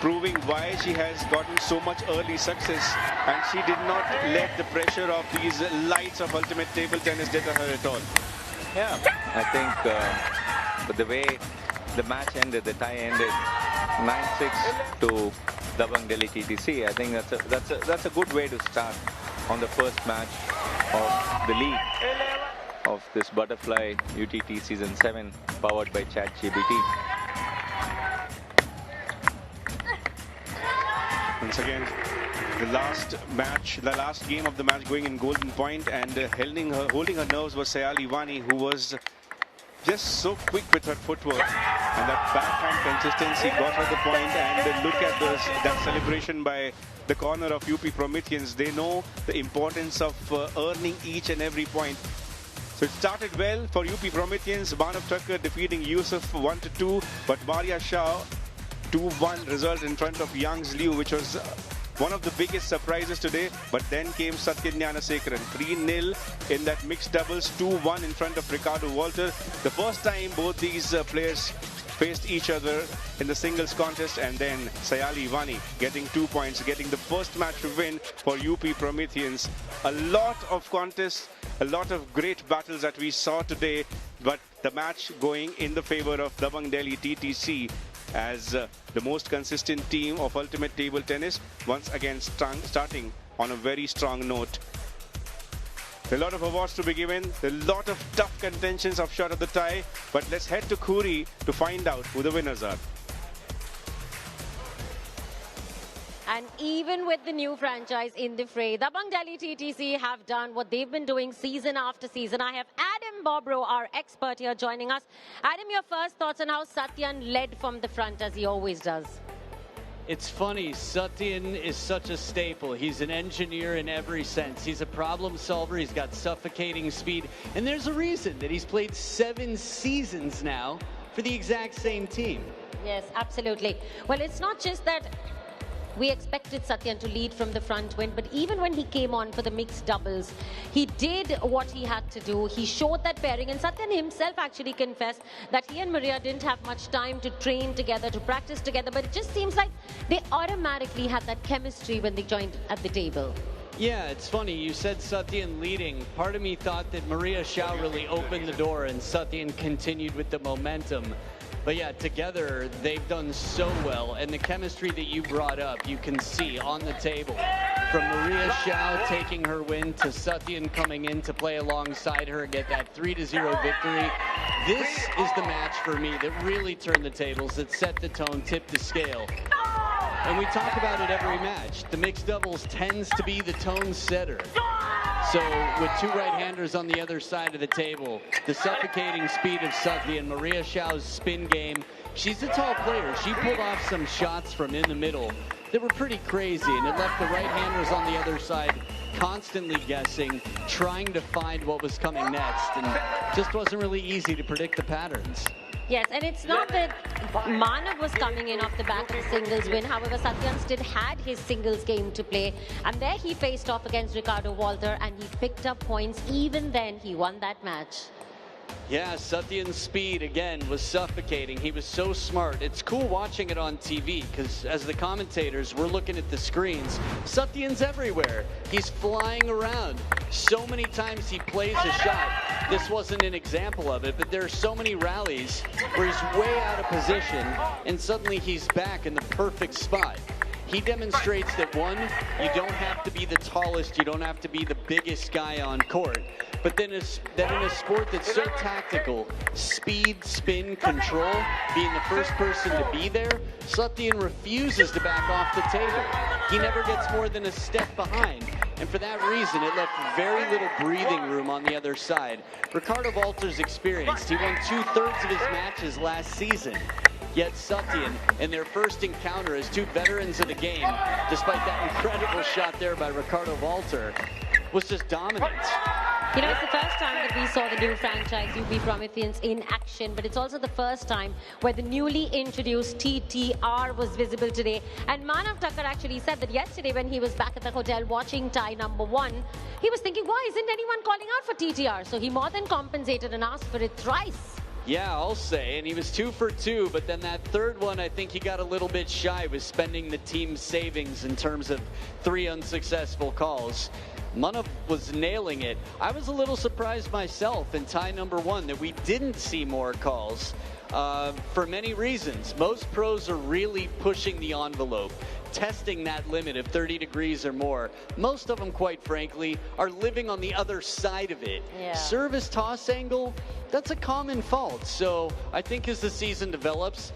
S9: proving why she has gotten so much early success, and she did not let the pressure of these lights of ultimate table tennis deter her at all.
S1: Yeah, I think but the way the match ended, the tie ended 9-6 to Dabang Delhi T.T.C. I think that's a good way to start on the first match of the league of this Butterfly UTT Season 7, powered by ChatGPT.
S9: Once again, the last match, the last game of the match going in golden point, and holding her nerves was Sayali Wani, who was just so quick with her footwork, and that backhand consistency got her the point. And look at that celebration by the corner of UP Prometheans. They know the importance of earning each and every point. So it started well for UP Prometheans. Banav Thakkar defeating Yusuf 1-2, but Maria Shah 2-1 result in front of Young's Liu, which was one of the biggest surprises today. But then came Satyanyana Sekharan, 3-0 in that mixed doubles, 2-1 in front of Ricardo Walter. The first time both these players faced each other in the singles contest, and then Sayali Wani getting 2 points, getting the first match win for UP Prometheans. A lot of contests, a lot of great battles that we saw today, but the match going in the favor of Dabang Delhi T.T.C. as the most consistent team of ultimate table tennis, once again starting on a very strong note. A lot of awards to be given, a lot of tough contentions of shot of the tie, but let's head to Khuri to find out who the winners are.
S2: And even with the new franchise in the fray, Dabang Delhi T.T.C have done what they've been doing season after season. I have Adam Bobro, our expert here, joining us. Adam, your first thoughts on how Satyan led from the front, as he always does.
S4: It's funny, Satyan is such a staple. He's an engineer in every sense. He's a problem solver. He's got suffocating speed. And there's a reason that he's played 7 seasons now for the exact same team.
S2: Yes, absolutely. Well, it's not just that we expected Satyan to lead from the front win, but even when he came on for the mixed doubles, he did what he had to do. He showed that pairing, and Satyan himself actually confessed that he and Maria didn't have much time to train together, to practice together, but it just seems like they automatically had that chemistry when they joined at the table.
S4: Yeah, it's funny. You said Satyan leading. Part of me thought that Maria Shao really opened the door and Satyan continued with the momentum. But yeah, together, they've done so well. And the chemistry that you brought up, you can see on the table. From Maria Shao taking her win to Satyan coming in to play alongside her and get that 3-0 victory. This is the match for me that really turned the tables, that set the tone, tipped the scale. And we talk about it every match. The mixed doubles tends to be the tone setter. So with 2 right-handers on the other side of the table, the suffocating speed of Satyan, Maria Shao's spin game, she's a tall player. She pulled off some shots from in the middle that were pretty crazy, and it left the right-handers on the other side constantly guessing, trying to find what was coming next, and just wasn't really easy to predict the patterns.
S2: Yes, and it's not that Manav was coming in off the back of a singles win. However, Satyan still had his singles game to play. And there he faced off against Ricardo Walter and he picked up points. Even then, he won that match.
S4: Yeah, Satyan's speed, again, was suffocating. He was so smart. It's cool watching it on TV because as the commentators, we're looking at the screens. Satyan's everywhere. He's flying around. So many times he plays a shot. This wasn't an example of it, but there are so many rallies where he's way out of position and suddenly he's back in the perfect spot. He demonstrates that, one, you don't have to be the tallest, you don't have to be the biggest guy on court, but then that in a sport that's so tactical, speed, spin, control, being the first person to be there, Satyan refuses to back off the table. He never gets more than a step behind, and for that reason, it left very little breathing room on the other side. Ricardo Walter's experienced. He won 2/3 of his matches last season. Yet Satyan, in their first encounter as 2 veterans of the game, despite that incredible shot there by Ricardo Walter, was just dominant.
S2: You know, it's the first time that we saw the new franchise, UP Prometheans, in action, but it's also the first time where the newly introduced TTR was visible today. And Manav Thakkar actually said that yesterday when he was back at the hotel watching tie number 1, he was thinking, why isn't anyone calling out for TTR? So he more than compensated and asked for it thrice.
S4: Yeah, I'll say, and he was 2 for 2, but then that third one, I think he got a little bit shy with spending the team's savings in terms of 3 unsuccessful calls. Manav was nailing it. I was a little surprised myself in tie number 1 that we didn't see more calls for many reasons. Most pros are really pushing the envelope, testing that limit of 30 degrees or more. Most of them, quite frankly, are living on the other side of it.
S2: Yeah.
S4: Service toss angle, that's a common fault. So I think as the season develops,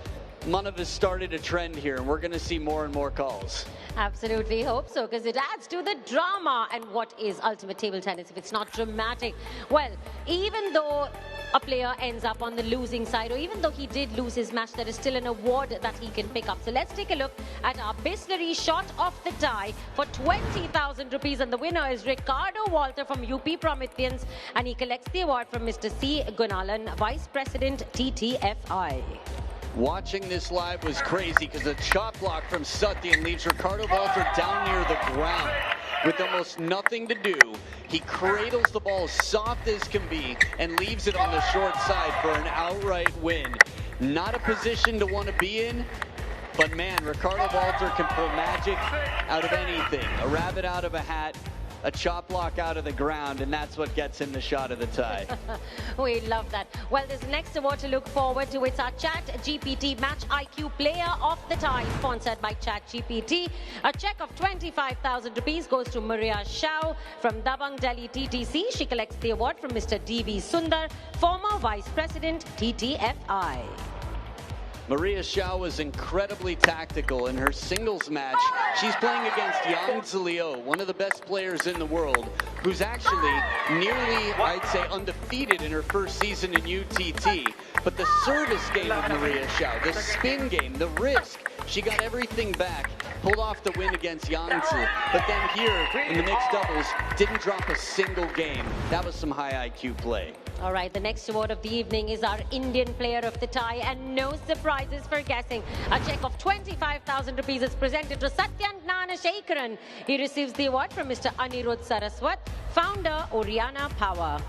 S4: Manav has started a trend here, and we're going to see more and more calls.
S2: Absolutely hope so, because it adds to the drama. And what is ultimate table tennis if it's not dramatic? Well, even though a player ends up on the losing side, or even though he did lose his match, there is still an award that he can pick up. So let's take a look at our Bisleri shot of the tie for 20,000 rupees. And the winner is Ricardo Walter from UP Prometheans. And he collects the award from Mr. C. Gunalan, Vice President, TTFI.
S4: Watching this live was crazy because a chop block from Satyan leaves Ricardo Walter down near the ground with almost nothing to do. He cradles the ball soft as can be and leaves it on the short side for an outright win. Not a position to want to be in, but man, Ricardo Walter can pull magic out of anything. A rabbit out of a hat, a chop block out of the ground, and that's what gets him the shot of the tie.
S2: We love that. Well, this next award to look forward to, it's our Chat GPT Match IQ Player of the Tie, sponsored by Chat GPT. A check of 25,000 rupees goes to Maria Shao from Dabang Delhi T.T.C. She collects the award from Mr. D.V. Sundar, former Vice President, TTFI.
S4: Maria Shao was incredibly tactical in her singles match. She's playing against Yang Zilio, one of the best players in the world, who's actually nearly, I'd say, undefeated undefeated in her first season in UTT. But the service game of Maria Shao, the spin game, the risk, she got everything back, pulled off the win against Yangtze. But then here in the mixed doubles, didn't drop a single game. That was some high IQ play.
S2: All right, the next award of the evening is our Indian Player of the Tie, and no surprises for guessing. A check of 25,000 rupees is presented to Satyan Gnanashekaran. He receives the award from Mr. Anirudh Saraswat, founder, Oriana Power.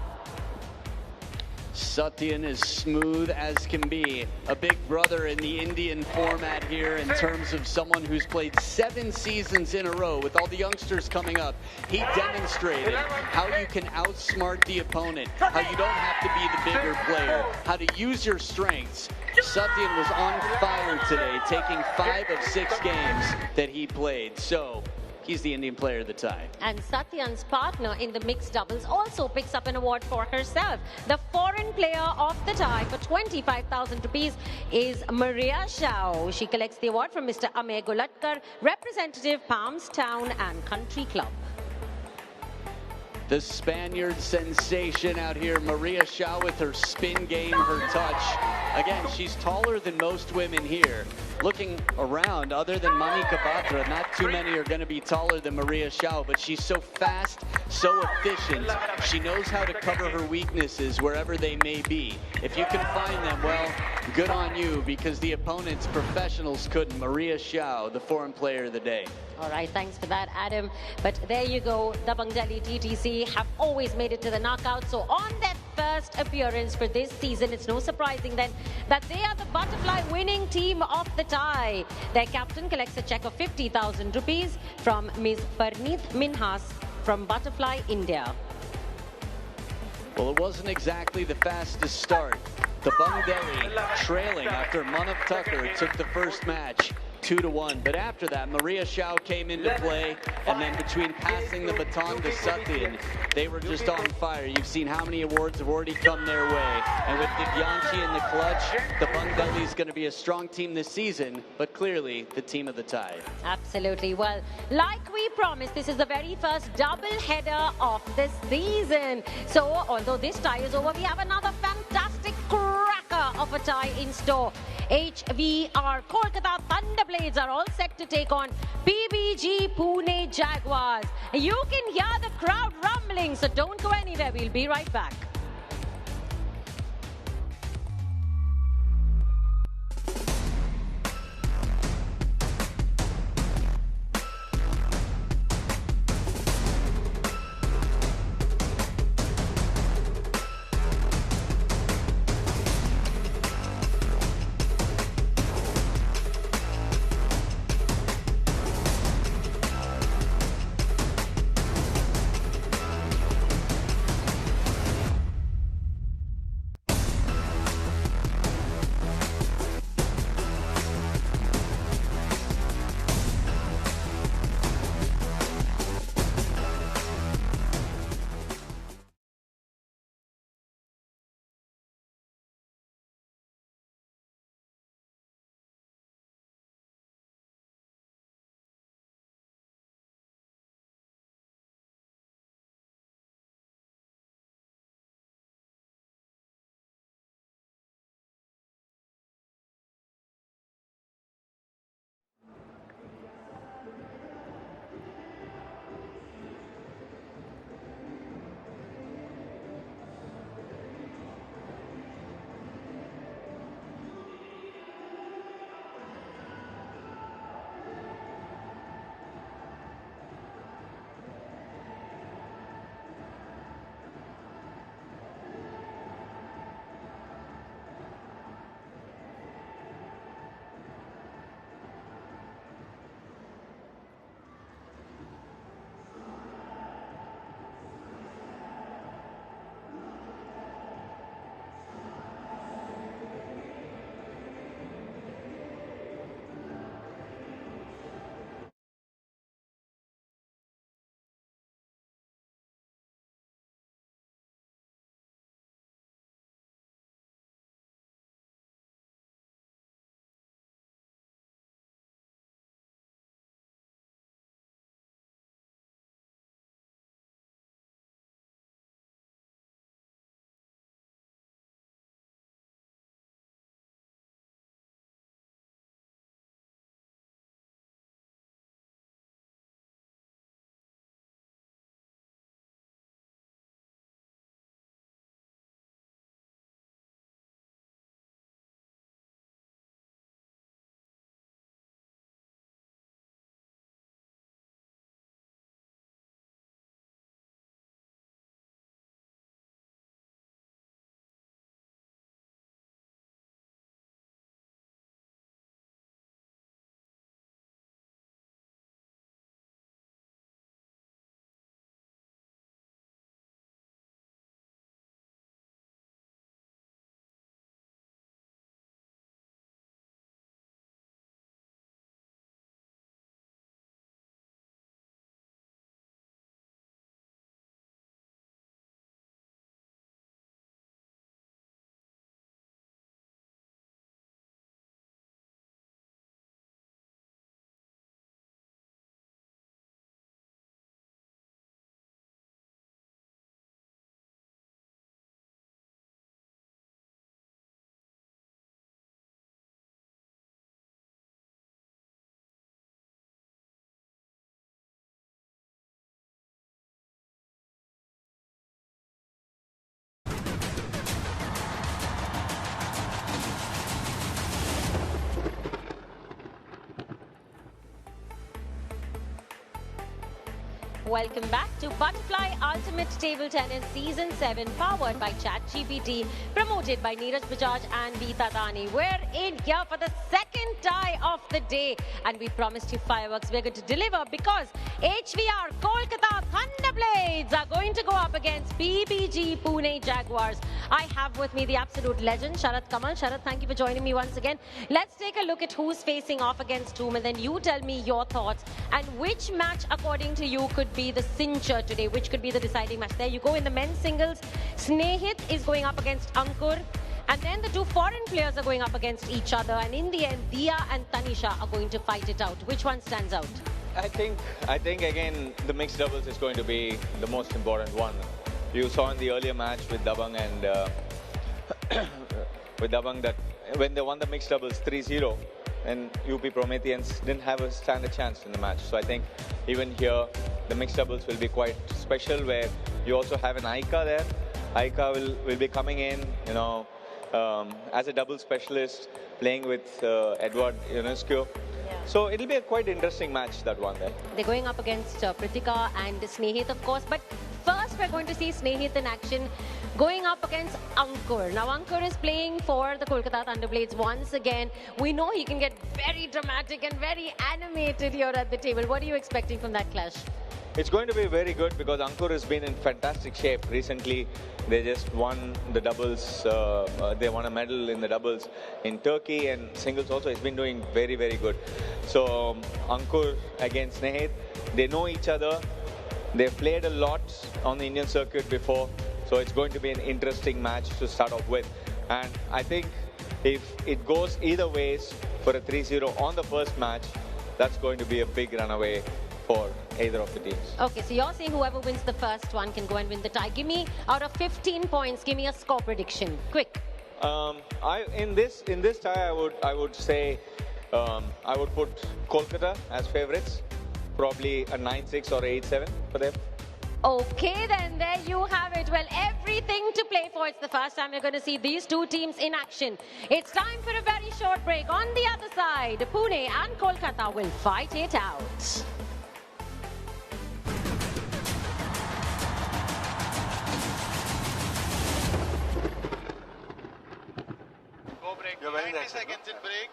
S4: Satyan is smooth as can be. A big brother in the Indian format here in terms of someone who's played 7 seasons in a row with all the youngsters coming up. He demonstrated how you can outsmart the opponent, how you don't have to be the bigger player, how to use your strengths. Satyan was on fire today, taking 5 of 6 games that he played. So he's the Indian Player of the Tie.
S2: And Satyan's partner in the mixed doubles also picks up an award for herself. The foreign player of the tie for 25,000 rupees is Maria Shao. She collects the award from Mr. Amey Gulatkar, representative Palms Town and Country Club.
S4: The Spaniard sensation out here, Maria Shao, with her spin game, her touch. Again, she's taller than most women here. Looking around, other than Manika Batra, not too many are going to be taller than Maria Shao, but she's so fast, so efficient. She knows how to cover her weaknesses wherever they may be. If you can find them, well, good on you, because the opponents, professionals, couldn't. Maria Shao, the foreign player of the day.
S2: All right, thanks for that, Adam. But there you go. Dabang Delhi T.T.C have always made it to the knockout. So on their first appearance for this season, it's no surprising then that they are the butterfly winning team of the tie. Their captain collects a check of 50,000 rupees from Ms. Parneet Minhas from Butterfly India.
S4: Well, it wasn't exactly the fastest start. Dabang Delhi trailing after Manav Tucker took the first match 2-1. But after that, Maria Shao came into play, and then between passing the baton to Satyan, they were just on fire. You've seen how many awards have already come their way. And with Divyanshi in the clutch, Dabang Delhi is going to be a strong team this season, but clearly the team of the tie.
S2: Absolutely. Well, like we promised, this is the very first double header of the season. So although this tie is over, we have another fantastic cracker of a tie in store. HVR Kolkata ThunderBlades are all set to take on PBG Pune Jaguars. You can hear the crowd rumbling, so don't go anywhere. We'll be right back. welcome back to Butterfly Ultimate Table Tennis Season 7, powered by ChatGPT, promoted by Neeraj Bajaj and Beeta Dani. We're in here for the second tie of the day, and we promised you fireworks. We're going to deliver because HVR Kolkata ThunderBlades are going to go up against PBG Pune Jaguars. I have with me the absolute legend, Sharath Kamal. Sharath, thank you for joining me once again. Let's take a look at who's facing off against whom, and then you tell me your thoughts and which match, according to you, could be the cincher today, which could be the deciding match. There you go. In the men's singles, Snehit is going up against Ankur, and then the two foreign players are going up against each other, and in the end, Dia and Tanisha are going to fight it out. Which one stands out?
S1: I think again, the mixed doubles is going to be the most important one. You saw in the earlier match with Dabang and with Dabang that when they won the mixed doubles 3-0, and UP Prometheans didn't stand a chance in the match. So I think even here, the mixed doubles will be quite special, where you also have an Aika there. Aika will be coming in, you know, as a double specialist, playing with Edward Ionescu. So it'll be a quite interesting match, that one there.
S2: They're going up against Pritika and Snehit, of course. But first, we're going to see Snehit in action, going up against Ankur. Now, Ankur is playing for the Kolkata ThunderBlades once again. We know he can get very dramatic and very animated here at the table. What are you expecting from that clash?
S1: It's going to be very good because Ankur has been in fantastic shape. Recently, they just won the doubles. They won a medal in the doubles in Turkey, and singles also. He's been doing very, very good. So Ankur against Snehit, they know each other. They've played a lot on the Indian circuit before. So it's going to be an interesting match to start off with. And I think if it goes either ways for a 3-0 on the first match, that's going to be a big runaway for either of the teams.
S2: Okay, so you're saying whoever wins the first one can go and win the tie. Give me, out of 15 points, give me a score prediction. Quick.
S1: In this tie, I would say I would put Kolkata as favourites. Probably a 9-6 or 8-7 for them.
S2: Okay, then there you have it. Well, everything to play for. It's the first time you're going to see these two teams in action. It's time for a very short break. On the other side, Pune and Kolkata will fight it out.
S13: Go break. You're 90 seconds in break.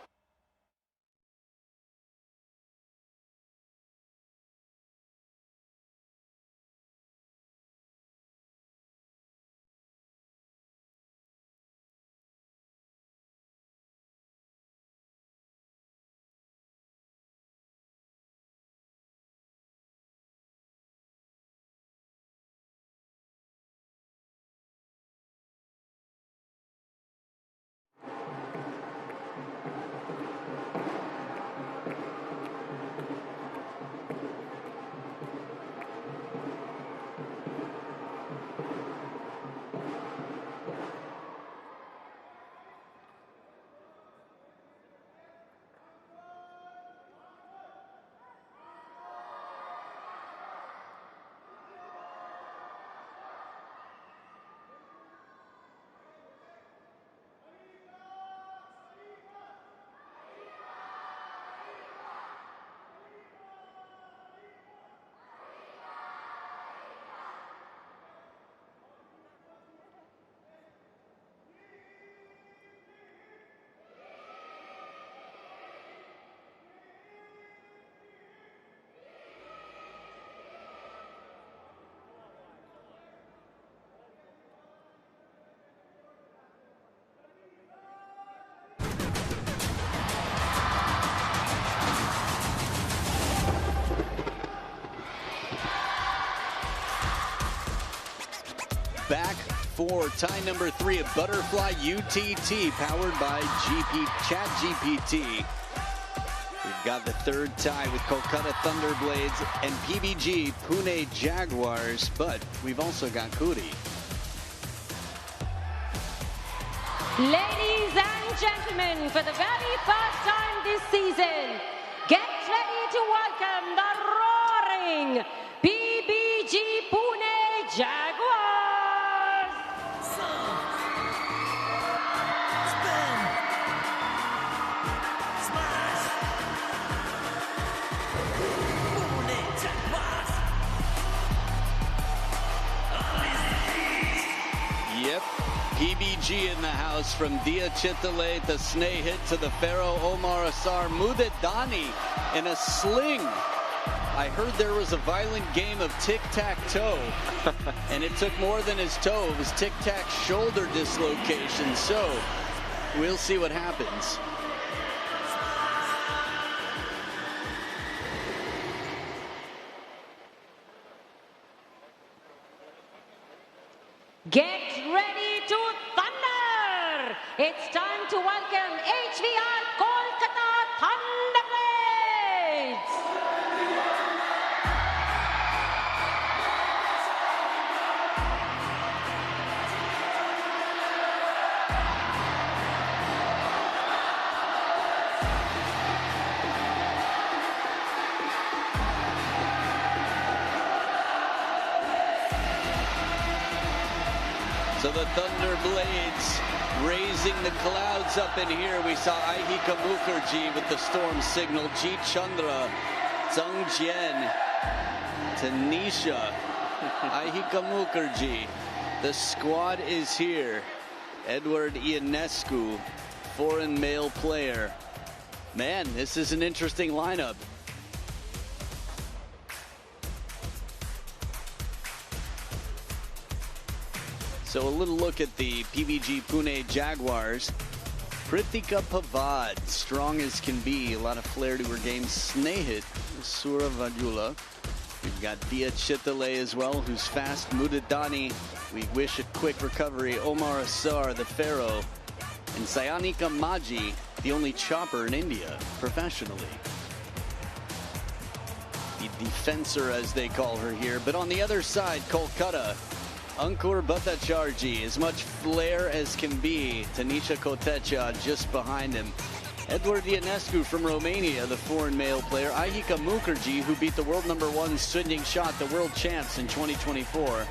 S4: Back for tie number 3 of Butterfly UTT, powered by ChatGPT. We've got the third tie with Kolkata ThunderBlades and PBG Pune Jaguars, but we've also got Kuri.
S2: Ladies and gentlemen, for the very first time this season, get ready to welcome the roaring PBG Pune Jaguars.
S4: PBG in the house from Dia Chitale to Sneh hit to the Pharaoh Omar Asar. Mudadani in a sling. I heard there was a violent game of tic-tac-toe, and it took more than his toe. It was tic-tac shoulder dislocation, so we'll see what happens.
S2: Get ready to thunder! It's time to welcome HVR Kolkata ThunderBlades!
S4: So the ThunderBlades raising the clouds up in here. We saw Ahika Mukherjee with the storm signal. Jeet Chandra, Zhang Jian, Tanisha, Ahika Mukherjee. The squad is here. Edward Ionescu, foreign male player. Man, this is an interesting lineup. So a little look at the PBG Pune Jaguars. Prithika Pavad, strong as can be, a lot of flair to her game. Snehit, Sura Vajula. We've got Dia Chitale as well, who's fast. Mudadani, we wish a quick recovery. Omar Asar, the Pharaoh. And Sayanika Maji, the only chopper in India professionally. The defensor, as they call her here. But on the other side, Kolkata, Ankur Bhattacharjee, as much flair as can be. Tanisha Kotecha just behind him. Edward Ionescu from Romania, the foreign male player. Ahika Mukherjee, who beat the world #1 swinging shot, the world champs in 2024.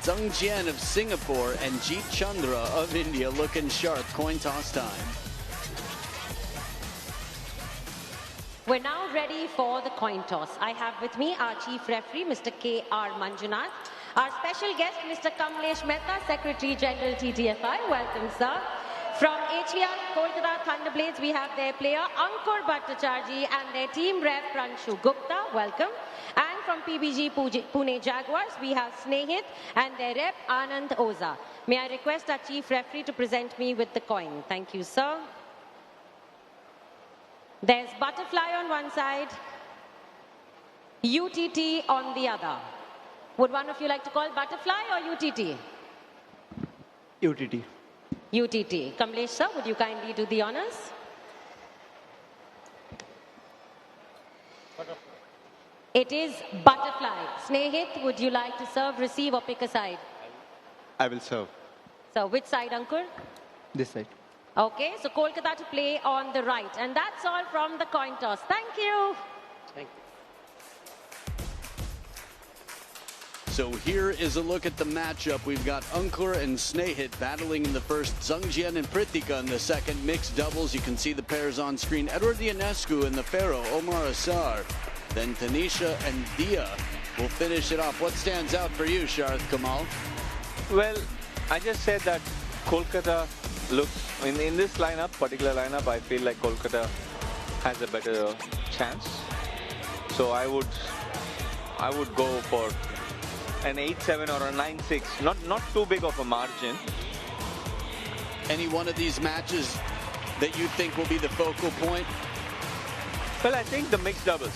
S4: Zhang Jian of Singapore and Jeet Chandra of India looking sharp. Coin toss time.
S2: We're now ready for the coin toss. I have with me our chief referee, Mr. K.R. Manjunath. Our special guest, Mr. Kamlesh Mehta, Secretary General TTFI. Welcome, sir. From HVR Kolkata ThunderBlades, we have their player Ankur Bhattacharjee and their team rep Pranshu Gupta. Welcome. And from PBG Pune Jaguars, we have Snehit and their rep Anand Oza. May I request our chief referee to present me with the coin. Thank you, sir. There's butterfly on one side, UTT on the other. Would one of you like to call butterfly or UTT?
S15: UTT.
S2: UTT. Kamlesh sir, would you kindly do the honors? It is butterfly. Snehit, would you like to serve, receive or pick a side?
S15: I will serve.
S2: So which side, Ankur?
S15: This side.
S2: Okay, so Kolkata to play on the right. And that's all from the coin toss. Thank you.
S15: Thank you.
S4: So here is a look at the matchup. We've got Ankur and Snehit battling in the first. Zhang Jian and Prithika in the second. Mixed doubles. You can see the pairs on screen. Edward Ionescu and the Pharaoh, Omar Asar. Then Tanisha and Dia will finish it off. What stands out for you, Sharth Kamal?
S1: Well, I just said that Kolkata looks, in this lineup, particular lineup, I feel like Kolkata has a better chance. So I would go for an 8-7 or a 9-6, not too big of a margin.
S4: Any one of these matches that you think will be the focal point?
S1: Well, I think the mixed doubles.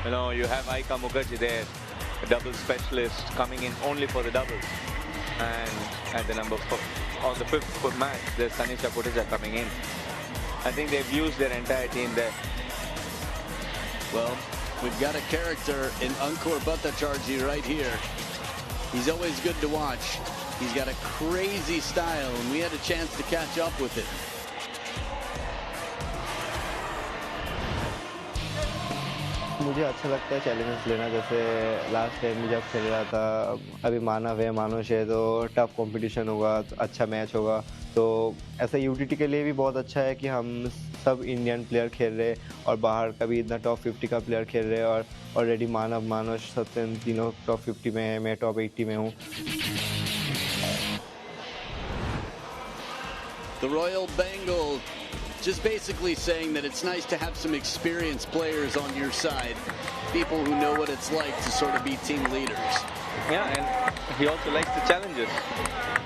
S1: You know, you have Ahika Mukherjee there, a double specialist coming in only for the doubles. And at the number 4, on the 5th match, there's Tanisha Kotecha coming in. I think they've used their entire team there.
S4: Well, we've got a character in Ankur Bhattacharjee right here. He's always good to watch. He's got a crazy style, and we had a chance to catch up with it.
S15: मुझे अच्छा लगता है challenges लेना, जैसे last time में जब खेल रहा था, अभी मानव है, मानुष है, तो टफ कंपटीशन होगा, तो अच्छा मैच होगा। तो ऐसा यूटीटी के लिए भी बहुत अच्छा है कि हम सब इंडियन प्लेयर खेल रहे और बाहर का भी इतना टॉप 50 का प्लेयर खेल रहे और ऑलरेडी मानव, मानुष, सत्यन तीनों टॉप 50 में है, मैं टॉप 80 में हूँ।
S4: The Royal Bengal just basically saying that it's nice to have some experienced players on your side, people who know what it's like to sort of be team leaders.
S1: Yeah, and he also likes the challenges.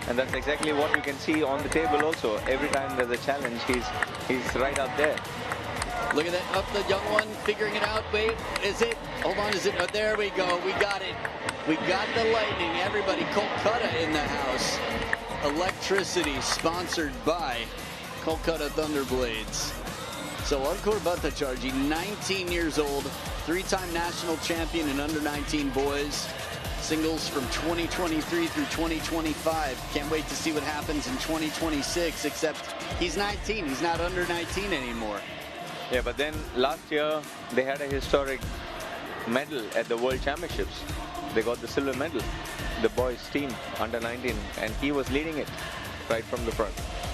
S1: And that's exactly what you can see on the table also. Every time there's a challenge, he's right up there.
S4: Look at that, up the young one, figuring it out. Wait, is it? Hold on, is it? Oh, there we go, we got it. We got the lightning. Everybody, Kolkata in the house. Electricity sponsored by Kolkata ThunderBlades. So Ankur Bhattacharjee, 19 years old, 3-time national champion in under-19 boys. Singles from 2023 through 2025. Can't wait to see what happens in 2026, except he's 19. He's not under 19 anymore.
S1: Yeah, but then last year they had a historic medal at the World Championships. They got the silver medal, the boys team under 19, and he was leading it right from the front.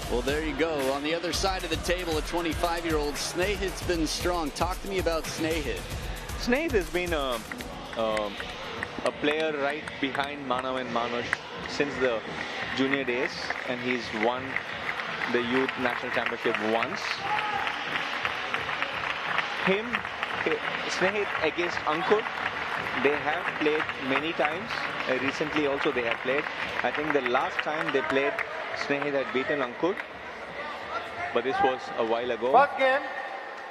S4: Well, there you go. On the other side of the table, a 25-year-old, Snehit's been strong. Talk to me about Snehit.
S1: Snehit has been a player right behind Manav and Manush since the junior days, and he's won the youth national championship once. Snehit against Ankur, they have played many times. Recently also they have played. I think the last time they played, Snehit had beaten Ankur, but this was a while ago.
S7: First game,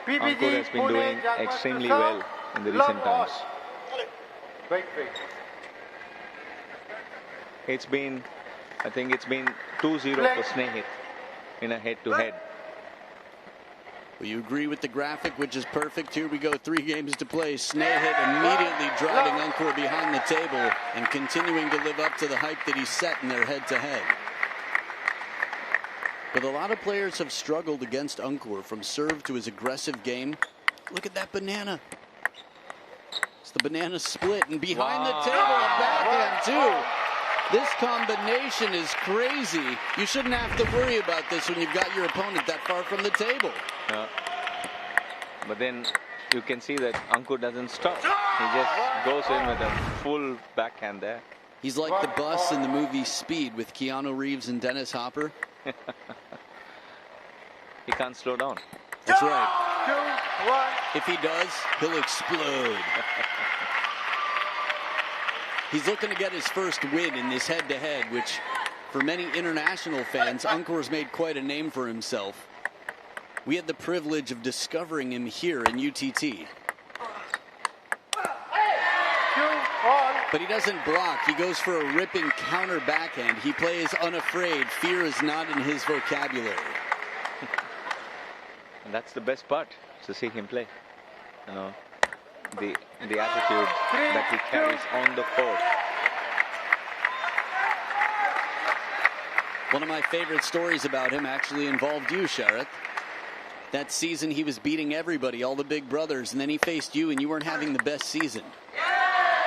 S7: PBG
S1: Ankur has been
S7: Pune
S1: doing
S7: Jaguars
S1: extremely
S7: to
S1: well in the recent times.
S7: Wait.
S1: It's been, I think it's been 2-0 for Snehit in a head-to-head.
S4: Well, you agree with the graphic, which is perfect. Here we go, 3 games to play. Snehit immediately driving Ankur behind the table and continuing to live up to the hype that he set in their head-to-head. But a lot of players have struggled against Ankur, from serve to his aggressive game. Look at that banana. It's the banana split, and behind the table, a backhand too. This combination is crazy. You shouldn't have to worry about this when you've got your opponent that far from the table.
S1: But then you can see that Ankur doesn't stop. He just goes in with a full backhand there.
S4: He's like the bus in the movie Speed with Keanu Reeves and Dennis Hopper.
S1: He can't slow down.
S4: That's right. 2-1. If he does, he'll explode. He's looking to get his first win in this head-to-head, which for many international fans, Ankur's made quite a name for himself. We had the privilege of discovering him here in UTT. But he doesn't block. He goes for a ripping counter backhand. He plays unafraid. Fear is not in his vocabulary.
S1: And that's the best part, to see him play. You know, the attitude that he carries on the court.
S4: One of my favorite stories about him actually involved you, Sharath. That season he was beating everybody, all the big brothers, and then he faced you and you weren't having the best season.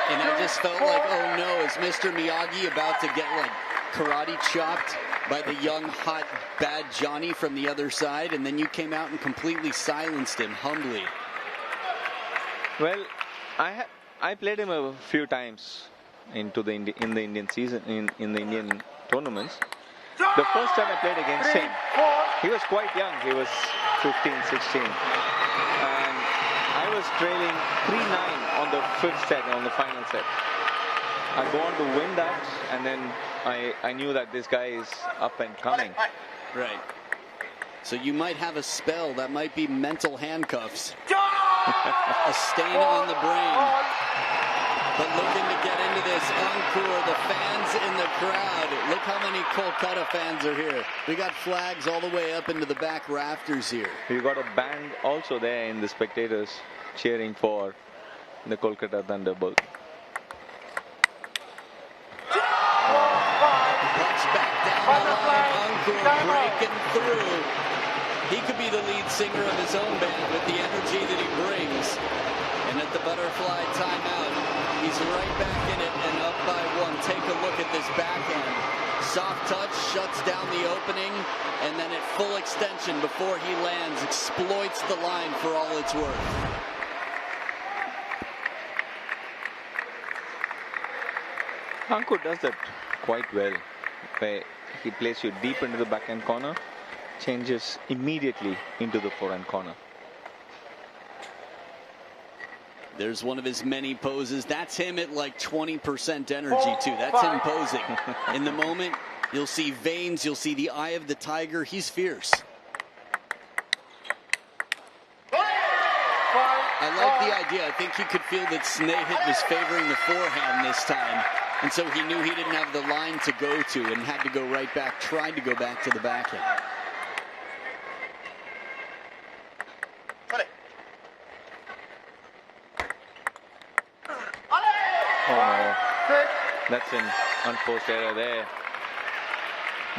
S4: And I just felt like, oh no, is Mr. Miyagi about to get like karate chopped by the young, hot, bad Johnny from the other side? And then you came out and completely silenced him, humbly.
S1: Well, I played him a few times in the Indian season, in the Indian tournaments. The first time I played against him, he was quite young. He was 15, 16. And I was trailing 3-9 on the 5th set, on the final set. I go on to win that, and then I knew that this guy is up and coming.
S4: Right. So you might have a spell that might be mental handcuffs. A stain on the brain. But looking to get into this Ankur, the fans in the crowd. Look how many Kolkata fans are here. We got flags all the way up into the back rafters here.
S1: You got a band also there in the spectators cheering for the Kolkata ThunderBlades.
S4: Punch back down the line. Ankur breaking through. He could be the lead singer of his own band with the energy that he brings. And at the butterfly timeout, he's right back in it and up by 1. Take a look at this backhand. Soft touch, shuts down the opening, and then at full extension before he lands, exploits the line for all it's worth.
S1: Ankur does that quite well. He plays you deep into the backhand corner, changes immediately into the forehand corner.
S4: There's one of his many poses. That's him at like 20% energy too. That's him posing. In the moment, you'll see veins, you'll see the eye of the tiger. He's fierce. I like the idea. I think he could feel that Snehit was favoring the forehand this time. And so he knew he didn't have the line to go to and had to go right back, tried to go back to the backhand.
S1: That's an unforced error there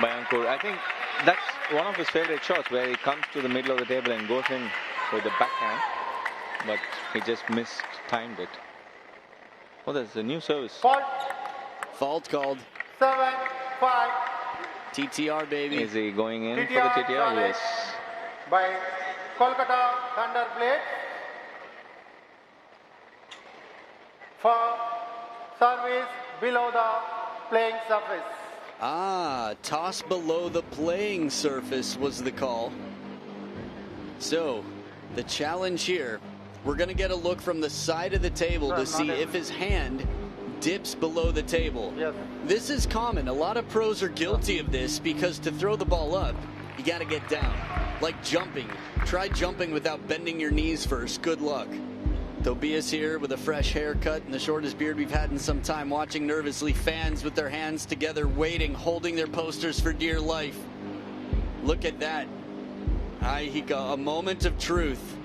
S1: by Ankur. I think that's one of his favorite shots, where he comes to the middle of the table and goes in with the backhand, but he just mistimed it. Oh, there's a new service.
S4: Fault called.
S7: 7-5.
S4: TTR, baby.
S1: Is he going in for the TTR? Yes.
S7: By Kolkata ThunderBlades for service below the playing surface.
S4: Ah, toss below the playing surface was the call. So, the challenge here, we're going to get a look from the side of the table to see if his hand dips below the table.
S7: Yes.
S4: This is common. A lot of pros are guilty of this because to throw the ball up, you got to get down. Like jumping. Try jumping without bending your knees first. Good luck. Tobias here with a fresh haircut and the shortest beard we've had in some time, watching nervously, fans with their hands together, waiting, holding their posters for dear life. Look at that. A moment of truth.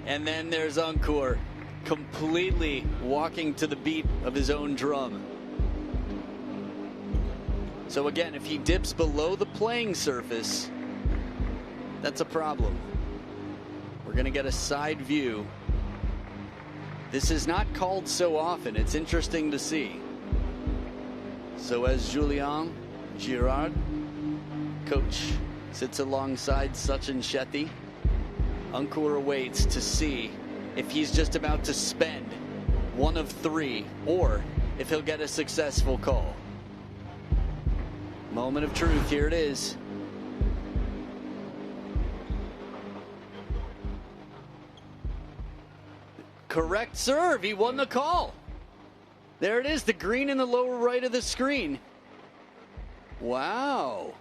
S4: And then there's Ankur, completely walking to the beat of his own drum. So again, if he dips below the playing surface, that's a problem. We're going to get a side view. This is not called so often. It's interesting to see. So as Julien Girard, coach, sits alongside Sachin Shetty, Ankur awaits to see if he's just about to spend one of three or if he'll get a successful call. Moment of truth, here it is. Correct serve, he won the call. There it is, the green in the lower right of the screen. Wow.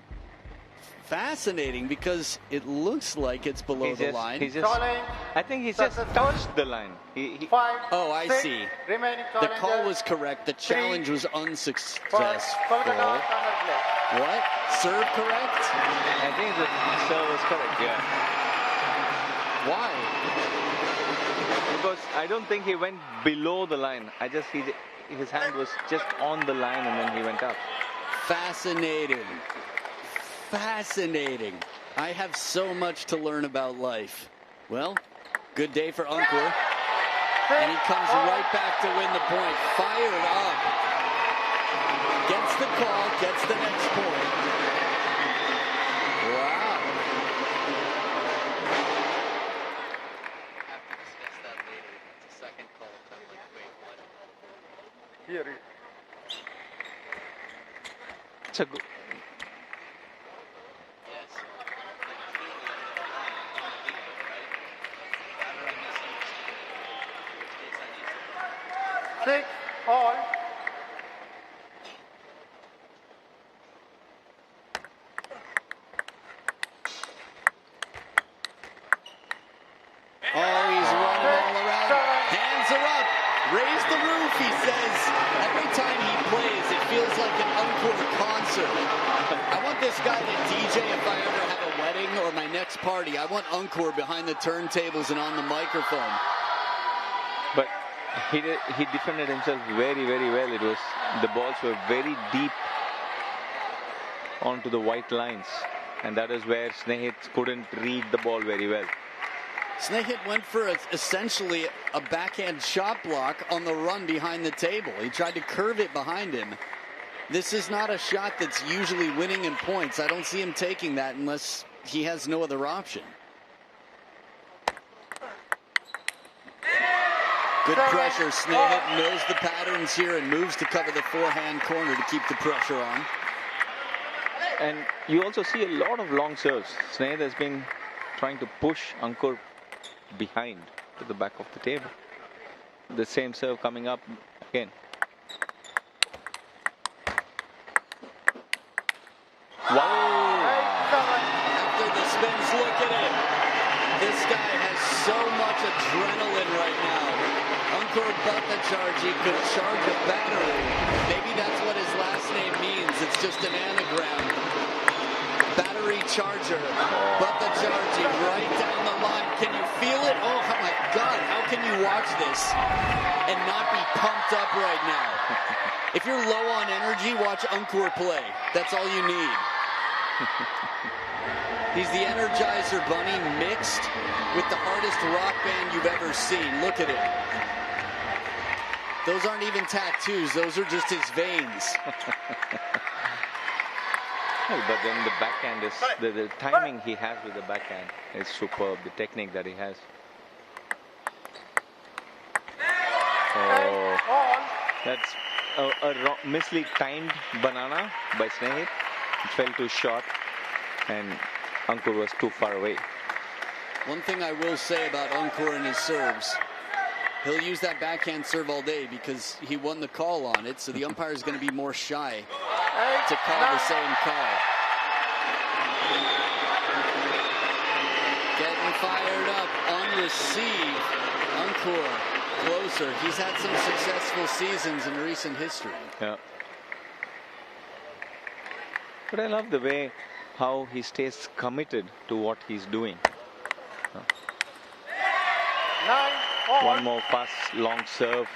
S4: Fascinating, because it looks like it's below the line.
S1: I think he's just touched the line.
S4: Oh, I see. The call was correct. The challenge was unsuccessful. What? Serve correct?
S1: I think the serve was correct, yeah.
S4: Why?
S1: Because I don't think he went below the line. His hand was just on the line and then he went up.
S4: Fascinating. Fascinating. I have so much to learn about life. Well, good day for Ankur. And he comes right back to win the point. Fired up. Gets the call, gets the next point. Wow.
S7: Here.
S1: It's a good.
S7: Six all.
S4: Oh, he's running all around. Hands are up. Raise the roof, he says. Every time he plays, it feels like an Ankur concert. I want this guy to DJ if I ever have a wedding or my next party. I want Ankur behind the turntables and on the microphone.
S1: But he defended himself very, very well. The balls were very deep onto the white lines. And that is where Snehit couldn't read the ball very well.
S4: Snehit went for essentially a backhand shot block on the run behind the table. He tried to curve it behind him. This is not a shot that's usually winning in points. I don't see him taking that unless he has no other option. Good pressure. Snehit knows the patterns here and moves to cover the forehand corner to keep the pressure on.
S1: And you also see a lot of long serves. Sneha has been trying to push Ankur behind to the back of the table. The same serve coming up again.
S4: Wow! After the spins, look at it. This guy has so much adrenaline right now. Ankur Bhattacharjee could charge a battery. Maybe that's what his last name means. It's just an anagram. Battery charger. Bhattacharjee right down the line. Can you feel it? Oh my God, how can you watch this and not be pumped up right now? If you're low on energy, watch Ankur play. That's all you need. He's the Energizer Bunny mixed with the hardest rock band you've ever seen. Look at it. Those aren't even tattoos. Those are just his veins.
S1: But then the backhand is, the timing he has with the backhand is superb. The technique that he has. Oh, that's a mislead timed banana by Snehit. It fell too short and Ankur was too far away.
S4: One thing I will say about Ankur and his serves, he'll use that backhand serve all day because he won the call on it, so the umpire is going to be more shy to call the same call. Getting fired up on receive. Ankur closer. He's had some successful seasons in recent history.
S1: Yeah. But I love the way how he stays committed to what he's doing. One more fast long serve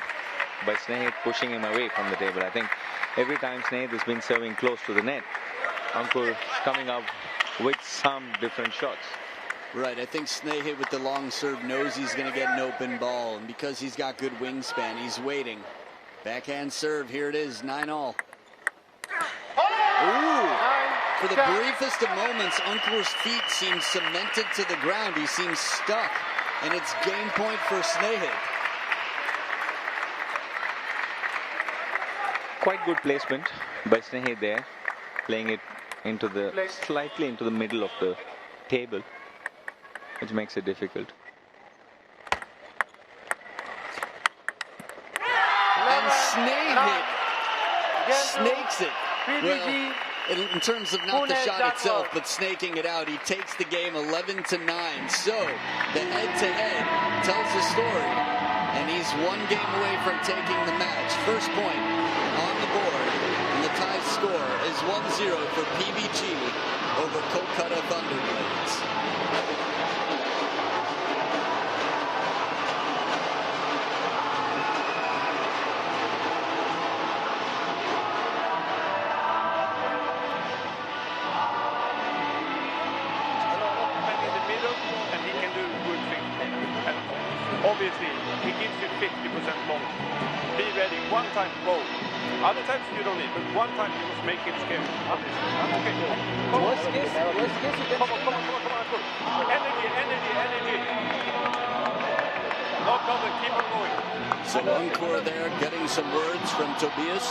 S1: by Snehit, pushing him away from the table. I think every time Snehit has been serving close to the net, Ankur is coming up with some different shots.
S4: Right, I think Snehit with the long serve knows he's going to get an open ball, and because he's got good wingspan, he's waiting. Backhand serve, here it is, 9-all. Ooh! For the briefest of moments, Ankur's feet seem cemented to the ground. He seems stuck, and it's game point for Snehit.
S1: Quite good placement by Snehit there, playing it into the slightly into the middle of the table, which makes it difficult.
S4: And Snehit snakes it. Well, in terms of not the shot itself, but snaking it out, he takes the game 11-9. So the head-to-head tells the story, and he's one game away from taking the match. First point on the board, and the tie score is 1-0 for PBG over Kolkata ThunderBlades.
S16: Obviously, he gives you 50% long. Be ready. One time, go. Other times you don't need, but one time you must make it scary. Okay, go. Worst case, you can... Come on. Energy. No problem, keep on going.
S4: So Ankur there getting some words from Tobias.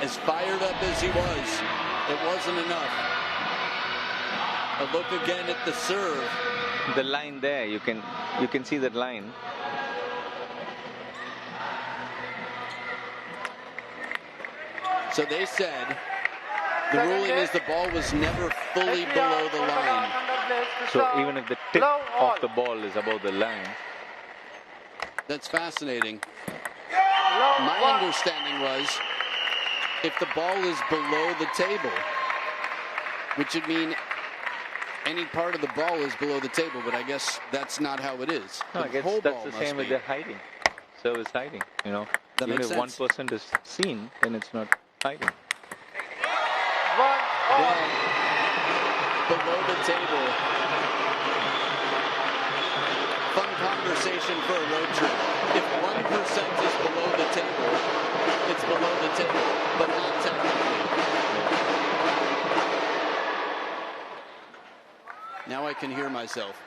S4: As fired up as he was, it wasn't enough. A look again at the serve.
S1: The line there, you can see that line.
S4: So they said the ruling is the ball was never fully below the line.
S1: So even if the tip of the ball is above the line.
S4: That's fascinating. My understanding was if the ball is below the table, which would mean any part of the ball is below the table, but I guess that's not how it is.
S1: No, I guess that's the same with the hiding. Service hiding, you know.
S4: That
S1: even
S4: makes
S1: if
S4: sense.
S1: 1% is seen, then it's not hiding.
S4: Below the table. Fun conversation for a road trip. If 1% is below the table, it's below the table, but not technically. Now I can hear myself.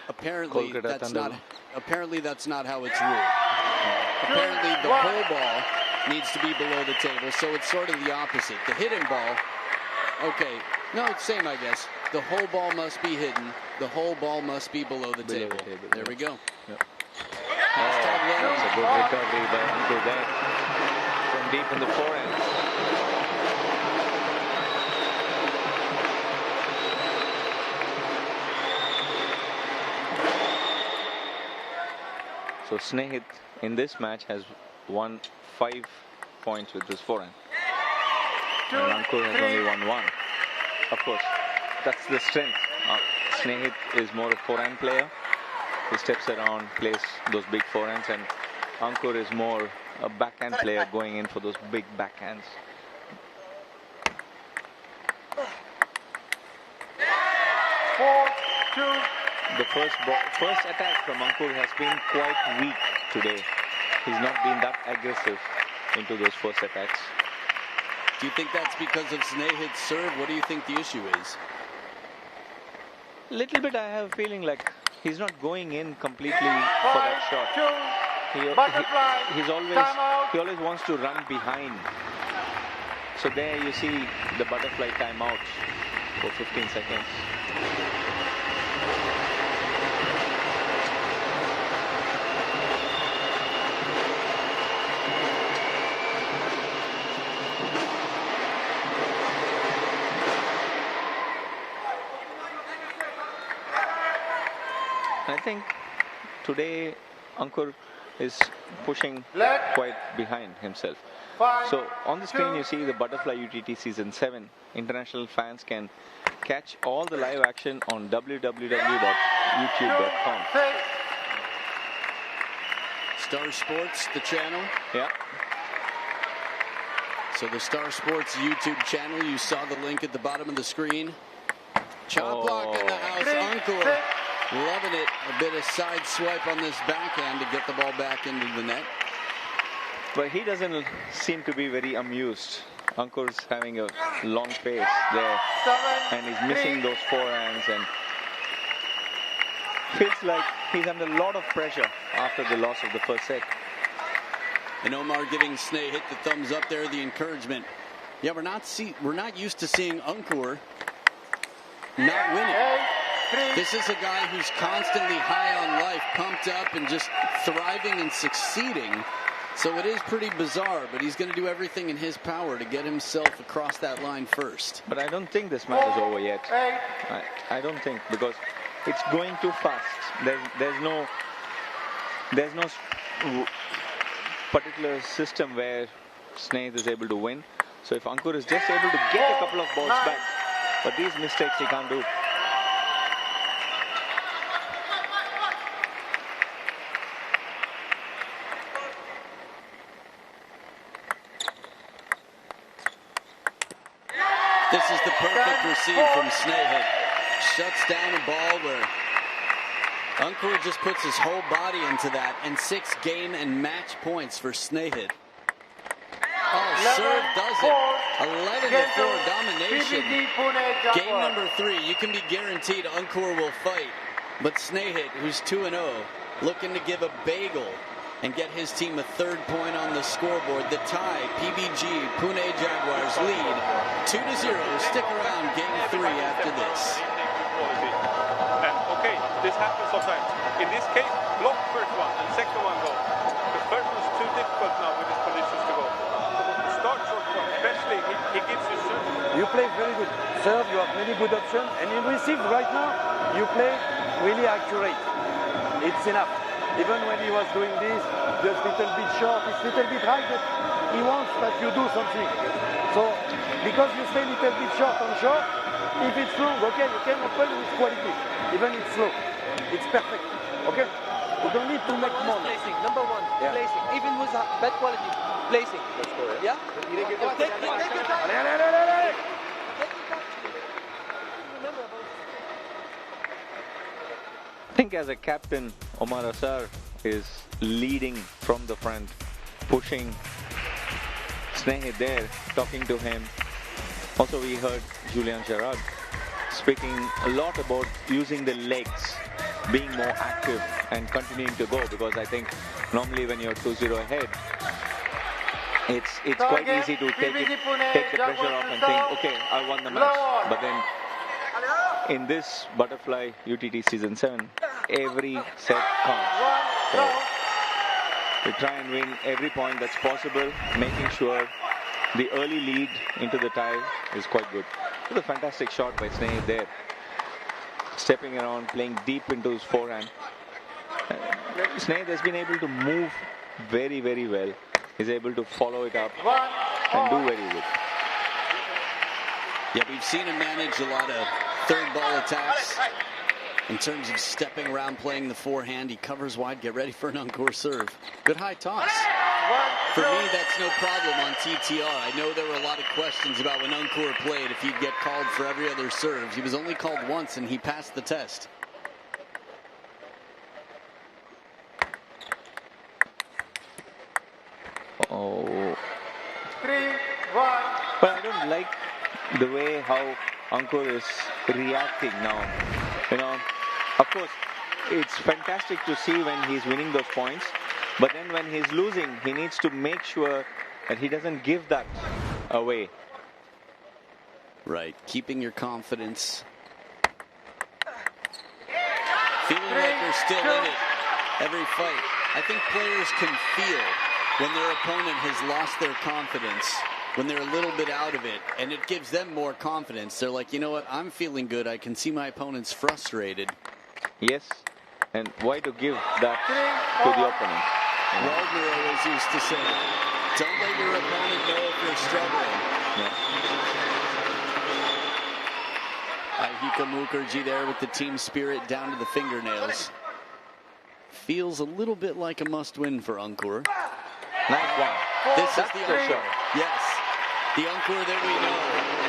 S4: Apparently that's not how it's ruled. Apparently the whole ball needs to be below the table, so it's sort of the opposite. The hidden ball, okay, no, it's same, I guess. The whole ball must be hidden. The whole ball must be below the table. There we go.
S1: Yep. That's a good recovery by Ankur there from deep in the forehand. So Snehit in this match has won 5 points with this forehand. And Ankur has only won 1. Of course, that's the strength. Snehit is more a forehand player. He steps around, plays those big forehands, and Ankur is more a backhand player going in for those big backhands. The first attack from Ankur has been quite weak today. He's not been that aggressive into those first attacks.
S4: Do you think that's because of Snehit's serve? What do you think the issue is?
S1: Little bit, I have a feeling like he's not going in completely for that shot. He always wants to run behind. So there you see the butterfly timeout for 15 seconds. I think today Ankur is pushing quite behind himself. So on the screen you see the Butterfly UTT Season 7. International fans can catch all the live action on www.youtube.com.
S4: Star Sports, the channel?
S1: Yeah.
S4: So the Star Sports YouTube channel, you saw the link at the bottom of the screen. Chop block in the house, Ankur. Loving it. A bit of side swipe on this backhand to get the ball back into the net.
S1: But he doesn't seem to be very amused. Ankur's having a long pace there. And he's missing those forehands. And feels like he's under a lot of pressure after the loss of the first set.
S4: And Omar giving Snehit the thumbs up there, the encouragement. Yeah, we're not used to seeing Ankur not winning. This is a guy who's constantly high on life, pumped up and just thriving and succeeding. So it is pretty bizarre, but he's going to do everything in his power to get himself across that line first.
S1: But I don't think this match is over yet. I don't think, because it's going too fast. There's no particular system where Snehit is able to win. So if Ankur is just able to get a couple of balls back, but these mistakes he can't do.
S4: This is the perfect receive from Snehit. Shuts down a ball where Ankur just puts his whole body into that, and 6 game and match points for Snehit. Oh, serve does it. 11-4 domination. Game number 3, you can be guaranteed Ankur will fight. But Snehit, who's 2-0, looking to give a bagel and get his team a 3rd point on the scoreboard. The tie, PBG Pune Jaguars lead 2-0. Stick around game 3 after this.
S16: And okay, this happens sometimes. In this case, block first one and second one go. The first one's too difficult now with these conditions to go. Start short one, especially he gives you serve.
S10: You play very good serve, you have many good options, and in receive right now, you play really accurate. It's enough. Even when he was doing this, just little bit short, it's little bit high, but he wants that you do something. So, because you stay little bit short on short, if it's long, okay, you can open with quality. Even it's slow, it's perfect, okay? You don't need to make more.
S17: Placing, number 1, placing. Even with bad quality, placing. That's correct. Yeah? Take your time.
S1: I think as a captain, Omar Asar is leading from the front, pushing Snehit there, talking to him. Also, we heard Julian Gerard speaking a lot about using the legs, being more active and continuing to go, because I think normally when you're 2-0 ahead, It's quite easy to take the pressure off and think, okay, I won the match. But then in this butterfly UTT season 7, every set counts. So we try and win every point that's possible, making sure the early lead into the tie is quite good. It was a fantastic shot by Sneh there. Stepping around, playing deep into his forehand. Sneh has been able to move very, very well. He's able to follow it up and do very good.
S4: Yeah, we've seen him manage a lot of third ball attacks. In terms of stepping around, playing the forehand, he covers wide, get ready for an encore serve. Good high toss. For me, that's no problem on TTR. I know there were a lot of questions about when Ankur played, if he'd get called for every other serve. He was only called once, and he passed the test.
S1: Oh.
S7: 3-1.
S1: But I don't like the way how Ankur is reacting now. You know, of course, it's fantastic to see when he's winning those points. But then when he's losing, he needs to make sure that he doesn't give that away.
S4: Right, keeping your confidence. Feeling like they're still in it every fight. I think players can feel when their opponent has lost their confidence, when they're a little bit out of it, and it gives them more confidence. They're like, you know what, I'm feeling good. I can see my opponent's frustrated.
S1: Yes, and why to give that to the opponent?
S4: Wagner always used to say, don't let your opponent know if you're struggling. Ahika Mukherjee there with the team spirit down to the fingernails. Feels a little bit like a must-win for Ankur.
S1: Nice one.
S4: This is the Ankur. Yes. The Ankur that we know.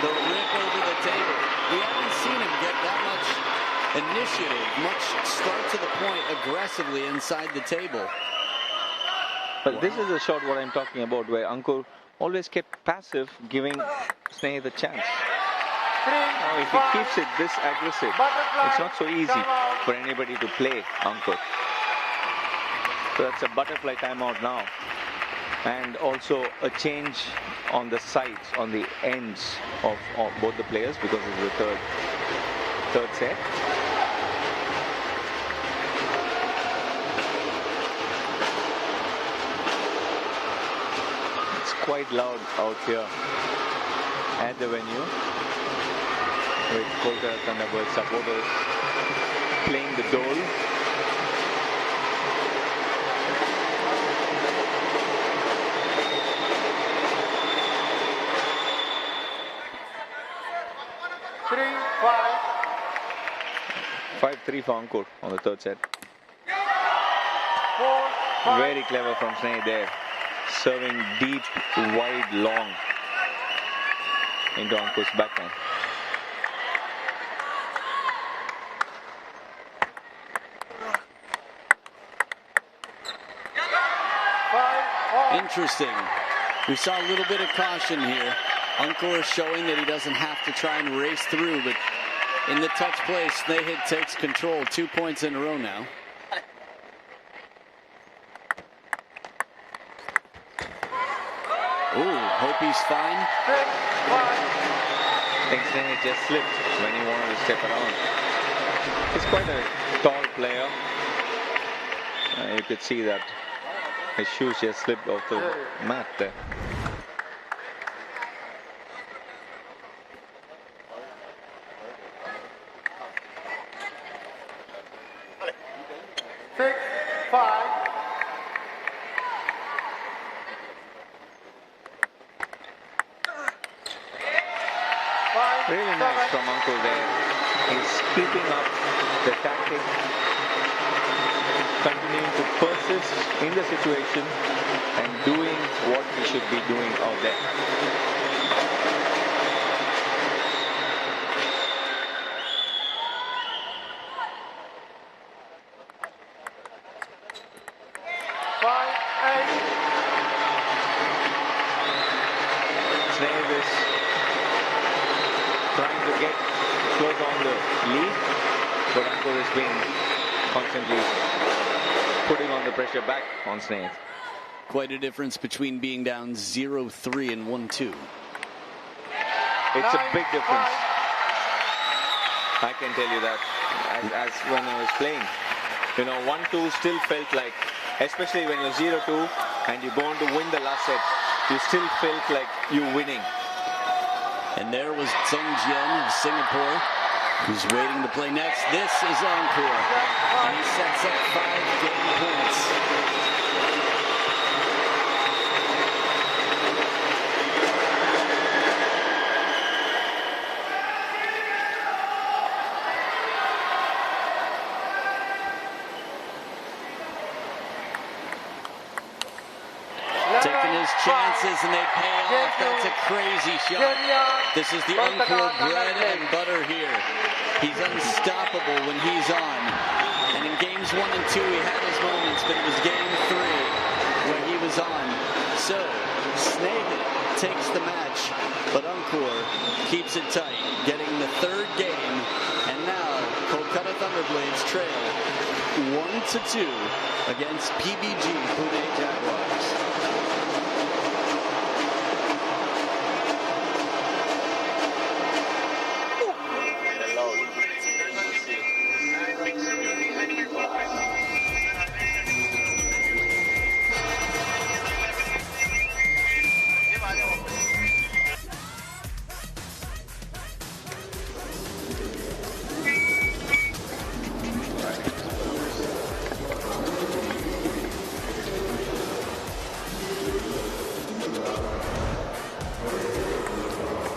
S4: The rip over the table. We haven't seen him get that much initiative, much start to the point aggressively inside the table.
S1: But this is a shot what I'm talking about, where Ankur always kept passive, giving Sneh the chance. Now, if he keeps it this aggressive, it's not so easy for anybody to play Ankur. So that's a butterfly timeout now. And also a change on the sides, on the ends of both the players, because it's the third set. It's quite loud out here at the venue, with Kolkata ThunderBlades supporters playing the dole. Five-3 for Ankur on the third set. Very clever from Sneh there. Serving deep, wide, long into Ankur's backhand.
S4: Interesting. We saw a little bit of caution here. Ankur showing that he doesn't have to try and race through, but in the touch play, Sneh takes control. 2 points in a row now. Ooh, hope he's fine.
S1: I think Sneh just slipped when he wanted to step around. He's quite a tall player. You could see that his shoes just slipped off the mat there. Really nice from Ankur there. He's keeping up the tactic, continuing to persist in the situation and doing what he should be doing out there. Sneh is trying to get close on the lead, but Ankur has been constantly putting on the pressure back on Sneh.
S4: Quite a difference between being down 0-3 and 1-2.
S1: It's a big difference. I can tell you that. As when I was playing, 1-2 still felt like, especially when you're 0-2 and you're going to win the last set, you still felt like you're winning.
S4: And there was Sung Jian of Singapore, who's waiting to play next. This is encore, and he sets up 5 game points. Taking his chances, and they pay off. That's a crazy shot. This is the encore bread and butter here. He's unstoppable when he's on. And in games 1 and 2, he had his moments, but it was game 3 where he was on. So, Snehit takes the match, but Encore keeps it tight, getting the 3rd game. And now, Kolkata ThunderBlades trail 1-2 against PBG Pune Jaguars.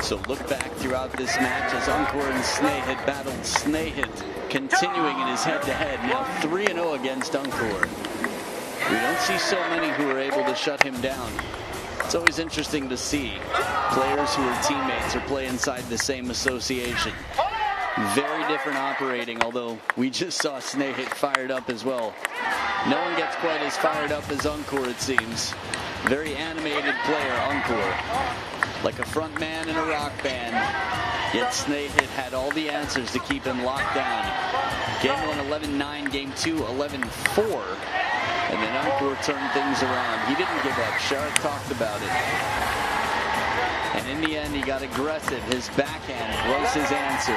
S4: So look back throughout this match as Encore and Snehit battled. Snehit continuing in his head-to-head, now 3-0 against Encore. We don't see so many who are able to shut him down. It's always interesting to see players who are teammates or play inside the same association. Very different operating, although we just saw Snehit fired up as well. No one gets quite as fired up as Encore, it seems. Very animated player, Encore. Like a front man in a rock band. Yet Snehit had all the answers to keep him locked down. Game 1, 11-9. Game 2, 11-4. And then Encore turned things around. He didn't give up. Sharad talked about it. And in the end, he got aggressive. His backhand was his answer.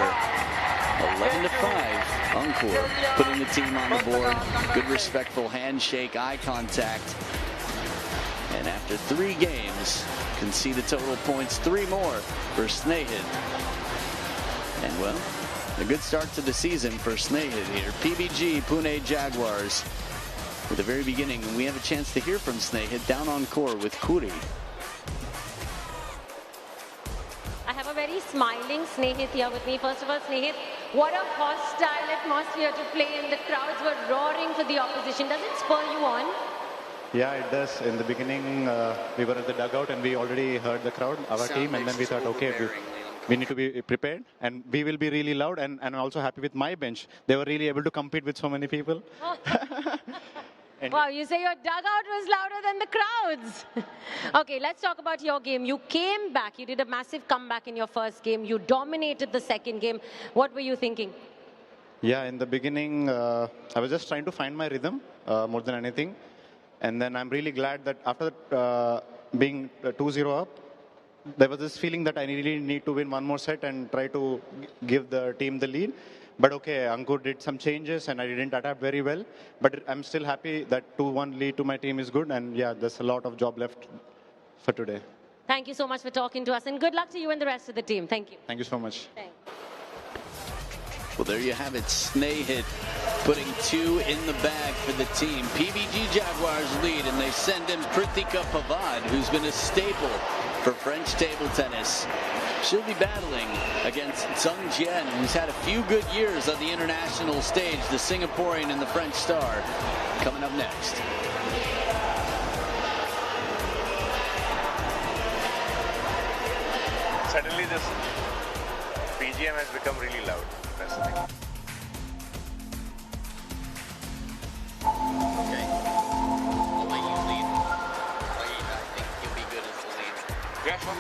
S4: 11-5. Encore putting the team on the board. Good respectful handshake, eye contact. And after 3 games, conceded total points, 3 more for Snehit. And well, a good start to the season for Snehit here. PBG Pune Jaguars. At the very beginning, we have a chance to hear from Snehit down on court with Kuri.
S2: I have a very smiling Snehit here with me. First of all, Snehit, what a hostile atmosphere to play in. The crowds were roaring for the opposition. Does it spur you on?
S18: Yeah, it does. In the beginning, we were at the dugout and we already heard the crowd, our team, and then we thought, okay, we need to be prepared and we will be really loud. And I'm also happy with my bench. They were really able to compete with so many people.
S2: Wow, you say your dugout was louder than the crowds. Okay, let's talk about your game. You came back. You did a massive comeback in your first game. You dominated the second game. What were you thinking?
S18: Yeah, in the beginning, I was just trying to find my rhythm more than anything. And then I'm really glad that after being 2-0 up, there was this feeling that I really need to win one more set and try to give the team the lead. But okay, Ankur did some changes and I didn't adapt very well. But I'm still happy that 2-1 lead to my team is good. And yeah, there's a lot of job left for today.
S2: Thank you so much for talking to us. And good luck to you and the rest of the team. Thank you.
S18: Thank you so much.
S2: Thanks.
S4: Well, there you have it. Snehit putting 2 in the bag for the team. PBG Jaguars lead, and they send in Pritika Pavad, who's been a staple for French table tennis. She'll be battling against Sung Jian, who's had a few good years on the international stage, the Singaporean and the French star, coming up next.
S13: Suddenly this BGM has become really loud. That's the thing.
S4: Okay. I'll let you lead. I think you'll be good as the lead.
S13: Yeah, sure.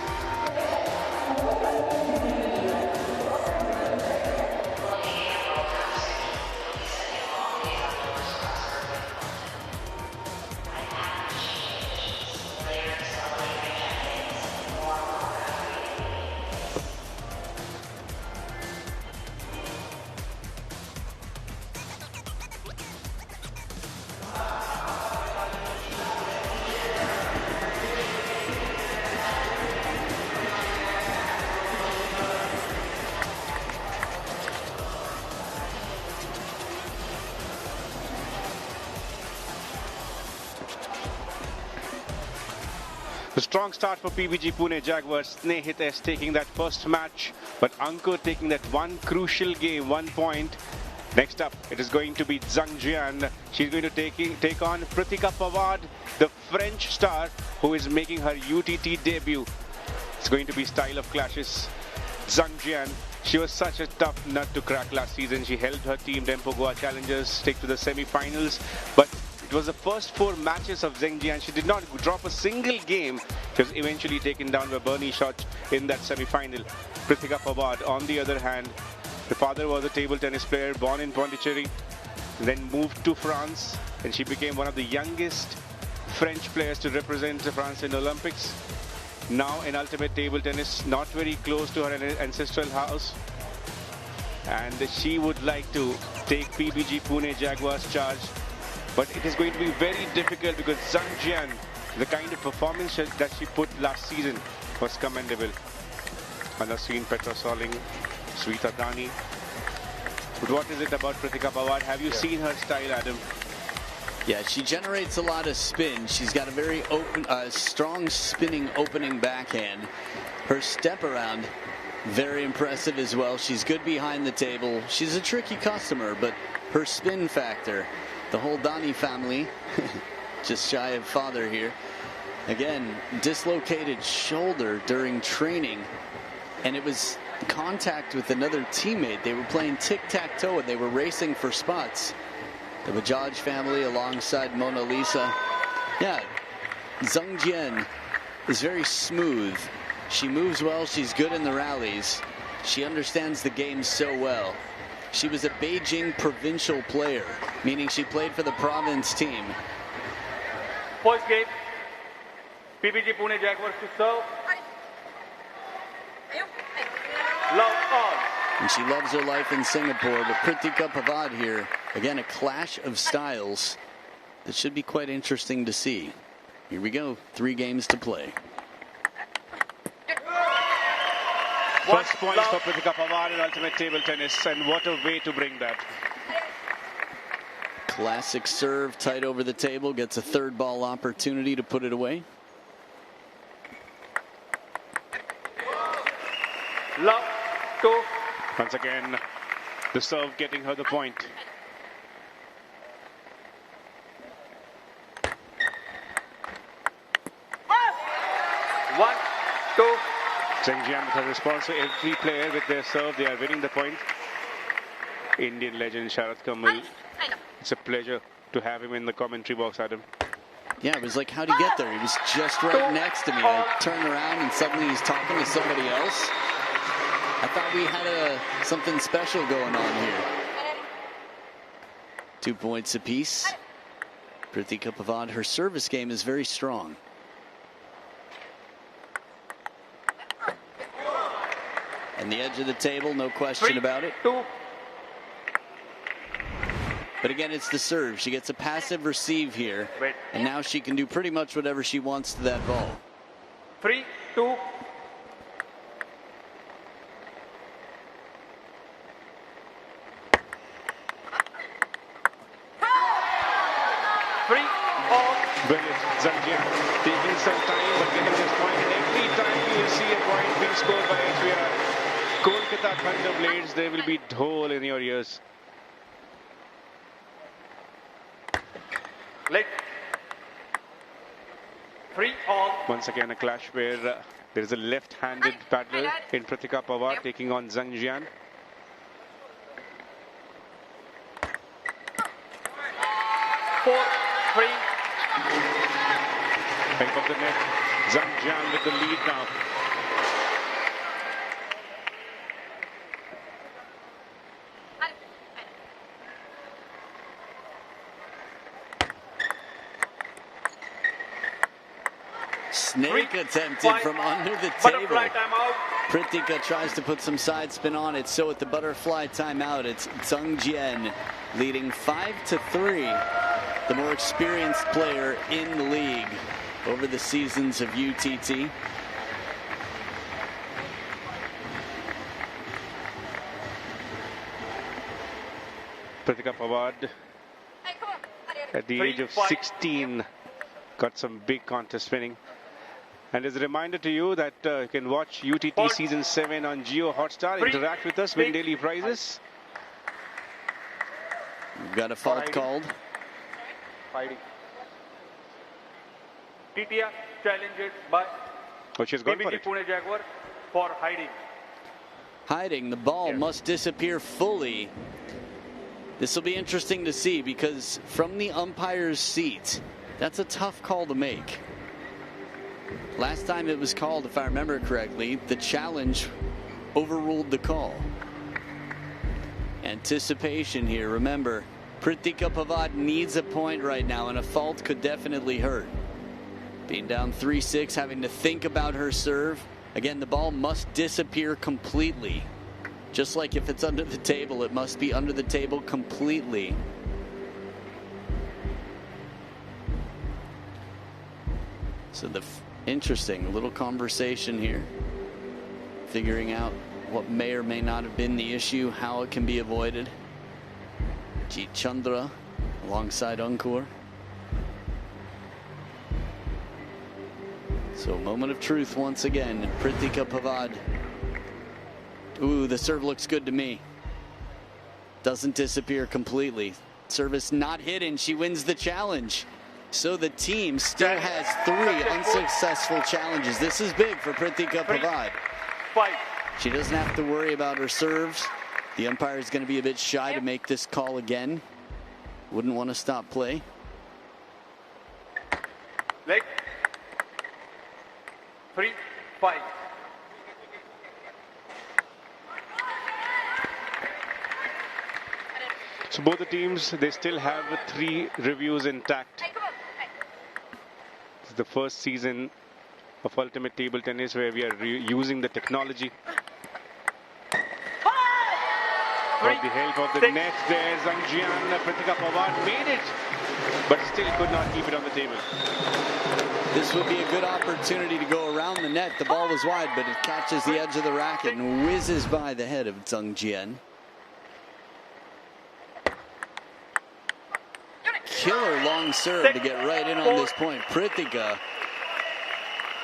S9: A strong start for PBG Pune Jaguars. Snehit S taking that first match, but Ankur taking that one crucial game, 1 point. Next up, it is going to be Zhang Jian. She's going to take on Pratika Pawar, the French star who is making her UTT debut. It's going to be style of clashes. Zhang Jian, she was such a tough nut to crack last season. She helped her team Dempo Goa Challengers take to the semi-finals, but it was the first 4 matches of Zhang Jian. She did not drop a single game. She was eventually taken down by Bernie Shot in that semi-final. Pratika Pawar, on the other hand, the father was a table tennis player born in Pondicherry, then moved to France, and she became one of the youngest French players to represent France in Olympics. Now in ultimate table tennis, not very close to her ancestral house, and she would like to take PBG Pune Jaguars charge, but it is going to be very difficult because Zhang Jian, the kind of performance that she put last season was commendable. Anasreen Petrosoling, Sweeta Dani. But what is it about Pratika Pawar? Have you seen her style, Adam?
S4: Yeah, she generates a lot of spin. She's got a very strong spinning opening backhand. Her step around, very impressive as well. She's good behind the table. She's a tricky customer, but her spin factor, the whole Dani family, just shy of father here. Again, dislocated shoulder during training, and it was contact with another teammate. They were playing tic-tac-toe and they were racing for spots. The Bajaj family alongside Mona Lisa. Yeah, Zhang Jian is very smooth. She moves well. She's good in the rallies. She understands the game so well. She was a Beijing provincial player, meaning she played for the province team.
S14: First game, PBG Pune Jaguars to serve. Love all.
S4: And she loves her life in Singapore. But Pratika Pawar here, again, a clash of styles that should be quite interesting to see. Here we go, 3 games to play.
S9: First points for Pratika Pawar in ultimate table tennis, and what a way to bring that.
S4: Classic serve, tight over the table, gets a 3rd ball opportunity to put it away.
S14: Love to.
S9: Once again, the serve getting her the point.
S14: One, two.
S9: Zhang Jian with her response to every player with their serve. They are winning the point. Indian legend Sharat Kamal. It's a pleasure to have him in the commentary box, Adam.
S4: Yeah, it was like, how'd he get there? He was just right next to me. I turned around and suddenly he's talking to somebody else. I thought we had something special going on here. 2 points apiece. Pratika Pawar, her service game is very strong. And the edge of the table, no question about it. But again, it's the serve. She gets a passive receive here. And now she can do pretty much whatever she wants to that ball.
S14: 3, 2.
S9: Brilliant. Zhang Jian taking some time but getting this point, and every time you see a point being scored by HVR, Kolkata ThunderBlades, there will be dhol in your ears.
S14: Leg. 3 all.
S9: Once again, a clash where there is a left-handed paddler in Pratika Pawar taking on Zhang Jian.
S14: Four, 3.
S9: Back of the net, Zhang Jian with the lead now.
S4: Snake attempted from under the table. Pratika tries to put some side spin on it. So at the butterfly timeout, it's Zhang Jian leading 5-3. The more experienced player in the league over the seasons of UTT.
S9: Pratika Pawar, at the age of 16, got some big contest winning. And as a reminder to you that you can watch UTT Season 7 on JioHotstar. Interact with us, win daily prizes.
S4: We've got a fault called.
S14: Hiding. TTR challenged by PBG Pune Jaguars for hiding.
S4: Hiding. The ball must disappear fully. This will be interesting to see because from the umpire's seat, that's a tough call to make. Last time it was called, if I remember correctly, the challenge overruled the call. Anticipation here. Remember, Pritika Pavad needs a point right now, and a fault could definitely hurt. Being down 3-6, having to think about her serve. Again, the ball must disappear completely. Just like if it's under the table, it must be under the table completely. So the interesting little conversation here. Figuring out what may or may not have been the issue, how it can be avoided. Jeet Chandra alongside Ankur. So a moment of truth once again. Pritika Pavad. Ooh, the serve looks good to me. Doesn't disappear completely. Service not hidden. She wins the challenge. So the team still has 3 unsuccessful challenges. This is big for Pritika Pavad. She doesn't have to worry about her serves. The umpire is going to be a bit shy to make this call again. Wouldn't want to stop play.
S14: Leg. 3-5.
S9: So both the teams, they still have 3 reviews intact. This is the first season of Ultimate Table Tennis where we are using the technology. With the help of the net there, Zhangjian, Pritika Pavad made it, but still could not keep it on the table.
S4: This would be a good opportunity to go around the net. The ball was wide, but it catches the edge of the racket and whizzes by the head of Zhangjian. Killer long serve to get right in on this point. Pritika,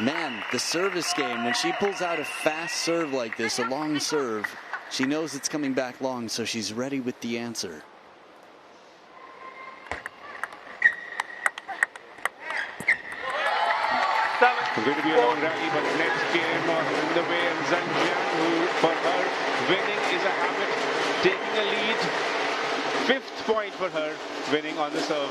S4: man, the service game, when she pulls out a fast serve like this, a long serve, she knows it's coming back long, so she's ready with the answer.
S9: It's going to be a long rally, but next game in the way, and Zhangjian, who for her winning is a habit, taking a lead. 5th point for her, winning on the serve.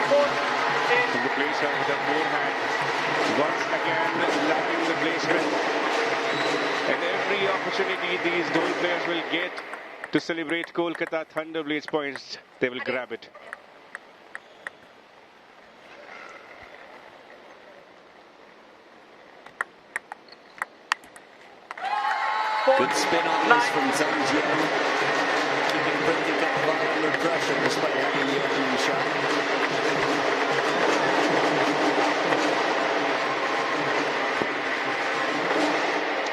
S9: From the placer with a forehand, once again lapping the placement. And every opportunity these Dhol players will get to celebrate Kolkata ThunderBlades points, they will grab it.
S4: Good spin on this from Zhangjian. Keeping Pritika Pavad under pressure despite having the opening shot.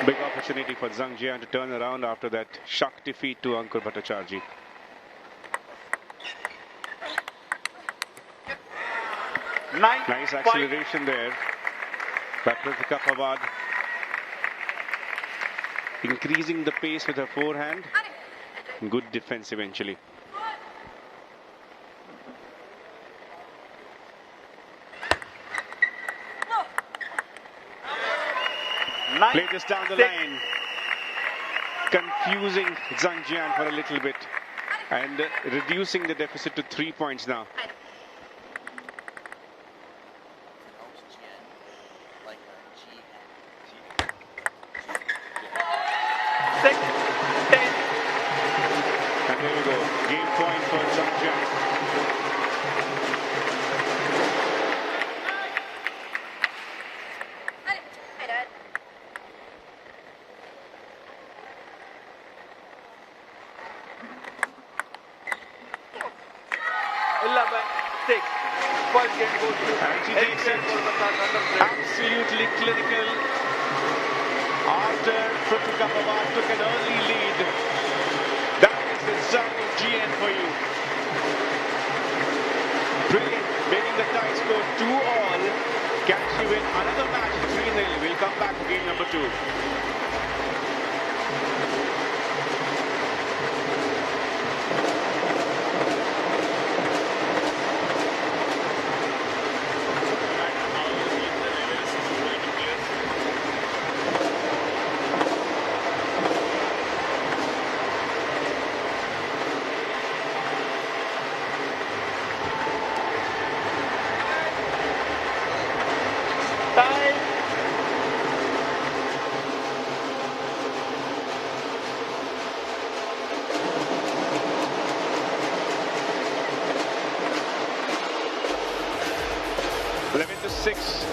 S9: Big opportunity for Zhangjian to turn around after that shock defeat to Ankur Bhattacharjee. Nice acceleration there by Pritika Pavad. Increasing the pace with her forehand. Good defense eventually. Play this down the line. Confusing Zhangjian for a little bit. And reducing the deficit to 3 points now. And there we go. Game point for Zhangjian.
S14: First game goes to
S9: and she takes it absolutely clinical after Pritika Pavad took an early lead. That is the Zhang Jian for you. Brilliant, making the tie score 2-all. Can she win another match 3-0? We'll come back to game number 2.
S14: Time.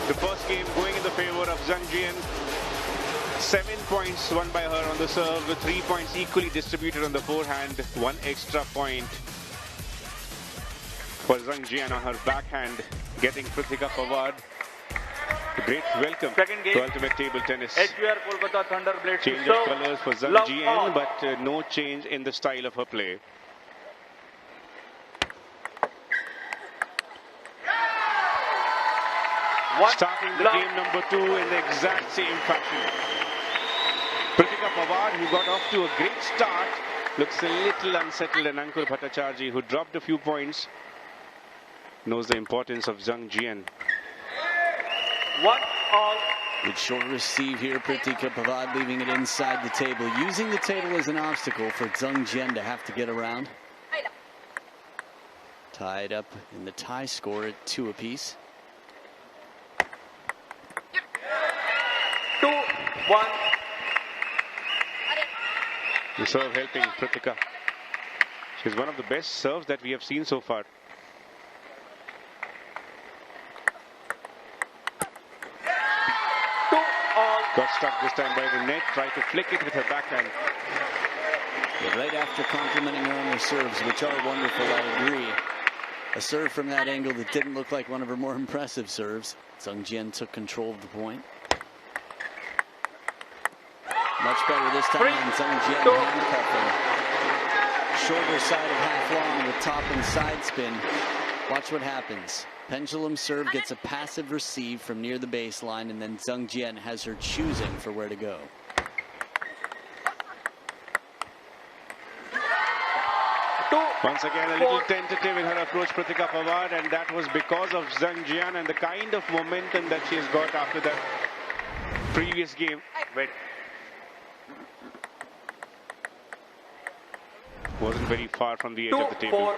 S9: The first game going in the favor of Zhang Jian. 7 points won by her on the serve, 3 points equally distributed on the forehand, 1 extra point for Zhang Jian on her backhand, getting Pritika Pawar. A great welcome to Ultimate Table Tennis.
S14: Kolkata ThunderBlades.
S9: Change of colours for Zhang Jian, but no change in the style of her play. Starting the game number 2 in the exact same fashion. Pritika Pawar, who got off to a great start, looks a little unsettled, and Ankur Bhattacharjee, who dropped a few points, knows the importance of Zhang Jian.
S14: 1-all.
S4: Good short receive here, Pritika Pawar leaving it inside the table, using the table as an obstacle for Zhang Jian to have to get around. Tied up in the tie score at 2 apiece.
S14: 2-1.
S9: The serve helping Pritika. She's one of the best serves that we have seen so far. Got stuck this time by the net, tried to flick it with her backhand.
S4: But right after complimenting her on her serves, which are wonderful, I agree. A serve from that angle that didn't look like one of her more impressive serves. Zhang Jian took control of the point. Much better this time. Zhang Jian handcuffing. Shorter side of half long with top and side spin. Watch what happens. Pendulum serve gets a passive receive from near the baseline, and then Zhang Jian has her choosing for where to go.
S9: Once again, a little tentative in her approach, Pritika Pawar, and that was because of Zhang Jian and the kind of momentum that she has got after that previous game.
S14: Wait.
S9: Wasn't very far from the edge of the table.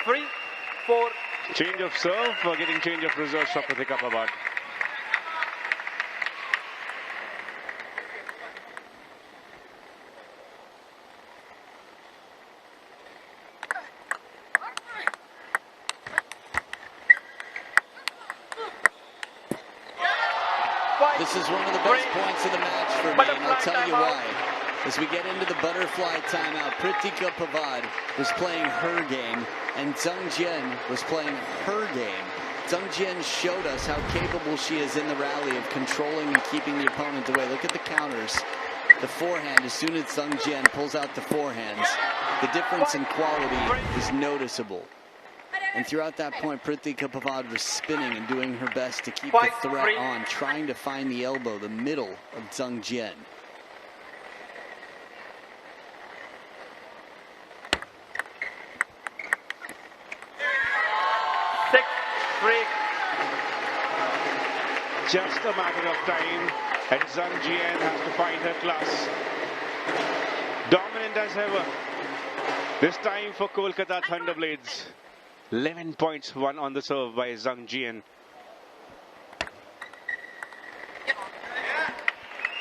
S14: 3-4.
S9: Change of serve, getting change of results for Pritika Pawar.
S4: This is one of the best points of the match for me, and I'll tell you why. As we get into the butterfly timeout, Pritika Pawar was playing her game, and Zhang Jian was playing her game. Zhang Jian showed us how capable she is in the rally of controlling and keeping the opponent away. Look at the counters. The forehand, as soon as Zhang Jian pulls out the forehands, the difference in quality is noticeable. And throughout that point, Pritika Pawar was spinning and doing her best to keep the threat on, trying to find the elbow, the middle of Zhang Jian.
S9: Just a matter of time, and Zhang Jian has to find her class. Dominant as ever. This time for Kolkata ThunderBlades. 11 points won on the serve by Zhang Jian.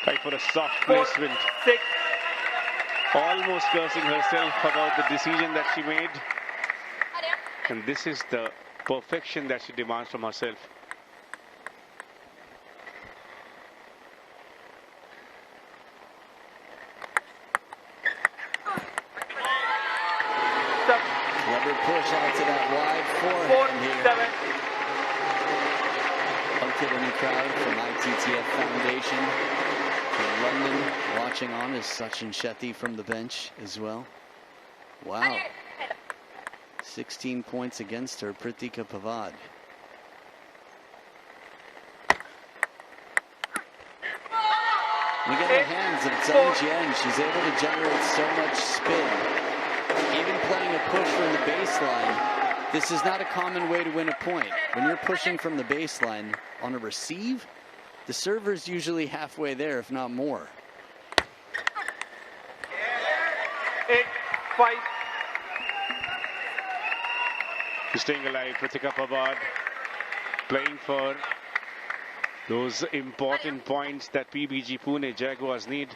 S9: Try for a soft placement. Almost cursing herself about the decision that she made. And this is the perfection that she demands from herself.
S4: Clever push out to that wide forehand here. kid in the crowd from ITTF Foundation from London. Watching on is Sachin Shetty from the bench as well. Wow. 16 points against her, Pritika Pavad. And again, the hands of Zhang Jian, she's able to generate so much spin. Even playing a push from the baseline, this is not a common way to win a point. When you're pushing from the baseline on a receive, the server's usually halfway there, if not more.
S14: 8-5.
S9: She's staying alive, Pritika Pavad, playing for those important points that PBG Pune Jaguars need.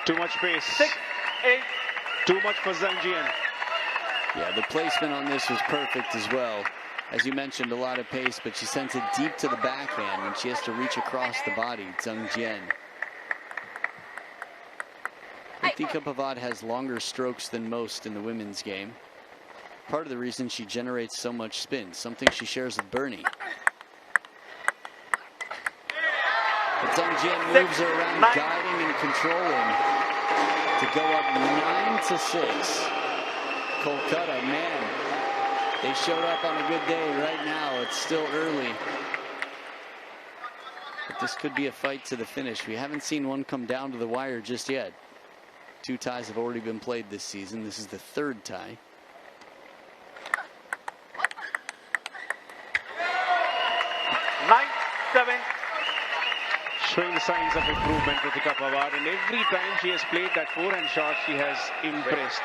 S9: Too much pace.
S14: 6-8.
S9: Too much for Zhang Jian.
S4: Yeah, the placement on this was perfect as well. As you mentioned, a lot of pace, but she sends it deep to the backhand, and she has to reach across the body. Zhang Jian. Pritika Pavad has longer strokes than most in the women's game. Part of the reason she generates so much spin, something she shares with Bernie. But Zhang Jian moves her around, guiding and controlling to go up 9-6. Kolkata, man, they showed up on a good day. Right now, it's still early. But this could be a fight to the finish. We haven't seen one come down to the wire just yet. 2 ties have already been played this season. This is the 3rd tie.
S9: Showing the signs of improvement, Pritika Pavad, and every time she has played that forehand shot, she has impressed.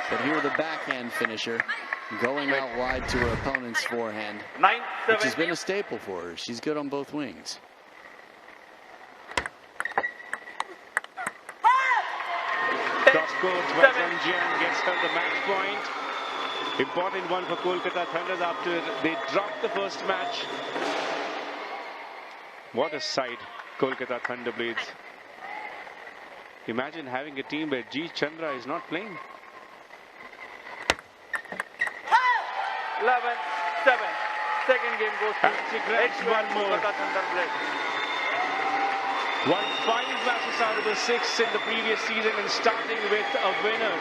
S4: But here the backhand finisher, going out wide to her opponent's forehand, which has been a staple for her. She's good on both wings.
S9: Cross court where Zhang Jian gets her the match point. Important one for Kolkata Thunders after they dropped the first match. What a sight, Kolkata ThunderBlades. Imagine having a team where G. Chandra is not playing.
S14: 11-7. Second game goes to
S9: one more.
S14: Kolkata ThunderBlades.
S9: Won 5 matches out of the 6 in the previous season and starting with a winner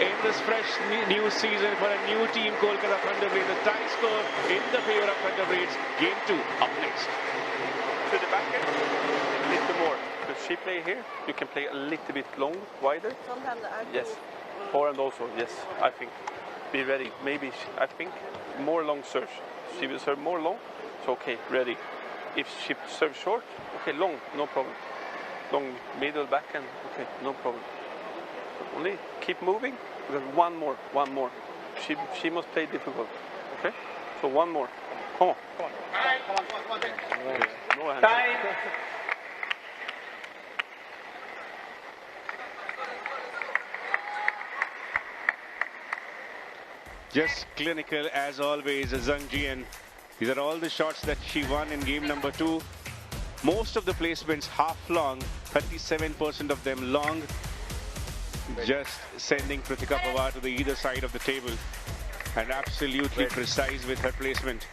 S9: in this fresh new season for a new team, Kolkata ThunderBlades. A tie score in the favor of ThunderBlades. Game 2 up next.
S16: To the backhand, a little more. Because she play here, you can play a little bit long, wider.
S11: Sometimes I
S16: Yes. Forehand also, yes, I think. Be ready. Maybe, I think, more long serve. She will serve more long, so okay, ready. If she serves short, okay, long, no problem. Long, middle, backhand, okay, no problem. Only keep moving, because one more. She must play difficult, okay? So one more. Come on. No hand.
S14: Time.
S9: Just clinical as always, Zhang Jian. These are all the shots that she won in game number 2. Most of the placements half long, 37% of them long. Just sending Pritika Pavad to the either side of the table. And absolutely precise with her placement.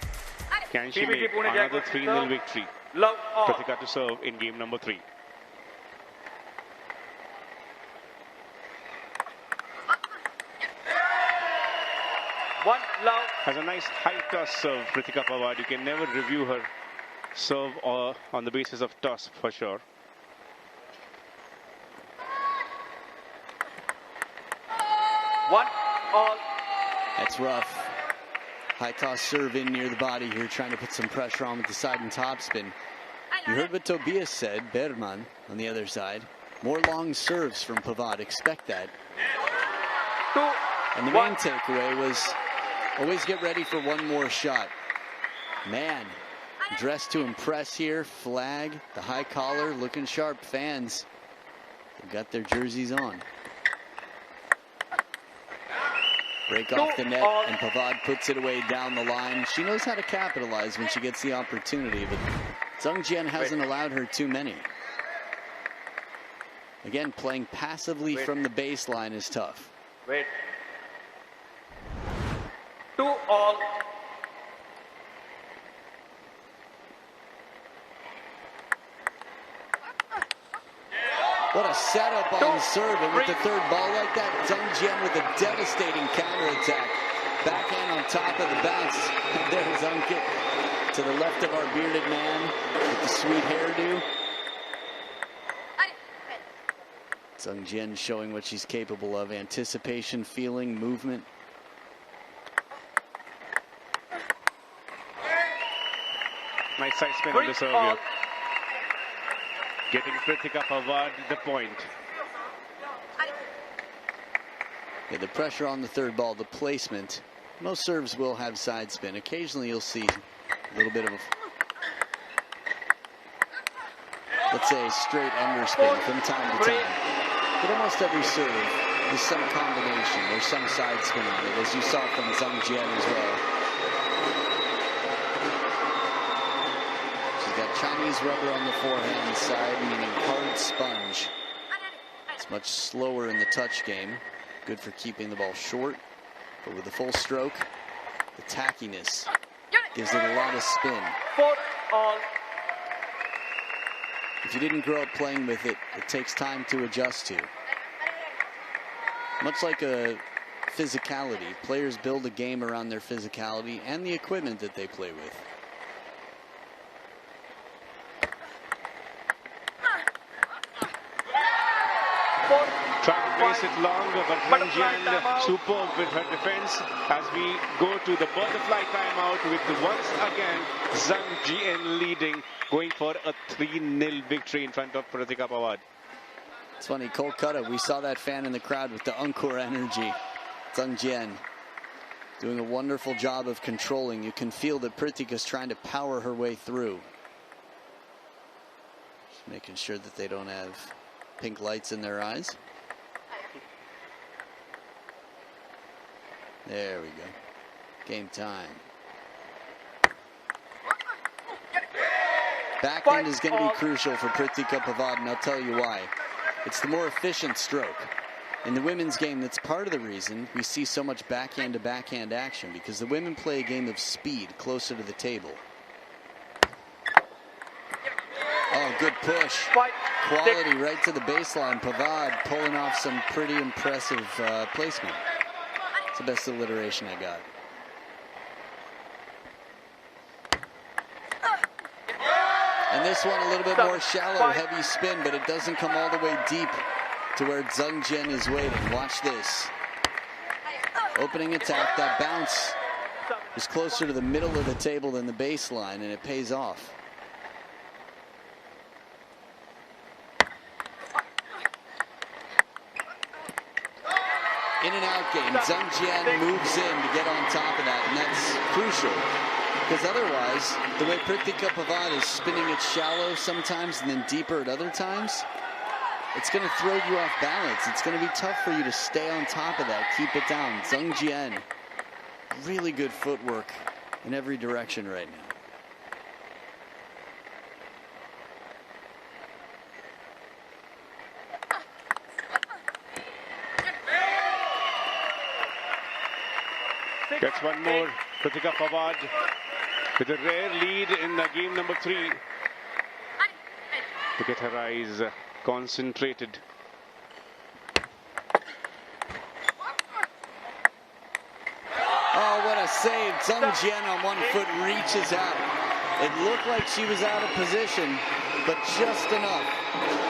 S9: Can she make another 3-0 victory? Pritika to serve in game number 3.
S14: One love.
S9: Has a nice high toss serve, Pritika Pavad. You can never review her serve or on the basis of toss for sure.
S14: One all.
S4: That's rough. High toss serve in near the body here, trying to put some pressure on with the side and topspin. You heard what Tobias said, Berman on the other side. More long serves from Pavad, expect that. And the main takeaway was always get ready for one more shot. Man, dressed to impress here, flag, the high collar, looking sharp. Fans, they've got their jerseys on. Break off the net, and Pavad puts it away down the line. She knows how to capitalize when she gets the opportunity, but Zhang Jian hasn't allowed her too many. Again, playing passively from the baseline is tough.
S14: Wait. 2-all.
S4: What a setup on serve, and with the third ball like that, Zhang Jian with a devastating counterattack. Backhand on top of the bounce. And there's Ankit to the left of our bearded man with the sweet hairdo. Zhang Jian showing what she's capable of. Anticipation, feeling, movement.
S9: Nice side spin on the serve here. Getting Pritika Pawar the point.
S4: Yeah, the pressure on the third ball, the placement. Most serves will have side spin. Occasionally you'll see a little bit of a, let's say, straight underspin from time to time. But almost every serve is some combination. There's some side spin on it, as you saw from Zhang Jian as well. She's got Chinese rubber on the forehand side, meaning hard sponge. It's much slower in the touch game. Good for keeping the ball short, but with a full stroke, the tackiness gives it a lot of spin.
S14: 4-all.
S4: If you didn't grow up playing with it, it takes time to adjust to. Much like a physicality, players build a game around their physicality and the equipment that they play with.
S9: Trying to place it long, but Zhang Jian superb with her defense as we go to the butterfly timeout with once again Zhang Jian leading, going for a 3-0 victory in front of Pritika Pawar.
S4: It's funny, Kolkata, we saw that fan in the crowd with the Angkor energy. Zhang Jian doing a wonderful job of controlling. You can feel that Pritika's trying to power her way through. Just making sure that they don't have pink lights in their eyes. There we go. Game time. Backhand is going to be crucial for Pritika Pawar, and I'll tell you why. It's the more efficient stroke. In the women's game, that's part of the reason we see so much backhand-to-backhand action, because the women play a game of speed closer to the table. Oh, good push. Quality right to the baseline. Pawar pulling off some pretty impressive placement. It's the best alliteration I got. And this one a little bit more shallow, heavy spin, but it doesn't come all the way deep to where Zhang Jian is waiting. Watch this. Opening attack, that bounce is closer to the middle of the table than the baseline, and it pays off. In and out game. Zhang Jian moves in to get on top of that, and that's crucial. Because otherwise, the way Pritika Pawar is spinning it shallow sometimes and then deeper at other times, it's going to throw you off balance. It's going to be tough for you to stay on top of that, keep it down. Zhang Jian, really good footwork in every direction right now.
S9: Gets one more. Pritika Pawar with a rare lead in the game number 3. To get her eyes concentrated.
S4: Oh, what a save. Zhang Jian on one foot reaches out. It looked like she was out of position, but just enough.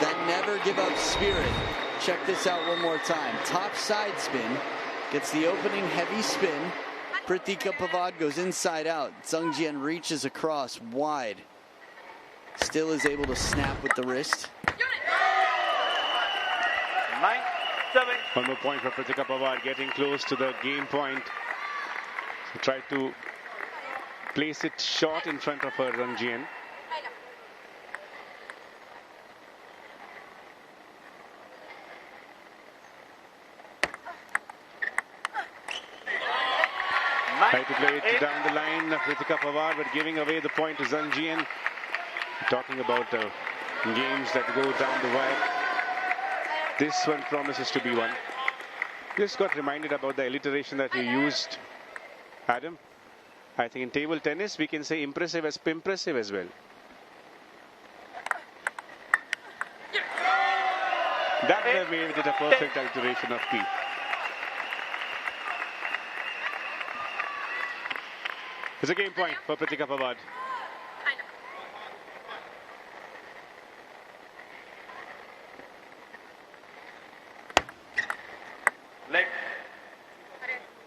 S4: That never give up spirit. Check this out one more time. Top side spin. Gets the opening heavy spin. Pritika Pawar goes inside out. Zhang Jian reaches across wide. Still is able to snap with the wrist.
S14: 9-7.
S9: One more point for Pritika Pawar, getting close to the game point. So tried to place it short in front of her, Zhang Jian. Try to play it down the line, Pritika Pawar, but giving away the point to Zhang Jian. Talking about games that go down the wire. This one promises to be one. Just got reminded about the alliteration that you used Adam, I think in table tennis we can say impressive as pimpressive as well. That made it a perfect alteration of P. It's a game point for Pritika Pawar.
S14: Leg.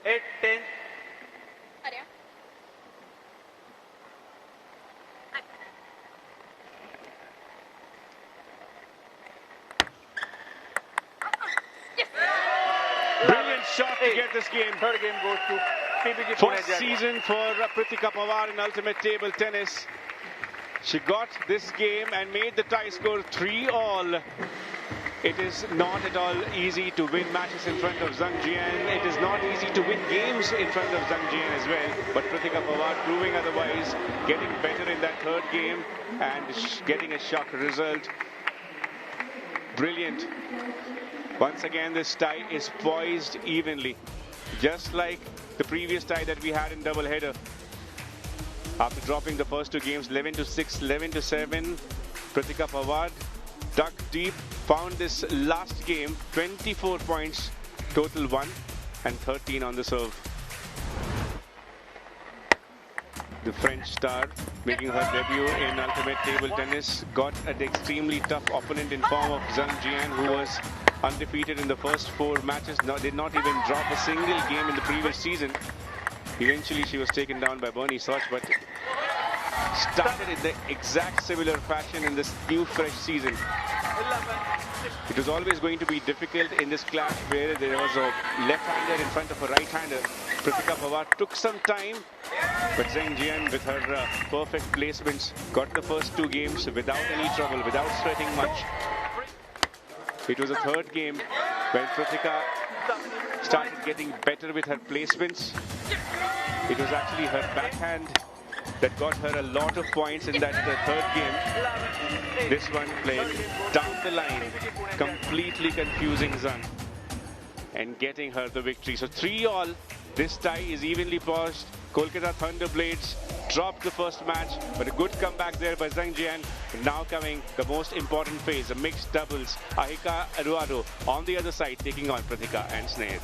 S14: 8-10.
S9: Brilliant shot to get this game.
S14: Third game goes to PBG Pune
S9: First
S14: Jaguars.
S9: season for Pritika Pawar in ultimate table tennis. She got this game and made the tie score 3-all. It is not at all easy to win matches in front of Zhang Jian. It is not easy to win games in front of Zhang Jian as well. But Pritika Pawar proving otherwise, getting better in that third game and getting a shock result. Brilliant. Once again, this tie is poised evenly, just like the previous tie that we had in double header. After dropping the first two games, 11-6, 11-7, Pritika Pawar dug deep, found this last game, 24 points, total 1 and 13 on the serve. The French star making her debut in ultimate table tennis got an extremely tough opponent in form of Zhang Jian, who was undefeated in the first 4 matches, did not even drop a single game in the previous season. Eventually she was taken down by Bernie Soch, but started in the exact similar fashion in this new fresh season. It was always going to be difficult in this clash where there was a left-hander in front of a right-hander. Pritika Pawar took some time, but Zhang Jian with her perfect placements got the first 2 games without any trouble, without sweating much. It was a third game when Pritika started getting better with her placements. It was actually her backhand that got her a lot of points in that third game. This one played down the line, completely confusing Zhang and getting her the victory. So 3-all, this tie is evenly paused. Kolkata ThunderBlades dropped the first match, but a good comeback there by Zhang Jian. Now coming the most important phase, the mixed doubles. Ahika Aruado on the other side taking on Pritika and Sneh.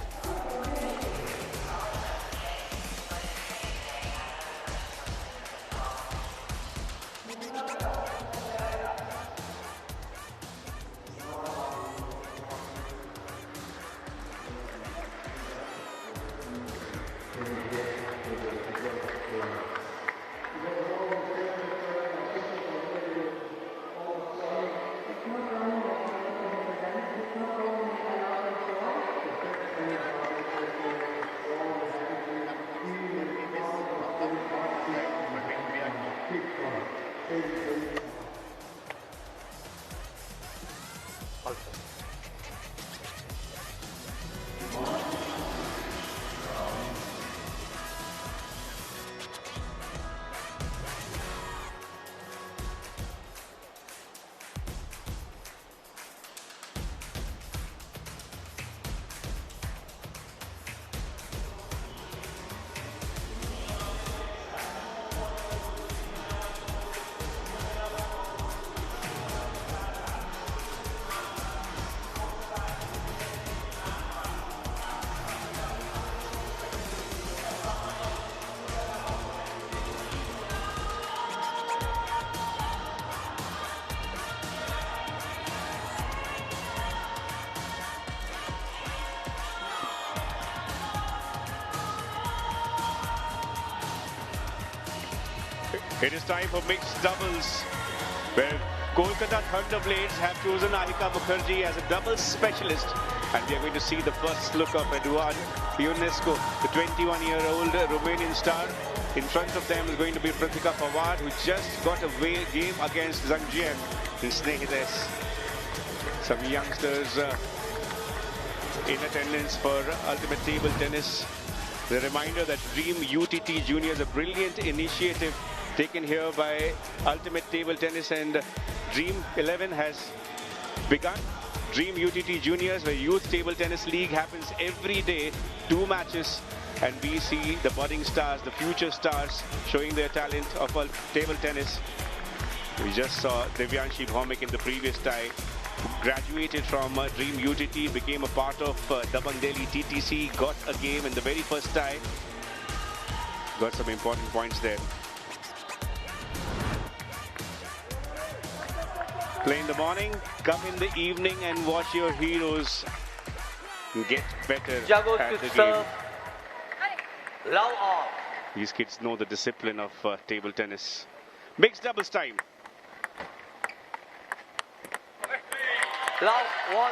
S9: It is time for mixed doubles, where Kolkata ThunderBlades have chosen Ahika Mukherjee as a doubles specialist, and we are going to see the first look of Eduard Ionescu, the 21-year-old Romanian star. In front of them is going to be Pritika Pawar, who just got a game against Zhang Jian in Snehides. Some youngsters in attendance for ultimate table tennis. The reminder that Dream UTT Juniors, a brilliant initiative taken here by Ultimate Table Tennis, and Dream 11 has begun. Dream UTT Juniors, where Youth Table Tennis League happens every day. 2 matches and we see the budding stars, the future stars, showing their talent of table tennis. We just saw Divyanshi Bhaumik in the previous tie, graduated from Dream UTT, became a part of Dabang Delhi T.T.C, got a game in the very first tie, got some important points there. Play in the morning, come in the evening and watch your heroes get better at the game. These kids know the discipline of table tennis. Mixed doubles time.
S17: Love one.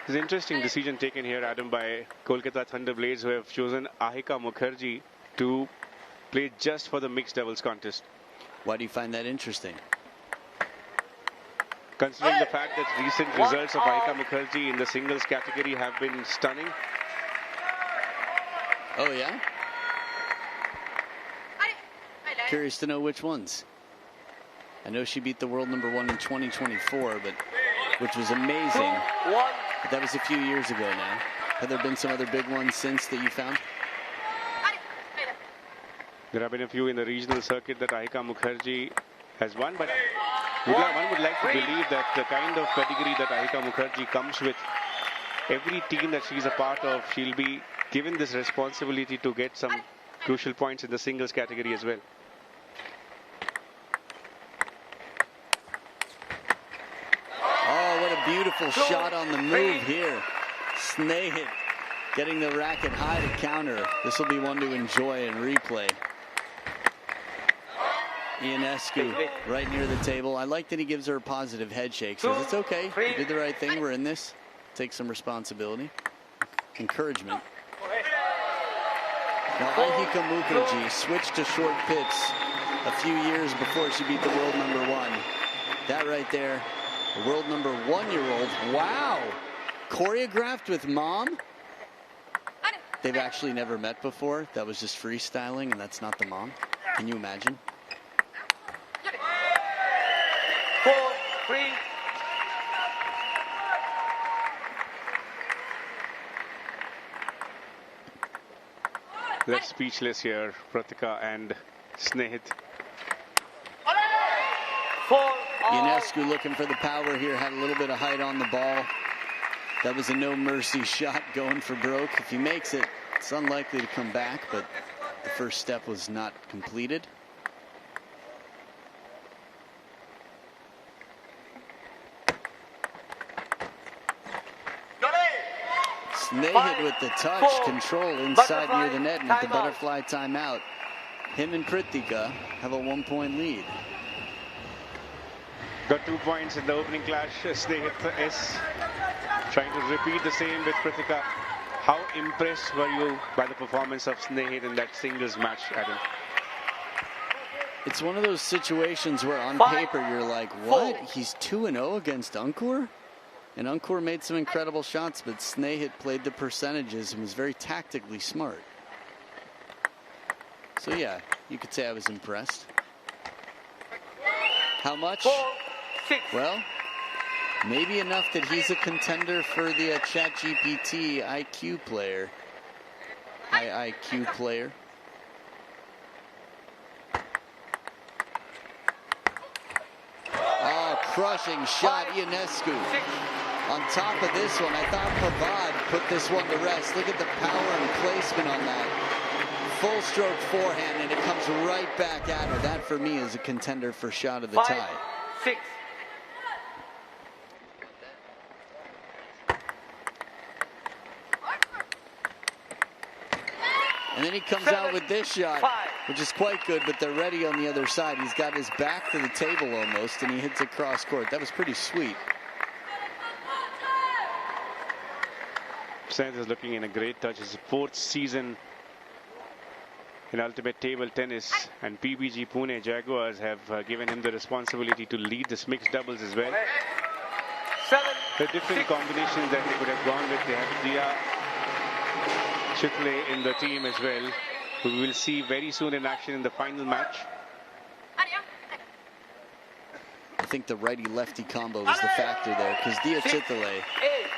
S9: It's an interesting decision taken here, Adam, by Kolkata ThunderBlades, who have chosen Ahika Mukherjee to play just for the mixed doubles contest.
S4: Why do you find that interesting?
S9: Considering the fact that recent results of Ahika Mukherjee in the singles category have been stunning.
S4: Oh, yeah? Curious to know which ones. I know she beat the world number 1 in 2024, but which was amazing. But that was a few years ago now. Have there been some other big ones since that you found?
S9: There have been a few in the regional circuit that Ahika Mukherjee has won, but one would like to believe that the kind of pedigree that Ahika Mukherjee comes with, every team that she's a part of, she'll be given this responsibility to get some crucial points in the singles category as well.
S4: Oh, what a beautiful shot on the move here. Snehit getting the racket high to counter. This will be one to enjoy and replay. Ionescu right near the table. I like that he gives her a positive head shake. Says it's okay. You did the right thing. We're in this. Take some responsibility. Encouragement. Now Ahika Mukherjee switched to short pips a few years before she beat the world number 1. That right there, the world number 1-year-old. Wow. Choreographed with mom. They've actually never met before. That was just freestyling, and that's not the mom. Can you imagine?
S17: 4-3.
S9: They're speechless here, Pratika and Snehit.
S4: Ionescu looking for the power here, had a little bit of height on the ball. That was a no mercy shot going for broke. If he makes it, it's unlikely to come back, but the first step was not completed. Snehit with the touch, control inside near the net, and with the butterfly timeout, him and Kritika have a 1-point lead.
S9: Got 2 points in the opening clash. Snehit is trying to repeat the same with Kritika. How impressed were you by the performance of Snehit in that singles match, Adam?
S4: It's one of those situations where on paper you're like, what? He's 2-0 against Ankur? And Ankur made some incredible shots, but Snehit played the percentages and was very tactically smart. So yeah, you could say I was impressed. How much? Well, maybe enough that he's a contender for the ChatGPT IQ player. IQ player. Oh, crushing shot, Ionescu. On top of this one, I thought Pavad put this one to rest. Look at the power and placement on that. Full stroke forehand, and it comes right back at her. That, for me, is a contender for shot of the tie.
S17: 5-6.
S4: And then he comes out with this shot, which is quite good, but they're ready on the other side. He's got his back to the table almost, and he hits it cross court. That was pretty sweet.
S9: Snehit is looking in a great touch. His 4th season in ultimate table tennis, and PBG Pune Jaguars have given him the responsibility to lead this mixed doubles as well. The different combinations that they could have gone with. They have Dia Chitle in the team as well, who we will see very soon in action in the final match.
S4: I think the righty-lefty combo was the factor there, because Dia Chitle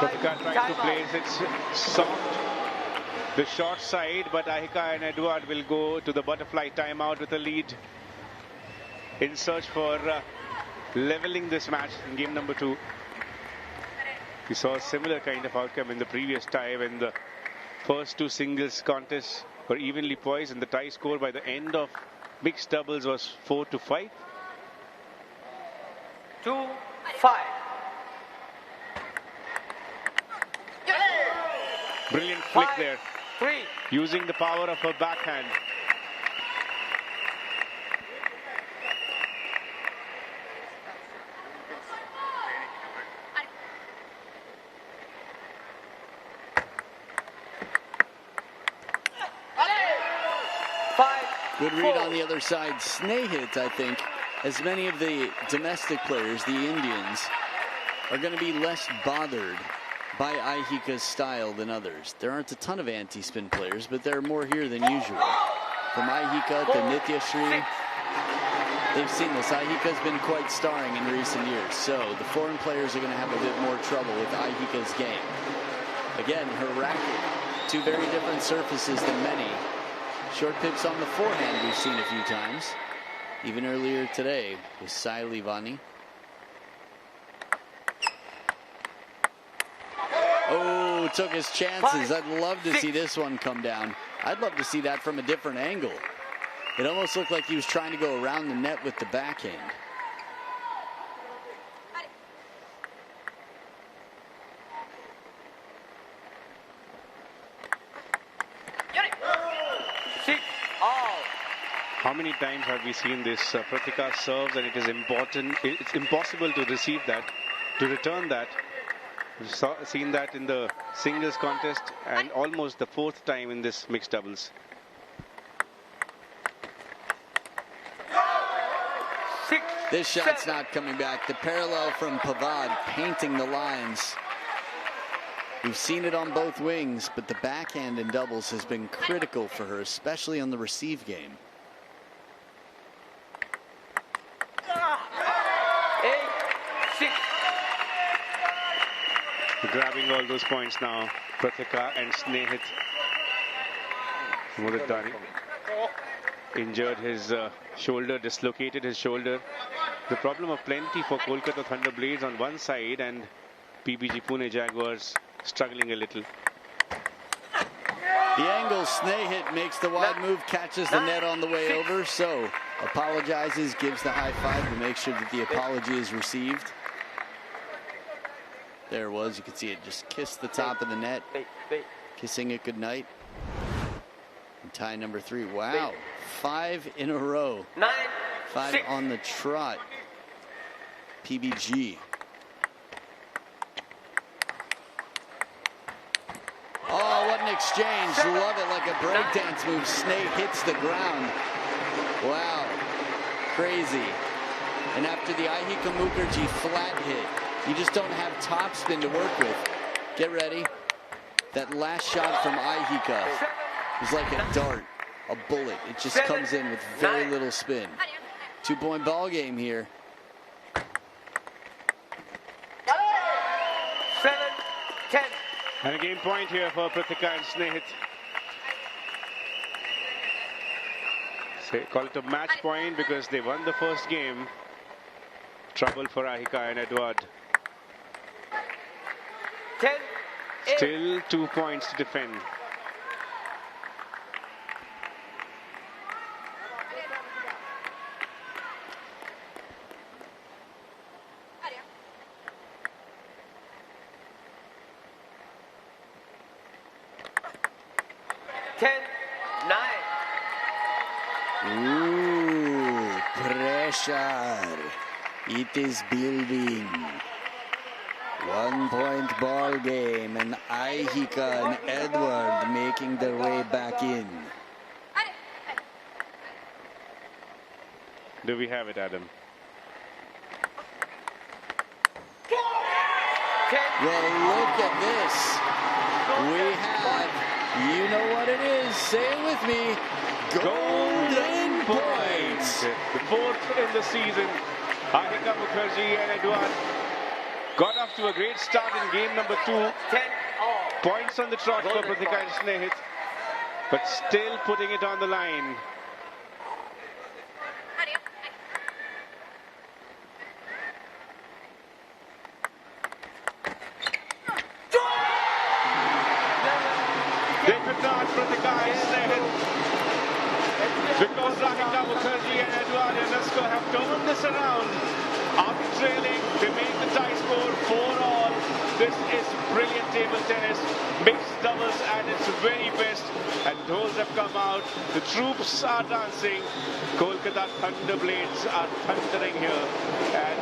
S9: Pratika trying to place it soft, the short side, but Ahika and Edward will go to the butterfly timeout with a lead in search for leveling this match in game number 2. We saw a similar kind of outcome in the previous tie when the first 2 singles contests were evenly poised and the tie score by the end of mixed doubles was 4-5.
S17: 2-5.
S9: Brilliant flick there, using the power of her backhand.
S4: Good read on the other side. Snehit, I think, as many of the domestic players, the Indians, are going to be less bothered by Ahika's style than others. There aren't a ton of anti-spin players, but there are more here than usual. From Ahika to Nityashree, they've seen this. Ahika's been quite starring in recent years, so the foreign players are going to have a bit more trouble with Ahika's game. Again, her racket, 2 very different surfaces than many. Short pips on the forehand we've seen a few times, even earlier today with Sai Livani. Oh, took his chances. I'd love to see this one come down. I'd love to see that from a different angle. It almost looked like he was trying to go around the net with the backhand.
S9: How many times have we seen this? Pratika serves and it is important. It's impossible to receive that, to return that. We've seen that in the singles contest and almost the 4th time in this mixed doubles.
S4: This shot's not coming back. The parallel from Pavad painting the lines. We've seen it on both wings, but the backhand in doubles has been critical for her, especially on the receive game.
S9: Grabbing all those points now, Pratika and Snehit. Muradani injured his shoulder, dislocated his shoulder. The problem of plenty for Kolkata ThunderBlades on one side and PBG Pune Jaguars struggling a little.
S4: The angle, Snehit makes the wide move, catches the net on the way over, so apologizes, gives the high five to make sure that the apology is received. There it was, you can see it just kissed the top of the net, kissing it goodnight. And tie number 3, wow, 5 in a row. 5 on the trot. PBG. Oh, what an exchange. Love it, like a breakdance move. Snake hits the ground. Wow, crazy. And after the Ahika Mukherjee flat hit, you just don't have topspin to work with. Get ready. That last shot from Ahika is like a dart, a bullet. It just comes in with very little spin. 2-point ball game here.
S17: 7-10.
S9: And a game point here for Pratika and Snehit. Call it a match point because they won the first game. Trouble for Ahika and Edward.
S17: 10.
S9: Still 2 points to defend.
S4: Ooh, pressure. It is building. 1-point ball game, and Ahika and Edward making their way back in.
S9: Do we have it, Adam?
S4: Well, look at this. We have, you know what it is, say it with me, golden points.
S9: The 4th in the season. Ahika Mukherjee and Edward got off to a great start in game number 2. Points on the trot for Pratika and Snehit, but still putting it on the line. They could not, Pratika and Snehit, because Rahika Mukherjee and Edward Ionescu have turned this around. After trailing, they make the tie score 4-all. This is brilliant table tennis, mixed doubles at its very best, and those have come out. The troops are dancing. Kolkata ThunderBlades are thundering here at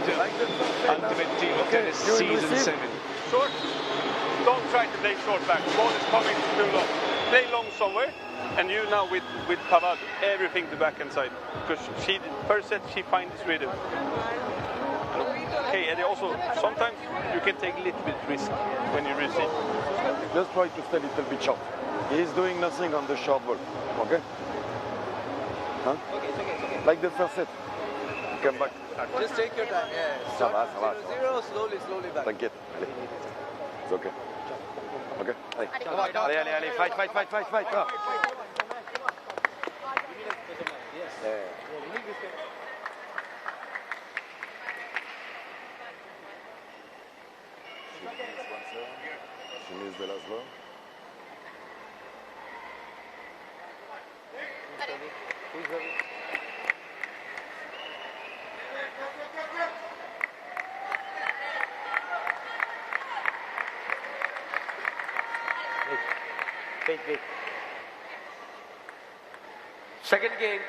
S9: Ultimate Table Tennis Season 7.
S16: Short. Don't try to play short back. Ball is coming too long. Play long somewhere. And you now with Pavad, everything to back and side. Because she, first set, she finds rhythm. Okay, and also, sometimes you can take a little bit risk when you receive.
S19: Just try to stay a little bit short. He's doing nothing on the short ball. Okay? Huh? Okay. Like the first set. Come back.
S17: Just take your time. Yeah.
S19: Ça va, ça va.
S17: 0-0, slowly back.
S19: T'inquiète. Allez. It's okay. Okay? Allez. Allez. Fight. Ah. Yeah. She needs the last ball.
S20: Wait. Second game,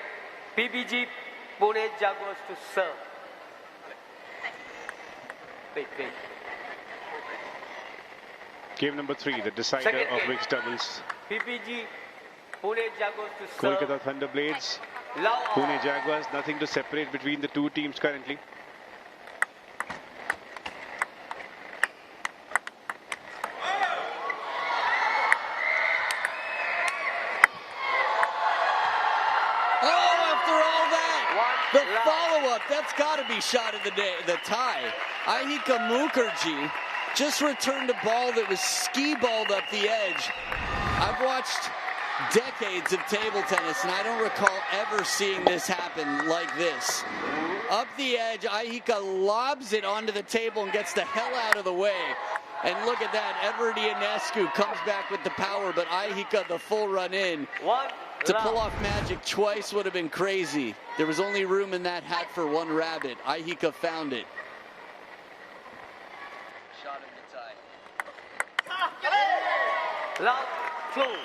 S20: PBG Pune Jaguars to serve. Wait.
S9: Game number 3, the decider of mixed doubles.
S20: PBG Pune Jaguars to serve.
S9: Kolkata ThunderBlades, Pune Jaguars, nothing to separate between the two teams currently.
S4: The follow-up, that's got to be shot of the day, the tie. Ahika Mukherjee just returned a ball that was ski-balled up the edge. I've watched decades of table tennis, and I don't recall ever seeing this happen like this. Up the edge, Ahika lobs it onto the table and gets the hell out of the way. And look at that, Edward Ionescu comes back with the power, but Ahika the full run in. To pull off magic twice would have been crazy. There was only room in that hat for one rabbit. Ahika found it.
S20: Shot in the tie. Love, close.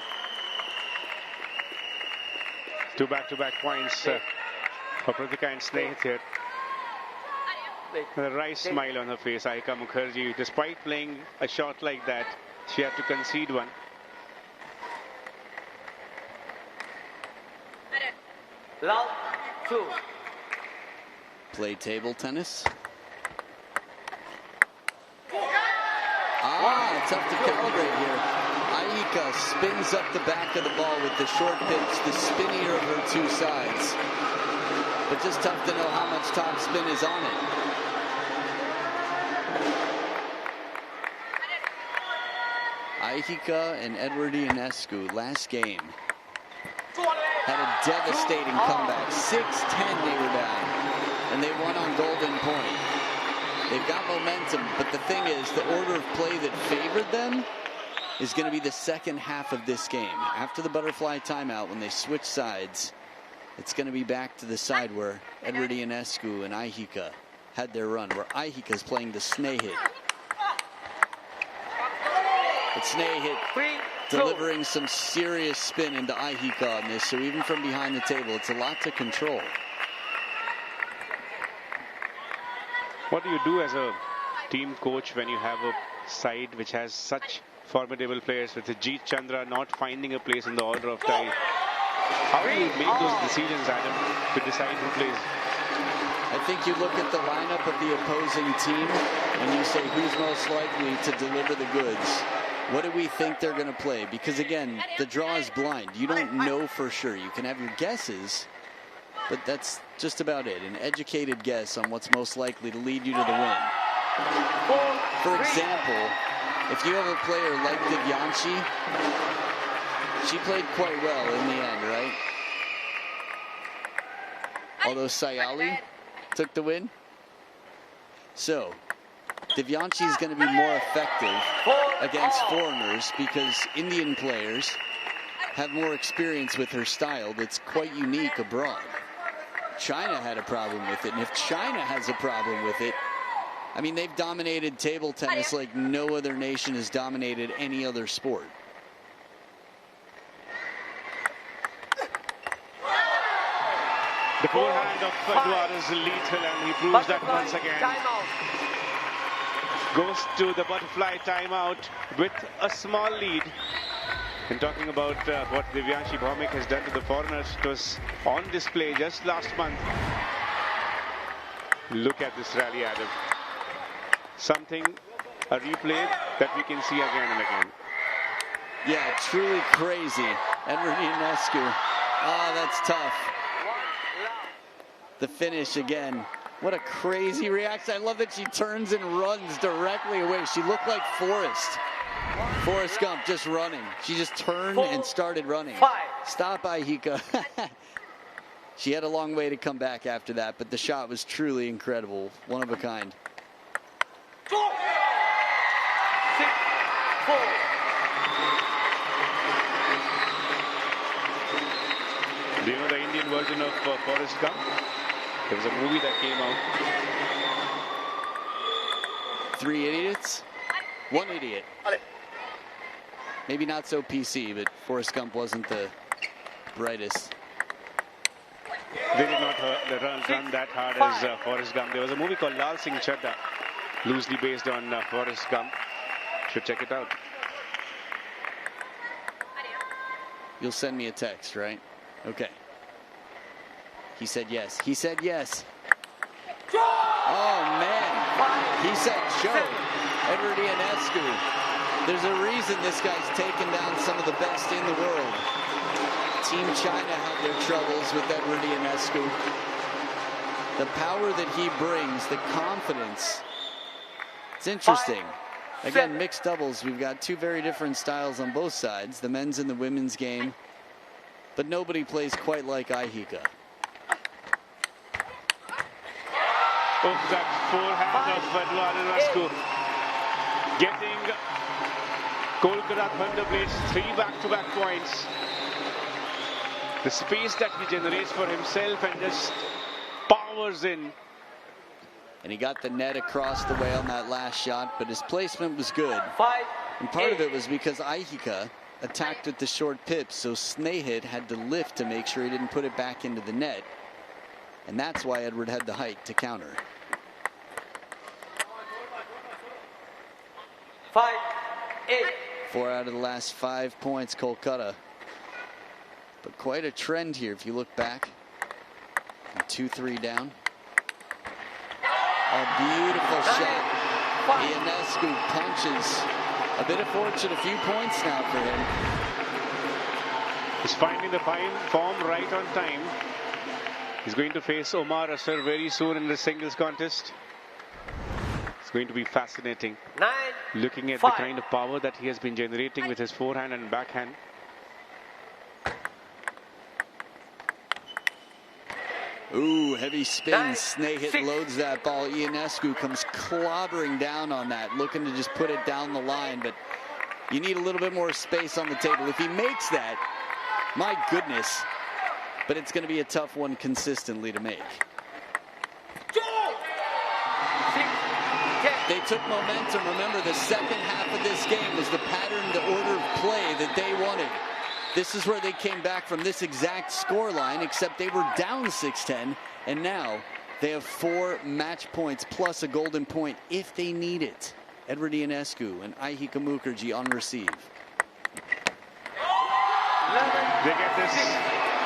S9: 2 back-to-back points for Pratika and Snehit here. A wry smile on her face, Ahika Mukherjee. Despite playing a shot like that, she had to concede one.
S20: Love, 2.
S4: Play table tennis. Tough to calibrate here. Ahika spins up the back of the ball with the short pitch, the spinnier of her two sides. But just tough to know how much top spin is on it. Ahika and Edward Ionescu last game had a devastating comeback. 6-10 they were down, and they won on golden point. They've got momentum, but the thing is, the order of play that favored them is going to be the second half of this game. After the butterfly timeout, when they switch sides, it's going to be back to the side where Edward Ionescu and Ahika had their run, where Ahika's playing the Snehit. But Snehit delivering some serious spin into Ahika on this, so even from behind the table, it's a lot to control.
S9: What do you do as a team coach when you have a side which has such formidable players, with Jeet Chandra not finding a place in the order of tie? How do you make those decisions, Adam, to decide who plays?
S4: I think you look at the lineup of the opposing team and you say, who's most likely to deliver the goods? What do we think they're going to play? Because again, the draw is blind. You don't know for sure. You can have your guesses, but that's just about it. An educated guess on what's most likely to lead you to the win. For example, if you have a player like Divyanshi, she played quite well in the end, right? Although Sayali took the win. So, Divyanshi is going to be more effective against foreigners because Indian players have more experience with her style that's quite unique abroad. China had a problem with it, and if China has a problem with it, I mean, they've dominated table tennis like no other nation has dominated any other sport.
S9: The forehand of Eduardo is lethal, and he proves that once again. Goes to the butterfly timeout with a small lead. And talking about what Divyanshi Bhaumik has done to the foreigners, it was on display just last month. Look at this rally, Adam. Something, a replay that we can see again and again.
S4: Yeah, truly crazy. Edward Ionescu. Oh, that's tough. The finish again. What a crazy reaction. I love that she turns and runs directly away. She looked like Forrest Gump just running. She just turned and started running. Stop, Ahika. She had a long way to come back after that, but the shot was truly incredible. One of a kind.
S20: 6-4.
S9: Do you know the Indian version of Forrest Gump? There was a movie that came out.
S4: 3 idiots? 1 idiot. Maybe not so PC, but Forrest Gump wasn't the brightest.
S9: They did not run that hard as Forrest Gump. There was a movie called Lal Singh Chadda, loosely based on Forrest Gump. Should check it out.
S4: You'll send me a text, right? Okay. He said yes. He said yes. Oh, man. He said show. Edward Ionescu. There's a reason this guy's taken down some of the best in the world. Team China had their troubles with Edward Ionescu. The power that he brings, the confidence. It's interesting. Again, mixed doubles, we've got two very different styles on both sides, the men's and the women's game. But nobody plays quite like Ahika.
S9: Oh, that forehand of Eduardo Ionescu. Getting Kolkata ThunderBlades 3 back-to-back points. The space that he generates for himself and just powers in.
S4: And he got the net across the way on that last shot, but his placement was good. And part of it was because Ahika attacked with the short pips, so Snehit had to lift to make sure he didn't put it back into the net. And that's why Edward had the height to counter.
S20: 5-8.
S4: 4 out of the last 5 points, Kolkata. But quite a trend here if you look back. 2-3 down. A beautiful shot. Ionescu punches. A bit of fortune, a few points now for him.
S9: He's finding the fine form right on time. He's going to face Omar Asar very soon in the singles contest. It's going to be fascinating.
S20: 9-5.
S9: Looking at the kind of power that he has been generating with his forehand and backhand.
S4: Ooh, heavy spin. Snehit loads that ball. Ionescu comes clobbering down on that, looking to just put it down the line, but you need a little bit more space on the table. If he makes that, my goodness, but it's going to be a tough one consistently to make. They took momentum. Remember, the second half of this game was the pattern, the order of play that they wanted. This is where they came back from this exact score line, except they were down 6-10, and now they have 4 match points plus a golden point if they need it. Edward Ionescu and Ahika Mukherjee on receive.
S9: They get this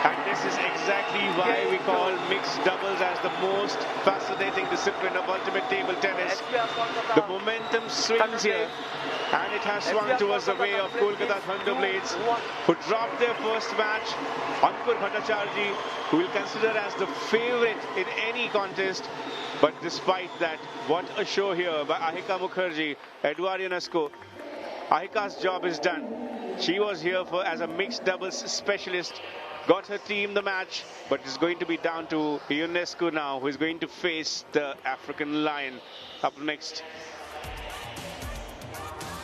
S9: And this is exactly why we call mixed doubles as the most fascinating discipline of ultimate table tennis. The momentum swings here, and it has swung towards the way of Kolkata ThunderBlades, who dropped their first match. Ankur Bhattacharjee, who will consider as the favorite in any contest. But despite that, what a show here by Ahika Mukherjee, Edouard Ionescu. Ahika's job is done. She was here as a mixed doubles specialist. Got her team the match, but it's going to be down to Ionescu now, who is going to face the African Lion up next.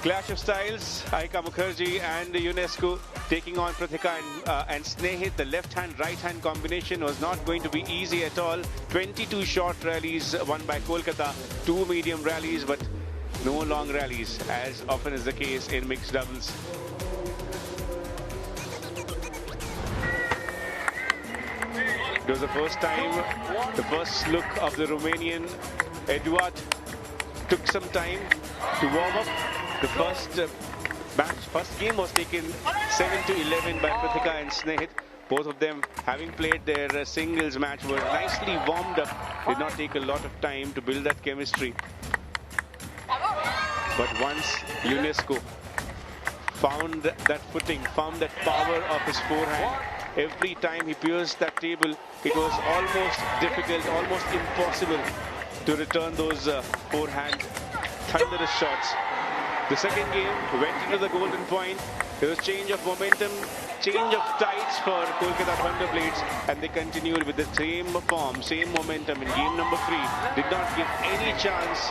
S9: Clash of styles, Ahika Mukherjee and Ionescu taking on Prathika and Snehit. The left-hand, right-hand combination was not going to be easy at all. 22 short rallies won by Kolkata, 2 medium rallies, but no long rallies, as often is the case in mixed doubles. It was the first time, the first look of the Romanian. Edouard took some time to warm up. The first game was taken 7-11 by Prathika and Snehit. Both of them, having played their singles match, were nicely warmed up. Did not take a lot of time to build that chemistry. But once Ionescu found that footing, found that power of his forehand, every time he pierced that table, it was almost difficult, almost impossible to return those forehand thunderous shots. The second game went into the golden point. There was change of momentum, change of tides for Kolkata ThunderBlades, and they continued with the same form, same momentum in game number 3. Did not give any chance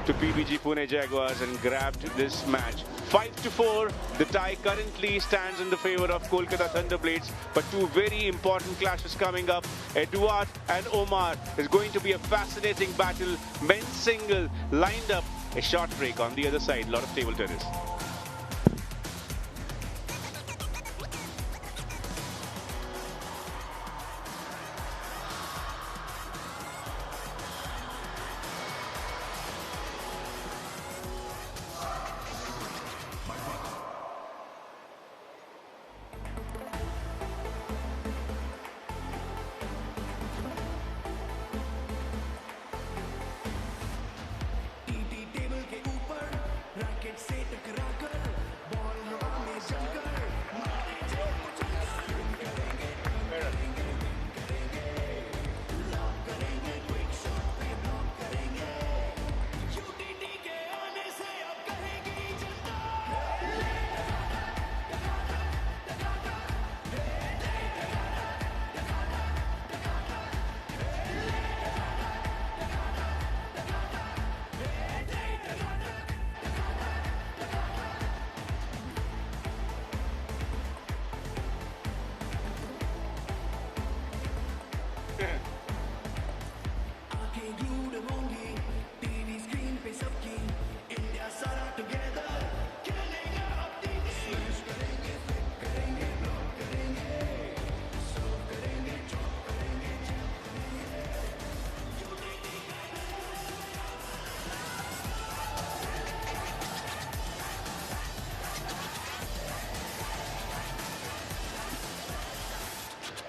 S9: to PBG Pune Jaguars and grabbed this match. 5-4, the tie currently stands in the favor of Kolkata ThunderBlades, but 2 very important clashes coming up. Edouard and Omar is going to be a fascinating battle. Men's single lined up. A short break on the other side. A lot of table tennis.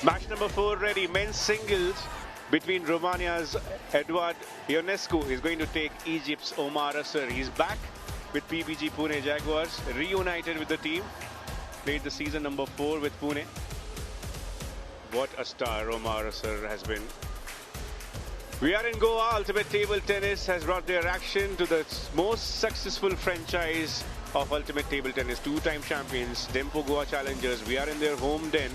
S9: Match number 4 ready. Men's singles between Romania's Edouard Ionescu is going to take Egypt's Omar Asser. He's back with PBG Pune Jaguars, reunited with the team. Played the season number 4 with Pune. What a star Omar Asser has been. We are in Goa. Ultimate Table Tennis has brought their action to the most successful franchise of Ultimate Table Tennis. 2-time champions, Dempo Goa Challengers. We are in their home den.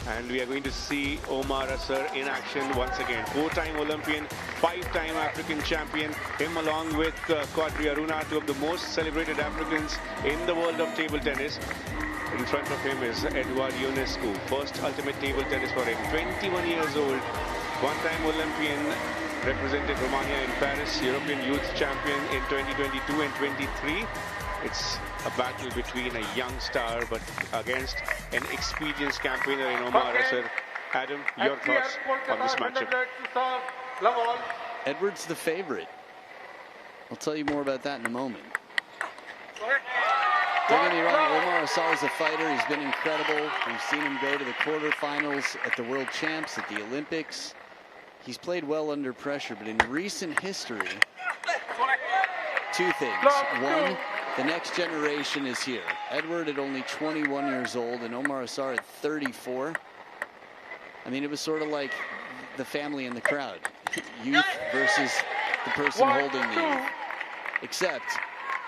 S9: And we are going to see Omar Asser in action once again. 4-time Olympian, 5-time African champion. Him along with Quadri Aruna, 2 of the most celebrated Africans in the world of table tennis. In front of him is Edouard Ionescu. First ultimate table tennis for him. 21 years old. 1-time Olympian. Represented Romania in Paris. European Youth Champion in 2022 and 23. It's a battle between a young star but against an experienced campaigner in Omar Asser. Adam, your thoughts on this matchup?
S4: Edward's the favorite. I'll tell you more about that in a moment. Don't get me wrong, Omar Asar is a fighter. He's been incredible. We've seen him go to the quarterfinals at the World Champs, at the Olympics. He's played well under pressure, but in recent history, two things. One, the next generation is here. Edward at only 21 years old and Omar Asar at 34. I mean, it was sort of like the family in the crowd. Youth versus the person holding the youth. Except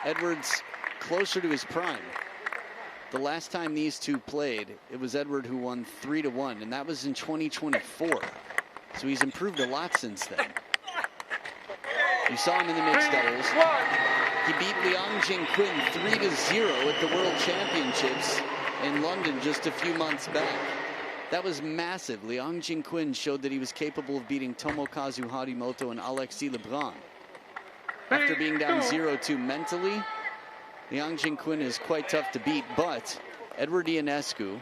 S4: Edward's closer to his prime. The last time these two played, it was Edward who won 3-1, and that was in 2024. So he's improved a lot since then. You saw him in the mixed doubles. He beat Liang Jingquin 3-0 at the World Championships in London just a few months back. That was massive. Liang Jingquin showed that he was capable of beating Tomokazu Harimoto and Alexis Lebrun. After being down 0-2 mentally, Liang Jingquin is quite tough to beat, but Edward Ionescu,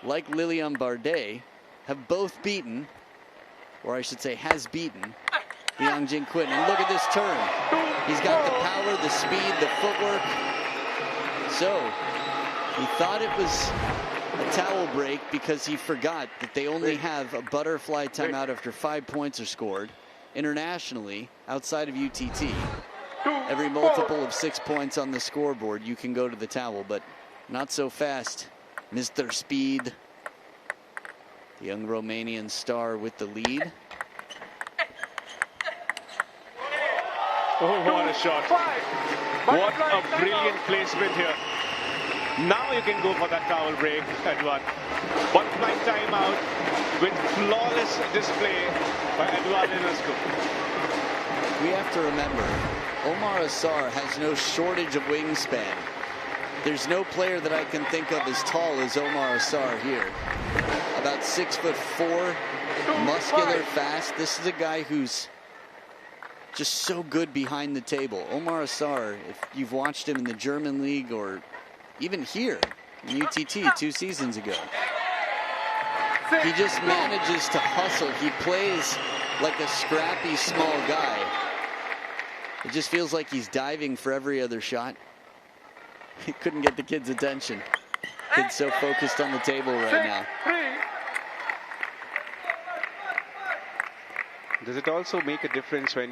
S4: like Lilian Bardet, have both beaten, or I should say has beaten, Liang Jingquin. And look at this turn. He's got the power, the speed, the footwork. So, he thought it was a towel break because he forgot that they only have a butterfly timeout after 5 points are scored. Internationally, outside of UTT, every multiple of 6 points on the scoreboard, you can go to the towel, but not so fast. Mr. Speed, the young Romanian star with the lead.
S9: Oh, what a shot. What a brilliant placement here. Now you can go for that towel break, Edward. Butterfly timeout with flawless display by Edward Ionescu.
S4: We have to remember, Omar Asar has no shortage of wingspan. There's no player that I can think of as tall as Omar Asar here. About 6'4", muscular, fast. This is a guy who's just so good behind the table. Omar Asar, if you've watched him in the German league or even here in UTT 2 seasons ago, he just manages to hustle. He plays like a scrappy small guy. It just feels like he's diving for every other shot. He couldn't get the kid's attention. Kid's so focused on the table right now.
S9: Does it also make a difference when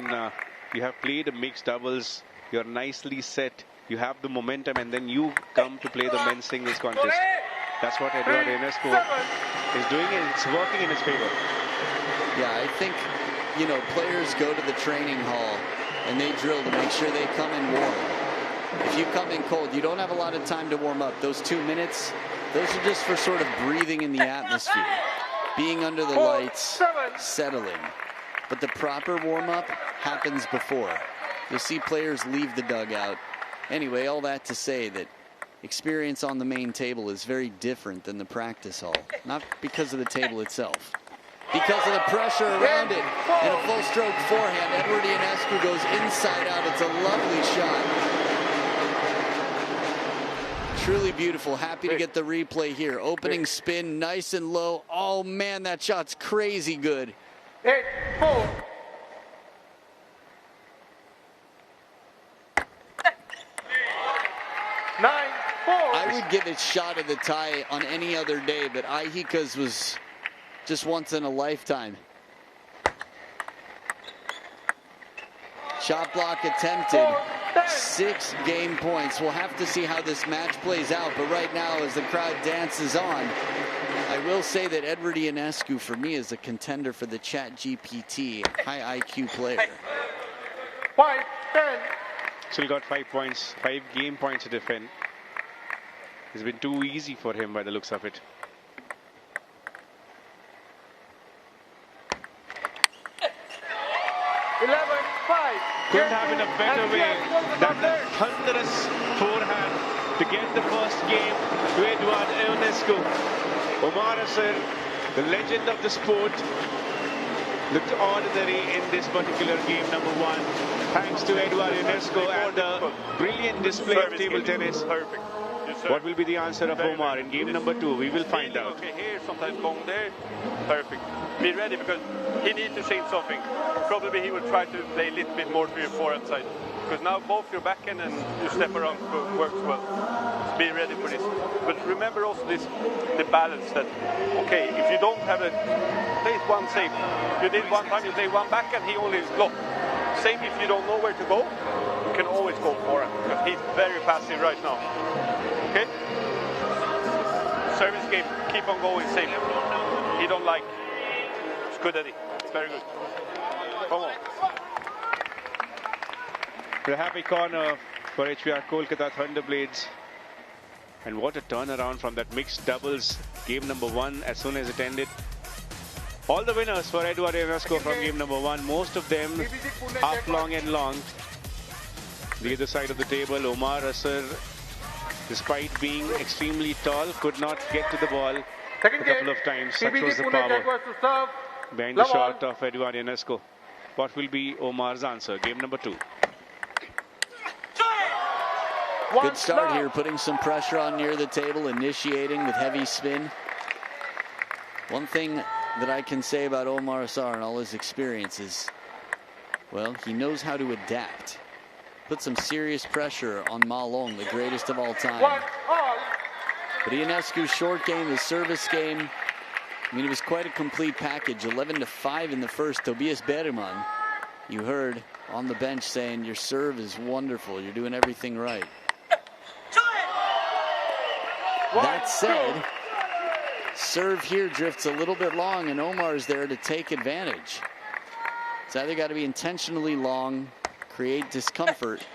S9: you have played a mixed doubles, you're nicely set, you have the momentum, and then you come to play the men's singles contest? That's what Edward Ionescu is doing, and it's working in his favor.
S4: Yeah, I think, you know, players go to the training hall and they drill to make sure they come in warm. If you come in cold, you don't have a lot of time to warm up. Those 2 minutes, those are just for sort of breathing in the atmosphere, being under the lights, settling. But the proper warm-up happens before. You'll see players leave the dugout. Anyway, all that to say that experience on the main table is very different than the practice hall. Not because of the table itself, because of the pressure around it. And a full stroke forehand. Edward Ionescu goes inside out. It's a lovely shot. Truly beautiful. Happy to get the replay here. Opening spin, nice and low. Oh man, that shot's crazy good.
S7: 8-4.
S4: I would give it shot of the tie on any other day, but Aihika's was just once in a lifetime. Shot block attempted. 6 game points. We'll have to see how this match plays out, but right now as the crowd dances on, I will say that Edward Ionescu for me is a contender for the ChatGPT high IQ player.
S7: 5-10.
S9: Still got 5 points, 5 game points to defend. It's been too easy for him by the looks of it. Couldn't have been a better way than the thunderous forehand to get the first game to Edward Ionescu. Omar Asar, the legend of the sport, looked ordinary in this particular game number 1. Thanks to Edward Ionescu and the brilliant display of table tennis.
S16: Perfect.
S9: What will be the answer of Omar in game number 2? We will find out.
S16: Okay, here, sometimes long there. Perfect. Be ready because he needs to change something. Probably he will try to play a little bit more to your forehand side. because now both your backhand and your step around works well. So be ready for this. But remember also this, the balance that, okay, if you don't have a, there is one save. You did one time, you play one backhand, he only is blocked. Same if you don't know where to go, you can always go forehand, because he's very passive right now. Okay? Service game, keep on going, same. He don't like. It's good, Eddie. It's very good. Come on.
S9: The happy corner for HBR Kolkata ThunderBlades. And what a turnaround from that mixed doubles game number 1 as soon as it ended. All the winners for Edward Ionesco from game number 1, most of them half long and long. The other side of the table, Omar Asar, despite being extremely tall, could not get to the ball a couple of times. Such was the power behind the shot of Edward Ionesco. What will be Omar's answer? Game number 2.
S4: Good start here, putting some pressure on near the table, initiating with heavy spin. One thing that I can say about Omar Asar and all his experiences, well, he knows how to adapt. Put some serious pressure on Ma Long, the greatest of all time. But Ionescu's short game, his service game, I mean, it was quite a complete package. 11-5 in the first. Tobias Bergman, you heard on the bench saying, your serve is wonderful. You're doing everything right. That said, serve here drifts a little bit long, and Omar's there to take advantage. It's either got to be intentionally long, create discomfort,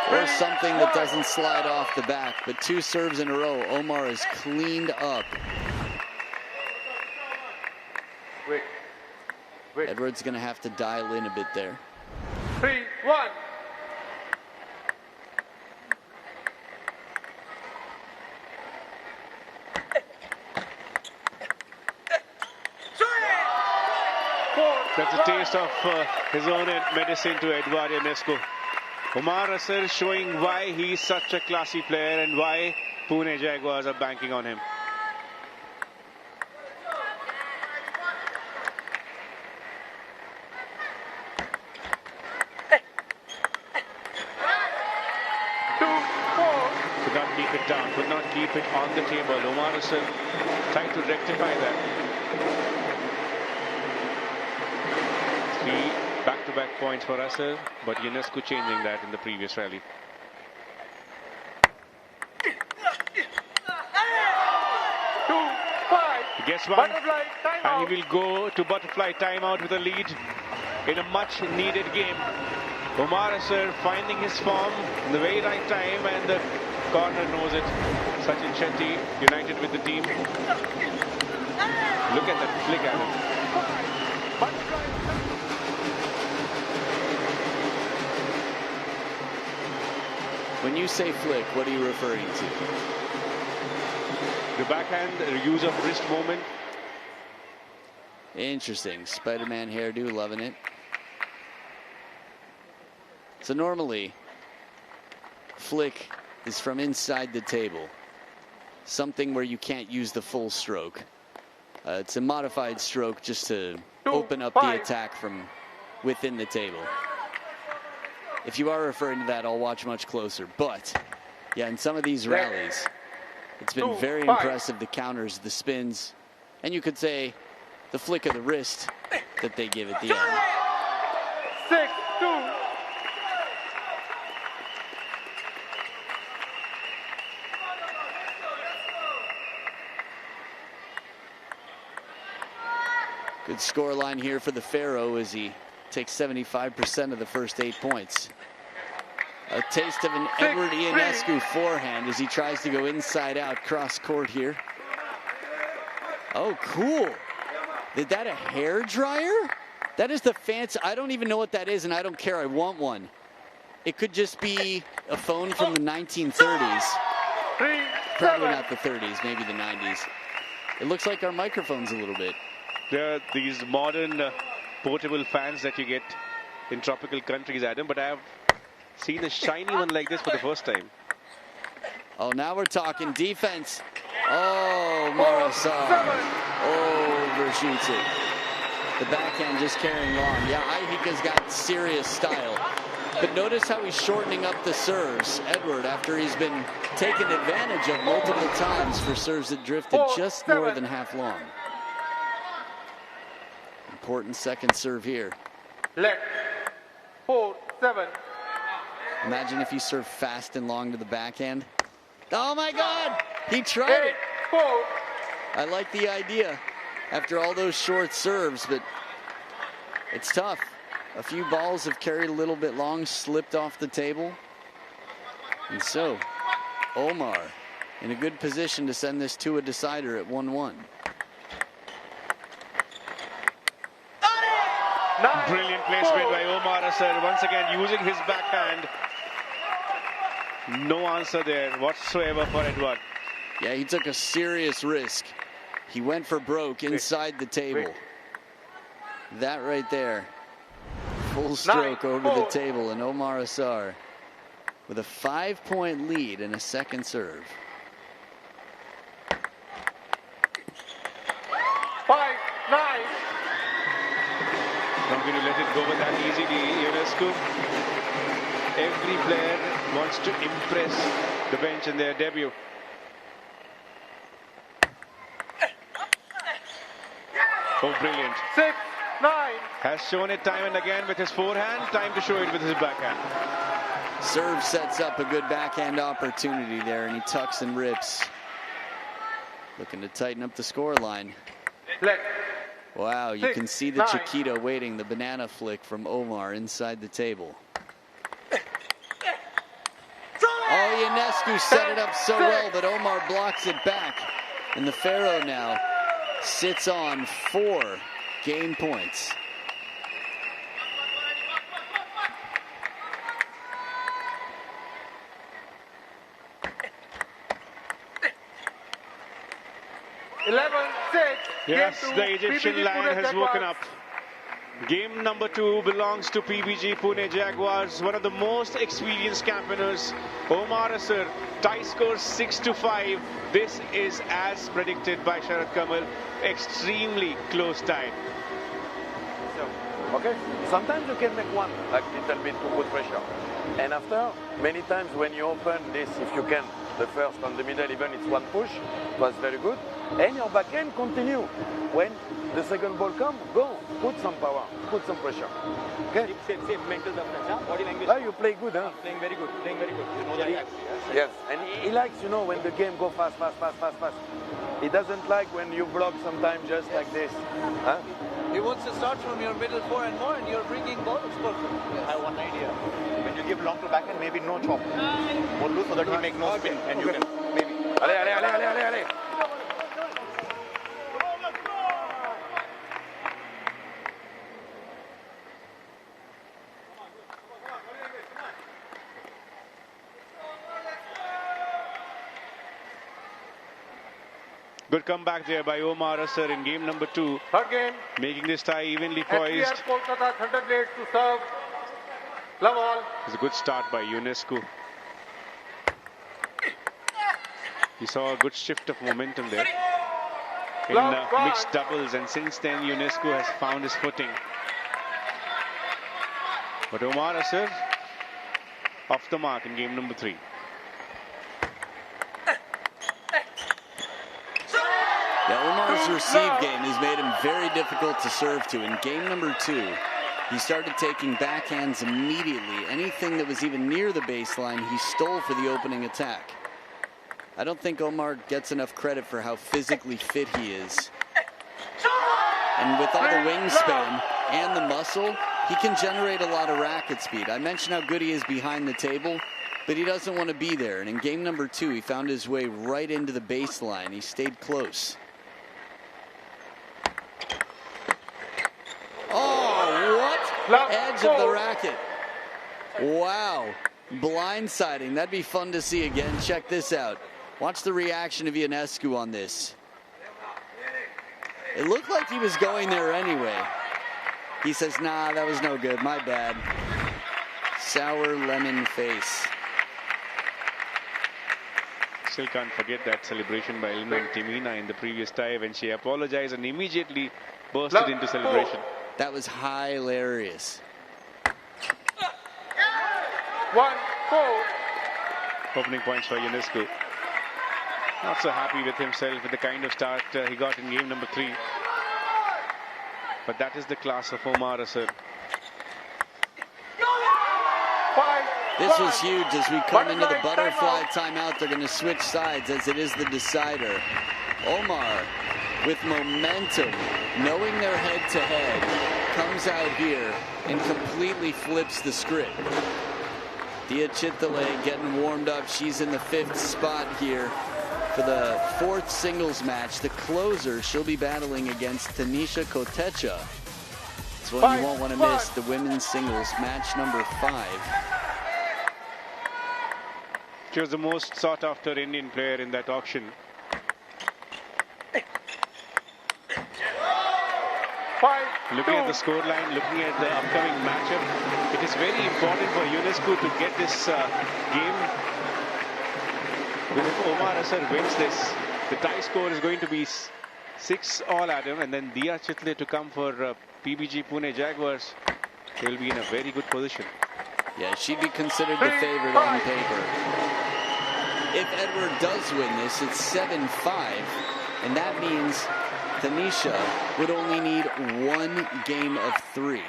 S4: or something that doesn't slide off the back. But 2 serves in a row, Omar is cleaned up. Edward's going to have to dial in a bit there.
S16: 3-1.
S9: That's a taste of his own medicine to Edward Ionesco. Omar Asar showing why he's such a classy player and why Pune Jaguars are banking on him. Could not keep it down, could not keep it on the table. Omar Asar trying to rectify that. 3 back-to-back points for Asar, but Ionesco changing that in the previous rally. He gets one, and he will go to butterfly timeout with a lead in a much-needed game. Omar Asar finding his form in the very right time, and the corner knows it. Sachin Shetty united with the team. Look at that flick at him.
S4: When you say flick, what are you referring to?
S9: The backhand, the use of wrist movement.
S4: Interesting. Spider-Man hairdo, loving it. So normally, flick is from inside the table. Something where you can't use the full stroke. It's a modified stroke just to open up the attack from within the table. If you are referring to that, I'll watch much closer. But, yeah, in some of these rallies, it's been very impressive, the counters, the spins, and you could say the flick of the wrist that they give at the end.
S16: 6-2.
S4: Good score line here for the Pharaoh as he takes 75% of the first 8 points. A taste of an Edward Ionescu forehand as he tries to go inside out cross court here. Oh, cool. Is that a hair dryer? That is the fancy, I don't even know what that is, and I don't care, I want one. It could just be a phone from the 1930s. Probably not the 30s, maybe the 90s. It looks like our microphones a little bit.
S9: There are these modern portable fans that you get in tropical countries, Adam, but I have seen a shiny one like this for the first time.
S4: Oh, now we're talking defense. Oh, Morrison overshoots it. The backhand just carrying long. Yeah, Aihika's got serious style. But notice how he's shortening up the serves, Edward, after he's been taken advantage of multiple times for serves that drifted just more than half long. Important second serve here.
S16: Let 4-7.
S4: Imagine if you serve fast and long to the backhand. Oh my God! He tried it.
S16: 4.
S4: I like the idea after all those short serves, but it's tough. A few balls have carried a little bit long, slipped off the table. And so, Omar in a good position to send this to a decider at 1-1.
S9: Brilliant placement by Omar Asar, once again using his backhand. No answer there whatsoever for Edward.
S4: Yeah, he took a serious risk. He went for broke inside the table. That right there. Full stroke over the table, and Omar Asar with a 5-point lead and a second serve.
S16: 5-9.
S9: Not going to let it go with that easily, Ionescu. Every player wants to impress the bench in their debut. Oh, brilliant.
S16: 6-9.
S9: Has shown it time and again with his forehand. Time to show it with his backhand.
S4: Serve sets up a good backhand opportunity there, and he tucks and rips. Looking to tighten up the score line. Wow, you can see the Chiquita waiting, the banana flick from Omar inside the table. Oh, Ionescu set it up so well, but Omar blocks it back. And the Pharaoh now sits on 4 game points.
S9: Yes, the Egyptian line has woken up. Game number 2 belongs to PBG Pune Jaguars, one of the most experienced campaigners. Omar Asar, tie score 6-5. This is as predicted by Sharad Kamal, extremely close tie.
S19: Okay, sometimes you can make one, like a little bit to put pressure. And after, many times when you open this, if you can, the first on the middle, even it's one push, it was very good. And your backhand continue. When the second ball comes, go, put some power, put some pressure. Okay?
S12: Same mental toughness, huh? Body language.
S19: Ah, you play good, huh?
S12: Playing very good, playing very good. You know that actually.
S19: Yes, and he likes, you know, when the game go fast. He doesn't like when you block sometimes just like this. Huh?
S17: He wants to start from your middle forehand more, and you're bringing balls perfect.
S12: I have one idea. When you give long to backhand, maybe no chop. More loose so that he make no spin, and you can maybe.
S19: Ale.
S9: Good comeback there by Omar Asar in game number 2.
S16: Third game.
S9: Making this tie evenly poised.
S16: Kolkata ThunderBlades to serve. Love all.
S9: It's a good start by Ionescu. He saw a good shift of momentum there in mixed doubles, and since then Ionescu has found his footing. But Omar Asar off the mark in game number 3.
S4: Yeah, Omar's receive game has made him very difficult to serve to. In game number 2, he started taking backhands immediately. Anything that was even near the baseline, he stole for the opening attack. I don't think Omar gets enough credit for how physically fit he is. And with all the wingspan and the muscle, he can generate a lot of racket speed. I mentioned how good he is behind the table, but he doesn't want to be there. And in game number 2, he found his way right into the baseline. He stayed close. Oh, what? Edge of the racket. Wow. Blindsiding. That'd be fun to see again. Check this out. Watch the reaction of Ionescu on this. It looked like he was going there anyway. He says, nah, that was no good. My bad. Sour lemon face.
S9: Still can't forget that celebration by Ilma and Timina in the previous tie when she apologized and immediately bursted into celebration.
S4: That was hilarious.
S16: 1-4.
S9: Opening points for Ionescu. Not so happy with himself with the kind of start he got in game number 3. But that is the class of Omar Asar.
S4: This was huge as we come into the butterfly timeout. They're going to switch sides as it is the decider. Omar, with momentum, knowing their head-to-head, comes out here and completely flips the script. Dia Chitale getting warmed up. She's in the 5th spot here for the 4th singles match. The closer, she'll be battling against Tanisha Kotecha. It's one you won't want to miss, the women's singles match number 5.
S9: She was the most sought-after Indian player in that auction. Looking at the scoreline, looking at the upcoming matchup, it is very important for Ionescu to get this game. Because if Omar Asar wins this, the tie score is going to be 6-all, Adam, and then Dia Chitale to come for PBG Pune Jaguars. They will be in a very good position.
S4: Yeah, she'd be considered the favorite on paper. If Edward does win this, it's 7-5, and that means Tanisha would only need 1 game of 3.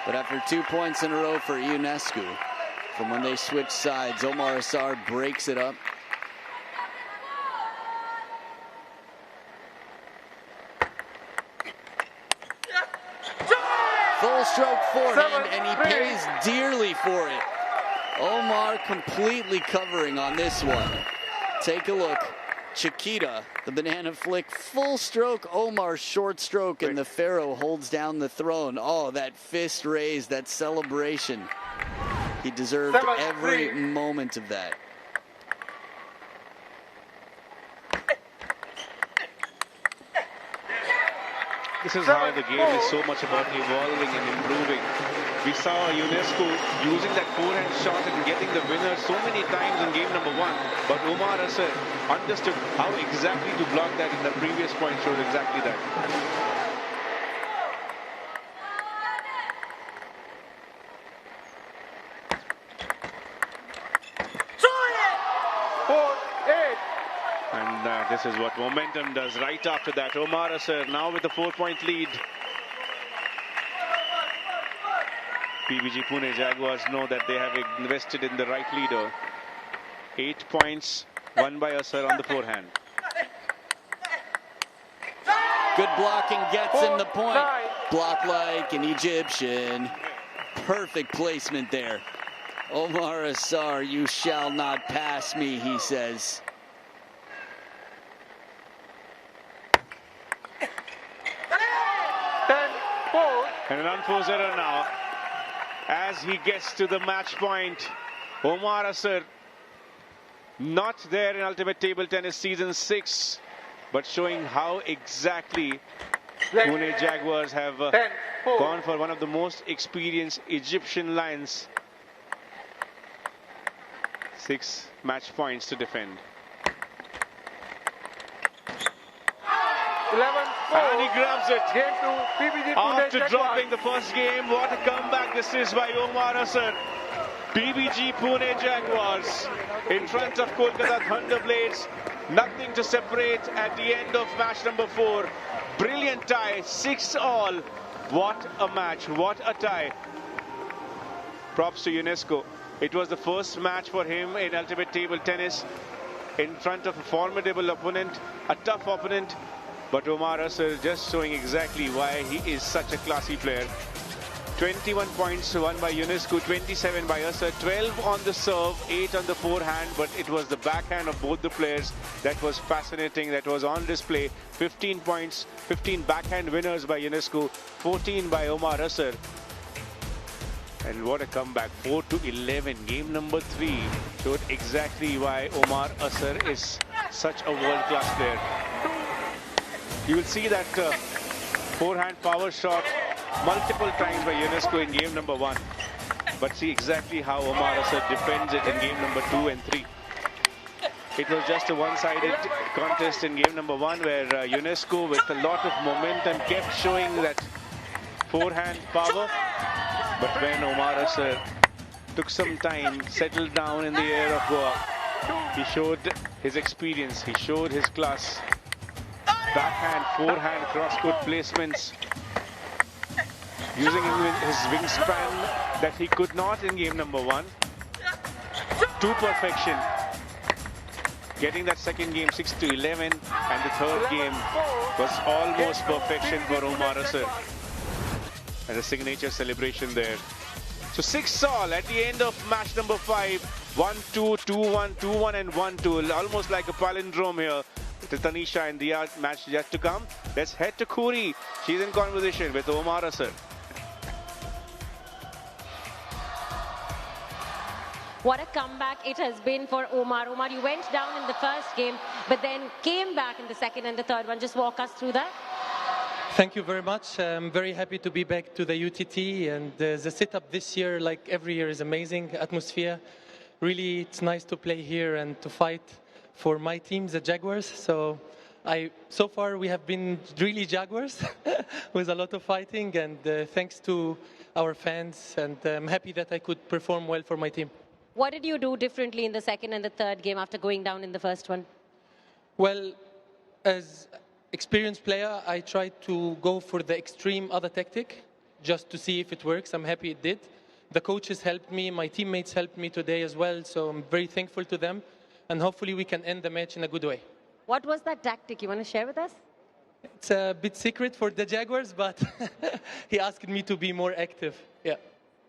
S4: But after 2 points in a row for Ionescu, from when they switch sides, Omar Asar breaks it up. Full stroke forehand, and he pays dearly for it. Omar completely covering on this one. Take a look. Chiquita, the banana flick, full stroke. Omar short stroke, and the Pharaoh holds down the throne. Oh, that fist raised, that celebration. He deserved every moment of that.
S9: This is how the game is so much about evolving and improving. We saw Ionescu using that forehand shot and getting the winner so many times in game number 1. But Omar Asar understood how exactly to block that, and the previous point showed exactly that. And this is what momentum does right after that. Omar Asar now with a 4-point lead. PBG Pune Jaguars know that they have invested in the right leader. 8 points won by Asar on the forehand.
S4: Good blocking gets him the point. Block like an Egyptian. Perfect placement there. Omar Asar, you shall not pass me, he says.
S9: And an unforced error now. As he gets to the match point, Omar Asar not there in Ultimate Table Tennis Season 6, but showing how exactly Pune Jaguars have gone for one of the most experienced Egyptian lions. 6 match points to defend.
S16: 11-4.
S9: And he grabs it.
S16: Game 2, PBG Pune
S9: After
S16: Jaguars.
S9: dropping the first game, what a comeback this is by Omar Asar. PBG Pune Jaguars in front of Kolkata ThunderBlades. Nothing to separate at the end of match number 4. Brilliant tie, 6-all. What a match, what a tie. Props to Ionescu. It was the first match for him in Ultimate Table Tennis in front of a formidable opponent, a tough opponent. But Omar Asar just showing exactly why he is such a classy player. 21 points won by Ionescu, 27 by Asar, 12 on the serve, 8 on the forehand, but it was the backhand of both the players that was fascinating, that was on display. 15 points, 15 backhand winners by Ionescu, 14 by Omar Asar. And what a comeback, 4-11. Game number 3 showed exactly why Omar Asar is such a world-class player. You will see that forehand power shot multiple times by Ionescu in game number 1. But see exactly how Omar Asar defends it in game number 2 and 3. It was just a one-sided contest in game number 1 where UNESCO with a lot of momentum kept showing that forehand power. But when Omar Asar took some time, settled down in the air of Goa, he showed his experience, he showed his class. Backhand, forehand, cross-court placements. Using his wingspan that he could not in game number 1. To perfection. Getting that second game 6-11, and the third game was almost perfection for Omar Asar. And a signature celebration there. So 6-all at the end of match number 5. 1-2, 2-1, 2-1 and 1-2. Almost like a palindrome here. To Tanisha and Dia match yet to come. Let's head to Khuri. She's in conversation with Omar Asar.
S2: What a comeback it has been for Omar. Omar, you went down in the first game, but then came back in the second and the third one. Just walk us through that.
S21: Thank you very much. I'm very happy to be back to the UTT, and the setup this year, like every year, is amazing. Atmosphere. Really, it's nice to play here and to fight for my team, the Jaguars. So far we have been really Jaguars with a lot of fighting, and thanks to our fans, and I'm happy that I could perform well for my team.
S2: What did you do differently in the second and the third game after going down in the first one?
S21: Well, as experienced player, I tried to go for the extreme other tactic just to see if it works. I'm happy it did. The coaches helped me, my teammates helped me today as well, so I'm very thankful to them, and hopefully we can end the match in a good way.
S2: What was that tactic? You want to share with us?
S21: It's a bit secret for the Jaguars, but he asked me to be more active. Yeah.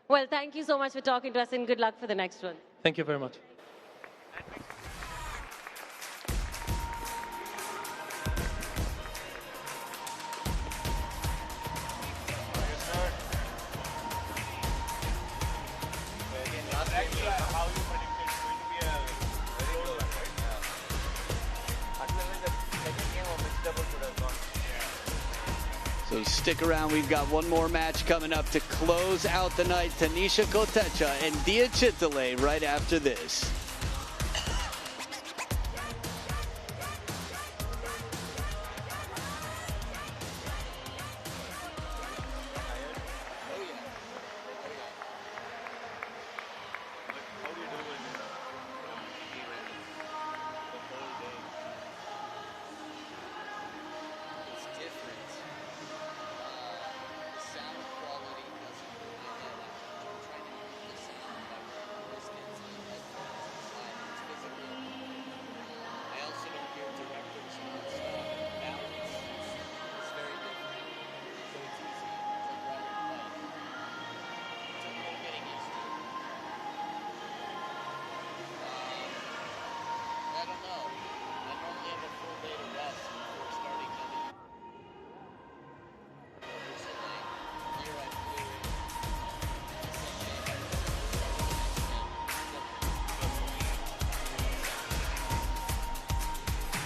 S2: Well, thank you so much for talking to us, and good luck for the next one.
S21: Thank you very much.
S4: So stick around, we've got one more match coming up to close out the night. Tanisha Kotecha and Dia Chitale right after this.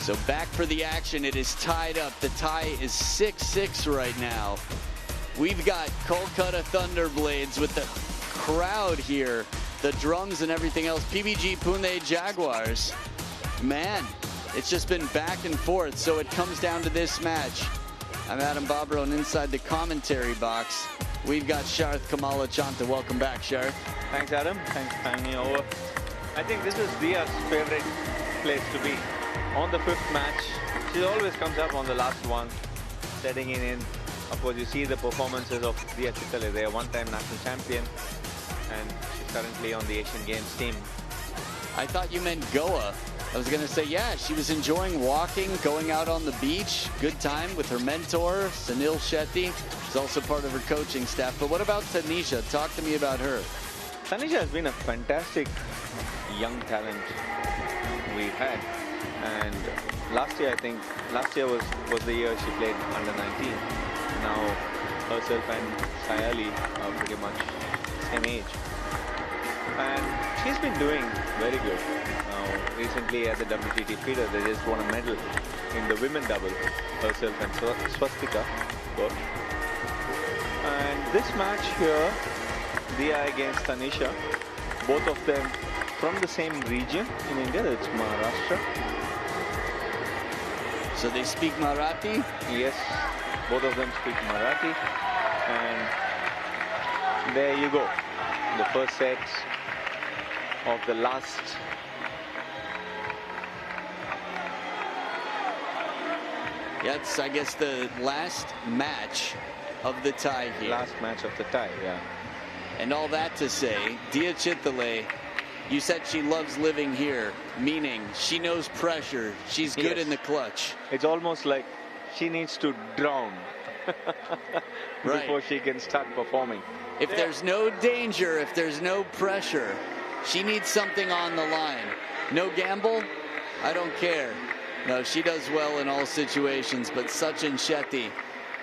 S4: So back for the action. It is tied up. The tie is 6-6 right now. We've got Kolkata ThunderBlades with the crowd here, the drums and everything else. PBG Pune Jaguars. Man, it's just been back and forth, so it comes down to this match. I'm Adam Babro, and inside the commentary box, we've got Sharth Kamala Chanta. Welcome back, Sharth.
S1: Thanks, Adam. Thanks for having me over. I think this is Dia's favorite place to be. On the fifth match, she always comes up on the last one, setting it in. Of course, you see the performances of Dia Chitale. They are one-time national champion, and she's currently on the Asian Games team.
S4: I thought you meant Goa. I was going to say, yeah, she was enjoying walking, going out on the beach. Good time with her mentor, Sunil Shetty. She's also part of her coaching staff. But what about Tanisha? Talk to me about her.
S1: Tanisha has been a fantastic young talent we've had. And last year, I think, was the year she played under 19. Now, herself and Sayali are pretty much same age. And she's been doing very good. Now, recently at the WTT feeder, they just won a medal in the women double, herself and Swastika. And this match here, Dia against Tanisha, both of them from the same region in India. It's Maharashtra.
S4: So they speak Marathi?
S1: Yes, both of them speak Marathi. And there you go. The first set of the last.
S4: Yeah, it's, I guess, the last match of the tie here.
S1: Last match of the tie, yeah.
S4: And all that to say, Dia Chitale, you said she loves living here, meaning she knows pressure. She's good in the clutch.
S1: It's almost like she needs to drown before she can start performing.
S4: If there's no danger, if there's no pressure, she needs something on the line. No gamble? I don't care. No, she does well in all situations, but Sachin Shetty,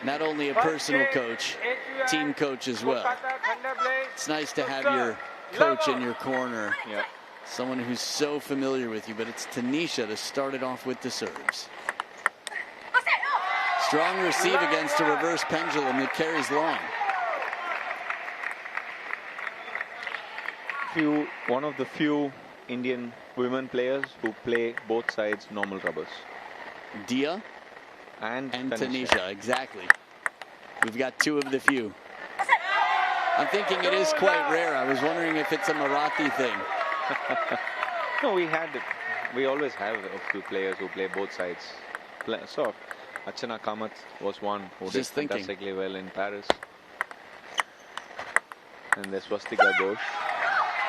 S4: not only a personal coach, team coach as well. It's nice to have your coach in your corner.
S1: Yep.
S4: Someone who's so familiar with you, but it's Tanisha to start it off with the serves. Strong receive against a reverse pendulum that carries long.
S1: One of the few Indian women players who play both sides normal rubbers.
S4: Dia
S1: and
S4: Tanisha, exactly. We've got two of the few. I'm thinking it is quite rare. I was wondering if it's a Marathi thing.
S1: No, we always have a few players who play both sides. So, Archana Kamath was one who did fantastically well in Paris. And there's Swastika Ghosh,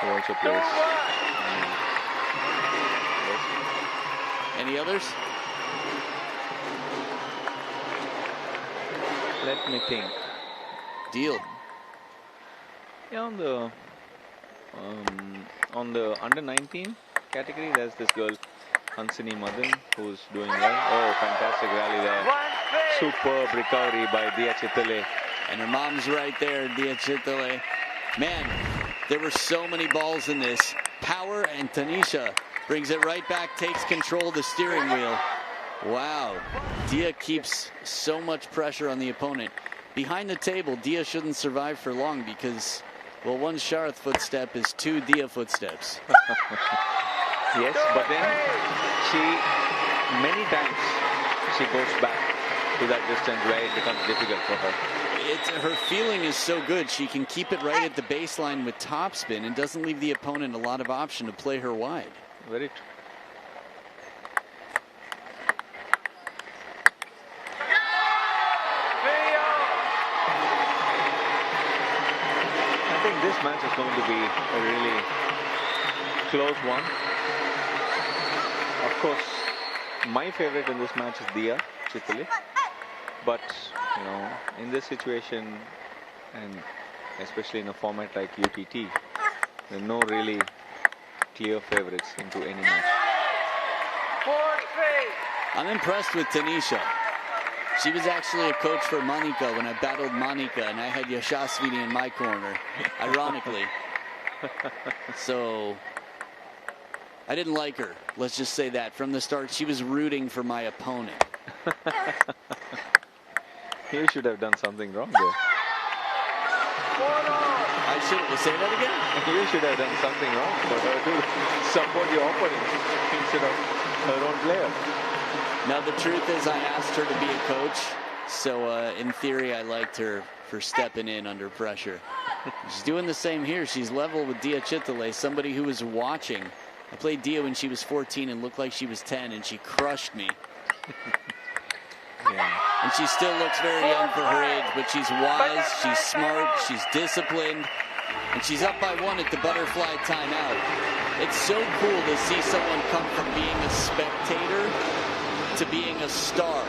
S1: who also plays.
S4: Any others?
S1: Let me think.
S4: Deal.
S1: Yeah, on the under 19 category, there's this girl Hansini Madan who's doing well. Oh, fantastic rally there! Superb recovery by Dia Chitale.
S4: And her mom's right there, Dia Chitale. Man, there were so many balls in this. Power, and Tanisha brings it right back, takes control of the steering wheel. Wow, Dia keeps so much pressure on the opponent. Behind the table, Dia shouldn't survive for long because, well, one Sharath footstep is two Dia footsteps.
S1: Yes, but then many times she goes back to that distance where it becomes difficult for her.
S4: Her feeling is so good. She can keep it right at the baseline with topspin and doesn't leave the opponent a lot of option to play her wide.
S1: Very true. I think this match is going to be a really close one. Of course, my favorite in this match is Dia Chitale. But, you know, in this situation, and especially in a format like UTT, there are no really clear favorites into any match.
S4: I'm impressed with Tanisha. She was actually a coach for Monica when I battled Monica, and I had Yashasvini in my corner, ironically. So I didn't like her. Let's just say that. From the start, she was rooting for my opponent.
S1: You should have done something wrong there.
S4: I should say that again?
S1: You should have done something wrong for her to support your opponent instead of her own player.
S4: Now, the truth is I asked her to be a coach, so in theory I liked her for stepping in under pressure. She's doing the same here. She's level with Dia Chitale, somebody who was watching. I played Dia when she was 14 and looked like she was 10, and she crushed me. And she still looks very young for her age, but she's wise, she's smart, she's disciplined, and she's up by one at the butterfly timeout. It's so cool to see someone come from being a spectator to being a star.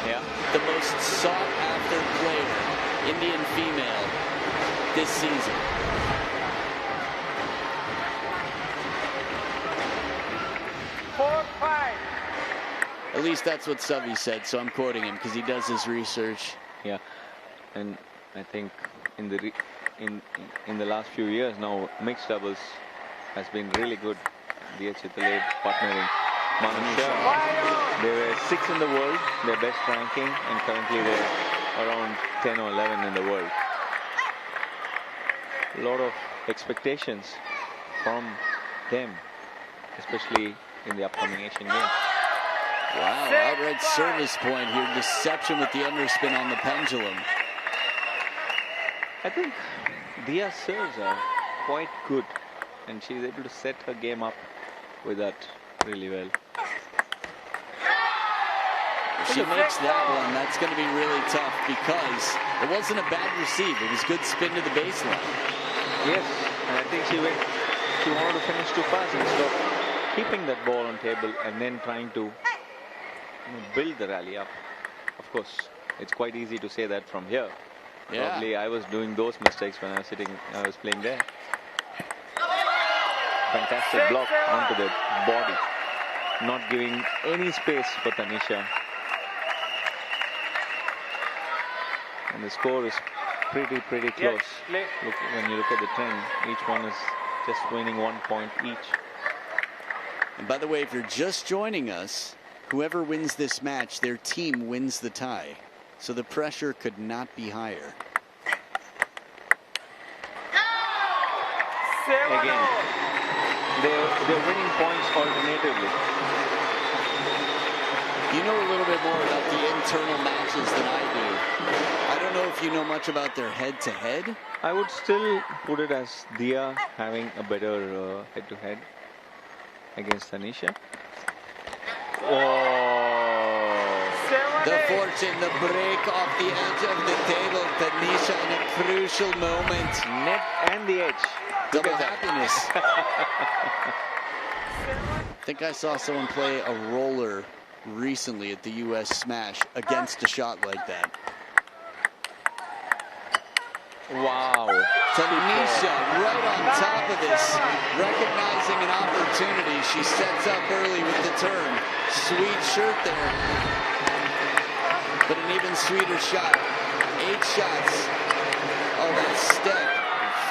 S1: Yeah.
S4: The most sought-after player, Indian female, this season. At least that's what Savi said, so I'm quoting him because he does his research.
S1: Yeah, and I think in the last few years now, mixed doubles has been really good. Dia Chitale partnering Manusha. They were 6th in the world, their best ranking, and currently they're around 10 or 11 in the world. A lot of expectations from them, especially in the upcoming Asian Games.
S4: Wow, outright service point here. Deception with the underspin on the pendulum.
S1: I think Dia's serves are quite good, and she's able to set her game up with that really well.
S4: If she makes that one, that's going to be really tough because it wasn't a bad receive. It was good spin to the baseline.
S1: Yes, and I think she wanted to finish too fast instead of keeping that ball on table and then trying to build the rally up. Of course, it's quite easy to say that from here.
S4: Yeah.
S1: Probably I was doing those mistakes when I was playing there. Fantastic block onto the body, not giving any space for Tanisha. And the score is pretty close. Look, when you look at the trend, each one is just winning 1 point each.
S4: And by the way, if you're just joining us, whoever wins this match, their team wins the tie. So the pressure could not be higher.
S1: Again, they're winning points alternatively.
S4: You know a little bit more about the internal matches than I do. I don't know if you know much about their head-to-head.
S1: I would still put it as Dia having a better head-to-head against Tanisha.
S4: The fortune, the break off the edge of the table. Tanisha in a crucial moment.
S1: Net and the edge.
S4: Double happiness. I think I saw someone play a roller recently at the US Smash against a shot like that.
S1: Wow.
S4: Tanisha right on top of this, recognizing an opportunity. She sets up early with the turn. Sweet shirt there. But an even sweeter shot. 8 shots. Oh, that step.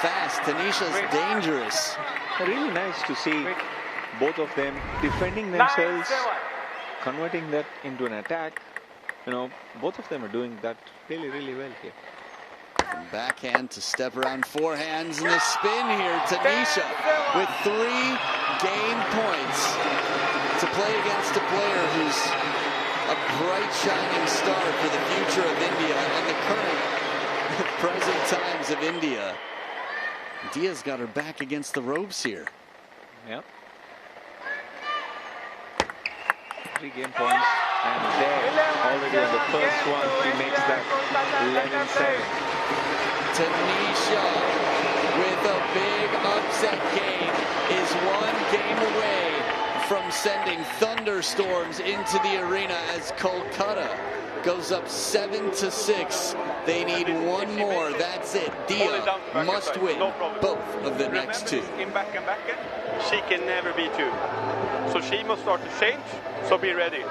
S4: Fast. Tanisha's dangerous.
S1: Really nice to see both of them defending themselves, converting that into an attack. You know, both of them are doing that really well here.
S4: From backhand to step around forehands and the spin here. Tanisha with 3 game points to play against a player who's a bright shining star for the future of India and the current present times of India. Dia's got her back against the ropes here.
S1: Yep. 3 game points, and there already on the first one she makes that 11-7.
S4: Tanisha with a big upset game is 1 game away from sending thunderstorms into the arena as Kolkata goes up 7-6. They need 1 more. That's it. Dia must win both of the next 2.
S16: In back and backhand, she can never be 2. So she must start to change. So be ready.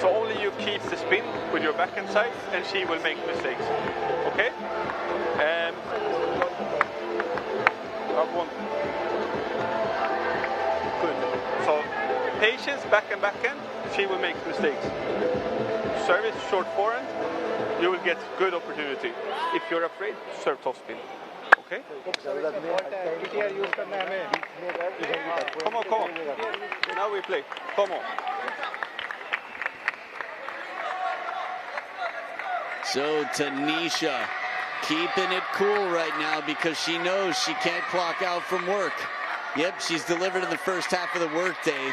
S16: So only you keep the spin with your backhand side, and she will make mistakes. Okay? Good. So patience, back and backhand. She will make mistakes. Service, short forehand. You will get good opportunity. If you're afraid, serve top spin. Okay? Come on. Now we play. Come on.
S4: So Tanisha keeping it cool right now because she knows she can't clock out from work. Yep, she's delivered in the first half of the workday.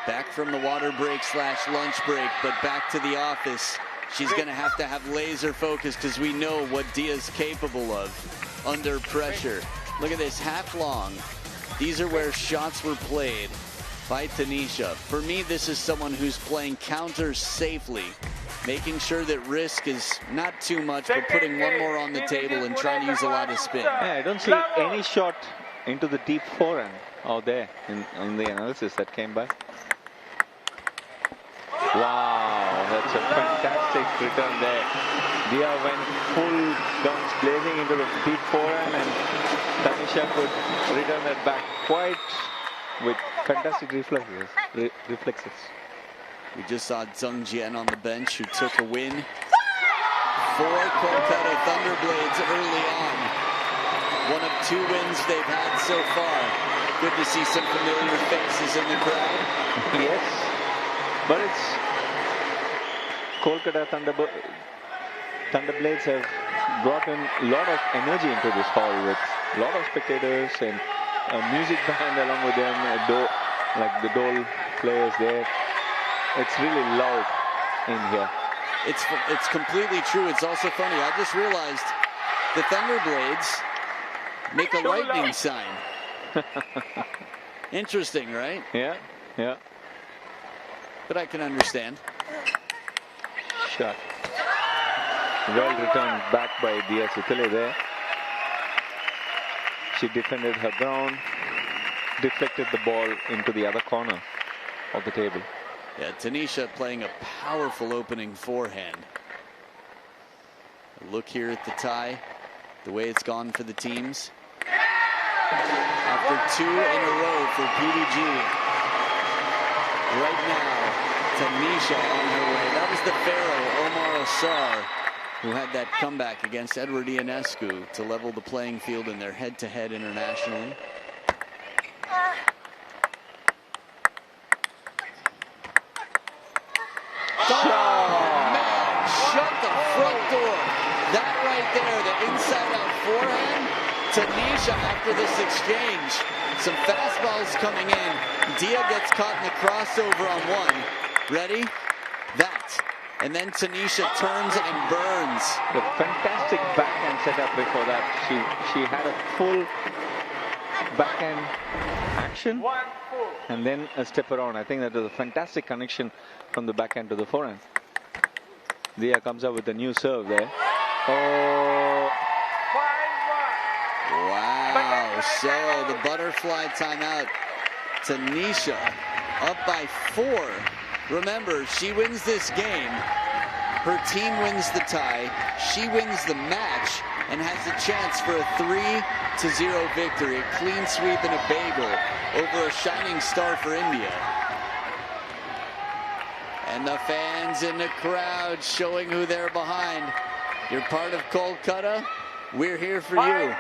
S4: Back from the water break / lunch break, but back to the office. She's going to have laser focus because we know what Dia's capable of under pressure. Look at this, half long. These are where shots were played by Tanisha. For me, this is someone who's playing counters safely, making sure that risk is not too much, but putting 1 more on the table and trying to use a lot of spin.
S1: Yeah, I don't see any shot into the deep forehand out there in the analysis that came by. Wow, that's a fantastic return there. Dia went full guns blazing into the deep forehand, and Tanisha could return that back quite with fantastic reflexes.
S4: We just saw Zheng Jian on the bench, who took a win for Kolkata ThunderBlades early on. One of 2 wins they've had so far. Good to see some familiar faces in the crowd.
S1: Yes, but it's Kolkata ThunderBlades have brought in a lot of energy into this hall with a lot of spectators and a music band along with them, like the dole players there. It's really loud in here.
S4: It's completely true. It's also funny. I just realized the ThunderBlades make a lightning sign. Interesting, right?
S1: Yeah, yeah.
S4: But I can understand.
S1: Shot. Well returned back by Dia Chitale there. She defended her ground, deflected the ball into the other corner of the table.
S4: Yeah, Tanisha playing a powerful opening forehand. A look here at the tie, the way it's gone for the teams. After 2 in a row for PBG. Right now, Tanisha on her way. That was the Pharaoh, Omar Assar, who had that comeback against Edward Ionescu to level the playing field in their head-to-head internationally. Man, shut the front door. That right there, the inside-out forehand. Tanisha after this exchange. Some fastballs coming in. Dia gets caught in the crossover on one. Ready? That. And then Tanisha turns and burns.
S1: The fantastic backhand setup before that. She had a full backhand action and then a step around. I think that was a fantastic connection from the backhand to the forehand. Dia comes up with a new serve there. Oh.
S4: Wow. So the butterfly timeout. Tanisha up by 4. Remember, she wins this game. Her team wins the tie. She wins the match and has a chance for a 3-0 victory. A clean sweep and a bagel over a shining star for India. And the fans in the crowd showing who they're behind. You're part of Kolkata. We're here for you.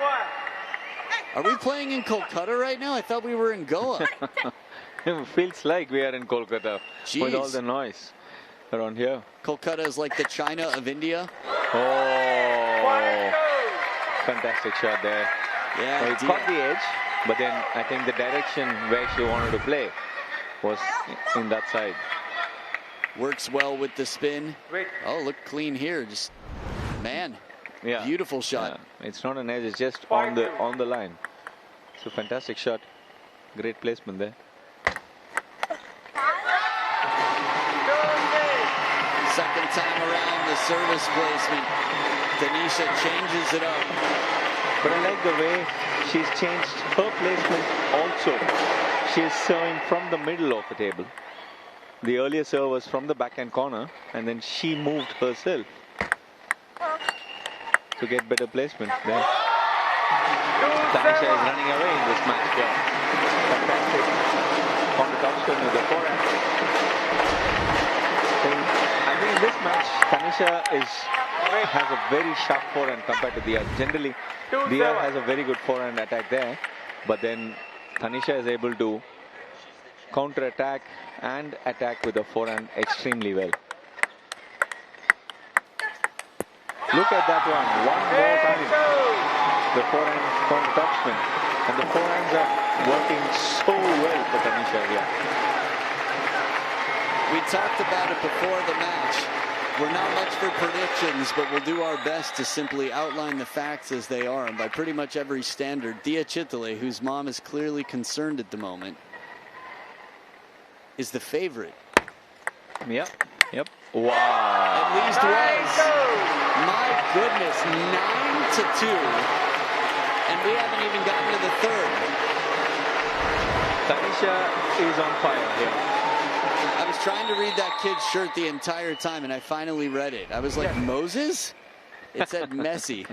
S4: Are we playing in Kolkata right now? I thought we were in Goa.
S1: It feels like we are in Kolkata.
S4: Jeez.
S1: With all the noise around here.
S4: Kolkata is like the China of India.
S1: Oh, fantastic shot there.
S4: Yeah,
S1: he caught the edge, but then I think the direction where she wanted to play was in that side.
S4: Works well with the spin. Oh, look clean here. Just, man,
S1: yeah,
S4: beautiful shot.
S1: Yeah. It's not an edge, it's just on the line. It's a fantastic shot. Great placement there.
S4: Second time around, the service placement. Tanisha changes it up.
S1: But I like the way she's changed her placement also. She's serving from the middle of the table. The earlier serve was from the backhand corner, and then she moved herself to get better placement there. Tanisha is running away in this match here. Fantastic on the top spin with the forehand. I think in this match, Tanisha has a very sharp forehand compared to Dia. Generally, Dia has a very good forehand attack there, but then Tanisha is able to counter-attack and attack with the forehand extremely well. Look at that one more time. The forehand from the topspin, and the forehands are working so well for Tanisha here.
S4: We talked about it before the match. We're not much for predictions, but we'll do our best to simply outline the facts as they are. And by pretty much every standard, Dia Chitale, whose mom is clearly concerned at the moment, is the favorite.
S1: Yep. Wow.
S4: At least was. My goodness, 9-2. And we haven't even gotten to the third.
S1: Tanisha is on fire here.
S4: I was trying to read that kid's shirt the entire time, and I finally read it. I was like, Moses? It said Messi.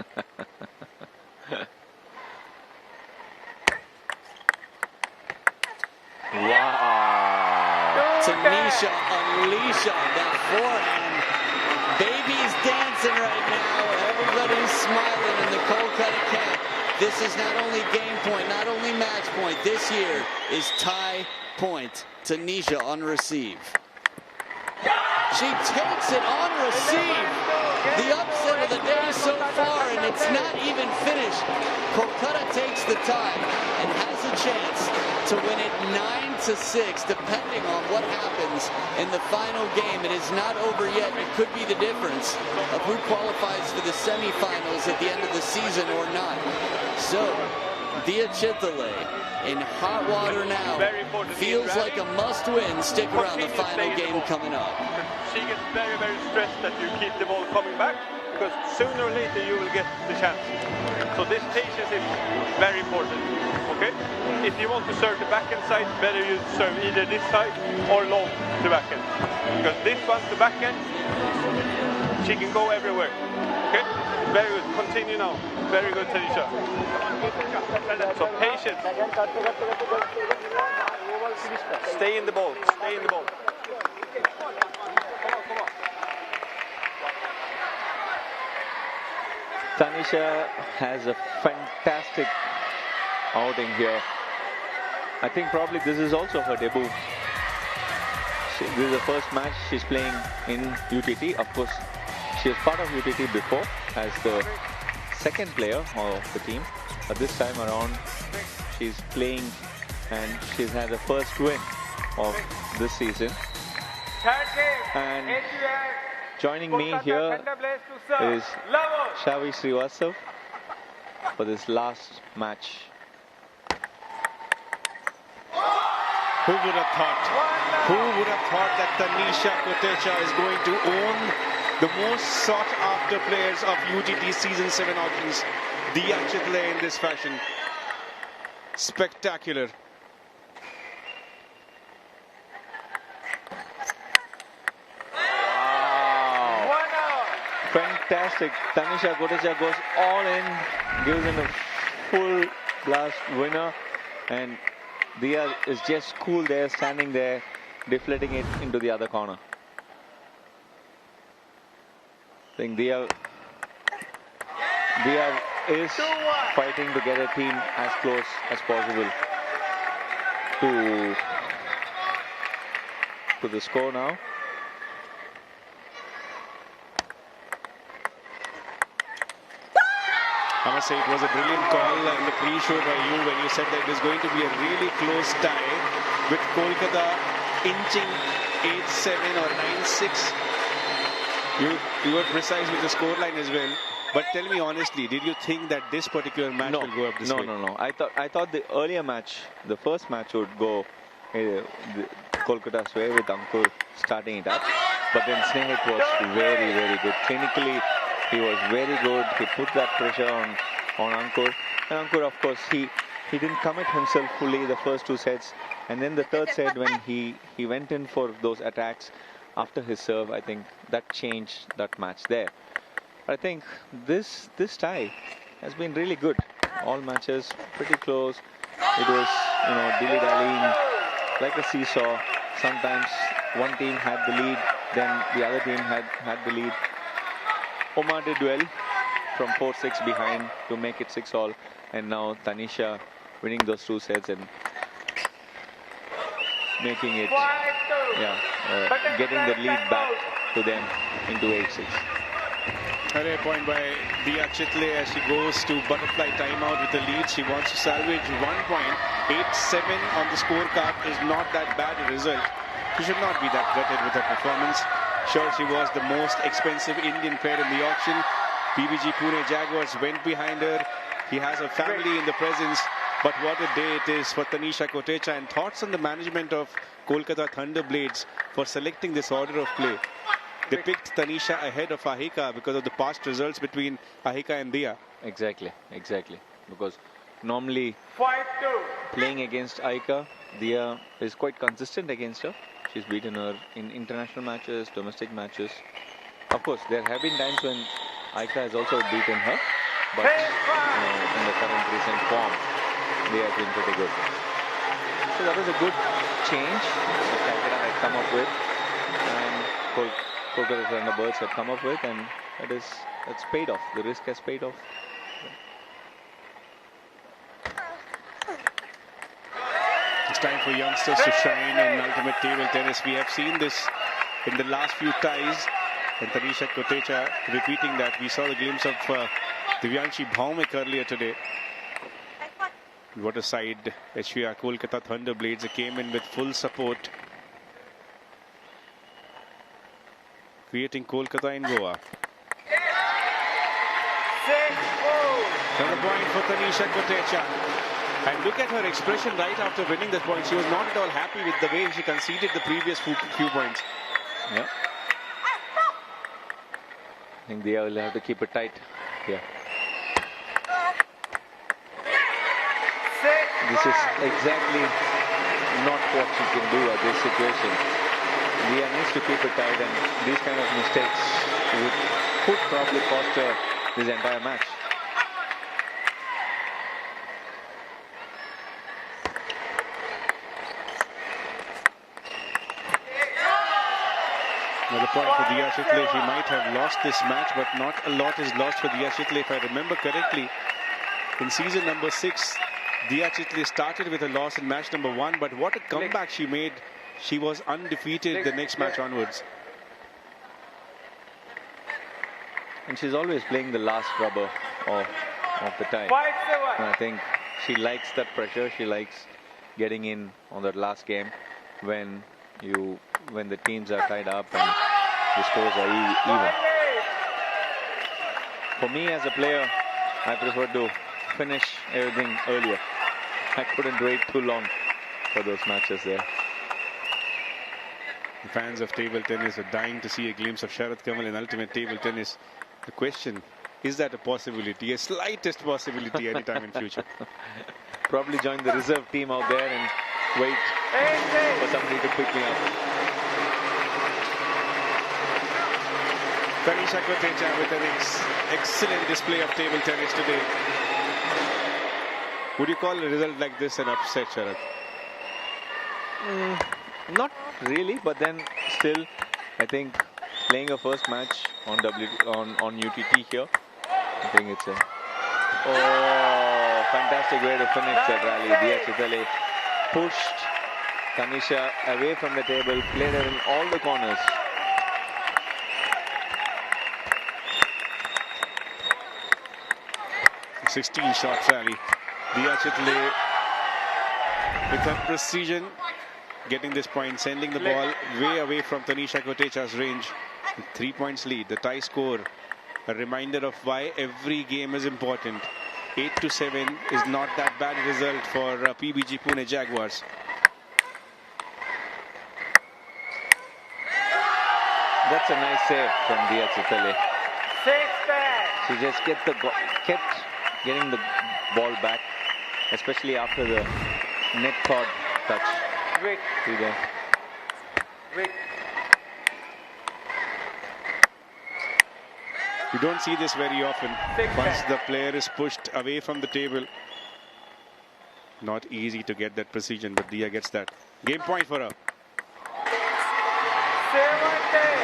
S1: Wow.
S4: Tanisha Alicia, that forehand. Baby's dancing right now. Everybody's smiling in the Kolkata camp. this is not only game point, not only match point. This year is tie point. Tanisha on receive. She takes it on receive. The upset of the day so far, and it's not even finished. Kolkata takes the tie and has a chance to win it 9-6, depending on what happens in the final game. It is not over yet. It could be the difference of who qualifies for the semifinals at the end of the season or not. So, Dia Chitale in hot water now. Feels like a must-win. Stick around, the final game coming up.
S14: She gets very, very stressed that you keep the ball coming back, because sooner or later you will get the chance. So this patience is very important. Okay? If you want to serve the backhand side, better you serve either this side or long the backhand. Because this one, the backhand, she can go everywhere. Okay? Very good. Continue now. Very good, Tanisha. So patience. Stay in the ball. Stay in the ball.
S1: Tanisha has a fantastic outing here. I think probably this is also her debut. This is the first match she's playing in UTT. Of course, she was part of UTT before as the second player of the team. But this time around, she's playing and she's had the first win of this season. And joining me here is Shavi Srivastav for this last match.
S9: Who would have thought? Who would have thought that Tanisha Kotecha is going to own the most sought-after players of UTT Season 7 auctions, Dia Chitale, in this fashion? Spectacular.
S1: Fantastic. Tanisha Kotecha goes all in, gives him a full blast winner, and Dia is just cool there, standing there, deflecting it into the other corner. I think Dia is fighting to get her team as close as possible to the score now.
S9: I must say it was a brilliant call in the pre-show by you when you said that it is going to be a really close tie with Kolkata inching 8-7 or 9-6. You were precise with the scoreline as well. But tell me honestly, did you think that this particular match will go up this way?
S1: No. I thought the earlier match, the first match would go Kolkata's way with Ankur starting it up. But then Snehit was very, very good. Clinically, he was very good. He put that pressure on Ankur. And Ankur, of course, he didn't commit himself fully the first two sets. And then the third set, when he went in for those attacks after his serve, I think that changed that match there. I think this tie has been really good. All matches pretty close. It was, dilly-dallying, like a seesaw. Sometimes one team had the lead, then the other team had the lead. Omar did well from 4-6 behind to make it 6-all, and now Tanisha winning those two sets and making it, getting the lead back to them into 8-6.
S9: Earlier point by Dia Chitale as she goes to butterfly timeout with the lead. She wants to salvage 1 point. 8-7 on the scorecard is not that bad a result. She should not be that gutted with her performance. Sure, she was the most expensive Indian player in the auction. PBG Pune Jaguars went behind her. He has a family in the presence. But what a day it is for Tanisha Kotecha. And thoughts on the management of Kolkata ThunderBlades for selecting this order of play. They picked Tanisha ahead of Ahika because of the past results between Ahika and Dia.
S1: Exactly. Because normally playing against Ahika, Dia is quite consistent against her. She's beaten her in international matches, domestic matches. Of course, there have been times when Ahika has also beaten her, but in the current recent form, they have been pretty good. So that was a good change that Calcutta had come up with, and Kolkata ThunderBlades had come up with, and that's paid off. The risk has paid off.
S9: time for youngsters to shine in ultimate table tennis. We have seen this in the last few ties. And Tanisha Kotecha repeating that. We saw the glimpse of Divyanshi Bhaumik earlier today. What a side. HVR Kolkata ThunderBlades came in with full support, creating Kolkata in Goa. Another point for Tanisha Kotecha. And look at her expression right after winning that point. She was not at all happy with the way she conceded the previous few points.
S1: Yeah. I think Dia will have to keep it tight here. This is exactly not what she can do at this situation. Dia needs to keep it tight, and these kind of mistakes could probably cost her this entire match.
S9: Another point for Dia Chitle. She might have lost this match, but not a lot is lost for Dia Chitle. If I remember correctly, in season number 6, Dia Chitle started with a loss in match number 1, but what a comeback she made. She was undefeated the next match onwards.
S1: And she's always playing the last rubber of the tie. And I think she likes that pressure. She likes getting in on that last game when the teams are tied up and the scores are even. For me as a player, I prefer to finish everything earlier. I couldn't wait too long for those matches there.
S9: The fans of table tennis are dying to see a glimpse of Sharath Kamal in ultimate table tennis. The question, is that a possibility? A slightest possibility anytime in future.
S1: Probably join the reserve team out there and wait for somebody to pick me up.
S9: Tanisha Kotecha with an excellent display of table tennis today. Would you call a result like this an upset, Sharath?
S1: Not really, but then still, I think playing a first match on UTT here, I think it's a fantastic way to finish that rally. Dia Chitle pushed Tanisha away from the table, played her in all the corners.
S9: A 16-shot rally. Dia Chitle with her precision, getting this point, sending the ball way away from Tanisha Kotecha's range. 3 points lead, the tie score. A reminder of why every game is important. 8-7 is not that bad a result for PBG Pune Jaguars.
S1: That's a nice save from Dia Chitle. She just kept getting the ball back, especially after the net cord touch. See there.
S9: You don't see this very often. Once the player is pushed away from the table, not easy to get that precision, but Dia gets that. Game point for her.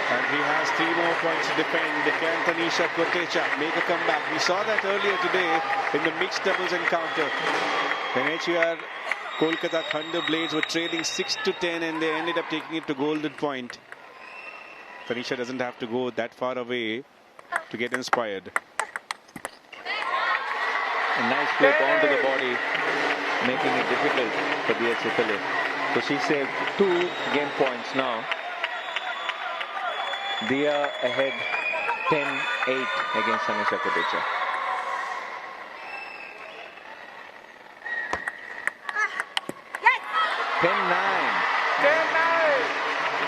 S9: And he has 3 more points to defend. Can Tanisha Kotecha make a comeback? We saw that earlier today in the mixed doubles encounter. When HVR Kolkata ThunderBlades were trailing 6-10 and they ended up taking it to golden point. Tanisha doesn't have to go that far away to get inspired.
S1: A nice flip onto the body, making it difficult for Dia Chitle. So she saved 2 game points now. Dia ahead 10-8 against Tanisha Kotecha.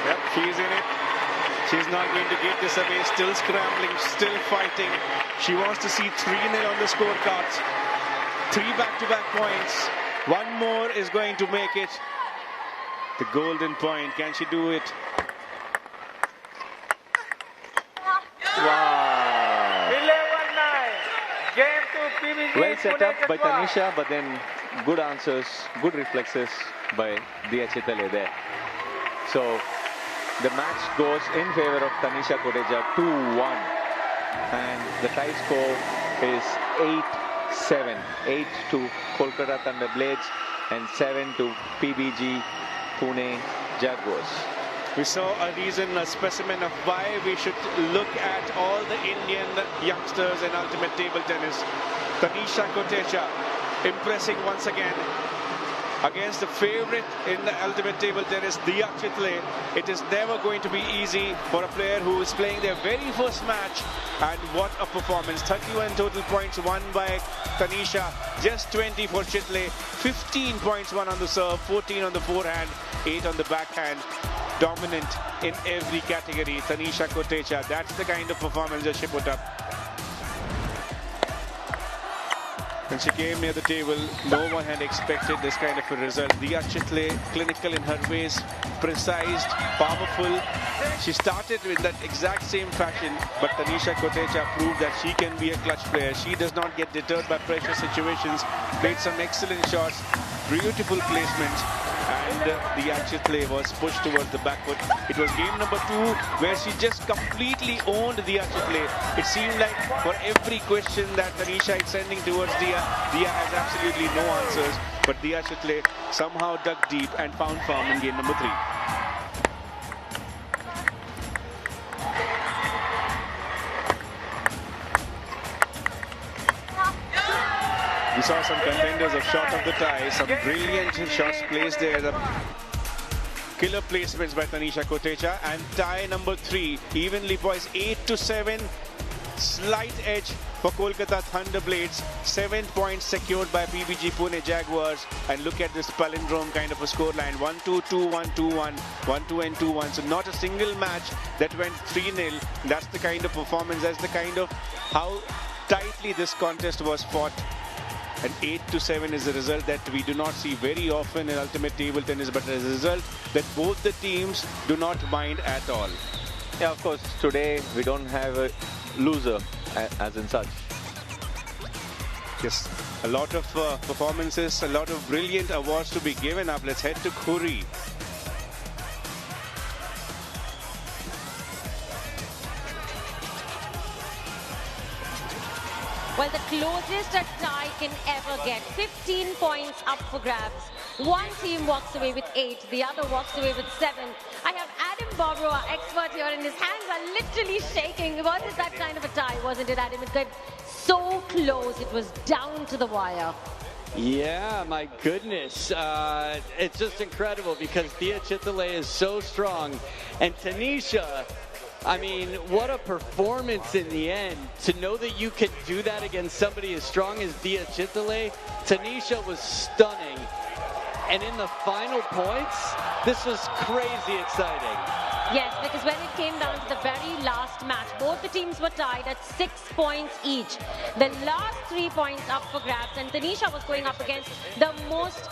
S9: Yep, she's in it. She's not going to get this away. Still scrambling, still fighting. She wants to see 3-0 on the scorecards. 3 back-to-back points. 1 more is going to make it the golden point. Can she do it?
S1: Wow.
S20: 11-9. Game to PBG.
S1: Well set up by Tanisha, but then good answers, good reflexes by Dia Chitle there. So the match goes in favor of Tanisha Kotecha 2-1. And the tie score is 8-7. 8 to Kolkata ThunderBlades. and 7 to PBG Pune Jaguars.
S9: We saw a reason, a specimen of why we should look at all the Indian youngsters in ultimate table tennis. Tanisha Kotecha impressing once again against the favorite in the ultimate table tennis, Diya Chitle. It is never going to be easy for a player who is playing their very first match. And what a performance. 31 total points won by Tanisha, just 20 for Chitle. 15 points won on the serve, 14 on the forehand, 8 on the backhand. Dominant in every category. Tanisha Kotecha, that's the kind of performance that she put up. When she came near the table, no one had expected this kind of a result. Diya Chitle, clinical in her ways, precise, powerful. She started with that exact same fashion, but Tanisha Kotecha proved that she can be a clutch player. She does not get deterred by pressure situations, played some excellent shots, beautiful placements, and Diya Chitle was pushed towards the back foot. It was game number 2 where she just completely owned Diya Chitle. It seemed like for every question that Tanisha is sending towards Diya, Diya has absolutely no answers. But Diya Chitle somehow dug deep and found form in game number 3. We saw some contenders of shot of the tie, some brilliant shots placed there. The killer placements by Tanisha Kotecha, and tie number 3, evenly poised, 8-7, slight edge for Kolkata ThunderBlades. 7 points secured by PBG Pune Jaguars, and look at this palindrome kind of a scoreline: 1-2, 2-1, 2-1, 1-2 and 2-1. So not a single match that went 3-0. That's the kind of performance, that's the kind of how tightly this contest was fought. And 8-7 is a result that we do not see very often in ultimate table tennis, but as a result that both the teams do not mind at all.
S1: Yeah, of course, today we don't have a loser as in such.
S9: Yes, a lot of performances, a lot of brilliant awards to be given up. Let's head to Khuri.
S2: Well, the closest a tie can ever get. 15 points up for grabs. One team walks away with 8, the other walks away with 7. I have Adam Bobrow, our expert here, and his hands are literally shaking. Was it that kind of a tie, wasn't it, Adam? It got so close, it was down to the wire.
S4: Yeah, my goodness. It's just incredible because Diya Chitle is so strong. And Tanisha, I mean, what a performance in the end. To know that you can do that against somebody as strong as Diya Chitle, Tanisha was stunning. And in the final points, this was crazy exciting.
S2: Yes, because when it came down to the very last match, both the teams were tied at 6 points each. The last 3 points up for grabs, and Tanisha was going up against the most